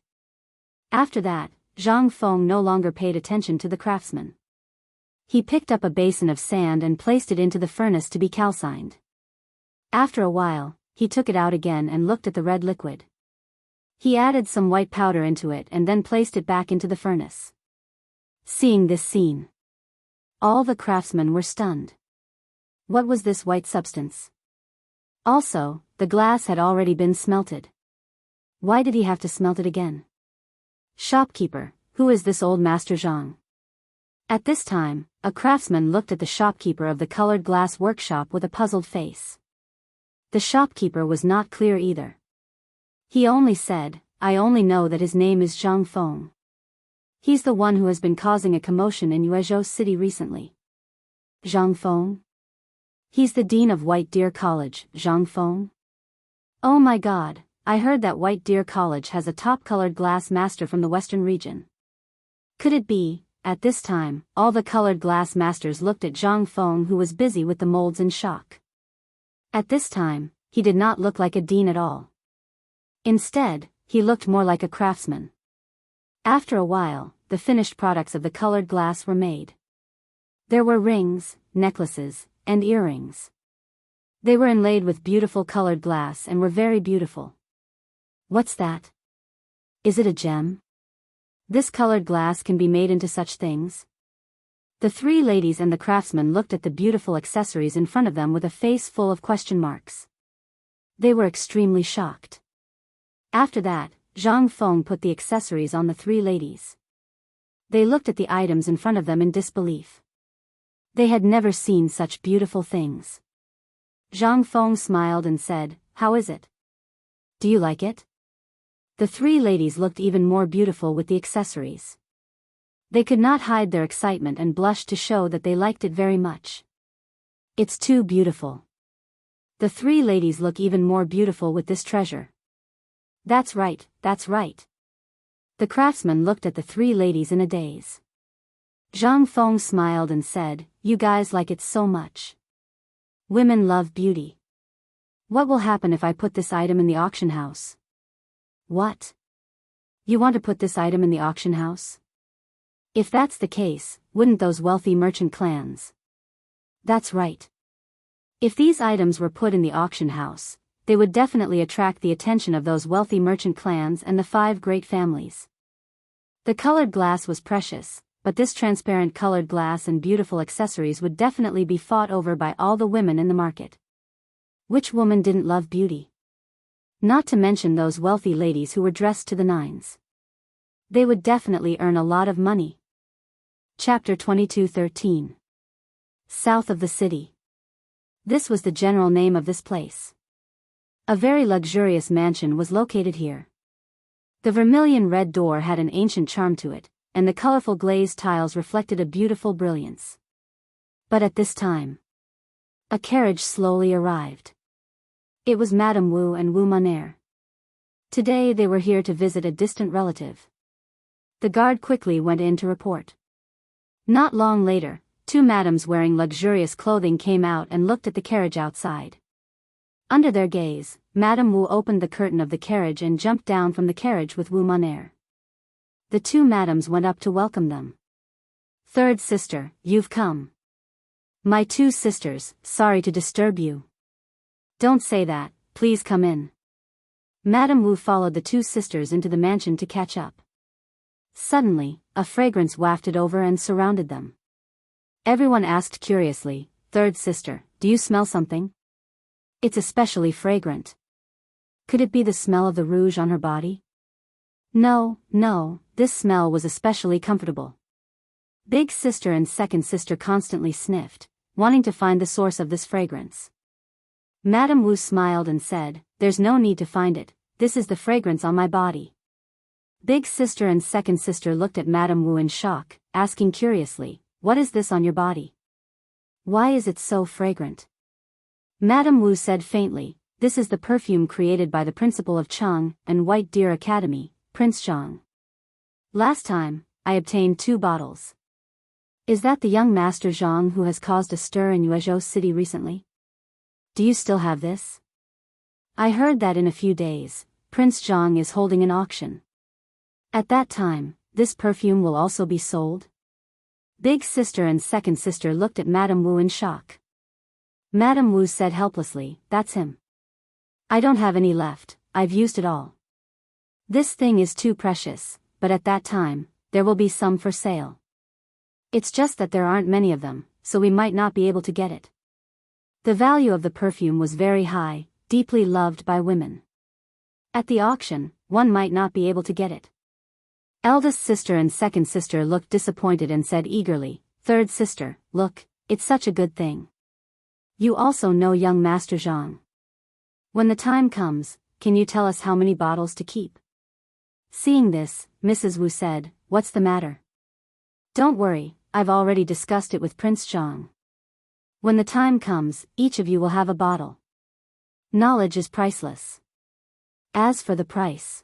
After that, Zhang Feng no longer paid attention to the craftsmen. He picked up a basin of sand and placed it into the furnace to be calcined. After a while, he took it out again and looked at the red liquid. He added some white powder into it and then placed it back into the furnace. Seeing this scene, all the craftsmen were stunned. What was this white substance? Also, the glass had already been smelted. Why did he have to smelt it again? Shopkeeper, who is this old Master Zhang? At this time, a craftsman looked at the shopkeeper of the colored glass workshop with a puzzled face. The shopkeeper was not clear either. He only said, "I only know that his name is Zhang Feng. He's the one who has been causing a commotion in Yuezhou City recently." Zhang Feng? He's the dean of White Deer College, Zhang Feng? Oh my god, I heard that White Deer College has a top-colored glass master from the western region. Could it be? At this time, all the colored glass masters looked at Zhang Feng, who was busy with the molds, in shock. At this time, he did not look like a dean at all. Instead, he looked more like a craftsman. After a while, the finished products of the colored glass were made. There were rings, necklaces, and earrings. They were inlaid with beautiful colored glass and were very beautiful. What's that? Is it a gem? This colored glass can be made into such things? The three ladies and the craftsman looked at the beautiful accessories in front of them with a face full of question marks. They were extremely shocked. After that, Zhang Feng put the accessories on the three ladies. They looked at the items in front of them in disbelief. They had never seen such beautiful things. Zhang Feng smiled and said, "How is it? Do you like it?" The three ladies looked even more beautiful with the accessories. They could not hide their excitement and blushed to show that they liked it very much. It's too beautiful. The three ladies look even more beautiful with this treasure. That's right, that's right. The craftsman looked at the three ladies in a daze. Zhang Feng smiled and said, "You guys like it so much. Women love beauty. What will happen if I put this item in the auction house? What? You want to put this item in the auction house? If that's the case, wouldn't those wealthy merchant clans? That's right. If these items were put in the auction house, they would definitely attract the attention of those wealthy merchant clans and the 5 great families. The colored glass was precious, but this transparent colored glass and beautiful accessories would definitely be fought over by all the women in the market. Which woman didn't love beauty? Not to mention those wealthy ladies who were dressed to the nines. They would definitely earn a lot of money. Chapter 22:13. South of the city. This was the general name of this place. A very luxurious mansion was located here. The vermilion red door had an ancient charm to it, and the colorful glazed tiles reflected a beautiful brilliance. But at this time, a carriage slowly arrived. It was Madame Wu and Wu Monair. Today they were here to visit a distant relative. The guard quickly went in to report. Not long later, 2 madams wearing luxurious clothing came out and looked at the carriage outside. Under their gaze, Madame Wu opened the curtain of the carriage and jumped down from the carriage with Wu Monair. The 2 madams went up to welcome them. "Third sister, you've come." "My 2 sisters, sorry to disturb you." "Don't say that, please come in." Madame Wu followed the 2 sisters into the mansion to catch up. Suddenly, a fragrance wafted over and surrounded them. Everyone asked curiously, "Third sister, do you smell something? It's especially fragrant. Could it be the smell of the rouge on her body?" No, this smell was especially comfortable. Big sister and second sister constantly sniffed, wanting to find the source of this fragrance. Madame Wu smiled and said, "There's no need to find it, this is the fragrance on my body." Big sister and second sister looked at Madame Wu in shock, asking curiously, "What is this on your body? Why is it so fragrant?" Madame Wu said faintly, "This is the perfume created by the principal of Chang'an and White Deer Academy, Prince Zhang. Last time, I obtained 2 bottles. Is that the young Master Zhang who has caused a stir in Yuezhou City recently? Do you still have this? I heard that in a few days, Prince Zhang is holding an auction. At that time, this perfume will also be sold?" Big sister and second sister looked at Madame Wu in shock. Madame Wu said helplessly, "That's him. I don't have any left, I've used it all. This thing is too precious, but at that time, there will be some for sale. It's just that there aren't many of them, so we might not be able to get it." The value of the perfume was very high, deeply loved by women. At the auction, one might not be able to get it. Eldest sister and second sister looked disappointed and said eagerly, "Third sister, look, it's such a good thing. You also know young Master Zhang. When the time comes, can you tell us how many bottles to keep?" Seeing this, Mrs. Wu said, "What's the matter?" "Don't worry, I've already discussed it with Prince Zhang. When the time comes, each of you will have a bottle. Knowledge is priceless. As for the price."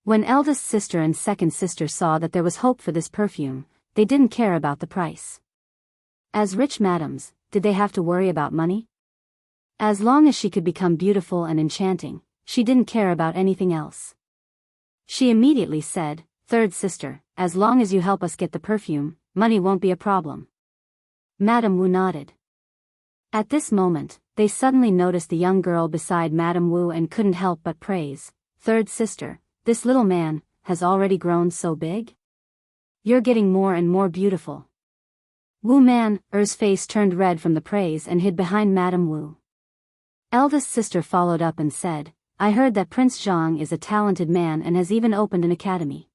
When eldest sister and second sister saw that there was hope for this perfume, they didn't care about the price. As rich madams, did they have to worry about money? As long as she could become beautiful and enchanting, she didn't care about anything else. She immediately said, "Third sister, as long as you help us get the perfume, money won't be a problem." Madame Wu nodded. At this moment, they suddenly noticed the young girl beside Madame Wu and couldn't help but praise, "Third sister, this little man has already grown so big? You're getting more and more beautiful." Wu Man'er's face turned red from the praise and hid behind Madame Wu. Eldest sister followed up and said, "I heard that Prince Zhang is a talented man and has even opened an academy.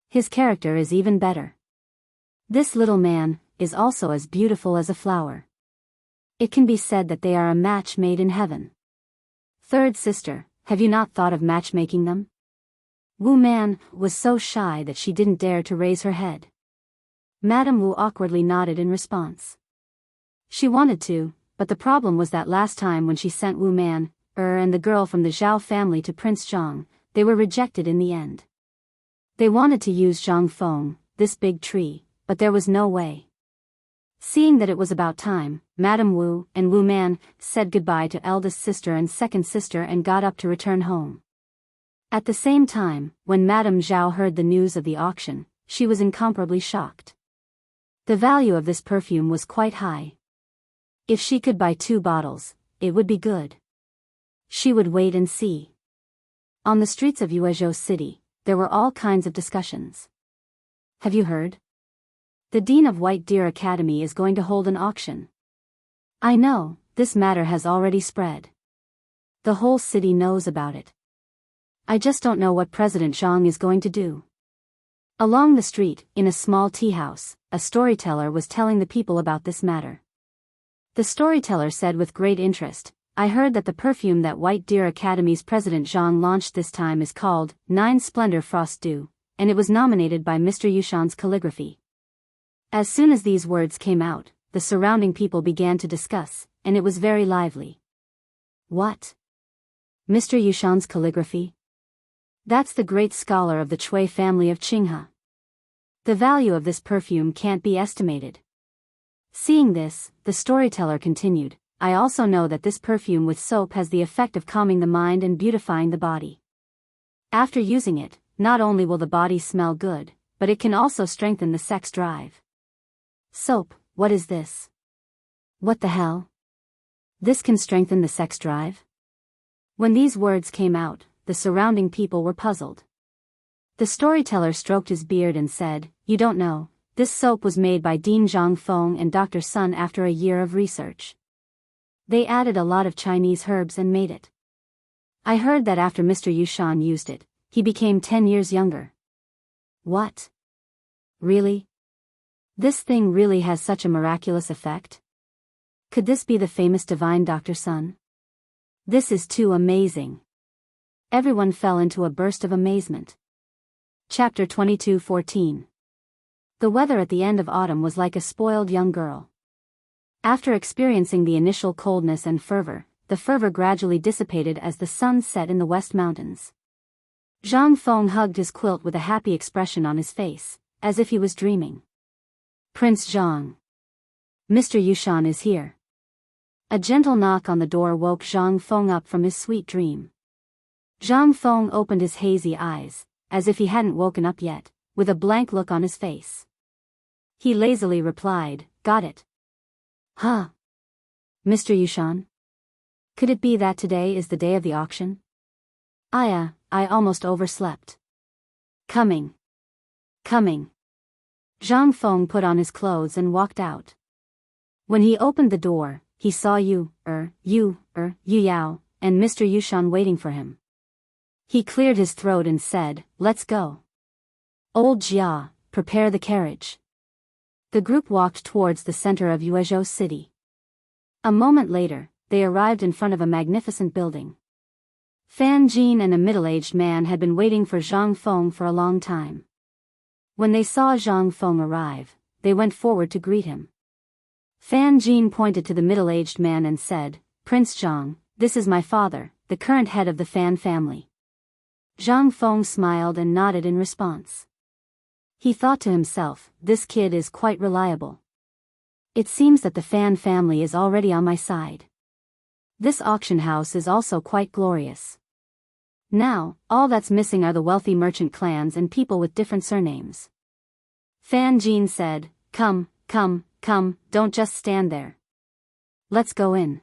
His character is even better. This little man is also as beautiful as a flower. It can be said that they are a match made in heaven. Third sister, have you not thought of matchmaking them?" Wu Man was so shy that she didn't dare to raise her head. Madame Wu awkwardly nodded in response. She wanted to, but the problem was that last time when she sent Wu Man and the girl from the Zhao family to Prince Zhang, they were rejected in the end. They wanted to use Zhang Feng, this big tree, but there was no way. Seeing that it was about time, Madame Wu and Wu Man said goodbye to eldest sister and second sister and got up to return home. At the same time, when Madame Zhao heard the news of the auction, she was incomparably shocked. The value of this perfume was quite high. If she could buy 2 bottles, it would be good. She would wait and see. On the streets of Yuezhou City, there were all kinds of discussions. Have you heard? The Dean of White Deer Academy is going to hold an auction. I know, this matter has already spread. The whole city knows about it. I just don't know what President Zhang is going to do. Along the street, in a small tea house, a storyteller was telling the people about this matter. The storyteller said with great interest, I heard that the perfume that White Deer Academy's President Zhang launched this time is called 9 Splendor Frost Dew, and it was nominated by Mr. Yushan's calligraphy. As soon as these words came out, the surrounding people began to discuss, and it was very lively. What? Mr. Yushan's calligraphy? That's the great scholar of the Cui family of Qinghe. The value of this perfume can't be estimated. Seeing this, the storyteller continued, I also know that this perfume with soap has the effect of calming the mind and beautifying the body. After using it, not only will the body smell good, but it can also strengthen the sex drive. Soap, what is this? What the hell? This can strengthen the sex drive? When these words came out, the surrounding people were puzzled. The storyteller stroked his beard and said, You don't know, this soap was made by Dean Zhangfeng and Dr. Sun after a year of research. They added a lot of Chinese herbs and made it. I heard that after Mr. Yushan used it, he became 10 years younger. What? Really? This thing really has such a miraculous effect? Could this be the famous divine Dr. Sun? This is too amazing. Everyone fell into a burst of amazement. Chapter 22:14. The weather at the end of autumn was like a spoiled young girl. After experiencing the initial coldness and fervor, the fervor gradually dissipated as the sun set in the West Mountains. Zhang Feng hugged his quilt with a happy expression on his face, as if he was dreaming. Prince Zhang. Mr. Yushan is here. A gentle knock on the door woke Zhang Feng up from his sweet dream. Zhang Feng opened his hazy eyes, as if he hadn't woken up yet, with a blank look on his face. He lazily replied, Got it. Huh? Mr. Yushan? Could it be that today is the day of the auction? I almost overslept. Coming. Zhang Feng put on his clothes and walked out. When he opened the door, he saw Yu Yao, and Mr. Yushan waiting for him. He cleared his throat and said, Let's go. Old Jia, prepare the carriage. The group walked towards the center of Yuezhou City. A moment later, they arrived in front of a magnificent building. Fan Jin and a middle-aged man had been waiting for Zhang Feng for a long time. When they saw Zhang Feng arrive, they went forward to greet him. Fan Jin pointed to the middle-aged man and said, Prince Zhang, this is my father, the current head of the Fan family. Zhang Feng smiled and nodded in response. He thought to himself, this kid is quite reliable. It seems that the Fan family is already on my side. This auction house is also quite glorious. Now, all that's missing are the wealthy merchant clans and people with different surnames. Fan Jin said, Come, don't just stand there. Let's go in.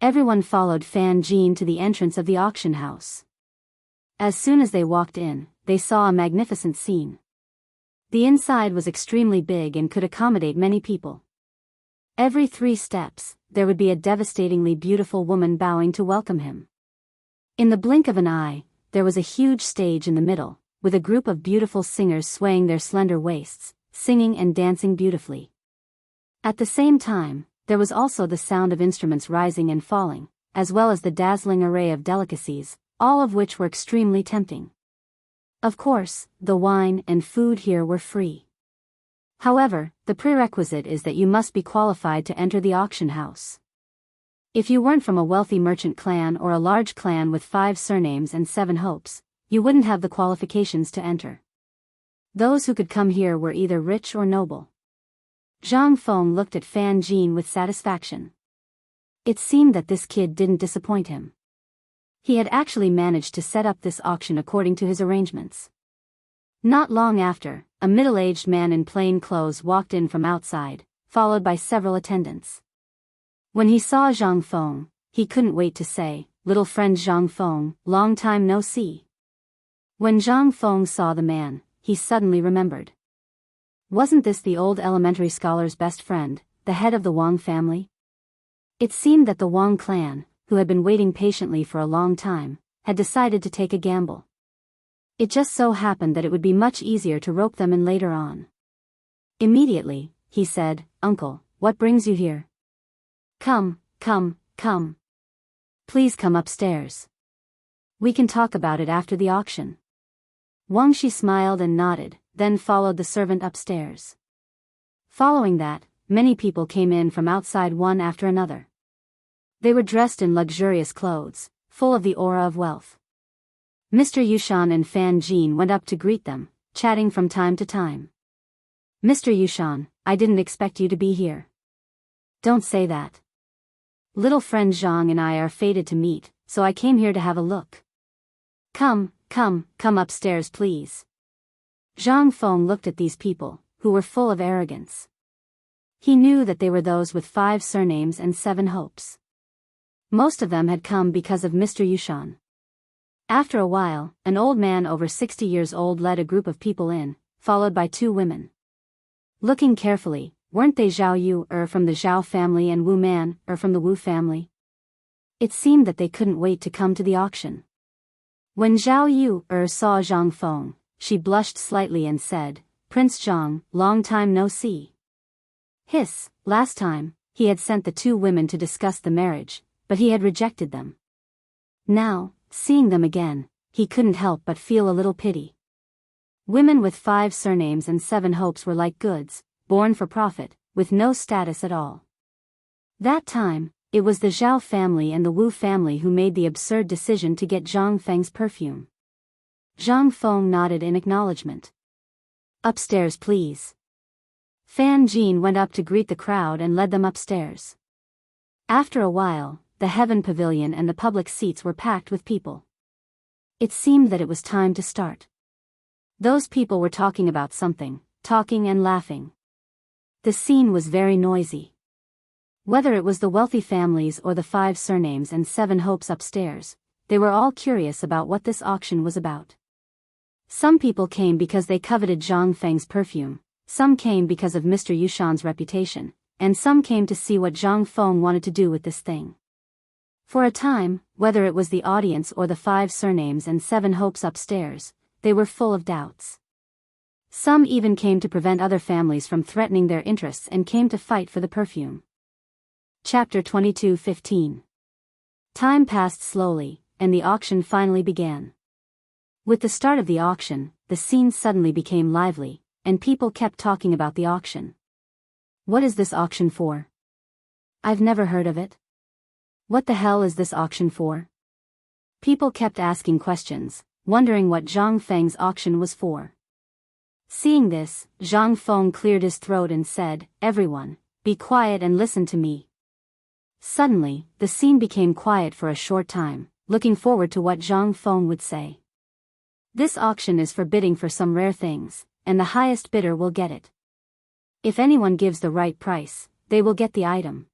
Everyone followed Fan Jin to the entrance of the auction house. As soon as they walked in, they saw a magnificent scene. The inside was extremely big and could accommodate many people. Every 3 steps, there would be a devastatingly beautiful woman bowing to welcome him. In the blink of an eye, there was a huge stage in the middle, with a group of beautiful singers swaying their slender waists, singing and dancing beautifully. At the same time, there was also the sound of instruments rising and falling, as well as the dazzling array of delicacies, all of which were extremely tempting. Of course, the wine and food here were free. However, the prerequisite is that you must be qualified to enter the auction house. If you weren't from a wealthy merchant clan or a large clan with 5 surnames and 7 hopes, you wouldn't have the qualifications to enter. Those who could come here were either rich or noble. Zhang Feng looked at Fan Jin with satisfaction. It seemed that this kid didn't disappoint him. He had actually managed to set up this auction according to his arrangements. Not long after, a middle-aged man in plain clothes walked in from outside, followed by several attendants. When he saw Zhang Feng, he couldn't wait to say, "Little friend Zhang Feng, long time no see." When Zhang Feng saw the man, he suddenly remembered. Wasn't this the old elementary scholar's best friend, the head of the Wang family? It seemed that the Wang clan, who had been waiting patiently for a long time, had decided to take a gamble. It just so happened that it would be much easier to rope them in later on. Immediately, he said, "Uncle, what brings you here? Come, come, come. Please come upstairs. We can talk about it after the auction." Wang Shi smiled and nodded, then followed the servant upstairs. Following that, many people came in from outside one after another. They were dressed in luxurious clothes, full of the aura of wealth. Mr. Yushan and Fan Jin went up to greet them, chatting from time to time. "Mr. Yushan, I didn't expect you to be here." "Don't say that. Little friend Zhang and I are fated to meet, so I came here to have a look." Come upstairs please." Zhang Feng looked at these people, who were full of arrogance. He knew that they were those with 5 surnames and 7 hopes. Most of them had come because of Mr. Yushan. After a while, an old man over 60 years old led a group of people in, followed by 2 women. Looking carefully, weren't they Zhao Yu from the Zhao family and Wu Man from the Wu family? It seemed that they couldn't wait to come to the auction. When Zhao Yu saw Zhang Feng, she blushed slightly and said, "Prince Zhang, long time no see." Hiss, last time, he had sent the 2 women to discuss the marriage, but he had rejected them. Now, seeing them again, he couldn't help but feel a little pity. Women with 5 surnames and 7 hopes were like goods, born for profit, with no status at all. That time, it was the Zhao family and the Wu family who made the absurd decision to get Zhang Feng's perfume. Zhang Feng nodded in acknowledgement. "Upstairs please." Fan Jin went up to greet the crowd and led them upstairs. After a while, the Heaven Pavilion and the public seats were packed with people. It seemed that it was time to start. Those people were talking about something, talking and laughing. The scene was very noisy. Whether it was the wealthy families or the 5 surnames and 7 hopes upstairs, they were all curious about what this auction was about. Some people came because they coveted Zhang Feng's perfume, some came because of Mr. Yushan's reputation, and some came to see what Zhang Feng wanted to do with this thing. For a time, whether it was the audience or the 5 surnames and 7 hopes upstairs, they were full of doubts. Some even came to prevent other families from threatening their interests and came to fight for the perfume. Chapter 22:15. Time passed slowly, and the auction finally began. With the start of the auction, the scene suddenly became lively, and people kept talking about the auction. "What is this auction for? I've never heard of it. What the hell is this auction for?" People kept asking questions, wondering what Zhang Feng's auction was for. Seeing this, Zhang Feng cleared his throat and said, "Everyone, be quiet and listen to me." Suddenly, the scene became quiet for a short time, looking forward to what Zhang Feng would say. "This auction is for bidding for some rare things, and the highest bidder will get it. If anyone gives the right price, they will get the item,"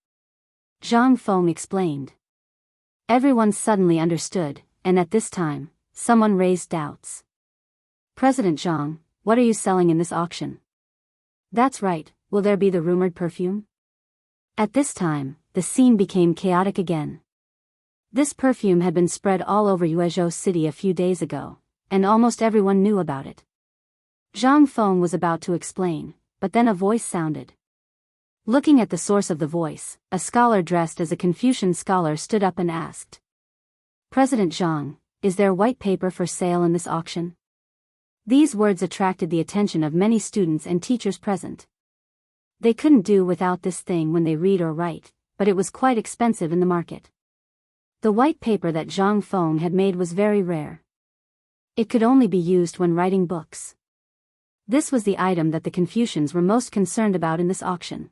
Zhang Feng explained. Everyone suddenly understood, and at this time, someone raised doubts. "President Zhang, what are you selling in this auction?" "That's right, will there be the rumored perfume?" At this time, the scene became chaotic again. This perfume had been spread all over Yuezhou City a few days ago, and almost everyone knew about it. Zhang Feng was about to explain, but then a voice sounded. Looking at the source of the voice, a scholar dressed as a Confucian scholar stood up and asked, "President Zhang, is there white paper for sale in this auction?" These words attracted the attention of many students and teachers present. They couldn't do without this thing when they read or write, but it was quite expensive in the market. The white paper that Zhang Feng had made was very rare. It could only be used when writing books. This was the item that the Confucians were most concerned about in this auction.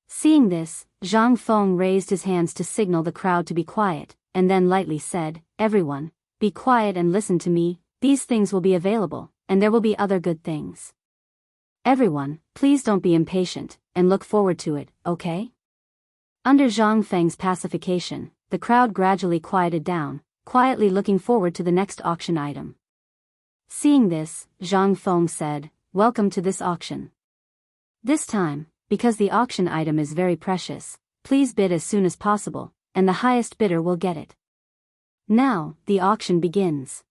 Seeing this, Zhang Feng raised his hands to signal the crowd to be quiet, and then lightly said, "Everyone, be quiet and listen to me, these things will be available, and there will be other good things. Everyone, please don't be impatient, and look forward to it, okay?" Under Zhang Feng's pacification, the crowd gradually quieted down, quietly looking forward to the next auction item. Seeing this, Zhang Feng said, "Welcome to this auction. This time, because the auction item is very precious, please bid as soon as possible, and the highest bidder will get it. Now, the auction begins."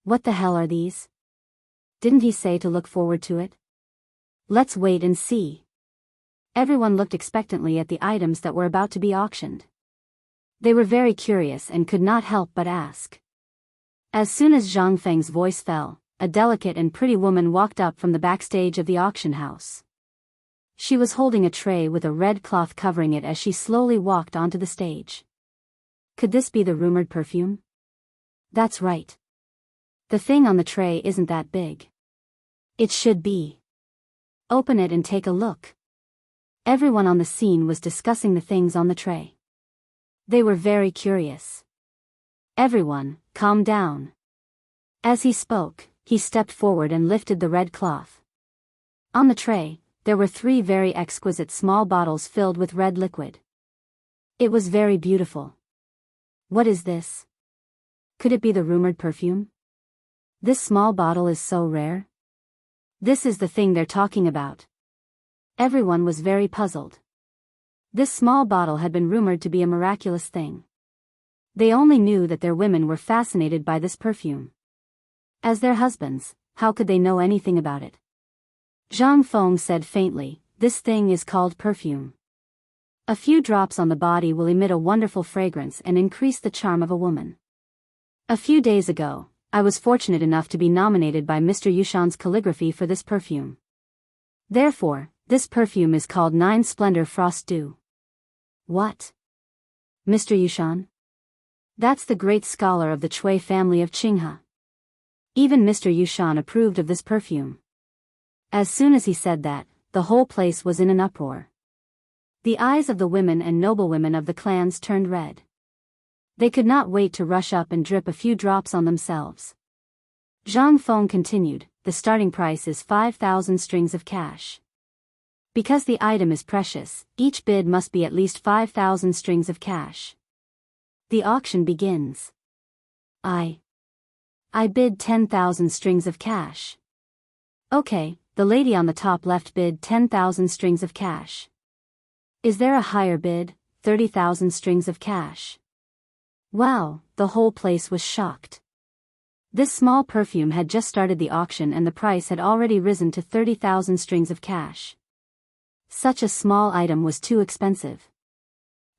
What the hell are these? Didn't he say to look forward to it? Let's wait and see. Everyone looked expectantly at the items that were about to be auctioned. They were very curious and could not help but ask. As soon as Zhang Feng's voice fell, a delicate and pretty woman walked up from the backstage of the auction house. She was holding a tray with a red cloth covering it as she slowly walked onto the stage. Could this be the rumored perfume? That's right. The thing on the tray isn't that big. It should be. Open it and take a look. Everyone on the scene was discussing the things on the tray. They were very curious. Everyone, calm down. As he spoke, he stepped forward and lifted the red cloth. On the tray, there were 3 very exquisite small bottles filled with red liquid. It was very beautiful. What is this? Could it be the rumored perfume? This small bottle is so rare. This is the thing they're talking about. Everyone was very puzzled. This small bottle had been rumored to be a miraculous thing. They only knew that their women were fascinated by this perfume. As their husbands, how could they know anything about it? Zhang Feng said faintly, "This thing is called perfume. A few drops on the body will emit a wonderful fragrance and increase the charm of a woman. A few days ago, I was fortunate enough to be nominated by Mr. Yushan's calligraphy for this perfume. Therefore, this perfume is called 9 Splendor Frost Dew." What? Mr. Yushan? That's the great scholar of the Cui family of Qinghe. Even Mr. Yushan approved of this perfume. As soon as he said that, the whole place was in an uproar. The eyes of the women and noblewomen of the clans turned red. They could not wait to rush up and drip a few drops on themselves. Zhang Feng continued, "The starting price is 5,000 strings of cash. Because the item is precious, each bid must be at least 5,000 strings of cash. The auction begins. I bid 10,000 strings of cash." Okay, the lady on the top left bid 10,000 strings of cash. Is there a higher bid? 30,000 strings of cash. Wow, the whole place was shocked. This small perfume had just started the auction and the price had already risen to 30,000 strings of cash. Such a small item was too expensive.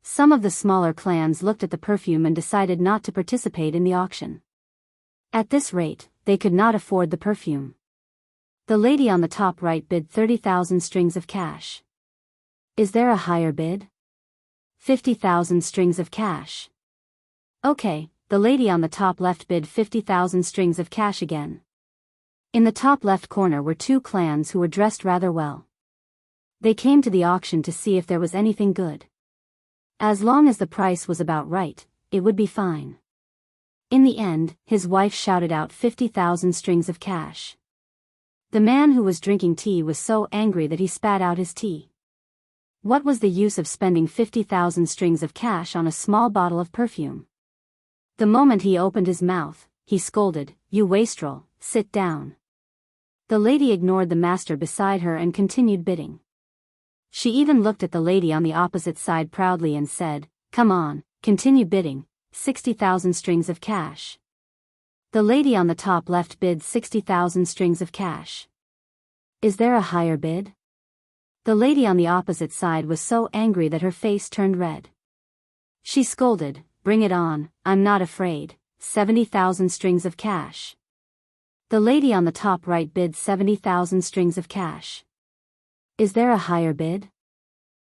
Some of the smaller clans looked at the perfume and decided not to participate in the auction. At this rate, they could not afford the perfume. The lady on the top right bid 30,000 strings of cash. Is there a higher bid? 50,000 strings of cash. Okay, the lady on the top left bid 50,000 strings of cash again. In the top left corner were 2 clans who were dressed rather well. They came to the auction to see if there was anything good. As long as the price was about right, it would be fine. In the end, his wife shouted out 50,000 strings of cash. The man who was drinking tea was so angry that he spat out his tea. What was the use of spending 50,000 strings of cash on a small bottle of perfume? The moment he opened his mouth, he scolded, "You wastrel, sit down." The lady ignored the master beside her and continued bidding. She even looked at the lady on the opposite side proudly and said, "Come on, continue bidding, 60,000 strings of cash." The lady on the top left bid 60,000 strings of cash. Is there a higher bid? The lady on the opposite side was so angry that her face turned red. She scolded, "Bring it on, I'm not afraid, 70,000 strings of cash." The lady on the top right bid 70,000 strings of cash. Is there a higher bid?